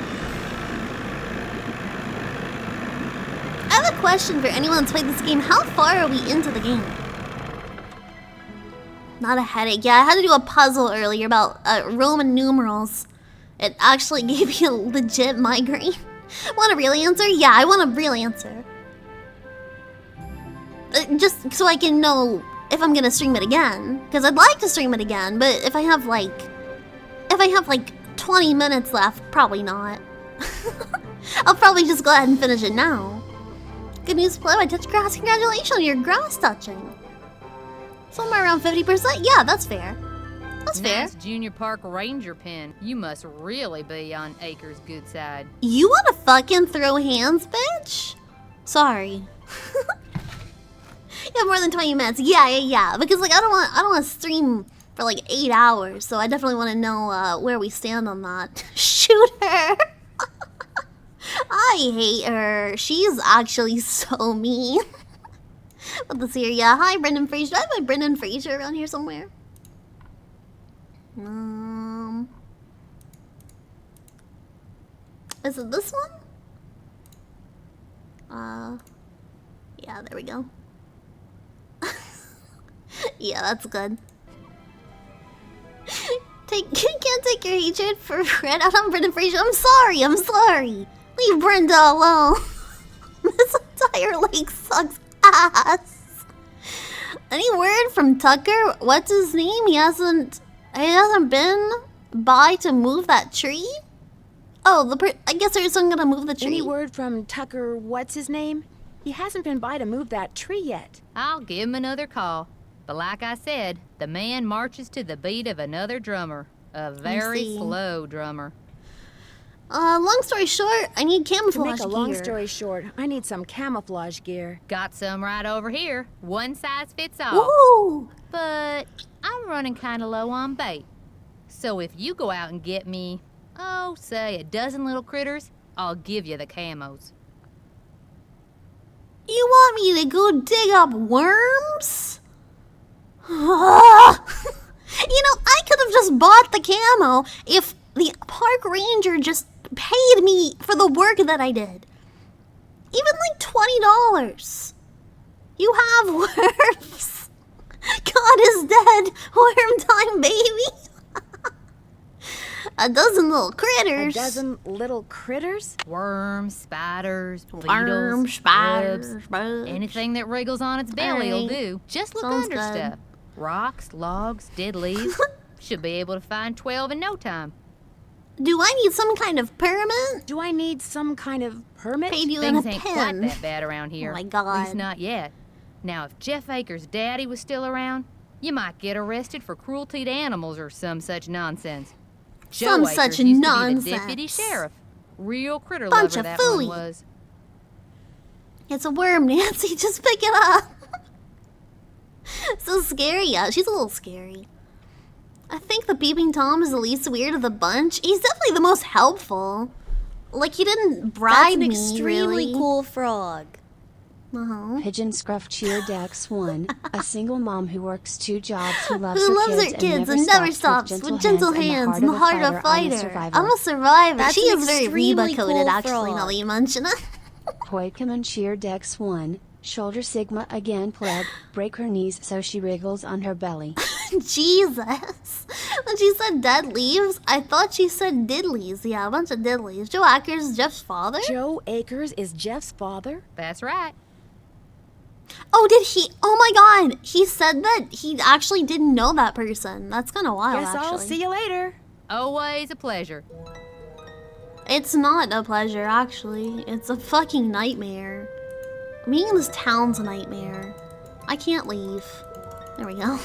I have a question for anyone that's played this game. How far are we into the game? Not a headache. Yeah, I had to do a puzzle earlier about Roman numerals. It actually gave me a legit migraine. Want a real answer? Yeah, I want a real answer. Just so I can know if I'm gonna stream it again. Because I'd like to stream it again, but if I have like 20 minutes left, probably not. I'll probably just go ahead and finish it now. Good news, play. I touch grass. Congratulations on your grass touching. Somewhere around 50%. Yeah, that's fair. That's fair. Nice Junior Park Ranger pin. You must really be on Acres' good side. You wanna fucking throw hands, bitch? Sorry. You have more than 20 minutes. Yeah. Because like I don't want to stream for like 8 hours, so I definitely want to know where we stand on that. Shoot her. I hate her. She's actually so mean. But this here, yeah. Hi, Brendan Fraser. Do I have my Brendan Fraser around here somewhere? Is it this one? Yeah, there we go. Yeah, that's good. Can't take your hatred for Fred out on Brendan Fraser. I'm sorry. Leave Brenda alone. This entire lake sucks ass. Any word from Tucker? What's his name? He hasn't been by to move that tree? Oh, I guess there's someone gonna move the tree. Any word from Tucker? What's his name? He hasn't been by to move that tree yet. I'll give him another call. But like I said, the man marches to the beat of another drummer. A very slow drummer. Long story short, I need camouflage gear. To make a long story short, I need some camouflage gear. Got some right over here. One size fits all. Woohoo! But I'm running kind of low on bait. So if you go out and get me, say a dozen little critters, I'll give you the camos. You want me to go dig up worms? You know, I could have just bought the camo if the park ranger just paid me for the work that I did. Even like $20. You have worms. God is dead. Worm time, baby. A dozen little critters. A dozen little critters? Worms, spiders, beetles, bugs. Anything that wriggles on its belly will do. Just look under stuff. Rocks, logs, dead leaves. Should be able to find 12 in no time. Do I need some kind of permit? Paid you in a pen. Things ain't quite that bad around here. Oh my God. At least not yet. Now, if Jeff Akers' daddy was still around, you might get arrested for cruelty to animals or some such nonsense. Joe Akers used to be the deputy sheriff. Real critter lover that one was. It's a worm, Nancy. Just pick it up. So scary. Yeah, she's a little scary. I think the Peeping Tom is the least weird of the bunch. He's definitely the most helpful. Like, he didn't bribe me, That's an extremely cool frog. Pigeon Scruff Cheer Dax 1, a single mom who works 2 jobs, who loves her kids and never stops with gentle hands and the heart of a fighter. I'm a survivor. That's she is very Reba coded, cool actually, now that you mention it. Poikemon's Cheer Dex 1, shoulder Sigma again pleb, break her knees so she wriggles on her belly. Jesus. When she said dead leaves, I thought she said diddlies. Yeah, a bunch of diddlies. Joe Akers is Jeff's father? Joe Akers is Jeff's father? That's right. Oh, did he? Oh my God. He said that he actually didn't know that person. That's kind of wild, Guess actually. I'll see you later. Always a pleasure. It's not a pleasure, actually. It's a fucking nightmare. Being in this town's a nightmare. I can't leave. There we go.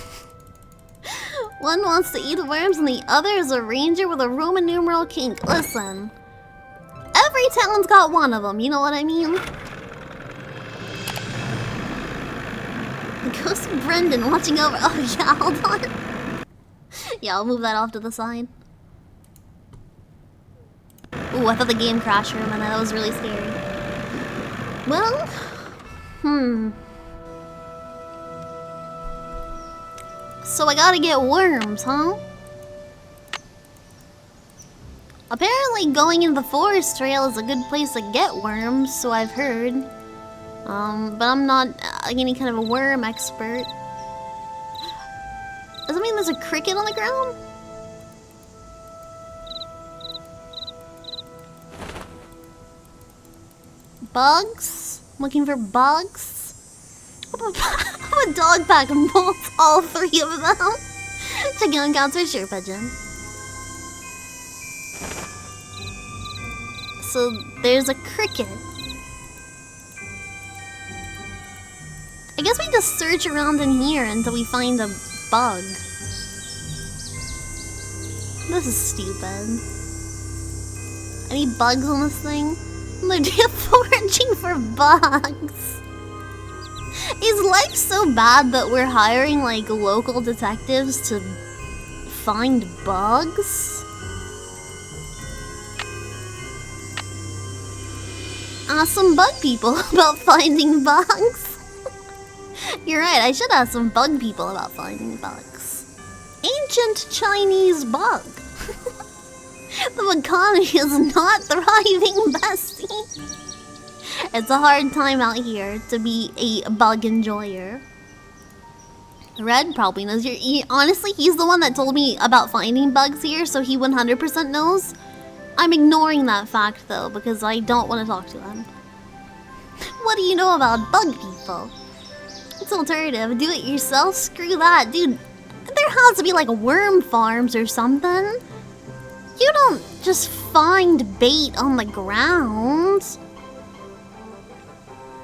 One wants to eat worms and the other is a ranger with a Roman numeral kink. Listen. Every town's got one of them, you know what I mean? Ghost Brendan watching over. Oh yeah, hold on. Yeah, I'll move that off to the side. Ooh, I thought the game crashed for a minute. That was really scary. Well, so I gotta get worms, huh? Apparently going into the forest trail is a good place to get worms, so I've heard. But I'm not any kind of a worm expert. Does that mean there's a cricket on the ground? Bugs? Looking for bugs? I'm a dog pack and bolts all three of them. Checking on counts for sure, pigeon. So there's a cricket. I guess we just search around in here until we find a bug. This is stupid. Any bugs on this thing? They're foraging for bugs. Is life so bad that we're hiring like local detectives to find bugs? Ask some bug people about finding bugs. You're right, I should ask some bug people about finding bugs. Ancient Chinese bug. The economy is not thriving, bestie. It's a hard time out here to be a bug enjoyer. Red probably knows. Honestly, he's the one that told me about finding bugs here, so he 100% knows. I'm ignoring that fact though, because I don't want to talk to him. What do you know about bug people? It's alternative. Do it yourself? Screw that. Dude, there has to be like worm farms or something. You don't just find bait on the ground.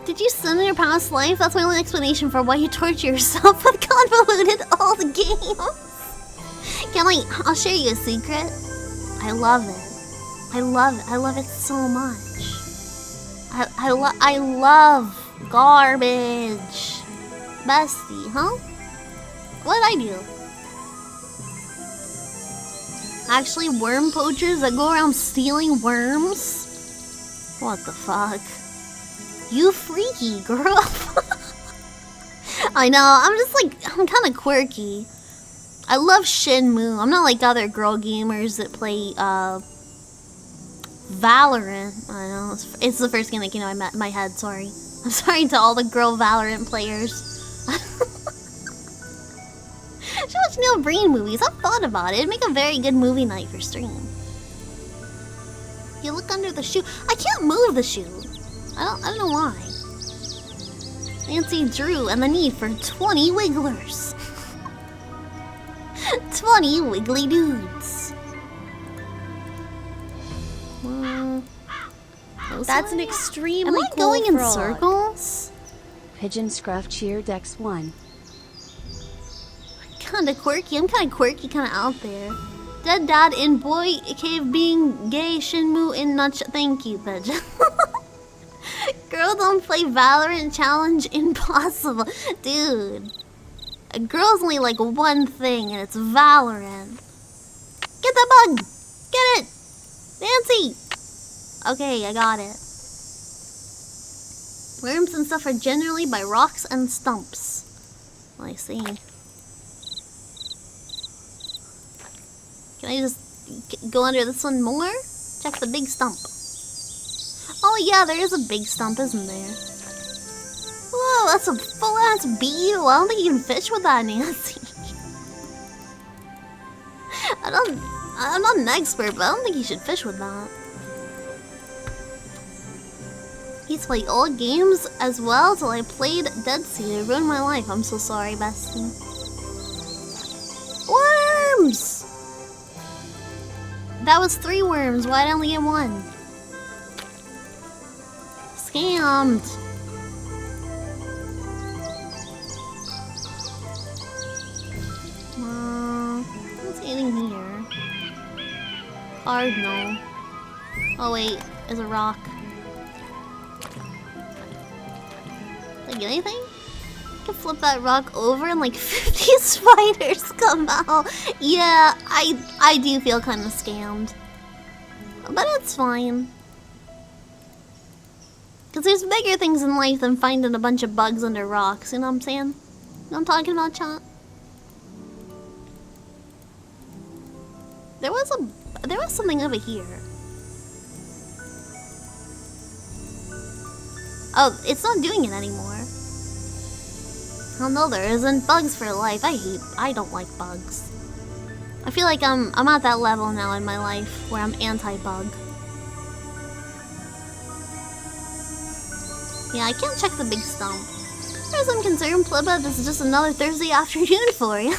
Did you sin in your past life? That's my only explanation for why you torture yourself with convoluted old games. I'll share you a secret. I love it. I love it. I love it so much. I love garbage. Bestie, huh? What'd I do? Actually, worm poachers that go around stealing worms? What the fuck? You freaky girl. I know, I'm kind of quirky. I love Shenmue. I'm not like other girl gamers that play, Valorant. I know, it's the first game that came out of my head, sorry. I'm sorry to all the girl Valorant players. Should watch Neil Breen movies. I've thought about it. It'd make a very good movie night for stream. You look under the shoe. I can't move the shoe. I don't know why. Nancy Drew and the need for 20 wigglers. 20 wiggly dudes. That's an extremely Am I cool going in frog. circles? Pigeon Scruff cheered X1. Kinda quirky. I'm kinda quirky, kinda out there. Dead Dad in Boy Cave being gay. Shenmue in nutshell. Thank you, Pigeon. Girl don't play Valorant challenge impossible. Dude. A girl's only like one thing and it's Valorant. Get the bug! Get it! Nancy! Okay, I got it. Worms and stuff are generally by rocks and stumps. I see. Can I just go under this one more? Check the big stump. Oh yeah, there is a big stump, isn't there? Whoa, that's a full-ass beetle. I don't think you can fish with that, Nancy. I'm not an expert, but I don't think you should fish with that. He used to play old games as well till I played Dead Sea. It ruined my life. I'm so sorry, bestie. Worms! That was 3 worms. Why'd I only get 1? Scammed. Cardinal. Oh wait, there's a rock. Did I get anything? I can flip that rock over and like 50 spiders come out. Yeah, I do feel kind of scammed. But it's fine. Because there's bigger things in life than finding a bunch of bugs under rocks, you know what I'm saying? You know what I'm talking about, chat? There was something over here. Oh, it's not doing it anymore. Oh no, there isn't. Bugs for life. I don't like bugs. I feel like I'm at that level now in my life where I'm anti-bug. Yeah, I can't check the big stump. As far as I'm concerned, Plibbit, this is just another Thursday afternoon for you.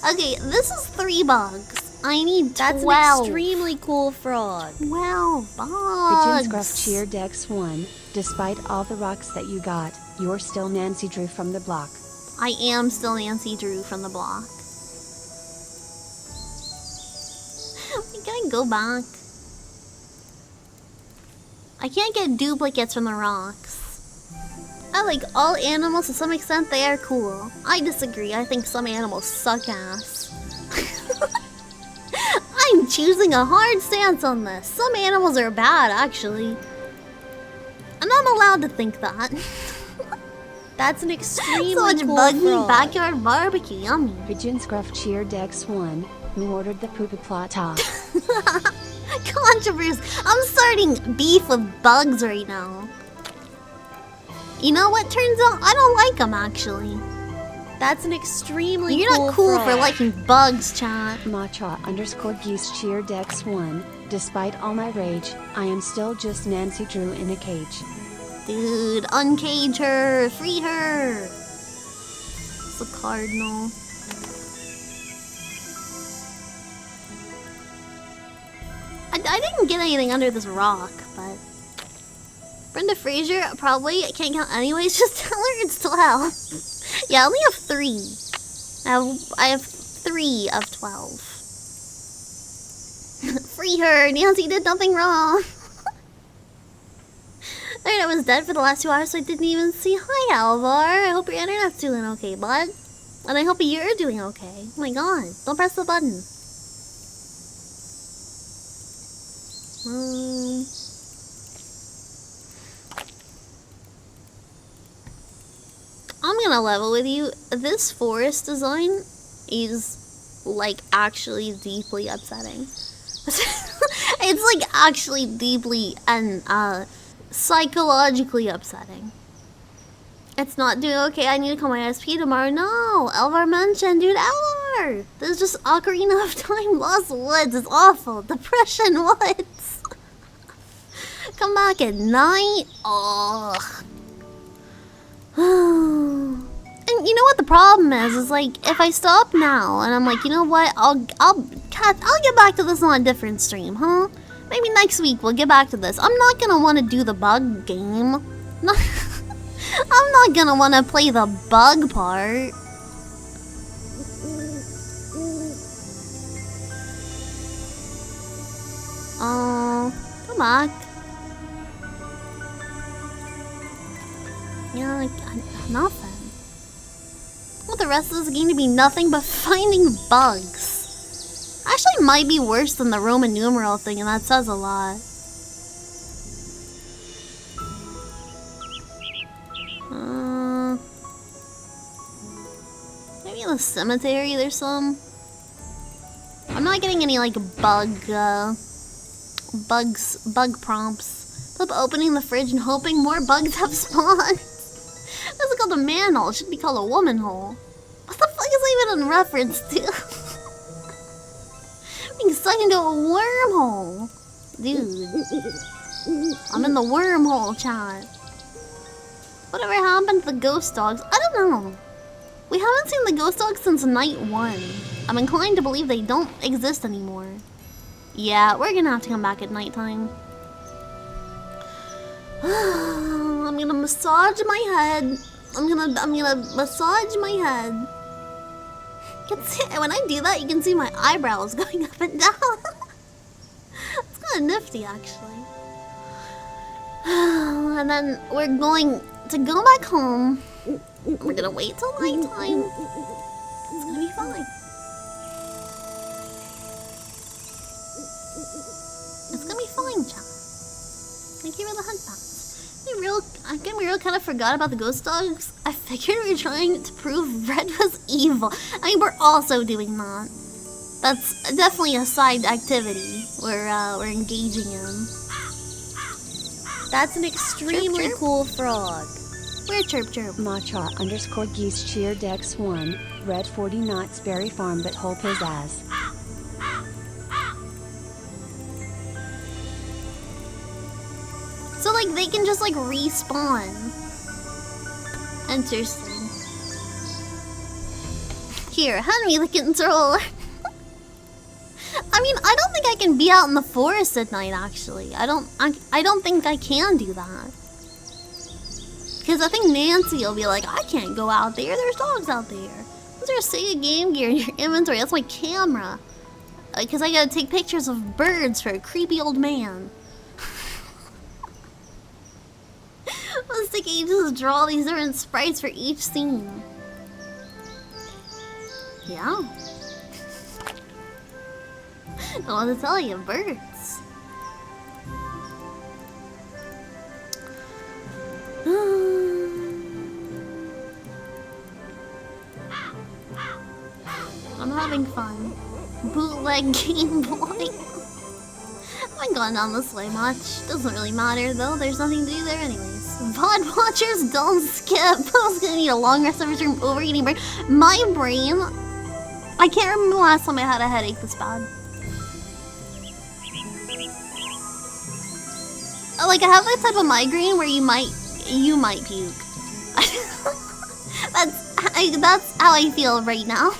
Okay, this is 3 bugs. I need 12. That's an extremely cool frog. 12 bugs. Pigeonscruff cheered X1. Despite all the rocks that you got, you're still Nancy Drew from the block. I am still Nancy Drew from the block. We gotta go back. I can't get duplicates from the rocks. I like all animals to some extent, they are cool. I disagree, I think some animals suck ass. I'm choosing a hard stance on this. Some animals are bad, actually. And I'm allowed to think that. That's an extremely so much cool bug frog. Backyard barbecue, yummy. Pigeonscruff cheered X1, who ordered the poopy plata. Controversy. I'm starting beef with bugs right now. You know what? Turns out I don't like them, actually. That's an extremely You're cool not cool frog. for liking bugs, chat. Matcha_geese cheered X1. Despite all my rage, I am still just Nancy Drew in a cage. Dude, uncage her. Free her. It's a cardinal. I didn't get anything under this rock, but... Brenda Fraser, probably. I can't count anyways. Just tell her it's 12. Yeah, I only have 3. I have 3 of 12. Free her! Nancy did nothing wrong! Alright, I was dead for the last 2 hours, so I didn't even see. Hi, Alvar! I hope your internet's doing okay, bud. And I hope you're doing okay. Oh my god, don't press the button. I'm gonna level with you. This forest design is, like, actually deeply upsetting. It's, like, actually deeply and, psychologically upsetting. It's not doing okay. I need to call my SP tomorrow. No! Elvar mentioned, dude, Elvar! This is just Ocarina of Time Lost Woods. It's awful. Depression Woods. Come back at night. Ugh. And you know what the problem is like, if I stop now and I'm like, you know what, I'll get back to this on a different stream, huh? Maybe next week we'll get back to this. I'm not gonna want to do the bug game. I'm not gonna want to play the bug part. Come back. Yeah, like, nothing. I want the rest of this game to be nothing but finding bugs. Actually, might be worse than the Roman numeral thing, and that says a lot. Maybe in the cemetery there's some. I'm not getting any like bug prompts. Flip opening the fridge and hoping more bugs have spawned. That's called a manhole. It should be called a woman hole. What the fuck is that even in reference to? Being sucked into a wormhole. Dude. I'm in the wormhole, chat. Whatever happened to the ghost dogs? I don't know. We haven't seen the ghost dogs since night 1. I'm inclined to believe they don't exist anymore. Yeah, we're gonna have to come back at nighttime. I'm gonna massage my head. I'm gonna massage my head. You can see, when I do that, you can see my eyebrows going up and down. kind of nifty, actually. And then we're going to go back home. We're gonna wait till nighttime. It's gonna be fine. It's gonna be fine, chat. Thank you for the hunt pats. I kind of forgot about the ghost dogs. I figured we were trying to prove Red was evil. I mean, we're also doing that. That's definitely a side activity we're engaging in. That's an extremely Chirp, chirp. cool frog. Where chirp chirp? Machar_geese cheer Dex 1, Red 40 Knots Berry Farm but whole pizzazz. So like they can just like respawn. Interesting. Here, hand me the controller. I mean, I don't think I can be out in the forest at night. Actually, I don't think I can do that. Because I think Nancy will be like, I can't go out there. There's dogs out there. Is there a Sega Game Gear in your inventory? That's my camera. Because I gotta take pictures of birds for a creepy old man. Let's take ages to draw these different sprites for each scene. Yeah. I don't know what to tell you, birds. I'm having fun. Bootleg Game Boy. I haven't gone down this way much. Doesn't really matter though, there's nothing to do there anyways. VOD watchers, don't skip. I was gonna need a long rest every from overeating brain. My brain, I can't remember the last time I had a headache this bad. Like I have that type of migraine where you might puke. That's how I feel right now.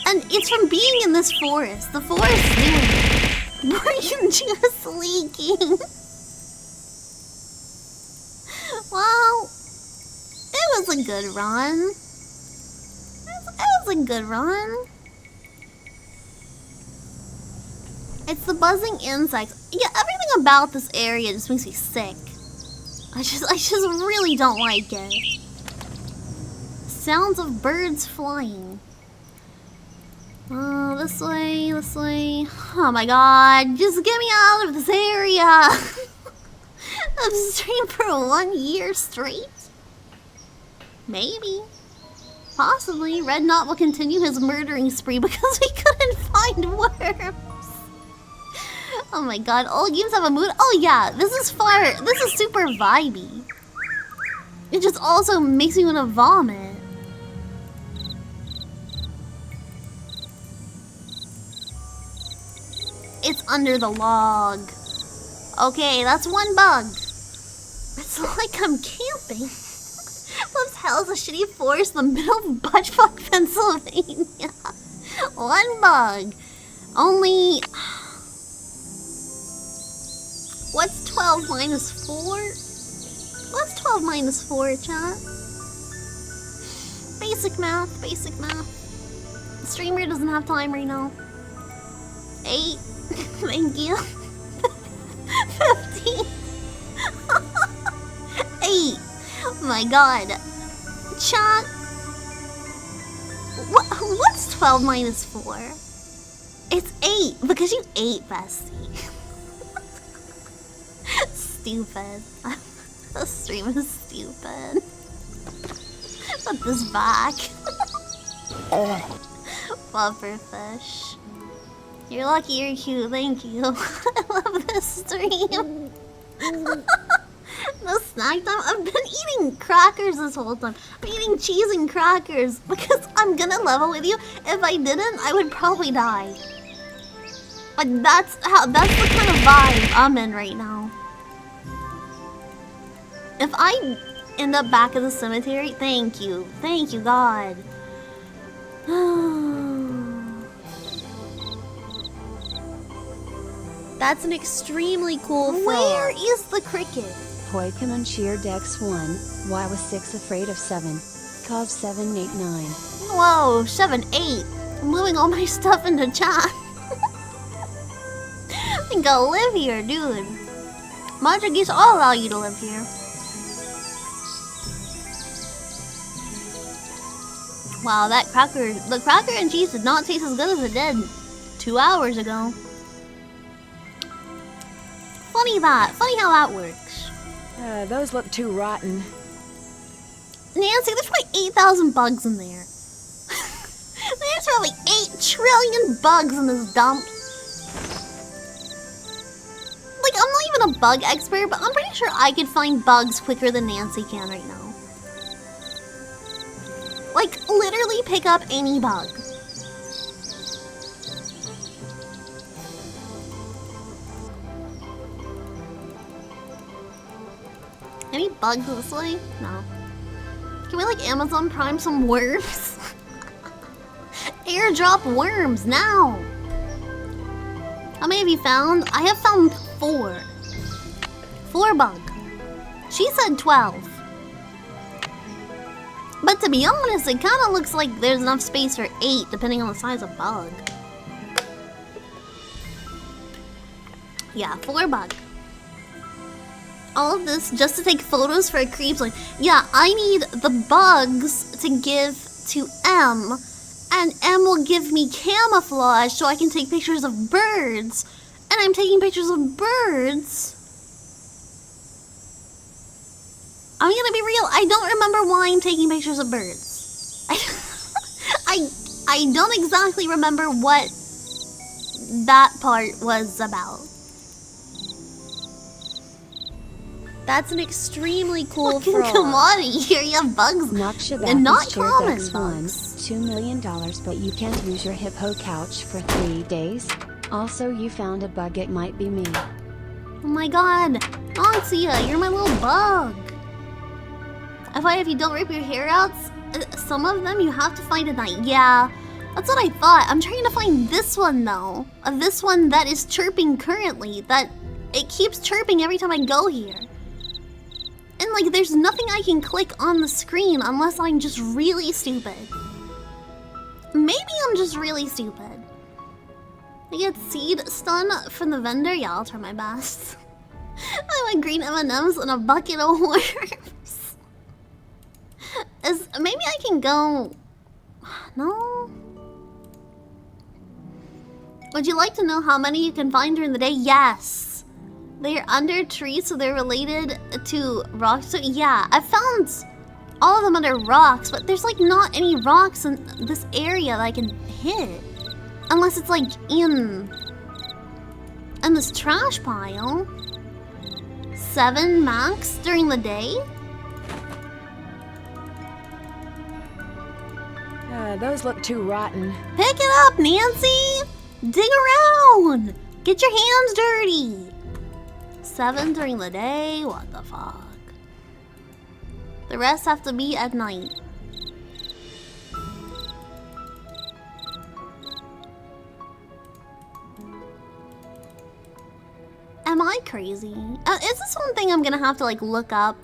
And it's from being in this forest. The forest is doing it. Brain juice leaking. Well, it was a good run. It was a good run. It's the buzzing insects. Yeah, everything about this area just makes me sick. I just really don't like it. Sounds of birds flying. Oh, this way, this way. Oh my god, just get me out of this area. I've streamed for 1 year straight. Maybe. Possibly. Red Knot will continue his murdering spree because we couldn't find worms. Oh my god, all games have a mood. Oh yeah, this is super vibey. It just also makes me want to vomit. It's under the log. Okay, that's one bug. It's like I'm camping. What the hell is a shitty forest in the middle of buttfuck Pennsylvania? One bug. Only... What's 12 minus 4? What's 12 minus 4, chat? Basic math, basic math. The streamer doesn't have time right now. 8. Thank you. 15. 8. Oh my god. Chat. What's 12 minus 4? It's 8 because you ate, bestie. Stupid. The stream is stupid. Put this back. Flufferfish. You're lucky you're cute, thank you. I love this stream. No snack time. I've been eating crackers this whole time. I'm eating cheese and crackers because I'm gonna level with you. If I didn't, I would probably die. But that's the kind of vibe I'm in right now. If I end up back at the cemetery, thank you, God. That's an extremely cool frog. Where is the cricket? Poikemon cheer Dex 1, Y was 6 afraid of 7. Cov 789. Whoa, 7, 8. I'm moving all my stuff into chat. I think I'll live here, dude. Magic geese all allow you to live here. Wow, the cracker and cheese did not taste as good as it did 2 hours ago. Funny how that works. Those look too rotten. Nancy, there's probably 8,000 bugs in there. There's probably 8 trillion bugs in this dump. Like, I'm not even a bug expert, but I'm pretty sure I could find bugs quicker than Nancy can right now. Like, literally pick up any bug. Any bugs this way? No. Can we, like, Amazon Prime some worms? Airdrop worms, now! How many have you found? I have found 4. 4 bug. She said 12. But to be honest, it kind of looks like there's enough space for 8, depending on the size of bug. Yeah, 4 bug. All of this just to take photos for a creeps. Like, yeah, I need the bugs to give to M, and M will give me camouflage so I can take pictures of birds. And I'm taking pictures of birds. I'm gonna be real, I don't remember why I'm taking pictures of birds. I don't exactly remember what that part was about. That's an extremely cool frog. Come on, here you have bugs. And not common bugs. $2 million, but you can't use your hippo couch for 3 days. Also, you found a bug, it might be me. Oh my god. Anxia, you're my little bug. If you don't rip your hair out, some of them you have to find at night. Yeah, that's what I thought. I'm trying to find this one though. This one that is chirping currently. That it keeps chirping every time I go here. And like, there's nothing I can click on the screen unless I'm just really stupid. Maybe I'm just really stupid. I get seed stun from the vendor? Yeah, I'll try my best. I want green M&Ms and a bucket of worms. Maybe I can go... No? Would you like to know how many you can find during the day? Yes. They're under trees, so they're related to rocks. So yeah, I found all of them under rocks, but there's like not any rocks in this area that I can hit. Unless it's like in this trash pile. 7 max during the day? Those look too rotten. Pick it up, Nancy! Dig around! Get your hands dirty! 7 during the day? What the fuck? The rest have to be at night. Am I crazy? Is this one thing I'm gonna have to like look up?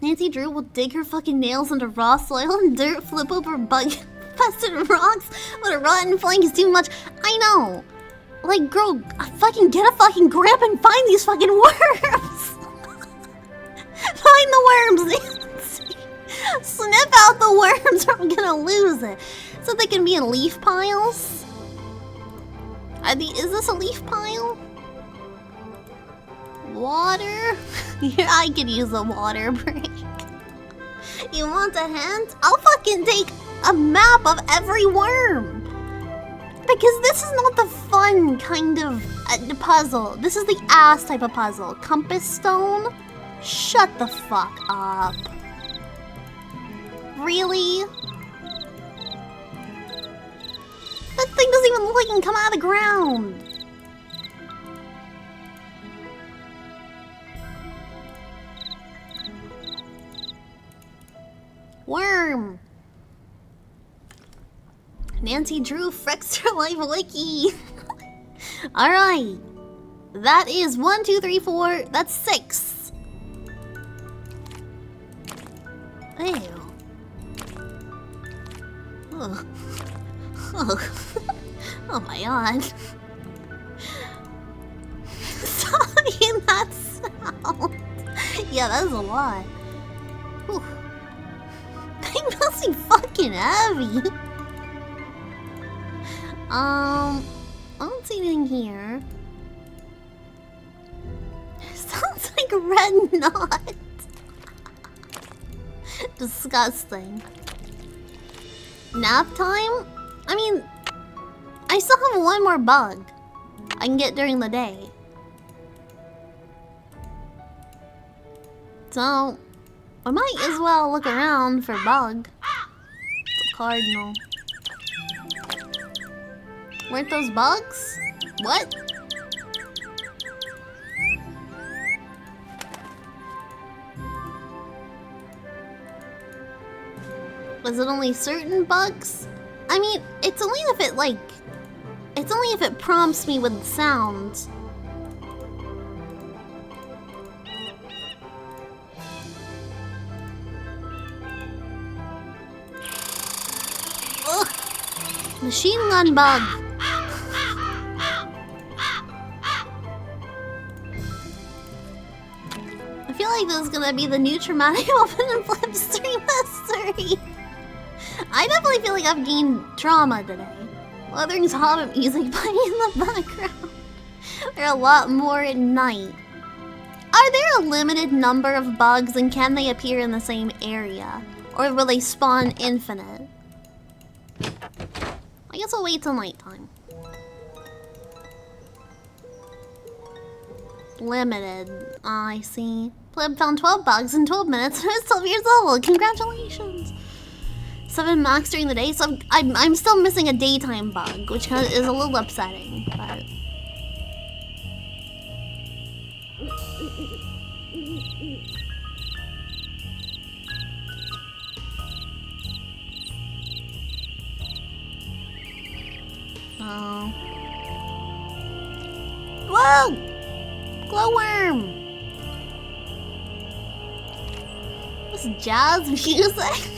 Nancy Drew will dig her fucking nails into raw soil and dirt, flip over bug-infested rocks, but a rotten flank is too much. I know. Like, girl, fucking get a fucking grip and find these fucking worms. Find the worms, Nancy. Snip out the worms or I'm gonna lose it. So they can be in leaf piles? Is this a leaf pile? Water? Yeah, I could use a water break. You want a hint? I'll fucking take a map of every worm. Because this is not the fun kind of puzzle. This is the ass type of puzzle. Compass stone? Shut the fuck up. Really? That thing doesn't even look like it can come out of the ground. Worm. Nancy Drew Frex her life wiki. Alright. That is 1, 2, 3, 4. That's 6. Ew. Ugh. Ugh. Oh my god. Stop making that sound. Yeah, that is a lot. Whew. They must be fucking heavy. I don't see anything here. Sounds like a red knot. Disgusting. Nap time? I mean, I still have one more bug I can get during the day. So, I might as well look around for bug. It's a cardinal. Weren't those bugs? What? Was it only certain bugs? I mean, it's only if it like... It's only if it prompts me with sounds. Ugh! Machine gun bug. I feel like this is gonna be the new traumatic moment in Flip stream history. I definitely feel like I've gained trauma today. Wuthering's Hobbit music playing in the background. There are a lot more at night. Are there a limited number of bugs and can they appear in the same area? Or will they spawn infinite? I guess I'll wait till nighttime. Limited. I see. Plib found 12 bugs in 12 minutes and I was 12 years old. Congratulations! 7 max during the day, so I'm still missing a daytime bug, which kind of is a little upsetting, but... Oh. Whoa! Glowworm! This is jazz music?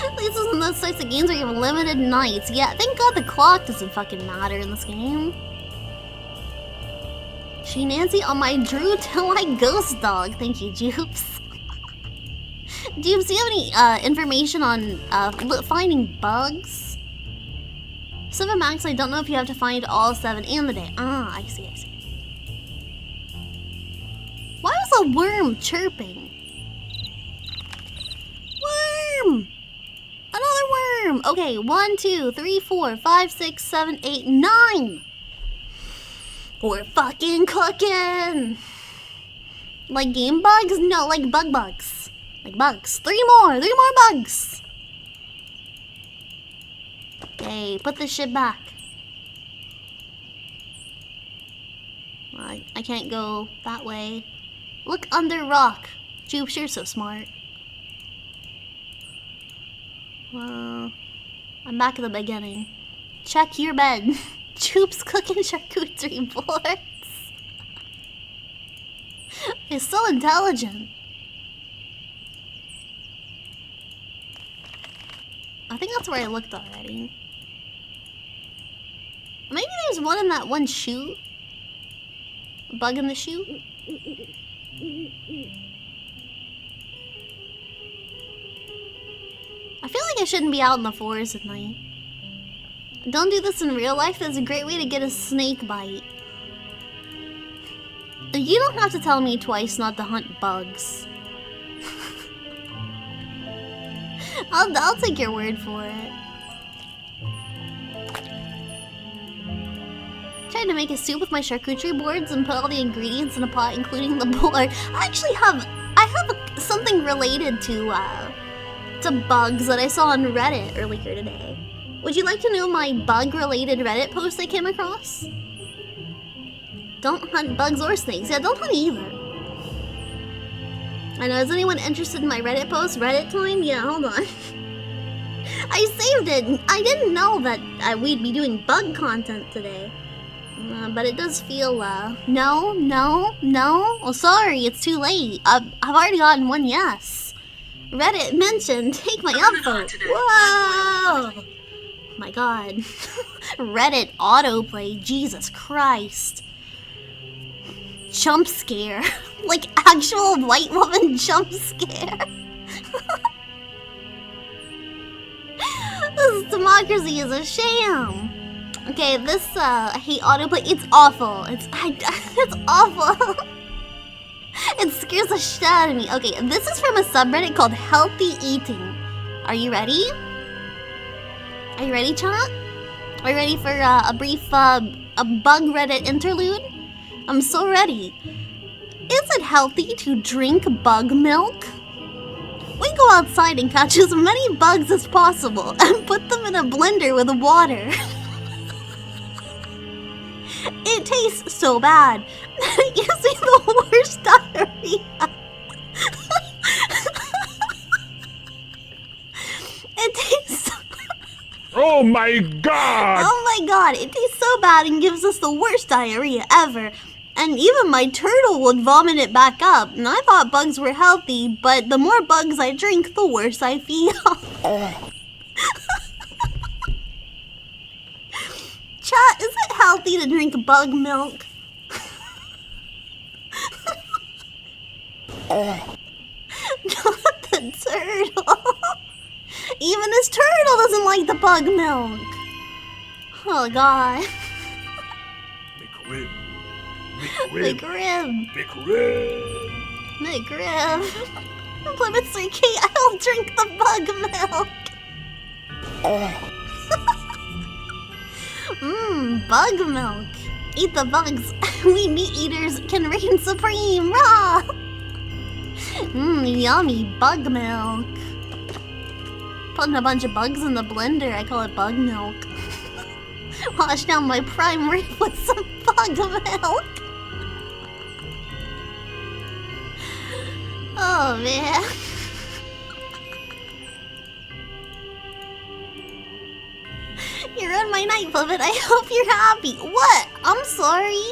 At least this is one of those types of games where you have limited nights. Yeah, thank God the clock doesn't fucking matter in this game. She Nancy on my Drew till I ghost dog. Thank you, Jupes. Jupes, do you have any information on finding bugs? 7 max, I don't know if you have to find all 7 in the day. Ah, I see, I see. Why was a worm chirping? Worm! Another worm! Okay, 1, 2, 3, 4, 5, 6, 7, 8, 9! We're fucking cooking! Like game bugs? No, like bugs. Like bugs. 3 more bugs! Okay, put this shit back. I can't go that way. Look under rock. Jupes, you're so smart. Well, I'm back at the beginning. Check your bed. Jupes cooking charcuterie boards. He's so intelligent. I think that's where I looked already. Maybe there's one in that one chute. A bug in the chute. I feel like I shouldn't be out in the forest at night. Don't do this in real life. That's a great way to get a snake bite. You don't have to tell me twice not to hunt bugs. I'll take your word for it. Tried to make a soup with my charcuterie boards and put all the ingredients in a pot, including the board. I actually have something related to bugs that I saw on Reddit earlier today. Would you like to know my bug-related Reddit post I came across? Don't hunt bugs or snakes. Yeah, don't hunt either. I know, is anyone interested in my Reddit post? Reddit time? Yeah, hold on. I saved it. I didn't know that we'd be doing bug content today. But it does feel, no. Oh, sorry, it's too late. I've already gotten one yes. Reddit mentioned. Take my upvote. Whoa! My god. Reddit autoplay. Jesus Christ. Jump scare. Like actual white woman jump scare. This democracy is a sham. Okay, this I hate autoplay. It's awful. It's awful. It scares the shit out of me. Okay, this is from a subreddit called Healthy Eating. Are you ready? Are you ready, chat? Are you ready for a brief a bug Reddit interlude? I'm so ready. Is it healthy to drink bug milk? We go outside and catch as many bugs as possible and put them in a blender with water. It tastes so bad that it gives me the worst diarrhea. It tastes... Oh my god! Oh my god, it tastes so bad and gives us the worst diarrhea ever. And even my turtle would vomit it back up. And I thought bugs were healthy, but the more bugs I drink, the worse I feel. Chat, is it healthy to drink bug milk? Not the turtle. Even this turtle doesn't like the bug milk. Oh god. McRib. McRib. McRib. McRib. Plibbit 3K, I'll drink the bug milk. Bug milk. Eat the bugs. We meat eaters can reign supreme. Raw. Yummy bug milk. Putting a bunch of bugs in the blender, I call it bug milk. Wash down my prime rib with some bug milk. Oh man. You ruined my night, Plibbit. I hope you're happy. What? I'm sorry.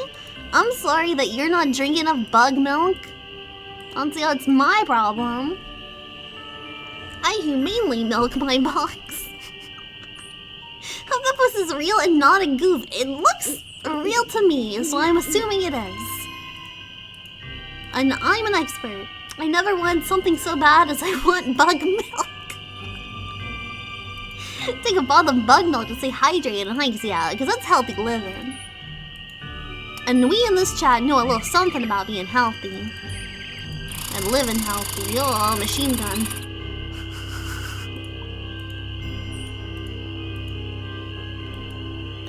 I'm sorry that you're not drinking enough bug milk. Honestly, that's my problem. I humanely milk my bugs. Hope this is real and not a goof. It looks real to me, so I'm assuming it is. And I'm an expert. I never want something so bad as I want bug milk. Take a bottle of bug milk to stay hydrated and hikes, yeah, because that's healthy living. And we in this chat know a little something about being healthy. And living healthy. Oh, machine gun.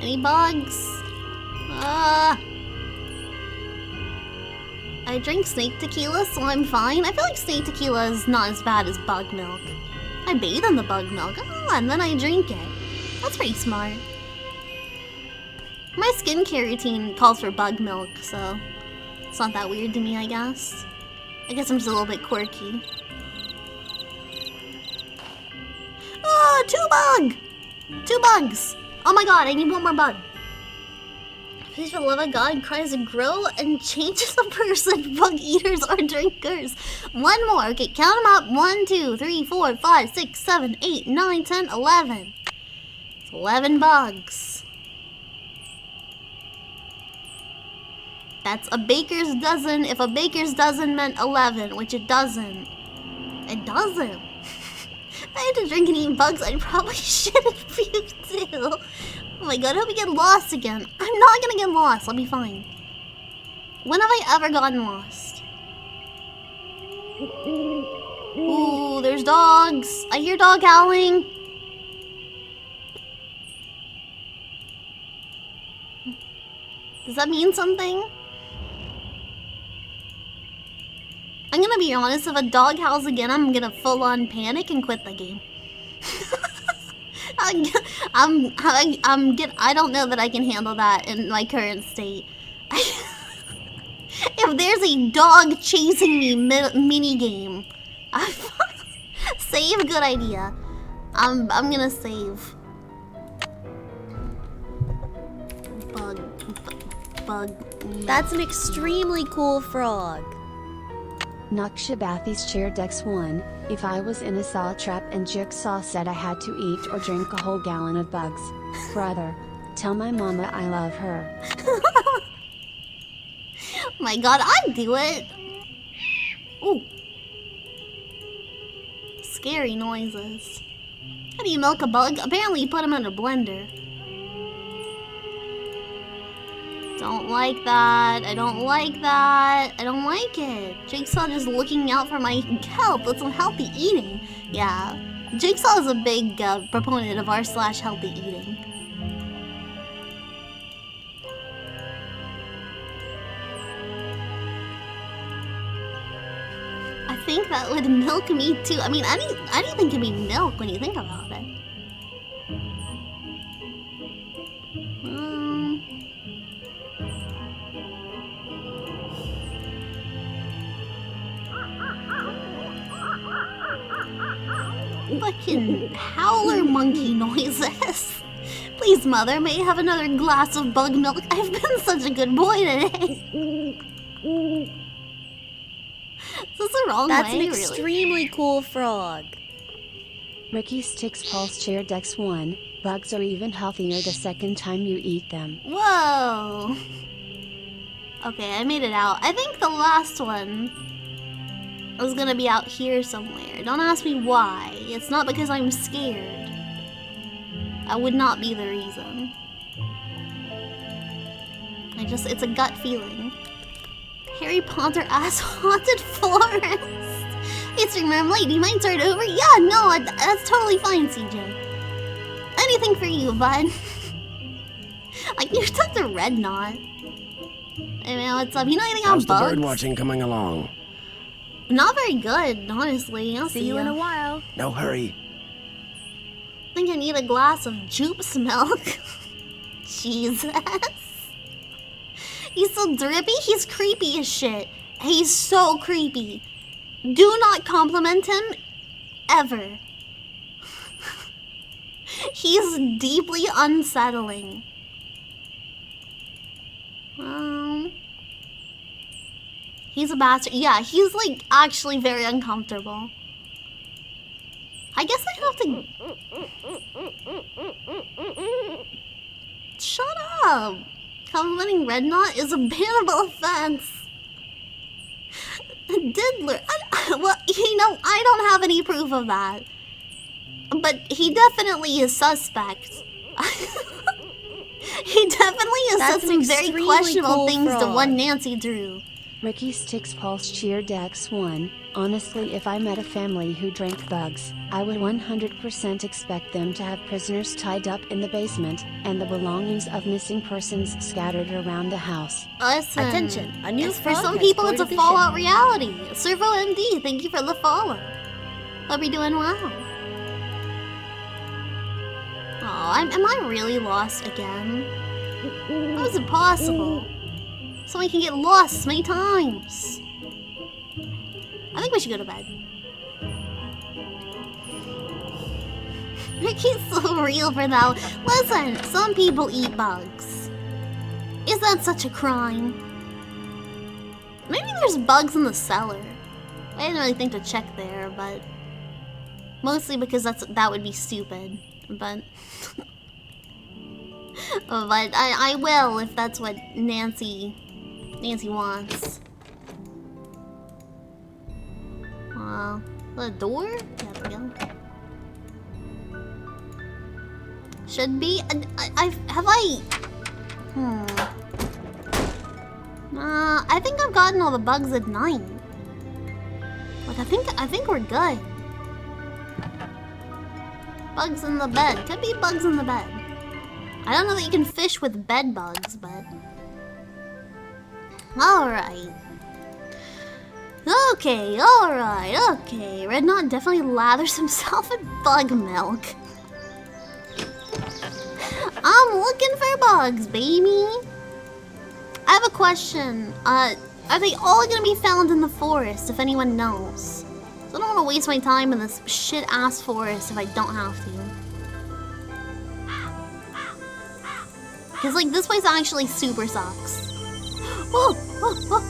Any bugs? I drink snake tequila, so I'm fine. I feel like snake tequila is not as bad as bug milk. I bathe in the bug milk, and then I drink it. That's pretty smart. My skincare routine calls for bug milk, so it's not that weird to me, I guess. I guess I'm just a little bit quirky. Oh, 2 bugs! Oh my god, I need one more bug. Please, for the love of God, cries grow and changes a person. Bug eaters or drinkers. One more. Okay, count them up. 1, 2, 3, 4, 5, 6, 7, 8, 9, 10, 11. It's 11 bugs. That's a baker's dozen. If a baker's dozen meant 11, which it doesn't. It doesn't. If I had to drink and eat bugs, I'd probably shit and puke too. Oh my god, I hope we get lost again. I'm not gonna get lost, I'll be fine. When have I ever gotten lost? Ooh, there's dogs. I hear dog howling. Does that mean something? I'm gonna be honest, if a dog howls again, I'm gonna full-on panic and quit the game. I don't know that I can handle that in my current state. If there's a dog chasing me mini-game, save, good idea. I'm gonna save. Bug. That's an extremely cool frog. Nukshabathi's Chair Dex 1, if I was in a saw trap and Jigsaw said I had to eat or drink a whole gallon of bugs. Brother, tell my mama I love her. My god, I'd do it! Ooh. Scary noises. How do you milk a bug? Apparently you put them in a blender. Don't like that. I don't like that. I don't like it. Jigsaw just looking out for my health. That's some healthy eating. Yeah. Jigsaw is a big proponent of r/healthy eating. I think that would milk me too. I mean, anything can be milk when you think about it. Fucking howler monkey noises. Please, mother, may I have another glass of bug milk? I've been such a good boy today. Is this the wrong That's way? an extremely cool frog. Ricky Sticks Pulse Chair Dex 1, bugs are even healthier the second time you eat them. Whoa. Okay, I made it out. I think the last one was gonna be out here somewhere. Don't ask me why. It's not because I'm scared. I would not be the reason. It's a gut feeling. Harry Potter ass haunted forest. It's remember late. Do you mind start over? Yeah, no, that's totally fine, CJ. Anything for you, bud. Like you're such a red knot. Hey man, what's up? You know anything How's on bugs? the bird watching coming along? Not very good, honestly. I'll see you ya. in a while. No hurry. I think I need a glass of Jupes milk. Jesus. He's so drippy, he's creepy as shit. He's so creepy. Do not compliment him, ever. He's deeply unsettling. He's a bastard. Yeah, he's like actually very uncomfortable. I guess I have to... Shut up! Complimenting Red Knot is a bannable offense. Diddler. Well, you know, I don't have any proof of that. But he definitely is suspect. He definitely has said some very questionable things to one Nancy Drew. Ricky Sticks Pulse Cheer Dex 1. Honestly, if I met a family who drank bugs, I would 100% expect them to have prisoners tied up in the basement, and the belongings of missing persons scattered around the house. Listen, attention, a new for frog some has people it's a boarded the Fallout ship. reality. Servo MD, thank you for the follow. Hope you're doing well. Oh, am I really lost again? How is it possible? Somebody can get lost so many times. I think we should go to bed. Ricky's so real for that. Listen, some people eat bugs. Is that such a crime? Maybe there's bugs in the cellar. I didn't really think to check there, but... Mostly because that would be stupid. But... but I will if that's what Nancy wants. The door? There we go. Should be. I think I've gotten all the bugs at 9. Like I think we're good. Bugs in the bed. Could be bugs in the bed. I don't know that you can fish with bed bugs, but... Alright. Okay, alright, okay. Red Knot definitely lathers himself in bug milk. I'm looking for bugs, baby. I have a question. Are they all gonna be found in the forest, if anyone knows? So I don't want to waste my time in this shit-ass forest if I don't have to. Because, like, this place actually super sucks. Whoa! Whoa! Whoa!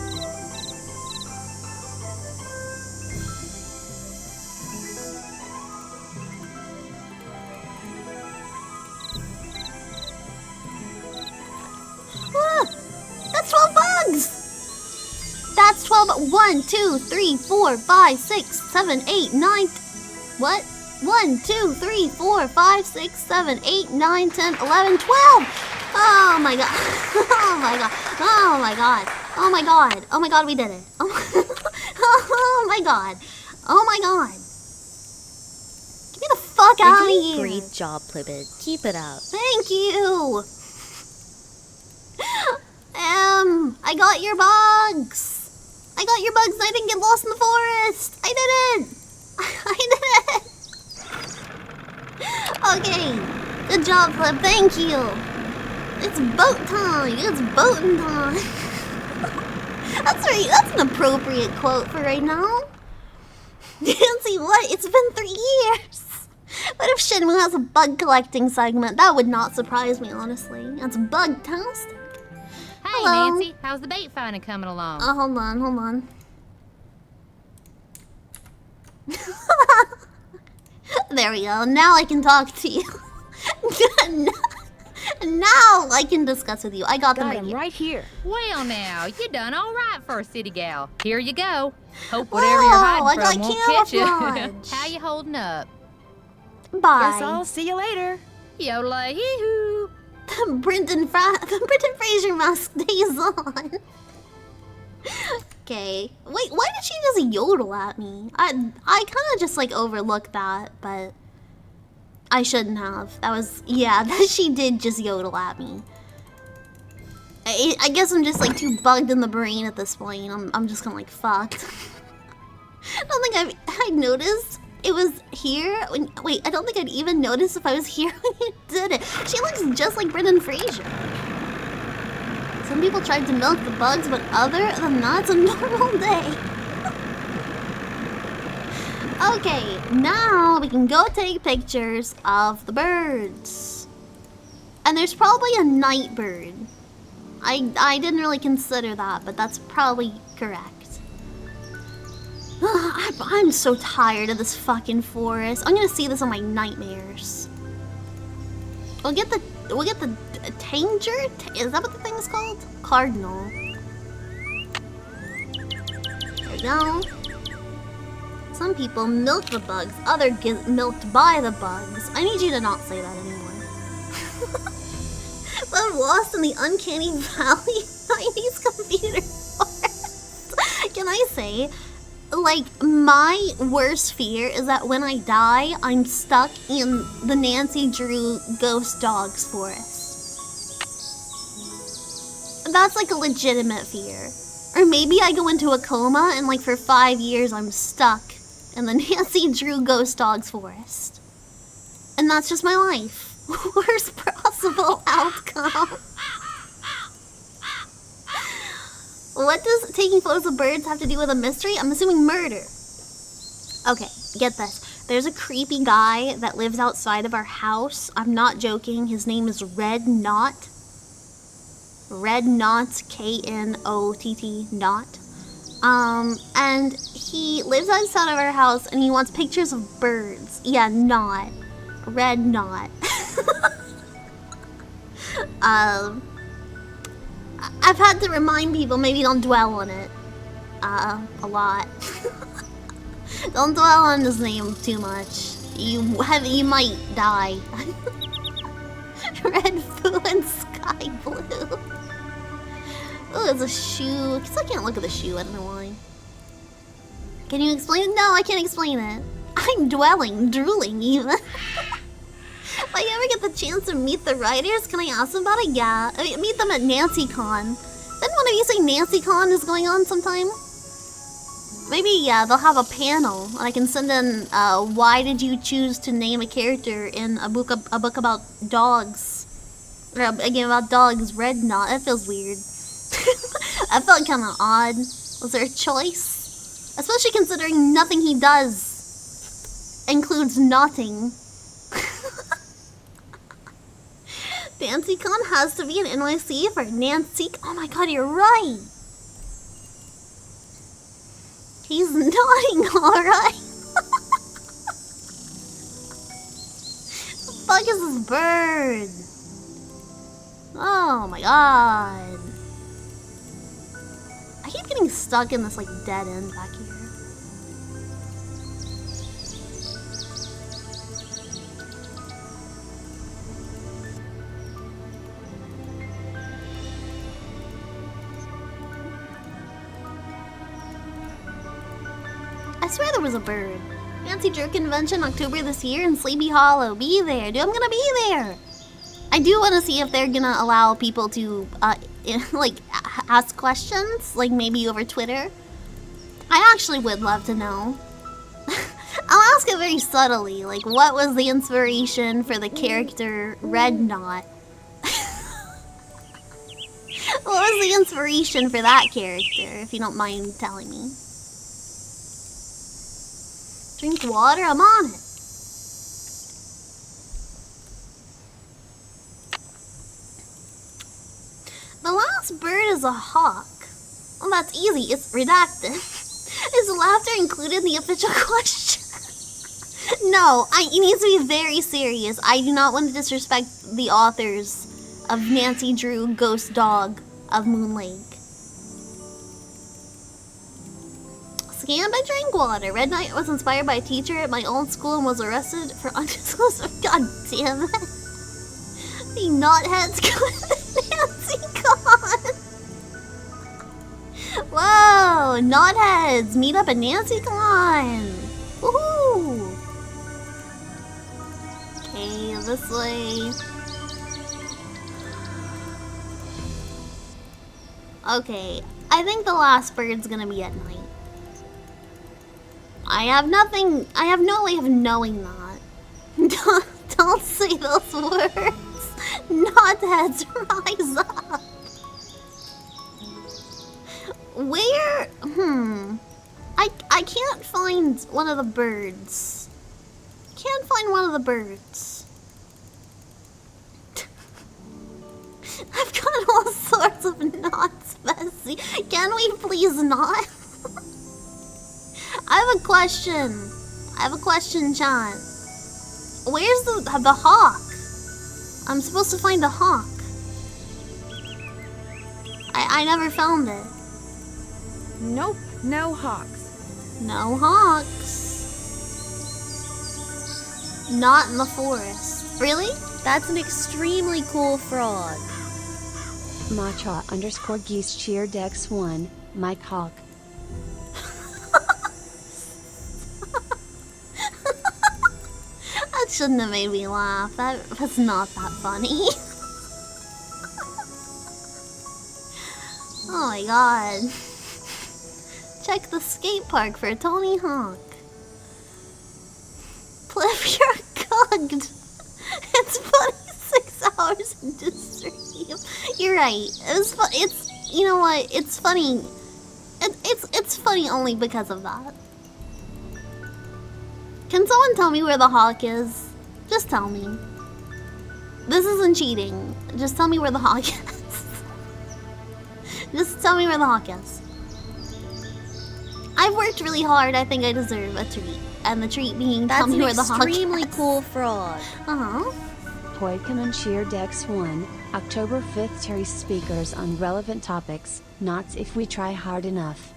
12. 1, 2, 3, 4, 5, 6, 7, 8, 9. What? 1, 2, 3, 4, 5, 6, 7, 8, 9, 10, 11, 12. Oh my god. Oh my god. Oh my god. Oh my god. Oh my god, we did it. Oh my god. Oh my god. Get me the fuck out of here. Great job, Plibbit. Keep it up. Thank you. I got your bugs. I got your bugs and I didn't get lost in the forest. I did it. I did it. Okay. Good job, Plib. Thank you. It's boat time. It's boating time. That's right. That's an appropriate quote for right now. Nancy, what? It's been 3 years. What if Shenmue has a bug collecting segment? That would not surprise me, honestly. That's bug-tastic. Hey, Hello. Nancy, how's the bait finding coming along? Oh, hold on. There we go. Now I can talk to you. Now I can discuss with you. I got them right here. Well, now, you done all right for a city gal. Here you go. Hope whatever you're hiding from won't catch you. How you holding up? Bye. Guess I'll see you later. Yola hee hoo. The Brendan Fraser mask stays on. Okay. Wait, why did she just yodel at me? I kind of just like overlooked that, but I shouldn't have. That was, yeah, she did just yodel at me. I guess I'm just like too bugged in the brain at this point. I'm just kind of like fucked. I don't think I'd noticed it was here. Wait, I don't think I'd even noticed if I was here when you did it. She looks just like Brendan Fraser. Some people tried to milk the bugs, but other than that, it's a normal day. Okay, now we can go take pictures of the birds. And there's probably a night bird. I didn't really consider that, but that's probably correct. I'm so tired of this fucking forest. I'm gonna see this on my nightmares. We'll get the tanger? Is that what the thing is called? Cardinal. There we go. Some people milk the bugs, others get milked by the bugs. I need you to not say that anymore. I'm lost in the uncanny valley 90s computer forest. Can I say, like, my worst fear is that when I die, I'm stuck in the Nancy Drew Ghost Dogs forest. That's like a legitimate fear. Or maybe I go into a coma and like for 5 years I'm stuck in the Nancy Drew Ghost Dogs forest. And that's just my life. Worst possible outcome. What does taking photos of birds have to do with a mystery? I'm assuming murder. Okay, get this. There's a creepy guy that lives outside of our house. I'm not joking. His name is Red Knot. Red Knot, K-N-O-T-T, Knot. And he lives outside of our house and he wants pictures of birds. Yeah, Knot. Red Knot. I've had to remind people, maybe don't dwell on it. A lot. Don't dwell on his name too much. You might die. Red Foo and Sky Blue. Oh, it's a shoe. I still can't look at the shoe, I don't know why. Can you explain it? No, I can't explain it. I'm drooling even. If I ever get the chance to meet the writers, can I ask them about it? Yeah. I mean, meet them at NancyCon. Didn't one of you say NancyCon is going on sometime? Maybe, yeah, they'll have a panel. And I can send in, why did you choose to name a character in a book about dogs? Or a game about dogs, Red Knot. That feels weird. I felt kind of odd. Was there a choice? Especially considering nothing he does includes knotting. NancyCon has to be in NYC for Nancy. Oh my god, you're right. He's nodding, alright. The fuck is this bird? Oh my god. I keep getting getting stuck in this like dead end back here. I swear there was a bird. Nancy Drew Convention, October this year in Sleepy Hollow. Be there, dude. I'm gonna be there. I do want to see if they're gonna allow people to, like, ask questions, like maybe over Twitter. I actually would love to know. I'll ask it very subtly, like, what was the inspiration for the character Red Knot? What was the inspiration for that character, if you don't mind telling me? Drink water, I'm on it. The last bird is a hawk. Well, that's easy, it's redacted. Is laughter included in the official question? No, it needs to be very serious. I do not want to disrespect the authors of Nancy Drew, Ghost Dog of Moon Lake. Scanned by drink water. Red Knight was inspired by a teacher at my old school and was arrested for undisclosed. God damn it. The knotheads Nancy Con. Whoa, knotheads meet up at Nancy Con. Woohoo. Okay, this way. Okay, I think the last bird's gonna be at night. I have no way of knowing that. Don't say those words. Knotheads, rise up. Where, I can't find one of the birds. Can't find one of the birds. I've got all sorts of knots, Bessie. Can we please not? I have a question, John. Where's the hawk? I'm supposed to find the hawk. I never found it. Nope, no hawks. No hawks. Not in the forest. Really? That's an extremely cool frog. Matcha_geese cheered X1, Mike Hawk. That shouldn't have made me laugh. That's not that funny. Oh my god. Check the skate park for Tony Hawk. Plibb, you're cooked. It's 26 hours into stream. You're right. It's you know what? It's funny. It's funny only because of that. Can someone tell me where the hawk is? Just tell me. This isn't cheating. Just tell me where the hawk is. Just tell me where the hawk is. I've worked really hard. I think I deserve a treat. And the treat being tell me where the hawk is. That's an extremely cool frog. Uh-huh. Toykaman cheered X1, October 5th. Terry speakers on relevant topics, not if we try hard enough.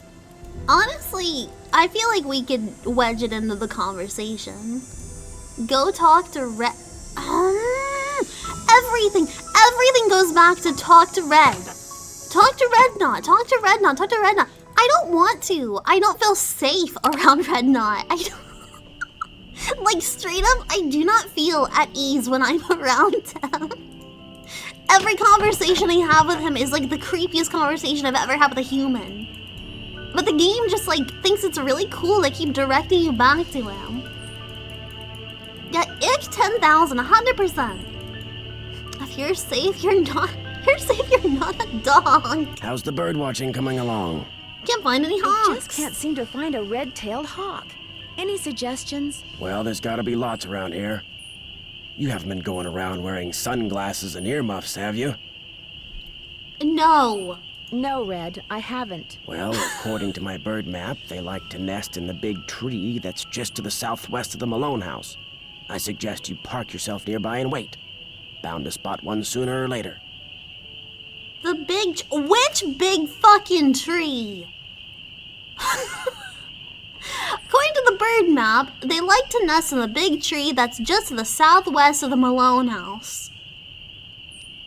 Honestly, I feel like we could wedge it into the conversation. Go talk to Red. Everything goes back to talk to Red. Talk to Red Knot. Talk to Red Knot. Talk to Red Knot. I don't want to. I don't feel safe around Red Knot. I don't. Like, straight up, I do not feel at ease when I'm around him. Every conversation I have with him is like the creepiest conversation I've ever had with a human. But the game just like thinks it's really cool to keep directing you back to him. Yeah, ick 10,000, 100%. If you're safe, you're not. You're safe, you're not a dog. How's the bird watching coming along? Can't find any hawks. I just can't seem to find a red-tailed hawk. Any suggestions? Well, there's gotta be lots around here. You haven't been going around wearing sunglasses and earmuffs, have you? No. No, Red, I haven't. Well, according to my bird map, they like to nest in the big tree that's just to the southwest of the Malone house. I suggest you park yourself nearby and wait. Bound to spot one sooner or later. Which big fucking tree? According to the bird map, they like to nest in the big tree that's just to the southwest of the Malone house.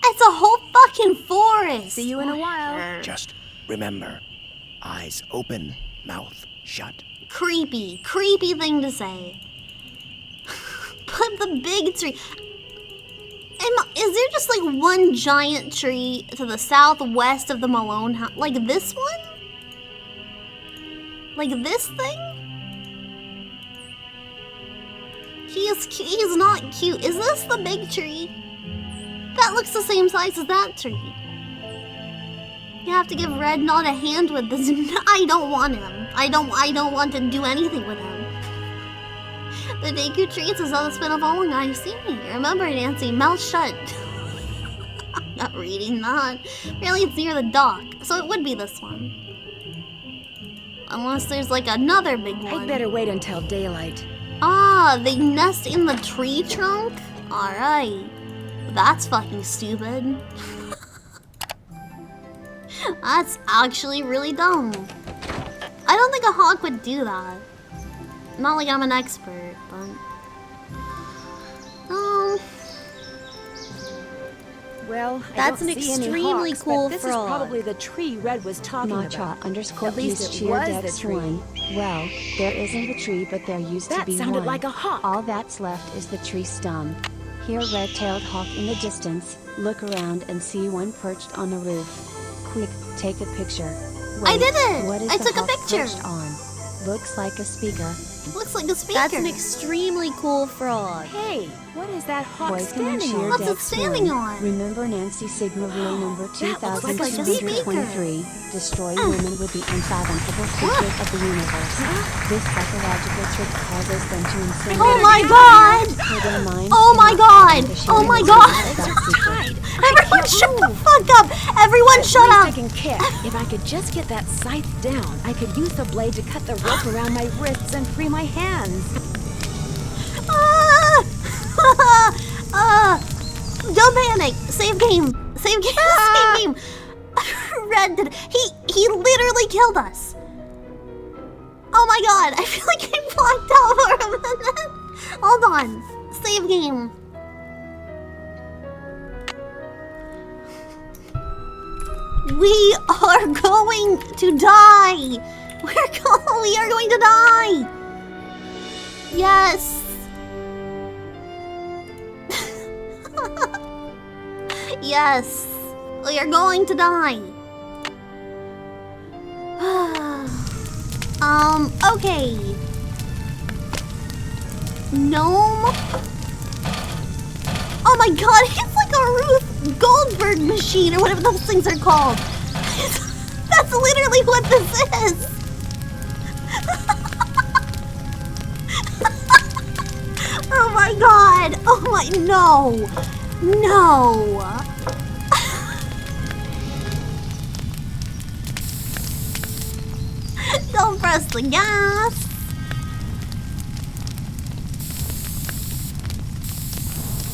It's a whole fucking forest. See you in a while. Just remember, eyes open, mouth shut. Creepy thing to say. But the big tree. Is there just like one giant tree to the southwest of the Malone house? Like this one? Like this thing? He's not cute. Is this the big tree? That looks the same size as that tree. You have to give Red Knot a hand with this. I don't want him. I don't want to do anything with him. The Deku Treats is on the spin of all I've seen. Remember, Nancy, mouth shut. I'm not reading that. Really, it's near the dock, so it would be this one. Unless there's like another big one. I'd better wait until daylight. Ah, they nest in the tree trunk? Alright. That's fucking stupid. That's actually really dumb. I don't think a hawk would do that. Not like I'm an expert, but... Well, that's an extremely cool this frog. Is probably the tree Red was talking about. _ At least it was the tree. Well, there isn't a tree, but there used to be one. That sounded like a hawk. All that's left is the tree stump. Hear red-tailed hawk in the distance. Look around and see one perched on the roof. Quick, take a picture. Wait, I did it! What is I the took a hawk picture. perched on? Looks like a speaker. Looks like a speaker. That's an extremely cool frog. Hey, what is that hawk Boykin and standing Sheer on? What's it Dex standing One. on? Remember Nancy Sigma rule number That looks like a 2223. Destroy women with the unfathomable secret of the universe. This psychological trick causes them to insane. Oh my god! Oh my god! Oh my god! Everyone shut the fuck up! Everyone shut up! I can kick. If I could just get that scythe down, I could use the blade to cut the rope around my wrists and free my hands. Don't panic! Save game! Save game! Save game! Red did he literally killed us! Oh my god! I feel like I blacked out for a minute! Hold on! Save game! We are going to die! We are going to die! Yes! Yes, we are going to die. Okay. Gnome. Oh my god, it's like a Ruth Goldberg machine or whatever those things are called. That's literally what this is. Oh my god. Oh my, no. No! Don't press the gas!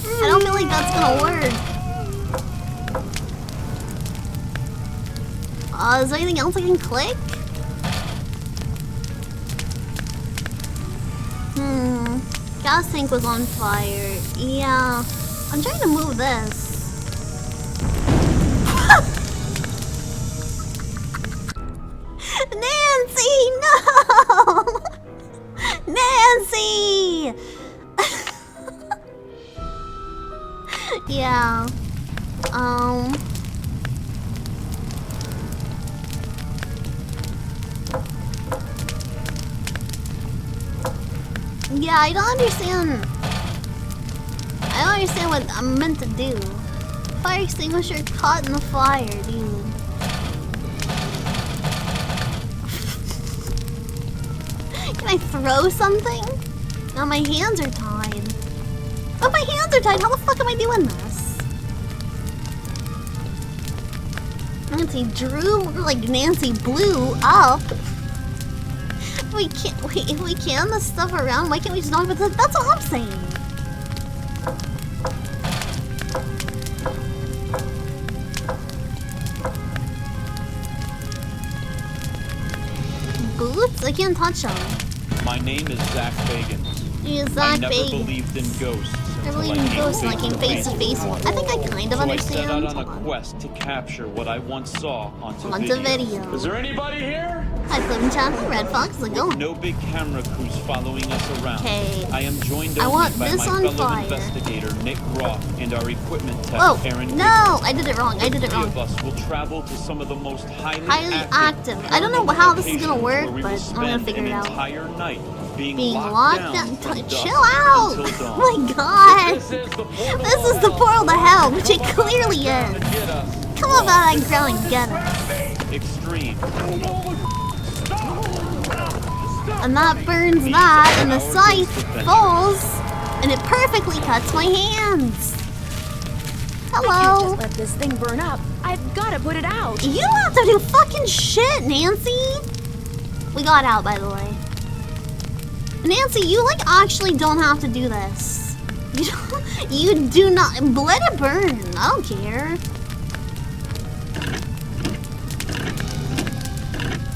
I don't feel like that's gonna work. Is there anything else I can click? Gas tank was on fire. Yeah. I'm trying to move this. Nancy, no! Nancy! Yeah. Yeah, I don't understand. I don't understand what I'm meant to do. Fire extinguisher caught in the fire, dude. Can I throw something? No, my hands are tied. Oh, my hands are tied. How the fuck am I doing this? Nancy drew like Nancy blew up. We can't. Wait, if we can this stuff around, why can't we just knock with it? That's what I'm saying. boots? I can't touch them. My name is Zach Bagans. He is I Zach never Bagans. believed in ghosts. I believe in ghosts and I came face to face with. I think I kind of So understand. I set out on a quest to capture what I once saw onto video. Is there anybody here? Hi, Plibbit Channel. Red Fox, how's it going? No big camera crews following us around. Okay. I am joined I only want by this my on fellow fire. investigator Nick Roth and our equipment tech Oh, Aaron. no! I did it wrong. I did it The three wrong. of us will travel to some of the most highly Active. I don't know how this is gonna work, but I'm gonna figure it out. Entire night being locked down. Chill out! Oh my god! This is the portal to hell, which it clearly is. Come on, back and ground and get us. Extreme. And that burns that, and the scythe falls, and it perfectly cuts my hands. I can't Hello. just let this thing burn up. I've got to put it out. You don't have to do fucking shit, Nancy. We got out, by the way. Nancy, you like actually don't have to do this. You do not. Let it burn. I don't care.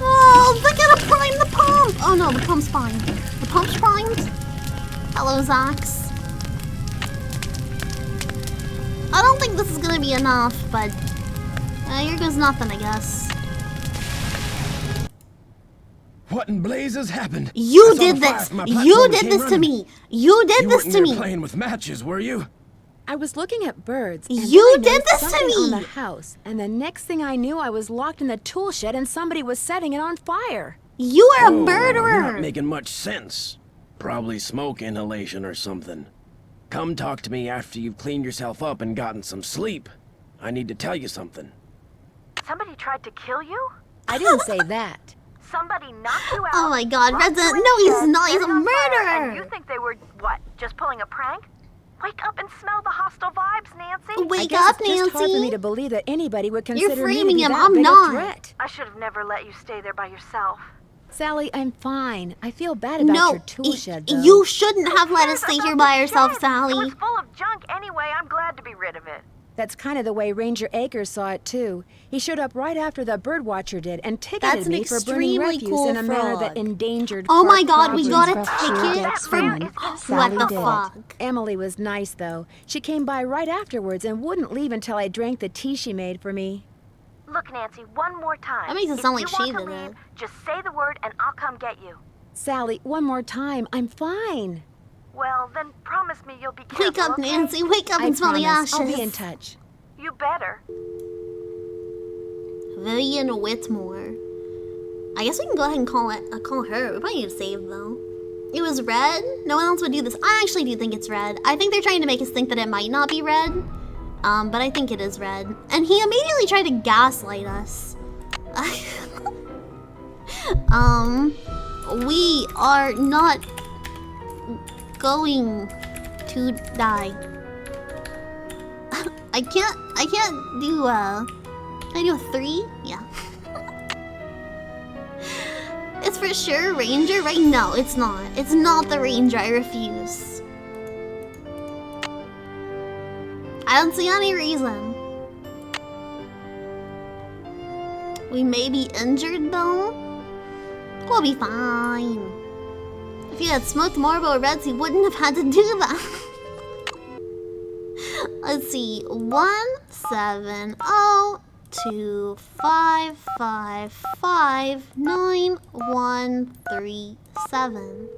Oh, they gotta prime the pump. Oh no, the pump's primed. The pump's primed. Hello, Zax. I don't think this is gonna be enough, but here goes nothing, I guess. What in blazes happened? You did this. You did this to me. You did this to me. You weren't playing with matches, were you? I was looking at birds. And You then I did noticed this to something me. on the house, and the next thing I knew, I was locked in the tool shed, and somebody was setting it on fire. You are a You're murderer. not making much sense. Probably smoke inhalation or something. Come talk to me after you've cleaned yourself up and gotten some sleep. I need to tell you something. Somebody tried to kill you? I didn't say that. Somebody knocked you out. Oh my god, locked Red's you in no, the he's shed, not. He's set a on fire, murderer. And you think they were, what, just pulling a prank? Wake up and smell the hostile vibes, Nancy. Wake I guess up, it's just hard for me Nancy. to believe that anybody would consider You're me to framing be him. that I'm big not. a threat. I should have never let you stay there by yourself. Sally, I'm fine. I feel bad about No, your tool shed, though. you shouldn't have let us stay here by ourselves, It Sally. was full of junk anyway. I'm glad to be rid of it. That's kind of the way Ranger Akers saw it, too. He showed up right after the birdwatcher did and That's ticketed an me for burning extremely refuse cool in a manner that frog. endangered Oh my park god, we property. got a ticket from what Sally the did. fuck? Emily was nice, though. She came by right afterwards and wouldn't leave until I drank the tea she made for me. Look, Nancy, one more time. That makes it sound like if she you want did to it. leave, just say the word and I'll come get you. Sally, one more time. I'm fine. Well, then promise me you'll be careful, Wake up, okay? Nancy. Wake up I and smell the promise. ashes. I'll be in touch. You better. Vivian Whitmore. I guess we can go ahead and call her. We probably need to save though. It was red. No one else would do this. I actually do think it's red. I think they're trying to make us think that it might not be red. But I think it is red. And he immediately tried to gaslight us. We are not going to die. I can't do can I do a 3? Yeah. It's for sure Ranger, right? No, it's not. It's not the Ranger. I refuse. I don't see any reason. We may be injured though. We'll be fine. If he had smoked Marlboro Reds, he wouldn't have had to do that. Let's see. 17025559137.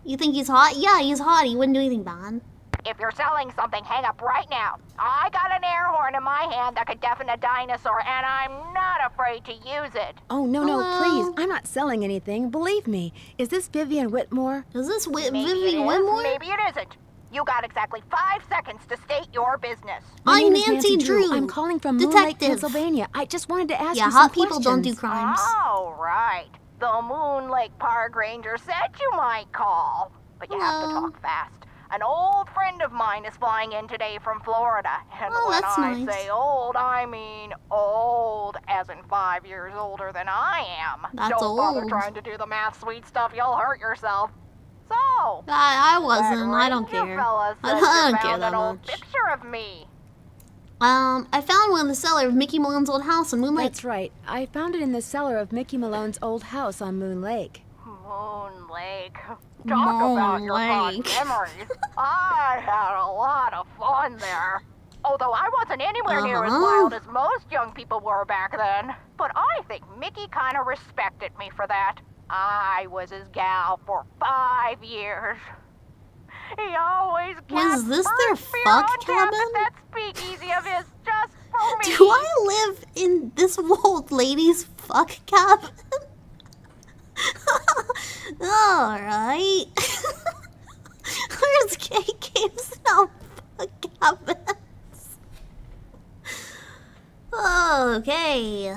You think he's hot? Yeah, he's hot. He wouldn't do anything bad. If you're selling something, hang up right now. I got an air horn in my hand that could deafen a dinosaur, and I'm not afraid to use it. Oh, no, Hello? please. I'm not selling anything. Believe me. Is this Vivian Whitmore? Is this Maybe it Vivian is, Whitmore? maybe it isn't. You got exactly 5 seconds to state your business. My I'm name is Nancy Drew. I'm calling from Moon Lake, Detective. Pennsylvania. I just wanted to ask Yeah, you some hot people don't do questions. crimes. Oh, right. The Moon Lake Park Ranger said you might call. But you have to Hello. talk fast. An old friend of mine is flying in today from Florida. And Oh, when that's I nice. say old, I mean old, as in 5 years older than I am. That's Don't bother old. trying to do the math sweet stuff, you'll hurt yourself. So, I that wasn't. I don't Ranger care. fella I said don't you care found that an old much. picture of me. I found one in the cellar of Mickey Malone's old house on Moon Lake. That's right. I found it in the cellar of Mickey Malone's old house on Moon Lake. Moon Lake. Talk about your fond memories. I had a lot of fun there. Although I wasn't anywhere near as wild as most young people were back then. But I think Mickey kind of respected me for that. I was his gal for 5 years. He always kept Was this their fuck cabin? that speakeasy of his just for me. Do I live in this old lady's fuck cabin? Alright. Where's KK's no fuck cabins? Okay.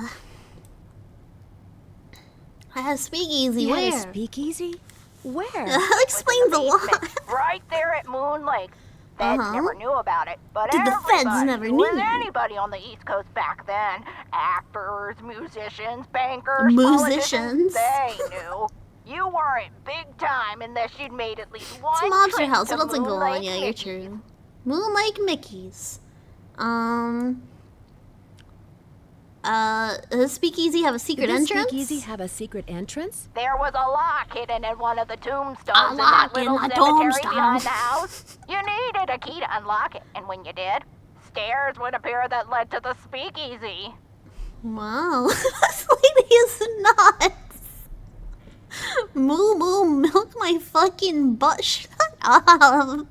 I have speakeasy. You Where? had a speakeasy? Where? That explains a lot. Right there at Moon Lake. Feds never knew about it, but Did the feds everybody never who was knew? anybody on the East Coast back then, actors, musicians, bankers, Musicians? politicians, they knew. You weren't big time unless you'd made at least one It's a monster trip house. to What else can go Moon on? Lake Yeah, you're Mickey's. true. Moon Lake Mickey's. Does Speakeasy have a secret Did this entrance? speakeasy have a secret entrance? There was a lock hidden in one of the tombstones A in lock that in little the cemetery tombstone. behind the house. You needed a key to unlock it, and when you did, stairs would appear that led to the speakeasy. Wow, this lady is nuts. Moo moo, milk my fucking butt. Shut up.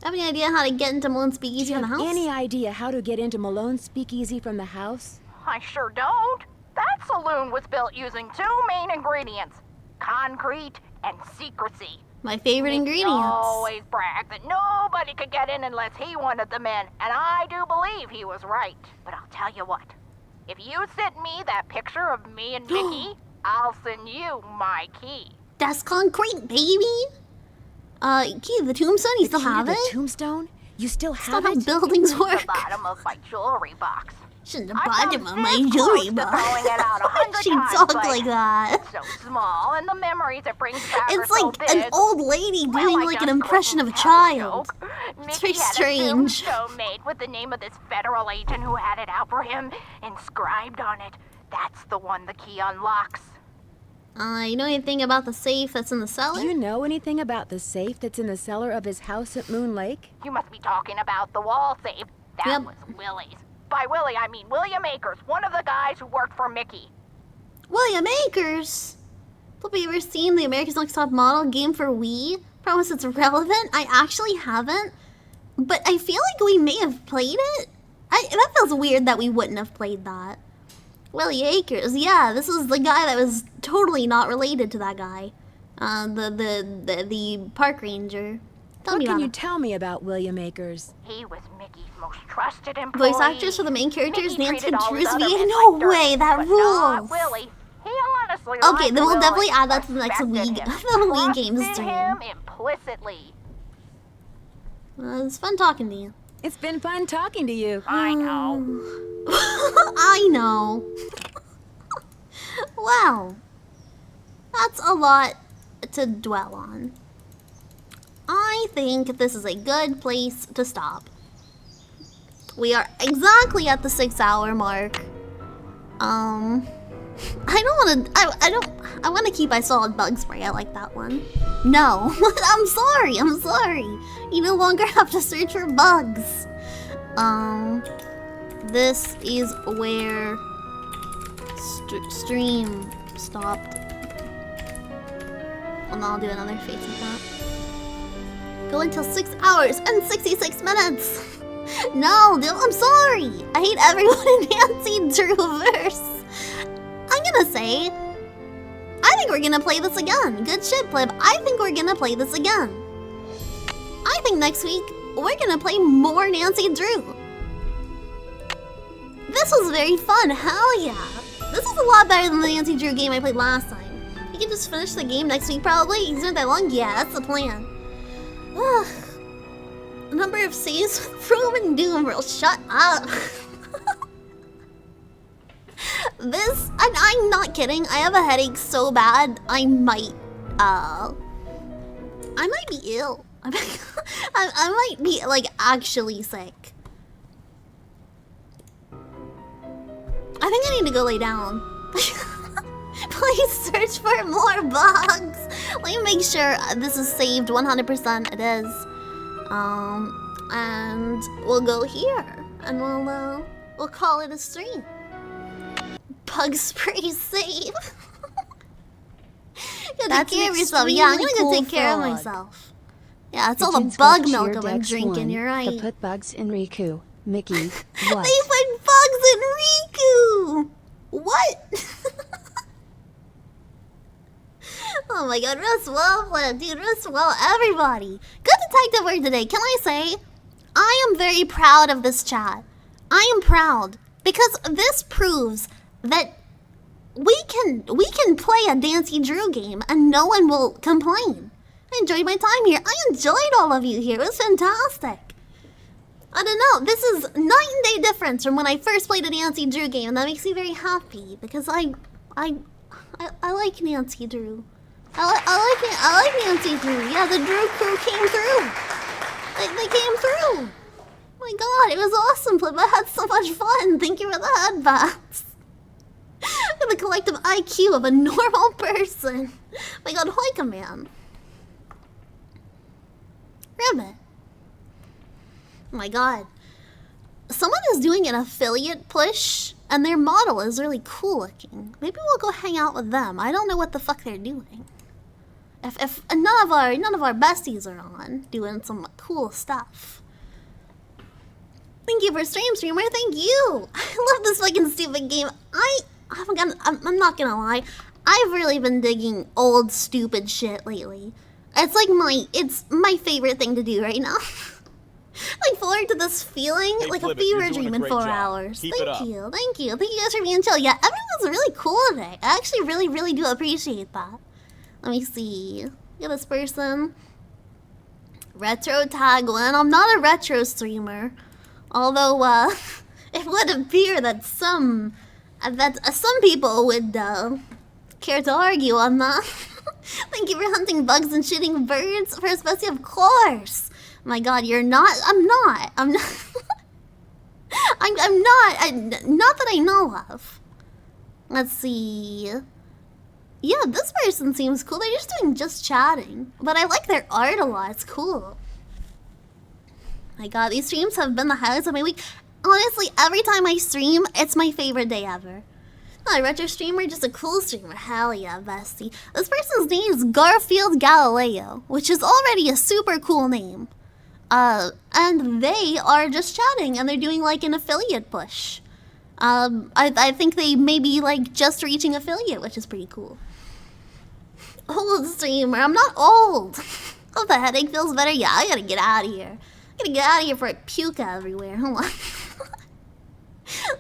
Have any idea how to get into Malone's Speakeasy Do you from the have house? any idea how to get into Malone's Speakeasy from the house? I sure don't. That saloon was built using 2 main ingredients, concrete and secrecy. My favorite Mickey ingredients. always bragged that nobody could get in unless he wanted them in, and I do believe he was right. But I'll tell you what, if you send me that picture of me and Mickey, I'll send you my key. That's concrete, baby. Key to the tombstone. You still have it? The tombstone? You still That's have not how it? buildings The work. bottom of my jewelry box. She's in the I've bottom come of my this jewelry close to box. throwing it out 100 She times, talk but like that. it's so small, and the memories it brings back It's are so like big. an old lady Well, doing I like an just impression of a couldn't have child. joke. It's Mickey very had strange. a tombstone made with the name of this federal agent who had it out for him inscribed on it. That's the one the key unlocks. You know anything about the safe that's in the cellar? Do you know anything about the safe that's in the cellar of his house at Moon Lake? You must be talking about the wall safe. That was Willie's. By Willie, I mean William Akers, one of the guys who worked for Mickey. William Akers? Have you ever seen the America's Next Top Model game for Wii? Promise it's relevant. I actually haven't. But I feel like we may have played it. That feels weird that we wouldn't have played that. Willie Akers, yeah, this was the guy that was totally not related to that guy. The park ranger. Tell What me can about you him. tell me about William Akers? He was Mickey's most trusted employee. Voice actors for the main characters, Mickey Nancy treated all his Drews other VA? men No like dirt, way, that but not rules. Willie. He honestly Okay, liked then we'll Willie, definitely add that to the next respected Wii, him, the Wii games trusted stream. him implicitly. It's fun talking to you. It's been fun talking to you. I know. I know. Well, that's a lot to dwell on. I think this is a good place to stop. We are exactly at the 6-hour mark. I want to keep I Solid Bug Spray. I like that one. No, I'm sorry. You no longer have to search for bugs. This is where stream stopped. And I'll do another face like that. Go until 6 hours and 66 minutes. No, dude, I'm sorry. I hate everyone in Nancy Drewverse. I'm gonna say, I think we're gonna play this again. Good shit, Plib. I think we're gonna play this again. I think next week we're gonna play more Nancy Drew. This was very fun. Hell yeah. This is a lot better than the Nancy Drew game I played last time. You can just finish the game next week probably. It's not that long. Yeah, that's the plan. Ugh. Number of saves with Room and Doom, bro. Shut up. This, and I'm not kidding. I have a headache so bad I might be ill. I might be like actually sick. I think I need to go lay down. Please search for more bugs. Let me make sure this is saved 100%. It is. And we'll go here, and we'll call it a stream. Bug spray save. Take care of yourself. Yeah, I'm gonna go take care of myself. Yeah, it's all the bug milk I've been drinking. You're right. To put bugs in Riku, Mickey. What? They put bugs in Riku. What? Oh my god, rest well, dude, rest well, everybody. Good detective work today. Can I say, I am very proud of this chat. I am proud because this proves that we can play a Dancy Drew game and no one will complain. I enjoyed my time here. I enjoyed all of you here. It was fantastic. I don't know. This is night and day difference from when I first played a Nancy Drew game, and that makes me very happy because I like Nancy Drew. I like Nancy Drew. Yeah, the Drew crew came through. They came through. Oh my god, it was awesome, Plibbit. I had so much fun. Thank you for the headbats. The collective IQ of a normal person. Oh my god, Hoika man. Ribbit. Oh my god. Someone is doing an affiliate push, and their model is really cool looking. Maybe we'll go hang out with them. I don't know what the fuck they're doing. If none of our besties are on doing some cool stuff. Thank you for streamer. Thank you. I love this fucking stupid game. I'm not gonna lie. I've really been digging old stupid shit lately. It's my favorite thing to do right now. Like forward to this feeling, hey, like Plibbit, a fever dream in 4 hours. Thank you. Thank you guys for being chill. Yeah, everyone's really cool today. I actually really do appreciate that. Let me see. Get this person. Retro Tagline. I'm not a retro streamer. Although, it would appear that some people would care to argue on that. Thank you for hunting bugs and shooting birds for especially, of course. My god, you're not. I'm not. I'm not. I'm not. Not that I know of. Let's see. Yeah, this person seems cool. They're just chatting. But I like their art a lot. It's cool. My god, these streams have been the highlights of my week. Honestly, every time I stream, it's my favorite day ever. Not a retro streamer, just a cool streamer. Hell yeah, bestie. This person's name is Garfield Galileo, which is already a super cool name. And they are just chatting, and they're doing like an affiliate push. I think they may be like just reaching affiliate, which is pretty cool. Old streamer, I'm not old. Oh, the headache feels better. Yeah, I gotta get out of here. I gotta get out of here for a puke everywhere. Hold on.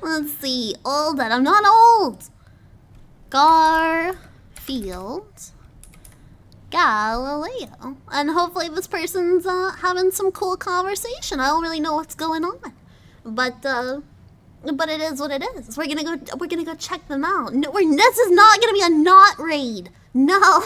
Let's see. Old, and I'm not old. Garfield Galileo. And hopefully this person's having some cool conversation. I don't really know what's going on. But it is what it is. We're gonna go check them out. No, this is not gonna be a not raid. No.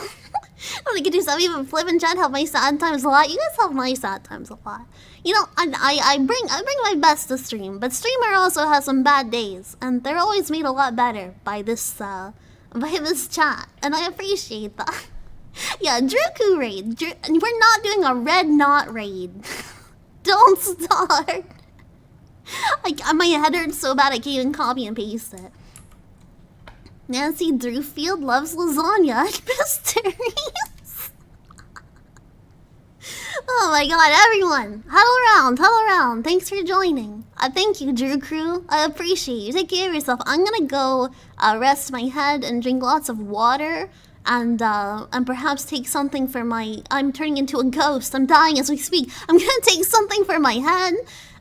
I'm gonna do something. Even Flip and Chad help my sad times a lot. You guys help my sad times a lot. You know, I bring my best to stream, but streamer also has some bad days, and they're always made a lot better by this chat, and I appreciate that. Yeah, Druku raid. We're not doing a red knot raid. Don't start. My head hurts so bad I can't even copy and paste it. Nancy Drewfield loves lasagna mysteries. Oh my god, everyone! Huddle around. Thanks for joining. Thank you, Drew Crew. I appreciate you. Take care of yourself. I'm gonna go rest my head and drink lots of water. And perhaps take something for my... I'm turning into a ghost. I'm dying as we speak. I'm gonna take something for my head.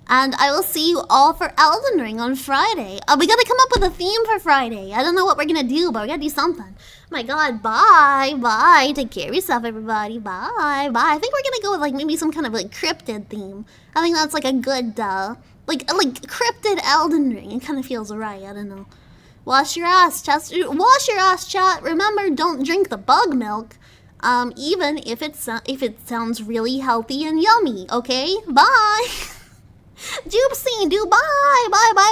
And I will see you all for Elden Ring on Friday. We gotta come up with a theme for Friday. I don't know what we're gonna do, but we gotta do something. Oh my god, bye. Take care of yourself, everybody. Bye. I think we're gonna go with like maybe some kind of like cryptid theme. I think that's like a good, like cryptid Elden Ring. It kind of feels right, I don't know. Wash your ass, chat. Remember, don't drink the bug milk. Even if it sounds really healthy and yummy. Okay, bye. Doopsie, do bye, bye, bye.